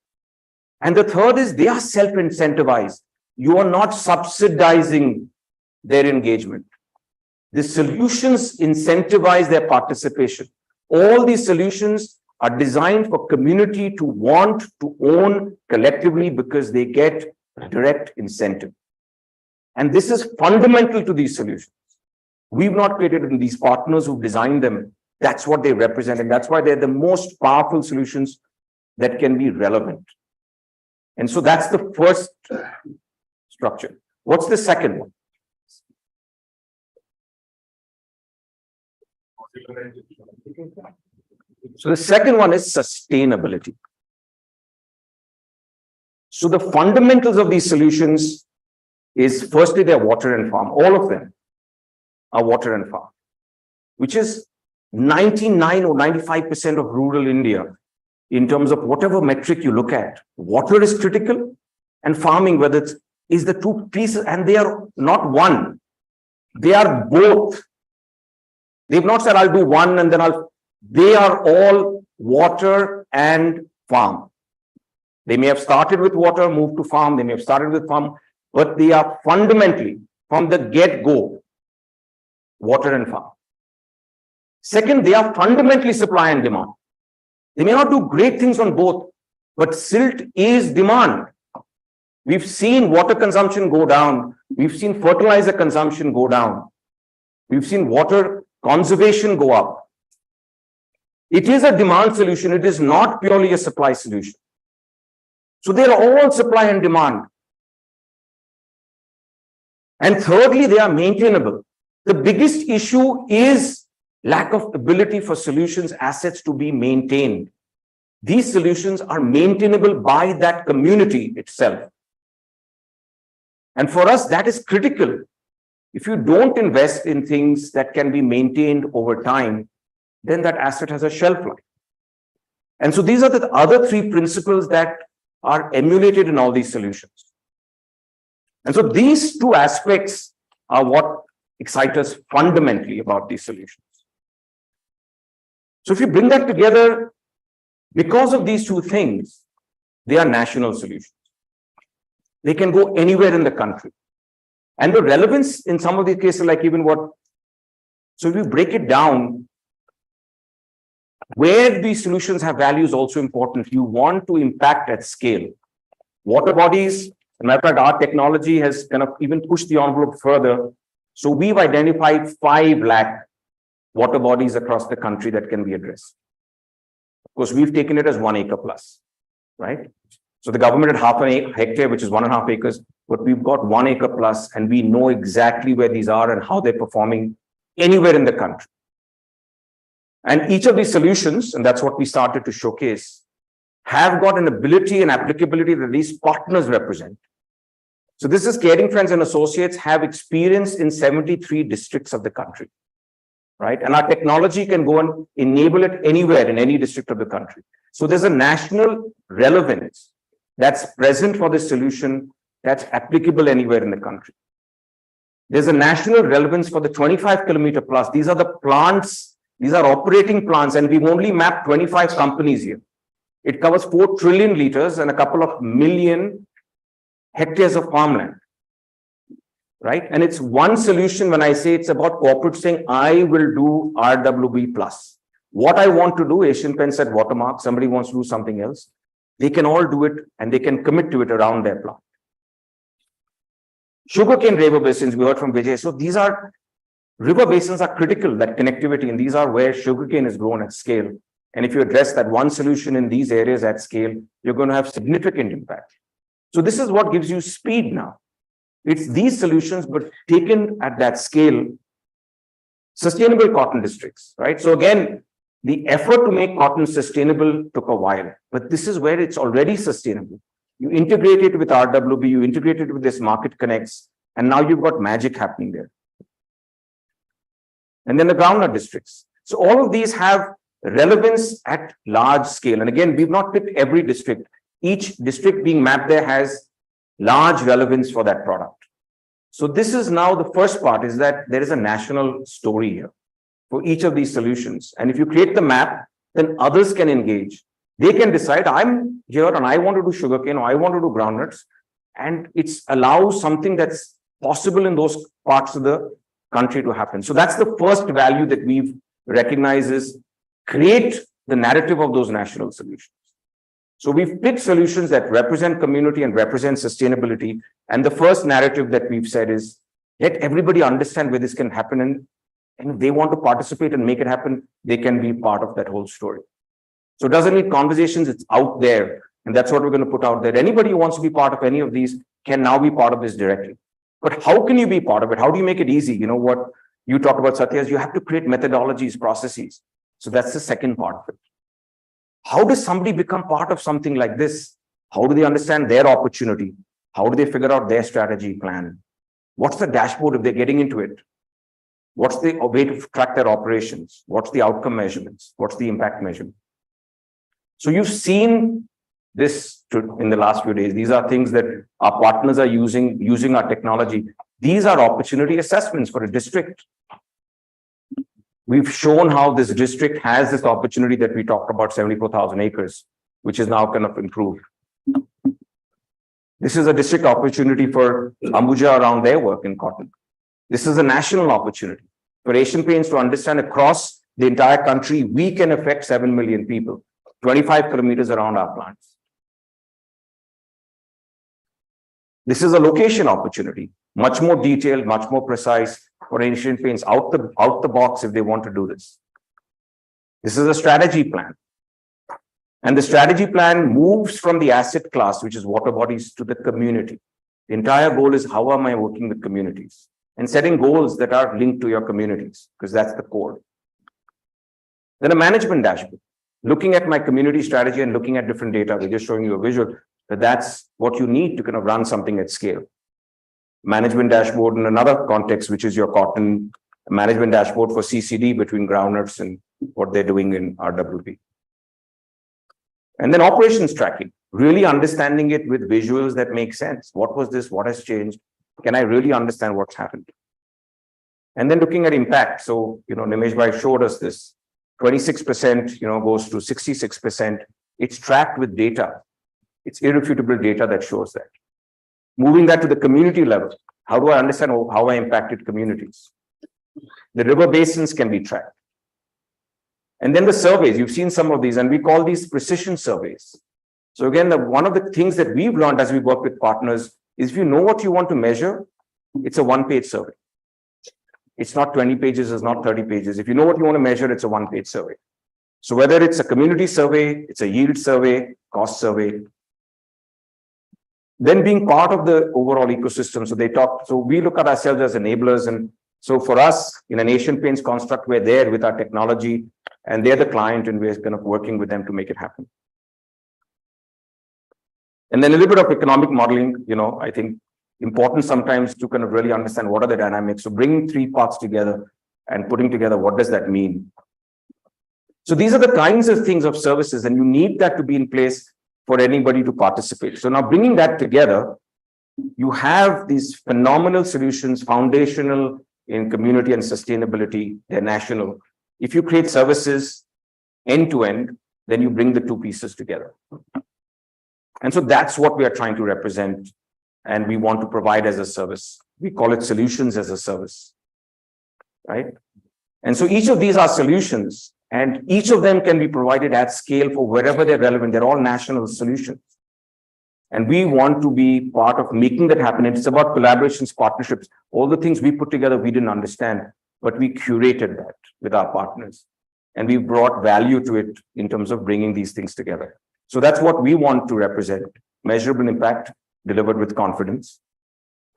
And the third is they are self-incentivized. You are not subsidizing their engagement. The solutions incentivize their participation. All these solutions are designed for community to want to own collectively because they get direct incentive. And this is fundamental to these solutions. We've not created them. These partners who designed them, that's what they represent. And that's why they're the most powerful solutions that can be relevant. And so that's the first structure. What's the second one? So the second one is sustainability. So the fundamentals of these solutions is firstly they're water and farm. All of them are water and farm, which is 99 or 95% of rural India in terms of whatever metric you look at. Water is critical and farming, whether it's is the 2 pieces, and they are not one. They are both. They've not said, I'll do one and then they are all water and farm. They may have started with water, moved to farm. They may have started with farm, but they are fundamentally from the get-go, water and farm. Second, they are fundamentally supply and demand. They may not do great things on both, but silt is demand. We've seen water consumption go down. We've seen fertilizer consumption go down. We've seen water conservation go up. It is a demand solution. It is not purely a supply solution. So they're all supply and demand. And thirdly, they are maintainable. The biggest issue is lack of ability for solutions assets to be maintained. These solutions are maintainable by that community itself. And for us, that is critical. If you don't invest in things that can be maintained over time, then that asset has a shelf life. And so these are the other three principles that are emulated in all these solutions. And so these two aspects are what excite us fundamentally about these solutions. So if you bring that together, because of these two things, they are national solutions. They can go anywhere in the country. And the relevance in some of these cases, like even what, so if you break it down, where these solutions have value is also important. You want to impact at scale. Water bodies, as a matter of fact, our technology has kind of even pushed the envelope further. So we've identified 5 lakh water bodies across the country that can be addressed. Of course, we've taken it as 1 acre plus, right? So the government had half an hectare, which is 1.5 acres, but we've got 1 acre plus, and we know exactly where these are and how they're performing anywhere in the country. And each of these solutions, and that's what we started to showcase, have got an ability and applicability that these partners represent. So this is Caring Friends and Associates have experience in 73 districts of the country, right? And our technology can go and enable it anywhere in any district of the country. So there's a national relevance that's present for this solution that's applicable anywhere in the country. There's a national relevance for the 25 kilometer plus. These are the plants. These are operating plants, and we've only mapped 25 companies here. It covers 4 trillion liters and a couple of million hectares of farmland, right? And it's one solution. When I say it's about corporate saying, I will do RWB plus. What I want to do, Asian Paints at watermark, somebody wants to do something else, they can all do it and they can commit to it around their plant. Sugarcane river basins, we heard from Vijay. So these are river basins are critical, that connectivity, and these are where sugarcane is grown at scale. And if you address that one solution in these areas at scale, you're going to have significant impact. So this is what gives you speed now. It's these solutions, but taken at that scale, sustainable cotton districts, right? So again, the effort to make cotton sustainable took a while, but this is where it's already sustainable. You integrate it with RWB, you integrate it with this market connects, and now you've got magic happening there. And then the groundnut districts. So all of these have relevance at large scale. And again, we've not picked every district. Each district being mapped there has large relevance for that product. So this is now the first part, is that there is a national story here for each of these solutions. And if you create the map, then others can engage. They can decide, I'm here and I want to do sugarcane or I want to do groundnuts. And it allows something that's possible in those parts of the country to happen. So that's the first value that we've recognized, is create the narrative of those national solutions. So we've picked solutions that represent community and represent sustainability. And the first narrative that we've said is, let everybody understand where this can happen. And if they want to participate and make it happen, they can be part of that whole story. So it doesn't need conversations, it's out there. And that's what we're going to put out there. Anybody who wants to be part of any of these can now be part of this directly. But how can you be part of it? How do you make it easy? You know what you talked about, Satya, is you have to create methodologies, processes. So that's the second part of it. How does somebody become part of something like this? How do they understand their opportunity? How do they figure out their strategy plan? What's the dashboard if they're getting into it? What's the way to track their operations? What's the outcome measurements? What's the impact measurement? So you've seen this in the last few days. These are things that our partners are using our technology. These are opportunity assessments for a district. We've shown how this district has this opportunity that we talked about, 74,000 acres, which is now kind of improved. This is a district opportunity for Ambuja around their work in cotton. This is a national opportunity for Asian Paints to understand across the entire country, we can affect 7 million people, 25 kilometers around our plants. This is a location opportunity, much more detailed, much more precise for Asian Paints out the box if they want to do this. This is a strategy plan. And the strategy plan moves from the asset class, which is water bodies, to the community. The entire goal is how am I working with communities and setting goals that are linked to your communities, because that's the core. Then a management dashboard, looking at my community strategy and looking at different data. We're just showing you a visual that that's what you need to kind of run something at scale. Management dashboard in another context, which is your cotton management dashboard for CCD between groundnuts and what they're doing in RWP. And then operations tracking, really understanding it with visuals that make sense. What was this? What has changed? Can I really understand what's happened? And then looking at impact. So, Nimesh Bhai showed us this. 26%, goes to 66%. It's tracked with data. It's irrefutable data that shows that. Moving that to the community level. How do I understand how I impacted communities? The river basins can be tracked. And then the surveys, you've seen some of these, and we call these precision surveys. So again, one of the things that we've learned as we work with partners is if you know what you want to measure, it's a one-page survey. It's not 20 pages, it's not 30 pages. If you know what you want to measure, it's a one-page survey. So whether it's a community survey, it's a yield survey, cost survey, then being part of the overall ecosystem. So we look at ourselves as enablers. And so for us, in an Asian Paints construct, we're there with our technology and they're the client and we're kind of working with them to make it happen. And then a little bit of economic modeling, I think important sometimes to kind of really understand what are the dynamics. So bringing three parts together and putting together, what does that mean? So these are the kinds of things of services, and you need that to be in place for anybody to participate. So now bringing that together, you have these phenomenal solutions, foundational in community and sustainability, they're national. If you create services end to end, then you bring the two pieces together. And so that's what we are trying to represent and we want to provide as a service. We call it solutions as a service, right? And so each of these are solutions and each of them can be provided at scale for wherever they're relevant. They're all national solutions. And we want to be part of making that happen. It's about collaborations, partnerships, all the things we put together we didn't understand, but we curated that with our partners. And we brought value to it in terms of bringing these things together. So that's what we want to represent, measurable impact delivered with confidence.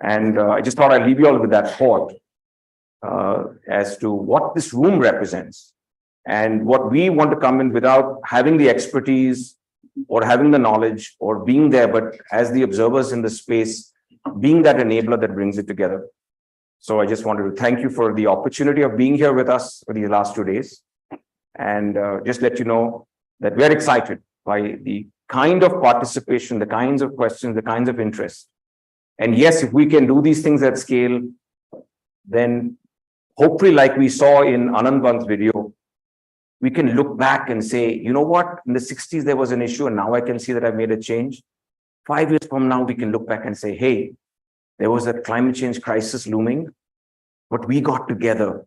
And I just thought I'd leave you all with that thought as to what this room represents and what we want to come in without having the expertise or having the knowledge or being there, but as the observers in the space, being that enabler that brings it together. So I just wanted to thank you for the opportunity of being here with us for these last 2 days. And just let you know that we're excited by the kind of participation, the kinds of questions, the kinds of interest. And yes, if we can do these things at scale, then hopefully like we saw in Anand Bang's video, we can look back and say, you know what, in the 60s, there was an issue and now I can see that I've made a change. 5 years from now, we can look back and say, hey, there was a climate change crisis looming, but we got together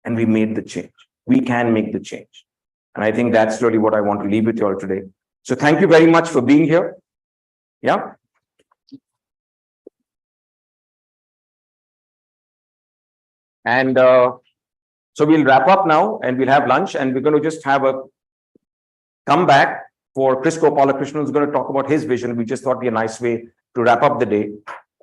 and we made the change. We can make the change. And I think that's really what I want to leave with you all today. So thank you very much for being here. Yeah. And so we'll wrap up now and we'll have lunch and we're going to just have a comeback for Chris Gopalakrishnan, who's going to talk about his vision. We just thought it'd be a nice way to wrap up the day.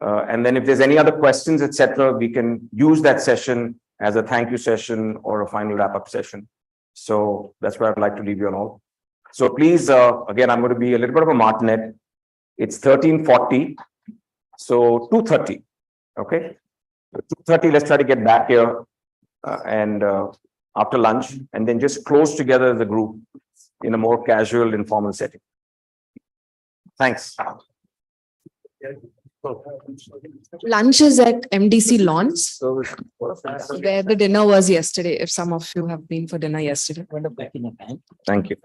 And then if there's any other questions, etc., we can use that session as a thank you session or a final wrap-up session. So that's where I'd like to leave you all. So please, again, I'm going to be a little bit of a martinet. It's 13:40, so 2:30, okay? 2:30, let's try to get back here and after lunch, and then just close together as a group in a more casual, informal setting. Thanks. Lunch is at MDC Lawns, where the dinner was yesterday, if some of you have been for dinner yesterday. Thank you.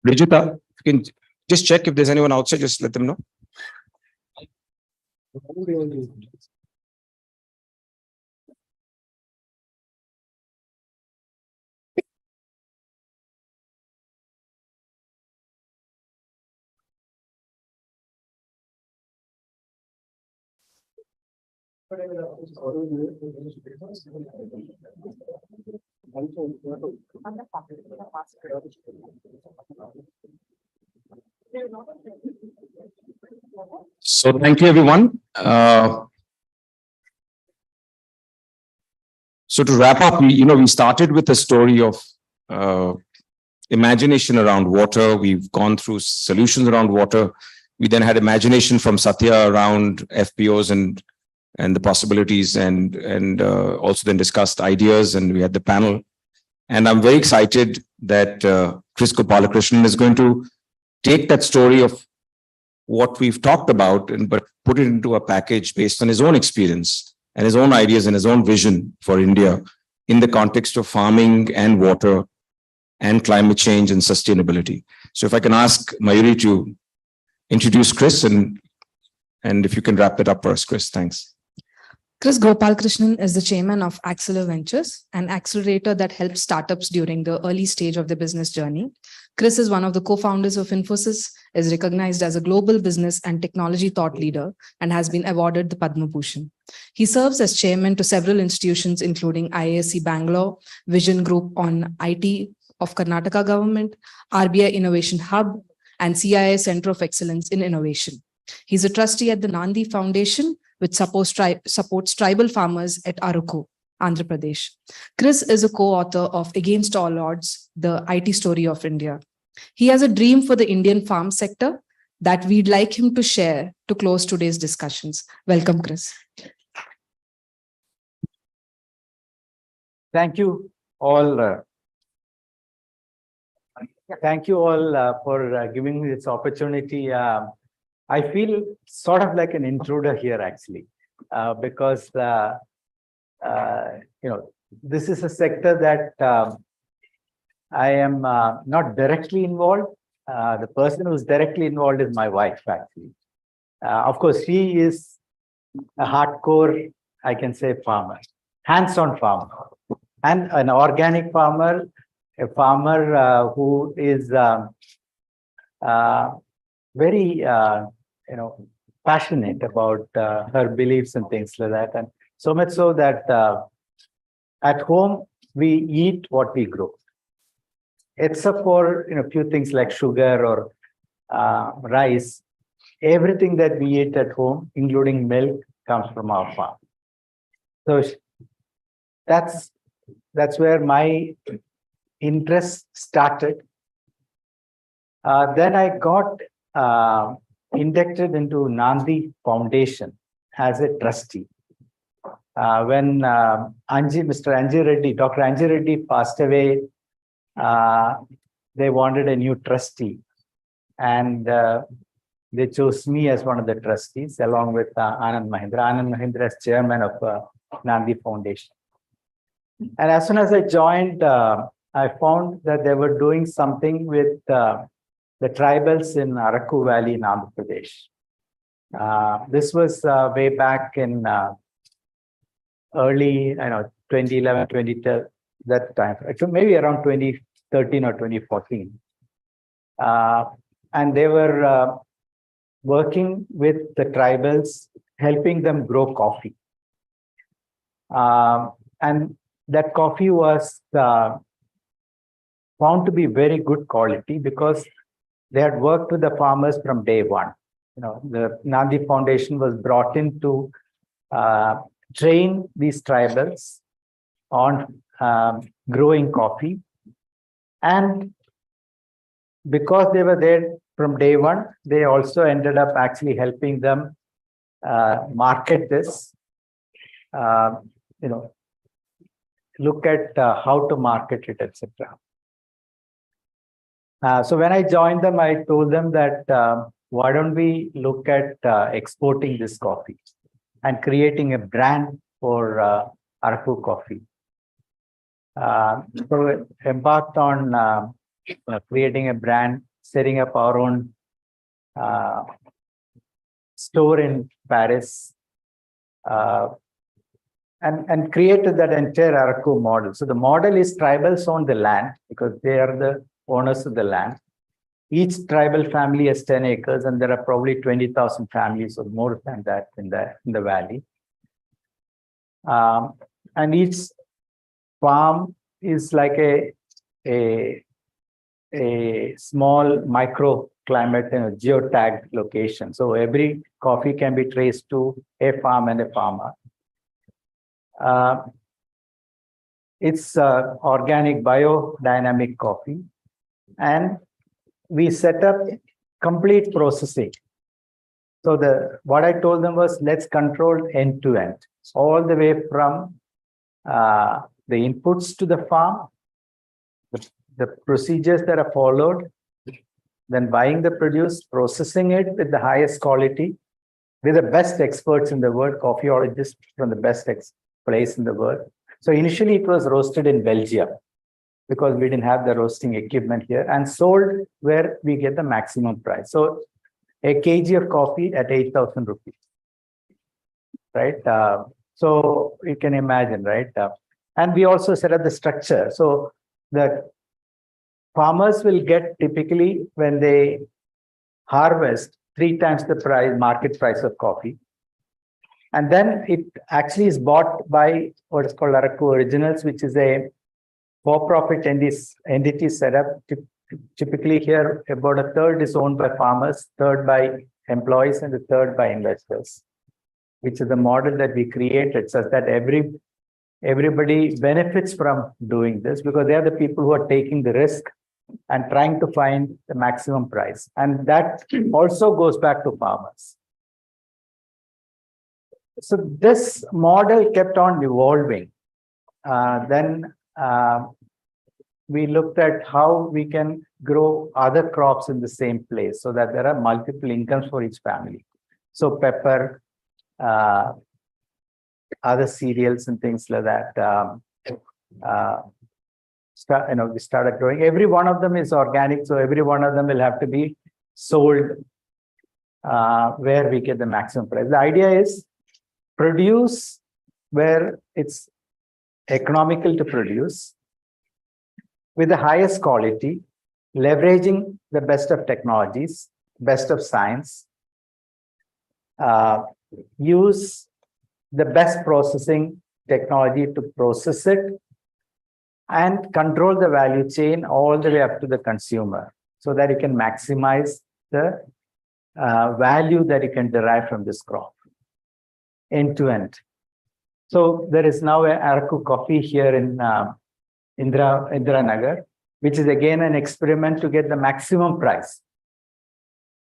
Rijita, you can just check if there's anyone outside, just let them know. So thank you, everyone. So to wrap up, we started with a story of imagination around water. We've gone through solutions around water. We then had imagination from Satya around FPOs and the possibilities, and also then discussed ideas, and we had the panel. And I'm very excited that Chris Gopalakrishnan is going to take that story of what we've talked about, but put it into a package based on his own experience and his own ideas and his own vision for India in the context of farming and water and climate change and sustainability. So if I can ask Mayuri to introduce Chris, and if you can wrap it up for us, Chris, thanks. Chris Gopalakrishnan is the chairman of Acceler Ventures, an accelerator that helps startups during the early stage of their business journey. Chris is one of the co-founders of Infosys, is recognized as a global business and technology thought leader, and has been awarded the Padma Bhushan. He serves as chairman to several institutions, including IISc Bangalore, Vision Group on IT of Karnataka government, RBI Innovation Hub, and CIA Center of Excellence in Innovation. He's a trustee at the Nandi Foundation, which supports tribal farmers at Araku, Andhra Pradesh. Chris is a co-author of Against All Odds, the IT Story of India. He has a dream for the Indian farm sector that we'd like him to share to close today's discussions. Welcome, Chris. Thank you all. Thank you all for giving me this opportunity. I feel sort of like an intruder here, actually, because this is a sector that I am not directly involved. The person who's directly involved is my wife, actually. Of course, she is a hardcore, I can say, farmer, hands-on farmer, and an organic farmer, a farmer who is very, passionate about her beliefs and things like that. And so much so that at home, we eat what we grow. Except for a few things like sugar or rice, everything that we eat at home, including milk, comes from our farm. So that's where my interest started. Then I got inducted into Nandi Foundation as a trustee. When Dr. Anji Reddy passed away, they wanted a new trustee, and they chose me as one of the trustees, along with Anand Mahindra. Anand Mahindra is chairman of Nandi Foundation. And as soon as I joined, I found that they were doing something with the tribals in Araku Valley in Andhra Pradesh. This was way back in early, 2011, 2012, that time, maybe around 2013 or 2014. And they were working with the tribals, helping them grow coffee. And that coffee was found to be very good quality because they had worked with the farmers from day one. The Nandi Foundation was brought in to train these tribals on growing coffee. And because they were there from day one, they also ended up actually helping them market this, look at how to market it, etc. So when I joined them, I told them that why don't we look at exporting this coffee and creating a brand for Araku coffee. So embarked on creating a brand setting up our own store in Paris, and created that entire Araku model. So the model is tribals own the land because they are the owners of the land. Each tribal family has 10 acres, and there are probably 20,000 families or more than that in the valley. And each farm is like a small microclimate in a geotagged location. So every coffee can be traced to a farm and a farmer. It's organic biodynamic coffee, and we set up complete processing. So what I told them was, let's control end to end, all the way from the inputs to the farm, the procedures that are followed, then buying the produce, processing it with the highest quality, with the best experts in the world, coffeeologists from the best place in the world. So initially it was roasted in Belgium because we didn't have the roasting equipment here, and sold where we get the maximum price. So a kg of coffee at 8,000 rupees, right? So you can imagine, right? And we also set up the structure. So the farmers will get typically, when they harvest, 3 times the price, market price of coffee. And then it actually is bought by what is called Araku Originals, which is a for-profit entity set up. Typically here, about a third is owned by farmers, third by employees, and the third by investors, which is the model that we created, such that everybody benefits from doing this, because they are the people who are taking the risk and trying to find the maximum price. And that also goes back to farmers. So this model kept on evolving. Then we looked at how we can grow other crops in the same place so that there are multiple incomes for each family. So pepper, other cereals and things like that. We started growing. Every one of them is organic, so every one of them will have to be sold where we get the maximum price. The idea is produce where it's economical to produce with the highest quality, leveraging the best of technologies, best of science, use the best processing technology to process it, and control the value chain all the way up to the consumer, so that you can maximize the value that you can derive from this crop, end to end. So there is now a Araku coffee here in Indira Nagar, which is again an experiment to get the maximum price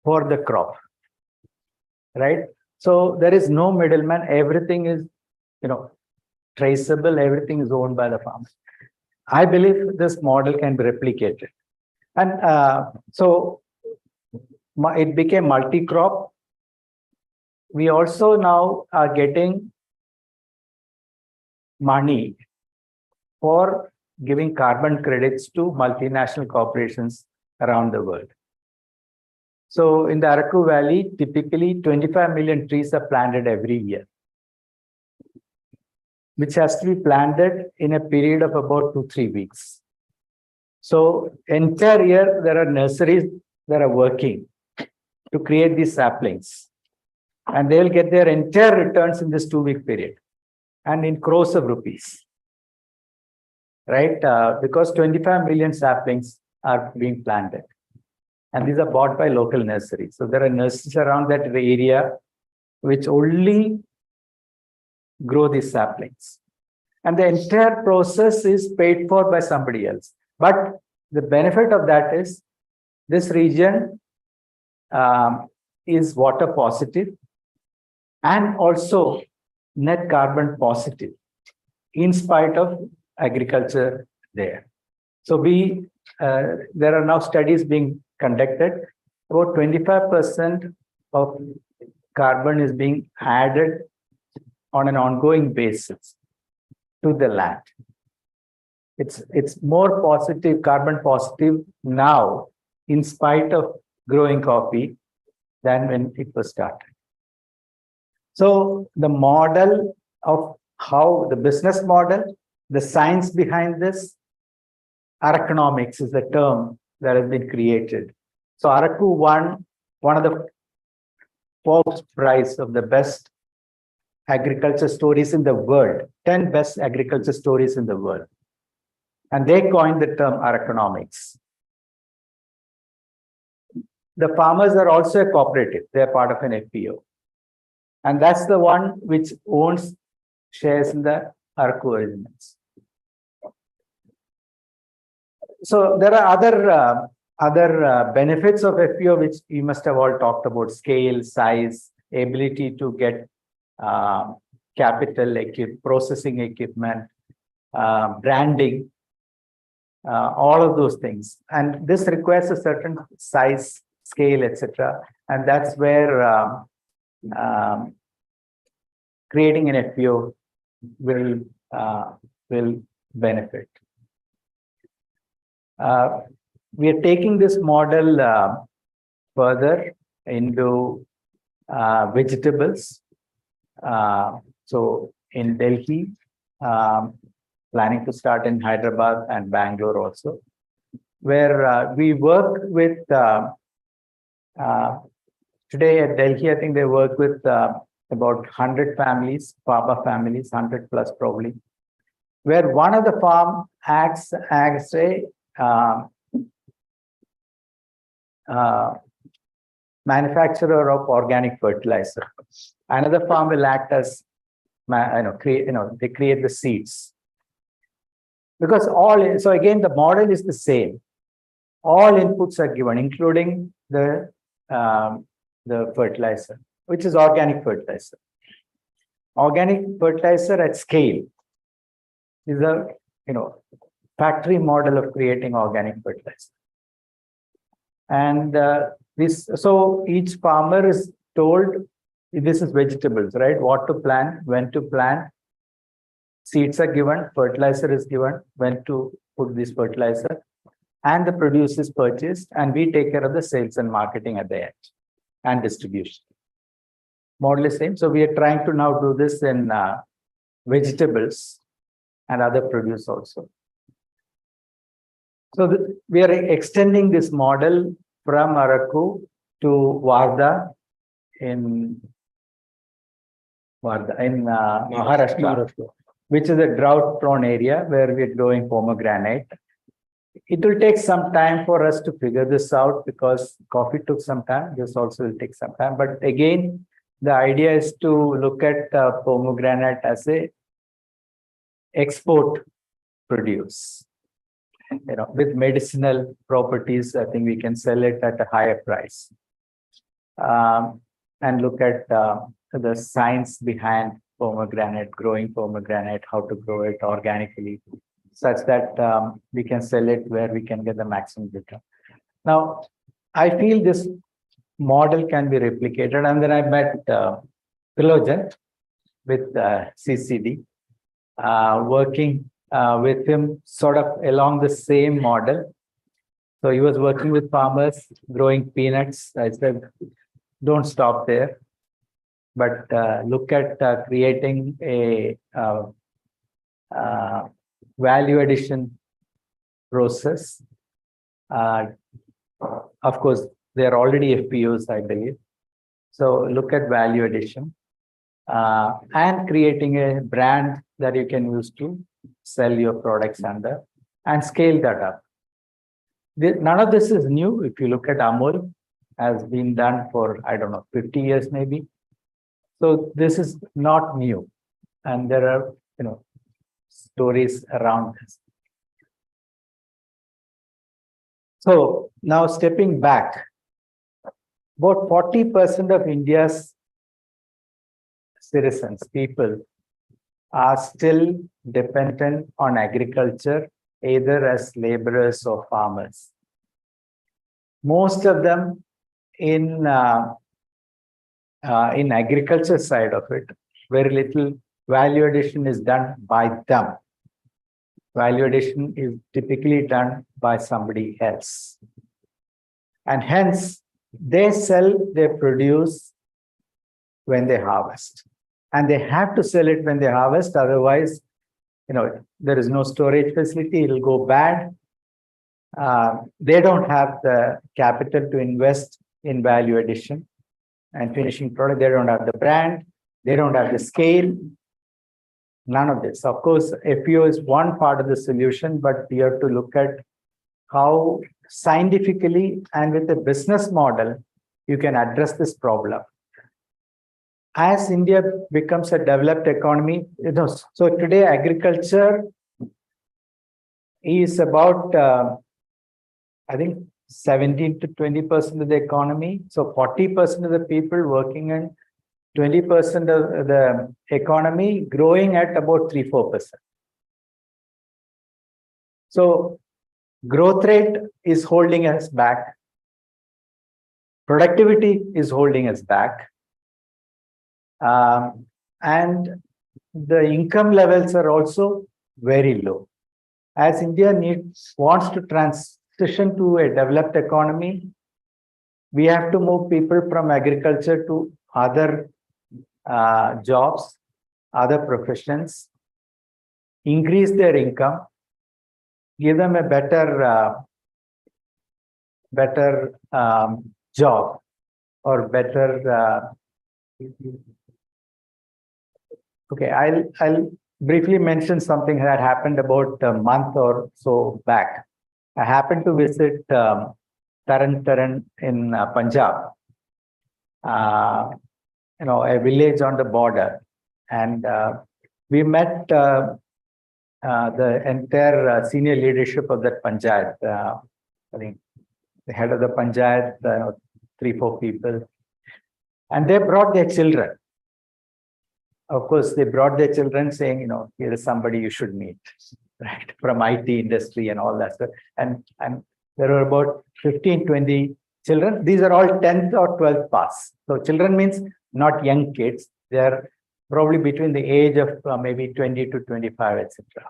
for the crop, right? So there is no middleman. Everything is, traceable. Everything is owned by the farmer. I believe this model can be replicated. And so it became multi-crop. We also now are getting money for giving carbon credits to multinational corporations around the world. So in the Araku Valley, typically 25 million trees are planted every year, which has to be planted in a period of about 2-3 weeks. So entire year, there are nurseries that are working to create these saplings, and they'll get their entire returns in this 2-week period and in crores of rupees, right? Because 25 million saplings are being planted, and these are bought by local nurseries. So there are nurseries around that area which only grow these saplings, and the entire process is paid for by somebody else. But the benefit of that is this region is water positive and also net carbon positive in spite of agriculture there. So there are now studies being conducted. About 25% of carbon is being added on an ongoing basis to the land. It's more positive, carbon positive now in spite of growing coffee than when it was started. So the model of how the business model, the science behind this, economics is the term that has been created. So Araku won one of the Forbes Prize of the best agriculture stories in the world, 10 best agriculture stories in the world. And they coined the term economics. The farmers are also a cooperative. They're part of an FPO. And that's the one which owns shares in the Araku Originals. So there are other benefits of FPO, which you must have all talked about: scale, size, ability to get capital, processing equipment, branding, all of those things. And this requires a certain size, scale, etc. And that's where creating an FPO will benefit. We are taking this model further into vegetables. So in Delhi, planning to start in Hyderabad and Bangalore also, where we work with, today at Delhi, I think they work with about 100 families, farmer families, 100 plus probably, where one of the farm acts as a manufacturer of organic fertilizer. Another farm will act as, they create the seeds. Because so again, the model is the same. All inputs are given, including the fertilizer, which is organic fertilizer. Organic fertilizer at scale is a factory model of creating organic fertilizer. And so each farmer is told, this is vegetables, right? What to plant, when to plant. Seeds are given, fertilizer is given, when to put this fertilizer, and the produce is purchased, and we take care of the sales and marketing at the end, and distribution. Model is same. So we are trying to now do this in vegetables and other produce also. So we are extending this model from Araku to Wardha in Maharashtra, which is a drought-prone area where we are growing pomegranate. It will take some time for us to figure this out because coffee took some time. This also will take some time. But again, the idea is to look at pomegranate as a export produce. With medicinal properties, I think we can sell it at a higher price. And look at the science behind pomegranate, growing pomegranate, how to grow it organically, such that we can sell it where we can get the maximum return. Now, I feel this model can be replicated. And then I met Philogen with CCD, working with him sort of along the same model. So he was working with farmers growing peanuts. I said, don't stop there, but look at creating a value addition process. Of course, they are already FPOs, I believe. So look at value addition and creating a brand that you can use to sell your products under and scale that up. None of this is new. If you look at Amul, has been done for, I don't know, 50 years maybe. So this is not new. And there are, stories around this. So now stepping back, about 40% of India's citizens, people, are still dependent on agriculture, either as laborers or farmers. Most of them in agriculture side of it, very little value addition is done by them. Value addition is typically done by somebody else. And hence they sell their produce when they harvest. And they have to sell it when they harvest, otherwise, there is no storage facility, it'll go bad. They don't have the capital to invest in value addition and finishing product. They don't have the brand, they don't have the scale. None of this. Of course, FPO is one part of the solution, but you have to look at how scientifically and with a business model you can address this problem. As India becomes a developed economy, so today agriculture is about, I think, 17 to 20% of the economy. So 40% of the people working in 20% of the economy, growing at about 3-4%. So growth rate is holding us back. Productivity is holding us back. And the income levels are also very low. As India wants to transition to a developed economy, we have to move people from agriculture to other jobs, other professions, increase their income, give them a better job or better. Okay, I'll briefly mention something that happened about a month or so back. I happened to visit Taran in Punjab, a village on the border, and we met the entire senior leadership of that panchayat. I think the head of the panchayat, 3-4 people, and they brought their children. Of course, they brought their children saying, here is somebody you should meet, right? From IT industry and all that stuff. And there were about 15-20 children. These are all 10th or 12th pass. So children means not young kids. They're probably between the age of maybe 20 to 25, etc.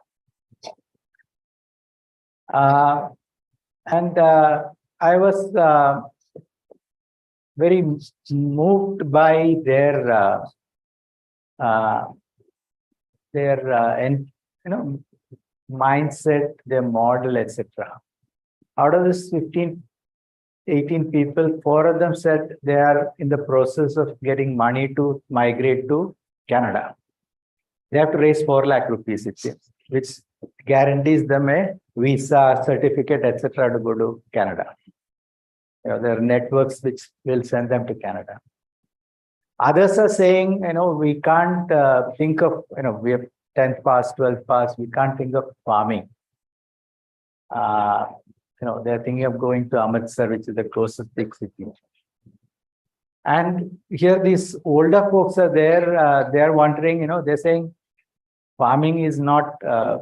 I was very moved by their mindset, their model, etc. Out of this 18 people, 4 of them said they are in the process of getting money to migrate to Canada. They have to raise 4 lakh rupees, it seems, which guarantees them a visa, certificate, etc. to go to Canada. There are networks which will send them to Canada. Others are saying, we can't think of, we have 10th pass, 12th pass, we can't think of farming. They're thinking of going to Amritsar, which is the closest big city. And here these older folks are there, they're wondering, they're saying, farming is not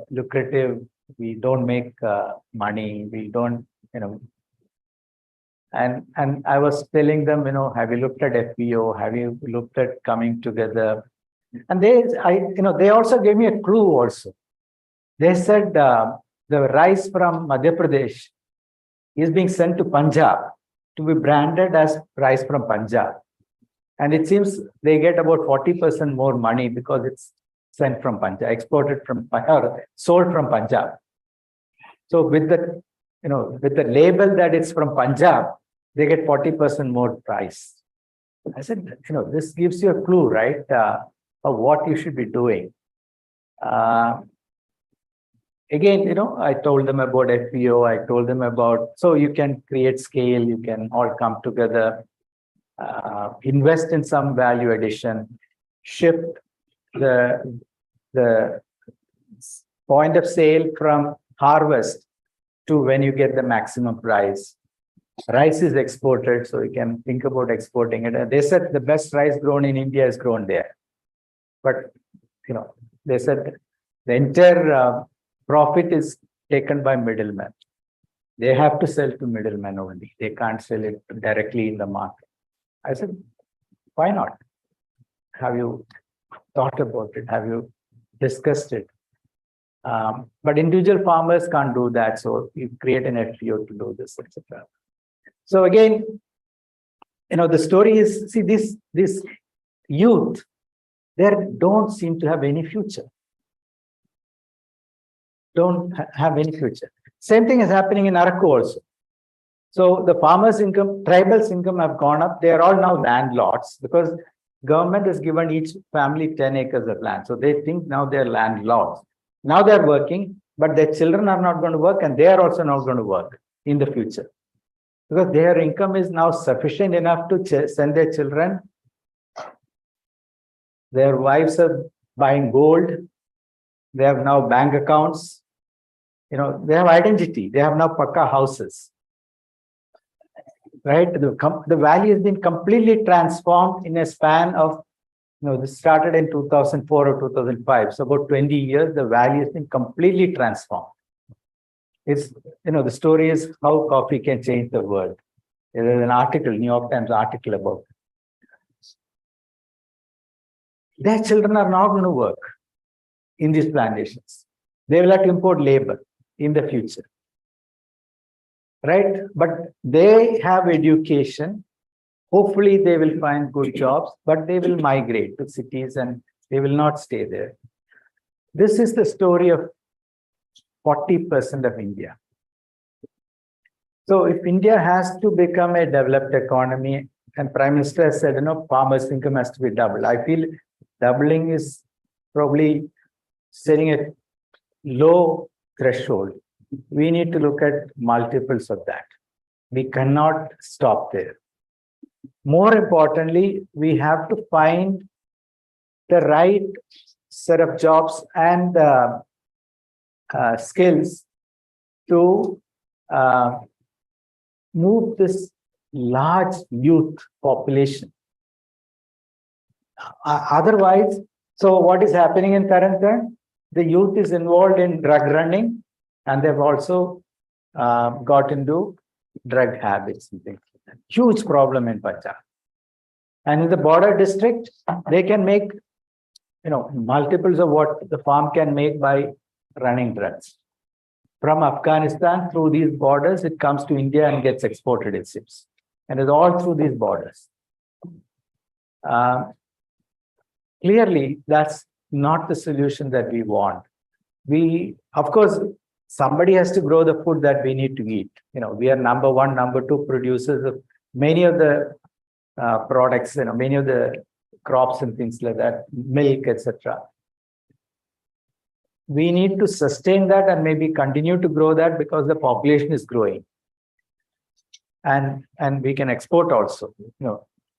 lucrative, we don't make money, we don't, And I was telling them, have you looked at FPO? Have you looked at coming together? And they also gave me a clue also. They said the rice from Madhya Pradesh is being sent to Punjab to be branded as rice from Punjab. And it seems they get about 40% more money because it's sent from Punjab, exported from, or sold from Punjab. So with the, with the label that it's from Punjab, they get 40% more price. I said, this gives you a clue, right, of what you should be doing. Again, I told them about FPO, I told them about, so you can create scale, you can all come together, invest in some value addition, shift the point of sale from harvest to when you get the maximum price. Rice is exported, so you can think about exporting it. They said the best rice grown in India is grown there. But, they said the entire profit is taken by middlemen. They have to sell to middlemen only. They can't sell it directly in the market. I said, why not? Have you thought about it? Have you discussed it? But individual farmers can't do that. So you create an FPO to do this, etc. So again, the story is, see, this youth, they don't seem to have any future. Don't have any future. Same thing is happening in Araku also. So the farmers' income, tribals' income have gone up. They are all now landlords because government has given each family 10 acres of land. So they think now they're landlords. Now they're working, but their children are not going to work, and they are also not going to work in the future because their income is now sufficient enough to send their children. Their wives are buying gold. They have now bank accounts. They have identity. They have now pakka houses. Right? The value has been completely transformed in a span of, this started in 2004 or 2005. So about 20 years, the value has been completely transformed. It's, the story is how coffee can change the world. There's an article, New York Times article about it. Their children are not going to work in these plantations. They will have to import labor in the future. Right? But they have education. Hopefully they will find good jobs, but they will migrate to cities and they will not stay there. This is the story of 40% of India. So if India has to become a developed economy, and Prime Minister has said, farmers' income has to be doubled. I feel doubling is probably setting a low threshold. We need to look at multiples of that. We cannot stop there. More importantly, we have to find the right set of jobs and skills to move this large youth population. Otherwise, so what is happening in Karantan? The youth is involved in drug running, and they've also got into drug habits and things like that. Huge problem in Punjab. And in the border district, they can make, multiples of what the farm can make by running drugs. From Afghanistan, through these borders, it comes to India and gets exported in ships. And it's all through these borders. Clearly, that's not the solution that we want. Of course, somebody has to grow the food that we need to eat. We are number one, number two producers of many of the products, many of the crops and things like that, milk, etc. We need to sustain that and maybe continue to grow that because the population is growing. And we can export also.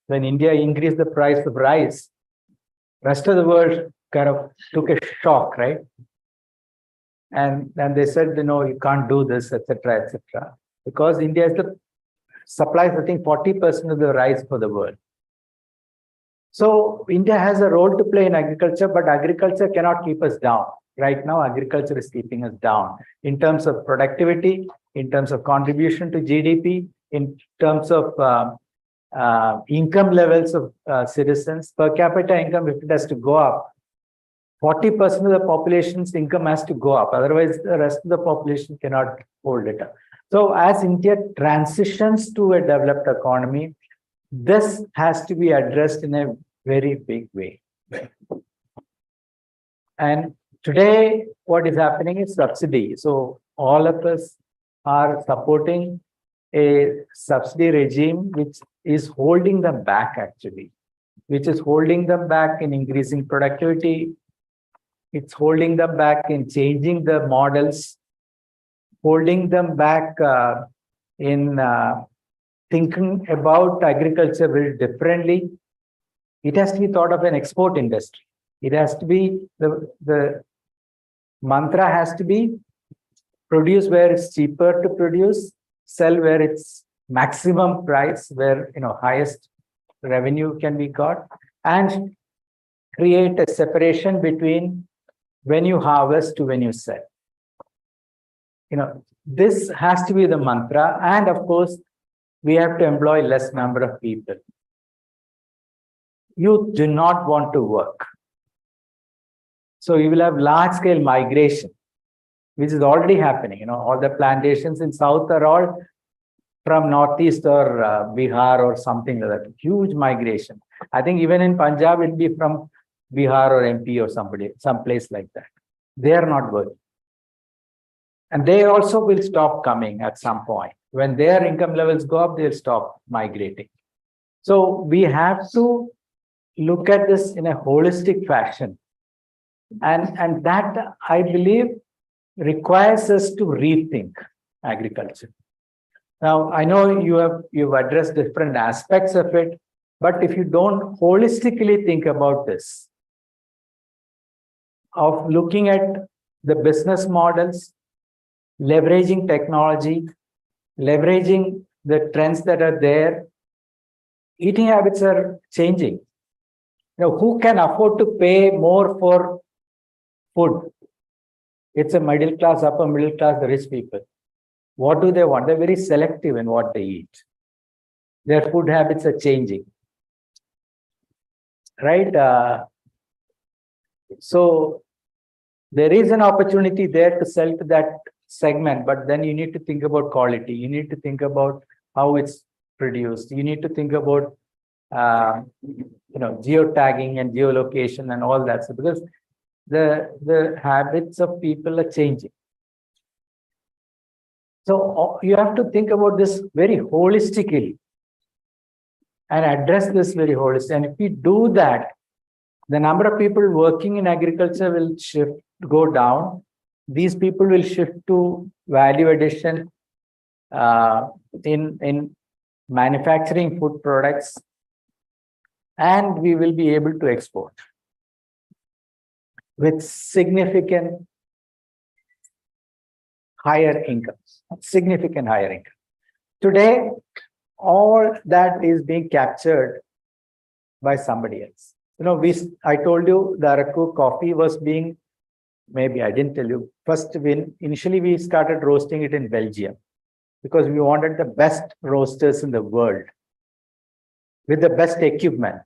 When India increased the price of rice, rest of the world kind of took a shock, right? And they said, you can't do this, etc., etc. Because India is supplies, I think, 40% of the rice for the world. So India has a role to play in agriculture, but agriculture cannot keep us down. Right now, agriculture is keeping us down in terms of productivity, in terms of contribution to GDP, in terms of income levels of citizens. Per capita income, if it has to go up, 40% of the population's income has to go up. Otherwise, the rest of the population cannot hold it up. So as India transitions to a developed economy, this has to be addressed in a very big way. And today, what is happening is subsidy. So all of us are supporting a subsidy regime which is holding them back, actually, which is holding them back in increasing productivity. It's holding them back in changing the models, holding them back in thinking about agriculture very differently. It has to be thought of an export industry. It has to be, the mantra has to be produce where it's cheaper to produce, sell where it's maximum price, where highest revenue can be got, and create a separation between when you harvest to when you sell. This has to be the mantra, and of course, we have to employ less number of people. Youth do not want to work. So you will have large-scale migration, which is already happening. All the plantations in South are all from Northeast or Bihar or something like that. Huge migration. I think even in Punjab, it'll be from Bihar or MP or someplace like that. They are not working. And they also will stop coming at some point. When their income levels go up, they'll stop migrating. So we have to look at this in a holistic fashion. And that, I believe, requires us to rethink agriculture. Now, I know you've addressed different aspects of it, but if you don't holistically think about this, of looking at the business models, leveraging technology, leveraging the trends that are there, eating habits are changing. Now, who can afford to pay more for food? It's a middle class, upper middle class, the rich people. What do they want? They're very selective in what they eat. Their food habits are changing. Right? So there is an opportunity there to sell to that segment, but then you need to think about quality. You need to think about how it's produced. You need to think about geotagging and geolocation and all that. So because the habits of people are changing. So you have to think about this very holistically and address this very holistically. And if we do that, the number of people working in agriculture will go down. These people will shift to value addition in manufacturing food products, and we will be able to export with significant higher incomes, significant higher income. Today, all that is being captured by somebody else. I told you the Araku coffee was being, maybe I didn't tell you, initially we started roasting it in Belgium because we wanted the best roasters in the world with the best equipment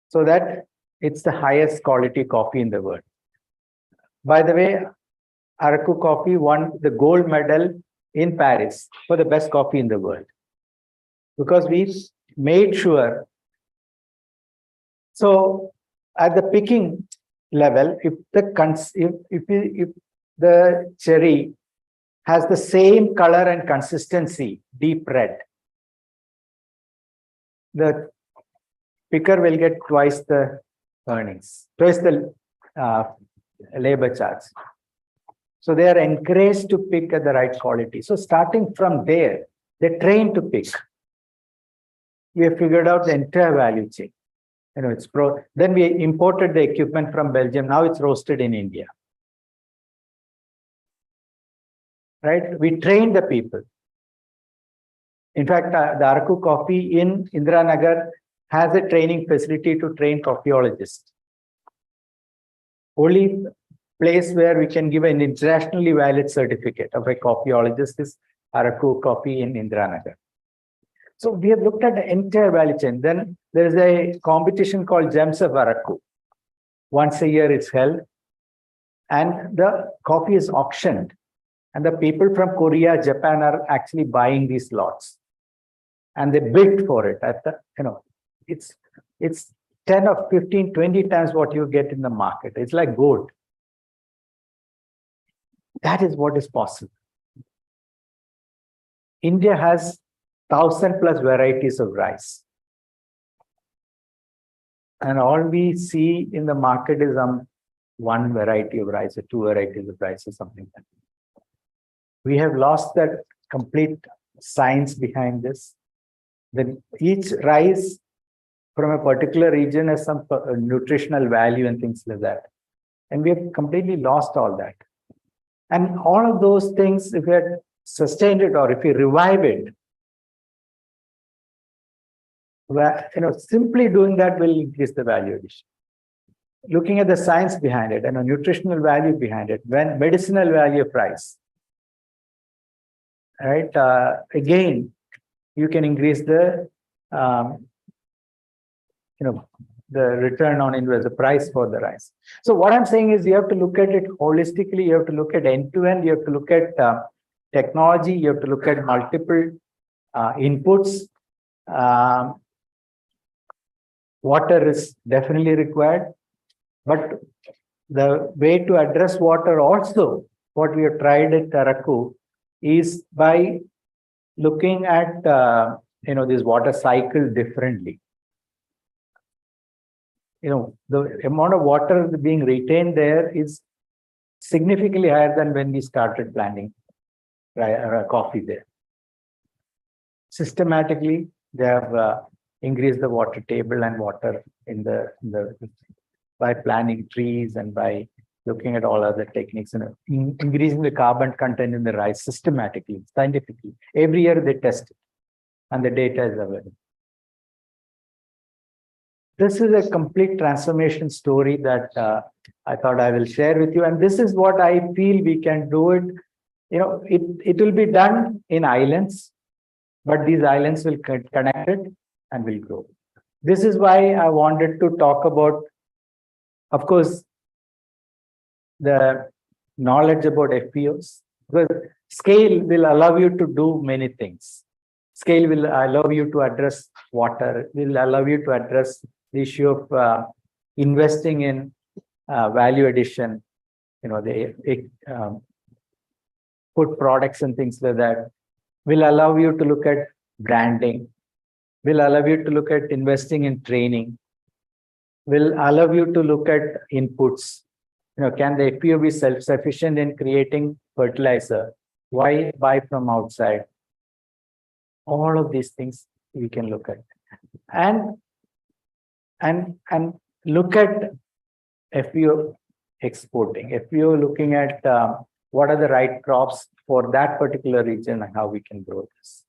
so that it's the highest quality coffee in the world. By the way, Araku coffee won the gold medal in Paris for the best coffee in the world because we made sure. So at the picking level, if the cherry has the same color and consistency, deep red, the picker will get twice the earnings, twice the labor charge. So they are encouraged to pick at the right quality. So starting from there, they're trained to pick. We have figured out the entire value chain. Then we imported the equipment from Belgium. Now it's roasted in India. Right? We trained the people. In fact, the Araku coffee in Indiranagar has a training facility to train coffeeologists. Only place where we can give an internationally valid certificate of a coffeeologist is Araku coffee in Indiranagar. So we have looked at the entire value chain. Then there is a competition called Gems of Araku. Once a year it's held. And the coffee is auctioned. And the people from Korea, Japan are actually buying these lots. And they bid for it. It's 10 or 15, 20 times what you get in the market. It's like gold. That is what is possible. India has 1,000+ varieties of rice. And all we see in the market is one variety of rice or two varieties of rice or something like that. We have lost that complete science behind this. Then each rice from a particular region has some nutritional value and things like that. And we have completely lost all that. And all of those things, if we had sustained it or if we revive it, simply doing that will increase the value addition. Looking at the science behind it and a nutritional value behind it, when medicinal value of rice, right? Again, you can increase the the return on investment, the price for the rice. So what I'm saying is you have to look at it holistically. You have to look at end-to-end. You have to look at technology. You have to look at multiple inputs. Water is definitely required, but the way to address water also, what we have tried at Taraku, is by looking at this water cycle differently. The amount of water being retained there is significantly higher than when we started planting coffee there. Systematically, they have increased the water table and water in the by planting trees and by looking at all other techniques and increasing the carbon content in the rice systematically, scientifically. Every year they test it and the data is available. This is a complete transformation story that I thought I will share with you. And this is what I feel we can do it. It will be done in islands, but these islands will get connected and will grow. This is why I wanted to talk about, of course, the knowledge about FPOs, because scale will allow you to do many things. Scale will allow you to address water, will allow you to address the issue of investing in value addition, the food products and things like that, will allow you to look at branding, will allow you to look at investing in training, will allow you to look at inputs. Can the FPO be self-sufficient in creating fertilizer? Why buy from outside? All of these things we can look at. And look at FPO exporting, FPO looking at what are the right crops for that particular region and how we can grow this.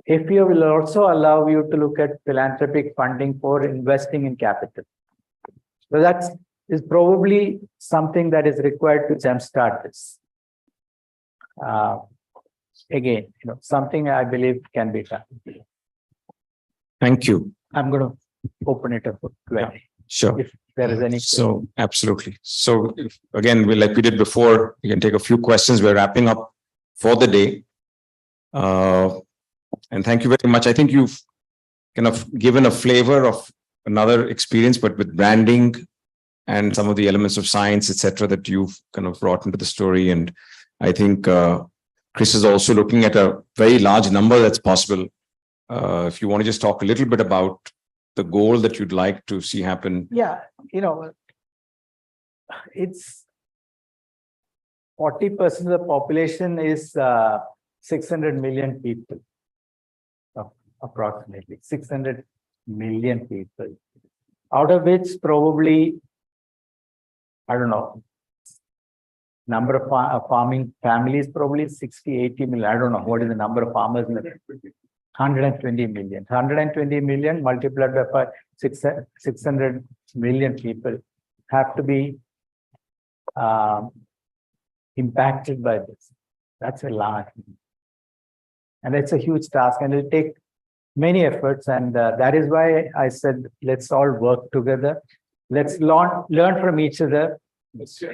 FPO will also allow you to look at philanthropic funding for investing in capital. So that is probably something that is required to jumpstart this. Again, something I believe can be done. Thank you. I'm going to open it up for Q&A. Yeah, sure. If there is any. So, absolutely. So, again, like we did before, we can take a few questions. We're wrapping up for the day. And thank you very much. I think you've kind of given a flavor of another experience, but with branding and some of the elements of science, etc., that you've kind of brought into the story. And I think Chris is also looking at a very large number that's possible. If you want to just talk a little bit about the goal that you'd like to see happen. Yeah, it's 40% of the population is 600 million people, approximately 600 million people, out of which probably, I don't know, number of farming families, probably 60, 80 million. I don't know what is the number of farmers. 120 million. 120 million multiplied by 600 million people have to be impacted by this. That's a large. And it's a huge task and it'll take many efforts. And that is why I said, let's all work together. Let's learn from each other. See,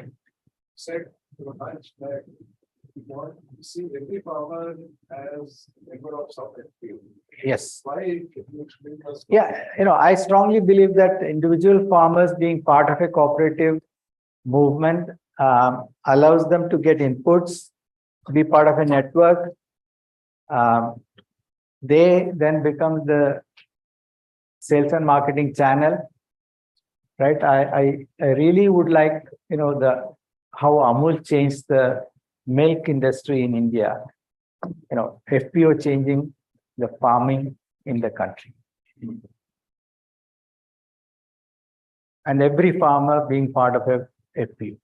every farmer has a member of some FPO. Yes. Why? Yeah, I strongly believe that individual farmers being part of a cooperative movement allows them to get inputs, to be part of a network. They then become the sales and marketing channel, right? I really would like, how Amul changed the milk industry in India, FPO changing the farming in the country. And every farmer being part of a FPO.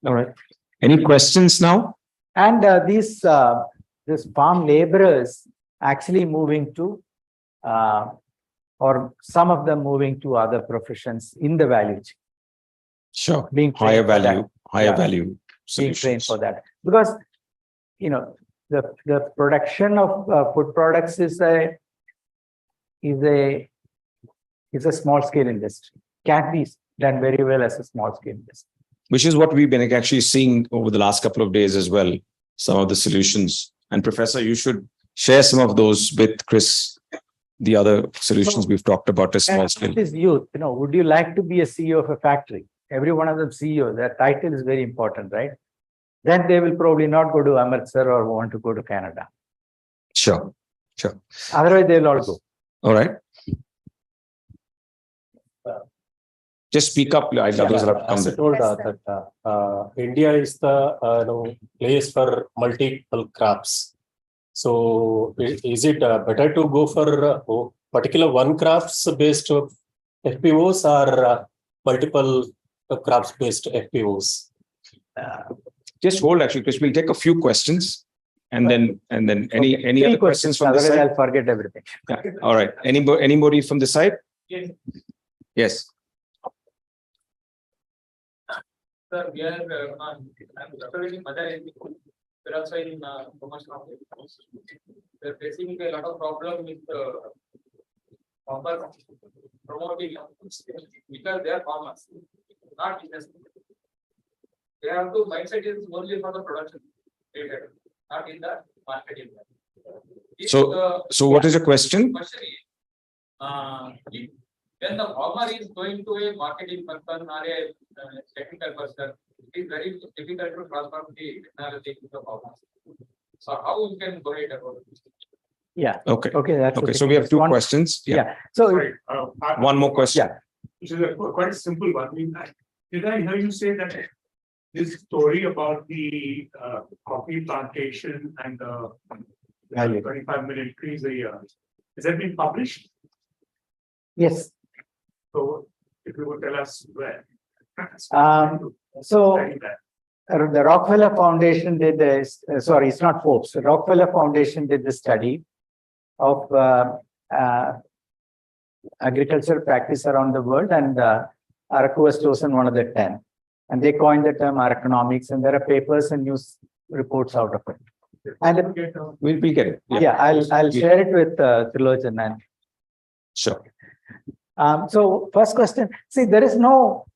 All right. Any questions now? And these farm laborers actually moving to, or some of them moving to other professions in the value chain. Sure. Being higher value being solutions. trained for that, because the production of food products is a small scale industry. Can be done very well as a small scale industry. Which is what we've been actually seeing over the last couple of days as well. Some of the solutions And Professor, you should share some of those with Chris, the other solutions we've talked about as small scale. This youth, would you like to be a CEO of a factory? Every one of them CEO, their title is very important, right? Then they will probably not go to Amritsar or want to go to Canada. Sure. Otherwise, they'll all go. All right. Just speak up. As I told that India is the place for multiple crops. So is it better to go for particular one crops based FPOs or multiple crops based FPOs? Just hold actually, Chris. We'll take a few questions and then any other questions from the side? I'll forget everything. Yeah. All right. Anybody from the side? Yes. Sir, we are representing Mother we're also in promotion of we're facing a lot of problem with farmers promoting because they are farmers, not investment. They have to mindset is only for the production, not in the marketing. So what is your question? Question is, when the farmer is going to a marketing person or a technical person, it is very difficult to transfer the technology to the farmers. So how you can go ahead about it? Yeah. Okay. That's okay. So we have two questions. Yeah. So Sorry, one more question. Which is a quite simple one. Did I hear you say that this story about the coffee plantation and the 25 million trees a year, has that been published? Yes. So if you would tell us where. So the Rockefeller Foundation did this, sorry, it's not Forbes. The Rockefeller Foundation did the study of agricultural practice around the world, and Araku was chosen one of the 10. And they coined the term Araconomics, and there are papers and news reports out of it. And we'll get it. Yeah, I'll share it with Trilojan. And sure. So first question, see, there is no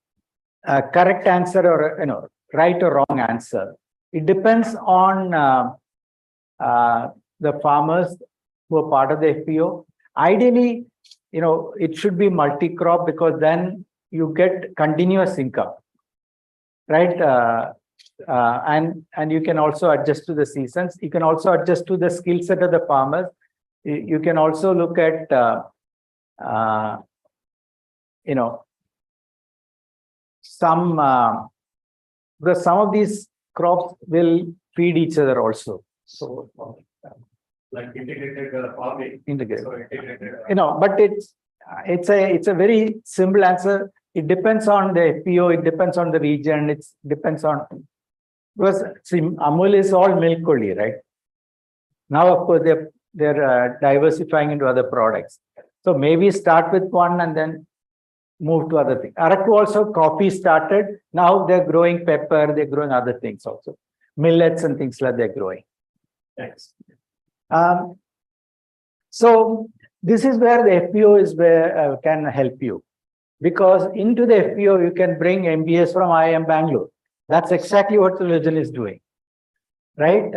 correct answer or right or wrong answer. It depends on the farmers who are part of the FPO. Ideally, it should be multi-crop because then you get continuous income, right? And you can also adjust to the seasons. You can also adjust to the skill set of the farmers. You can also look at because some of these crops will feed each other also. So like integrated farming. Integrated. So integrated. But it's a very simple answer. It depends on the FPO, it depends on the region, it depends on, because see, Amul is all milk only, right? Now, of course, they're diversifying into other products. So maybe start with one and then move to other things. Araku also, coffee started. Now they're growing pepper, they're growing other things also. Millets and things like they're growing. Thanks. So this is where the FPO is where can help you. Because into the FPO, you can bring MBAs from IIM Bangalore. That's exactly what the religion is doing, right?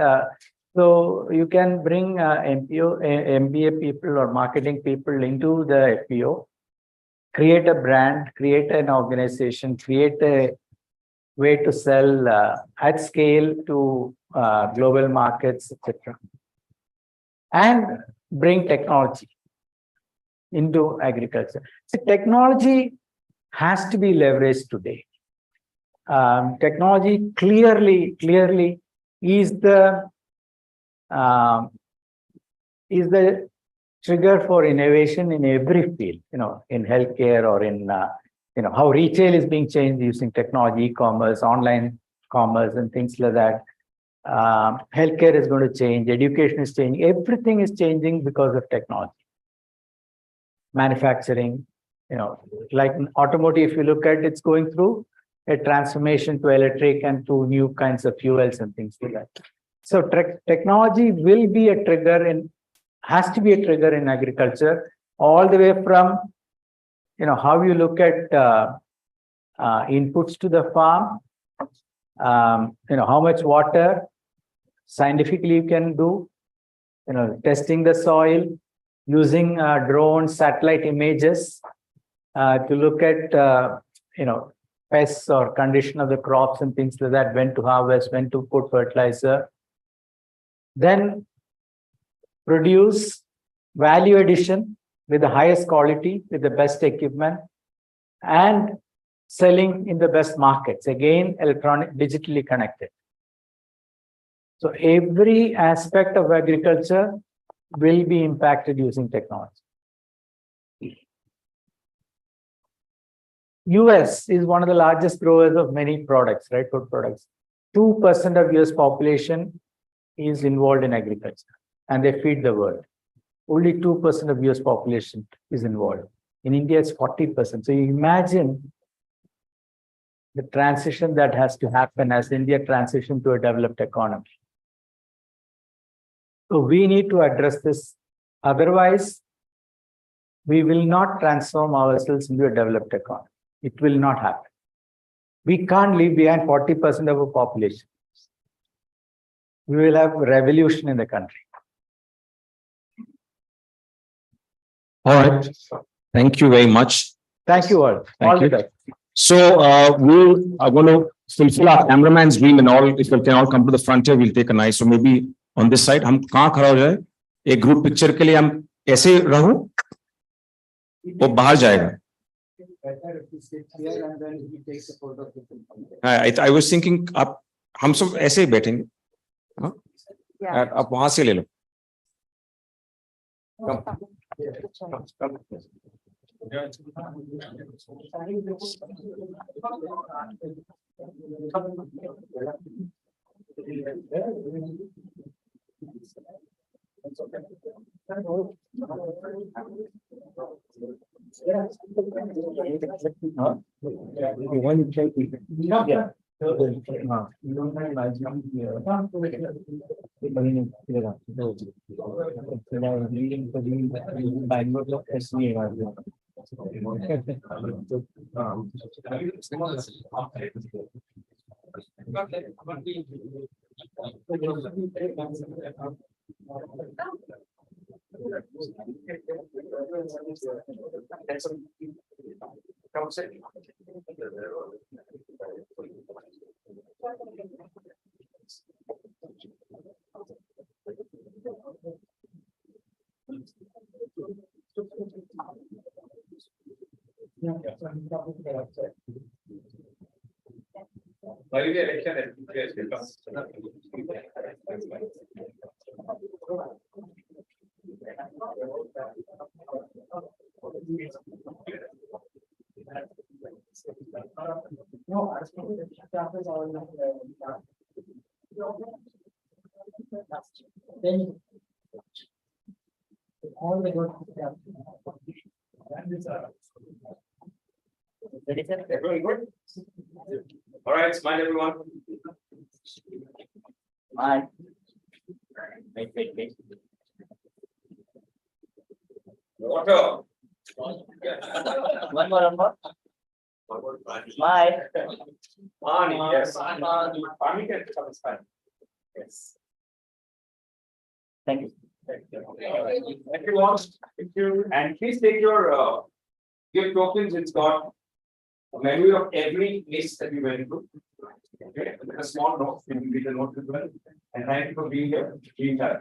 So you can bring MBA people or marketing people into the FPO, create a brand, create an organization, create a way to sell at scale to global markets, etc. And bring technology into agriculture. So technology has to be leveraged today. Technology clearly is the trigger for innovation in every field, in healthcare or in, how retail is being changed using technology, e-commerce, online commerce and things like that. Healthcare is going to change, education is changing, everything is changing because of technology. Manufacturing, like automotive, if you look at it's going through a transformation to electric and to new kinds of fuels and things like that. So technology will be a trigger has to be a trigger in agriculture, all the way from, how you look at inputs to the farm, how much water, scientifically you can do, testing the soil, using drones, satellite images to look at, pests or condition of the crops and things like that, when to harvest, when to put fertilizer. Then produce value addition with the highest quality, with the best equipment, and selling in the best markets. Again, digitally connected. So every aspect of agriculture will be impacted using technology. US is one of the largest growers of many products, right? Food products. 2% of US population is involved in agriculture and they feed the world. Only 2% of US population is involved. In India, it's 40%. So you imagine the transition that has to happen as India transitions to a developed economy. So we need to address this. Otherwise, we will not transform ourselves into a developed economy. It will not happen. We can't leave behind 40% of our population. We will have revolution in the country. All right. Thank you very much. Thank you all. Thank you. the best. So we are going to fulfill our cameraman's dream and all. If you can all come to the front here, we'll take a nice. So maybe on this side, हम कहाँ खड़ा हो जाए? एक group picture के लिए हम ऐसे रहूं? वो बाहर जाएगा. I was thinking आप हम सब ऐसे ही बैठेंगे. हाँ? आप वहां से ले लो. All right, smile everyone. Smile. Wait. Water. One more. Smile. Pani, yes. Pani can become smile. Yes. Thank you. Thank you. And please take your gift tokens. It's got a menu of every place that we went to. Okay, a small note, you can read the note as well. And thank you for being here. Thank you.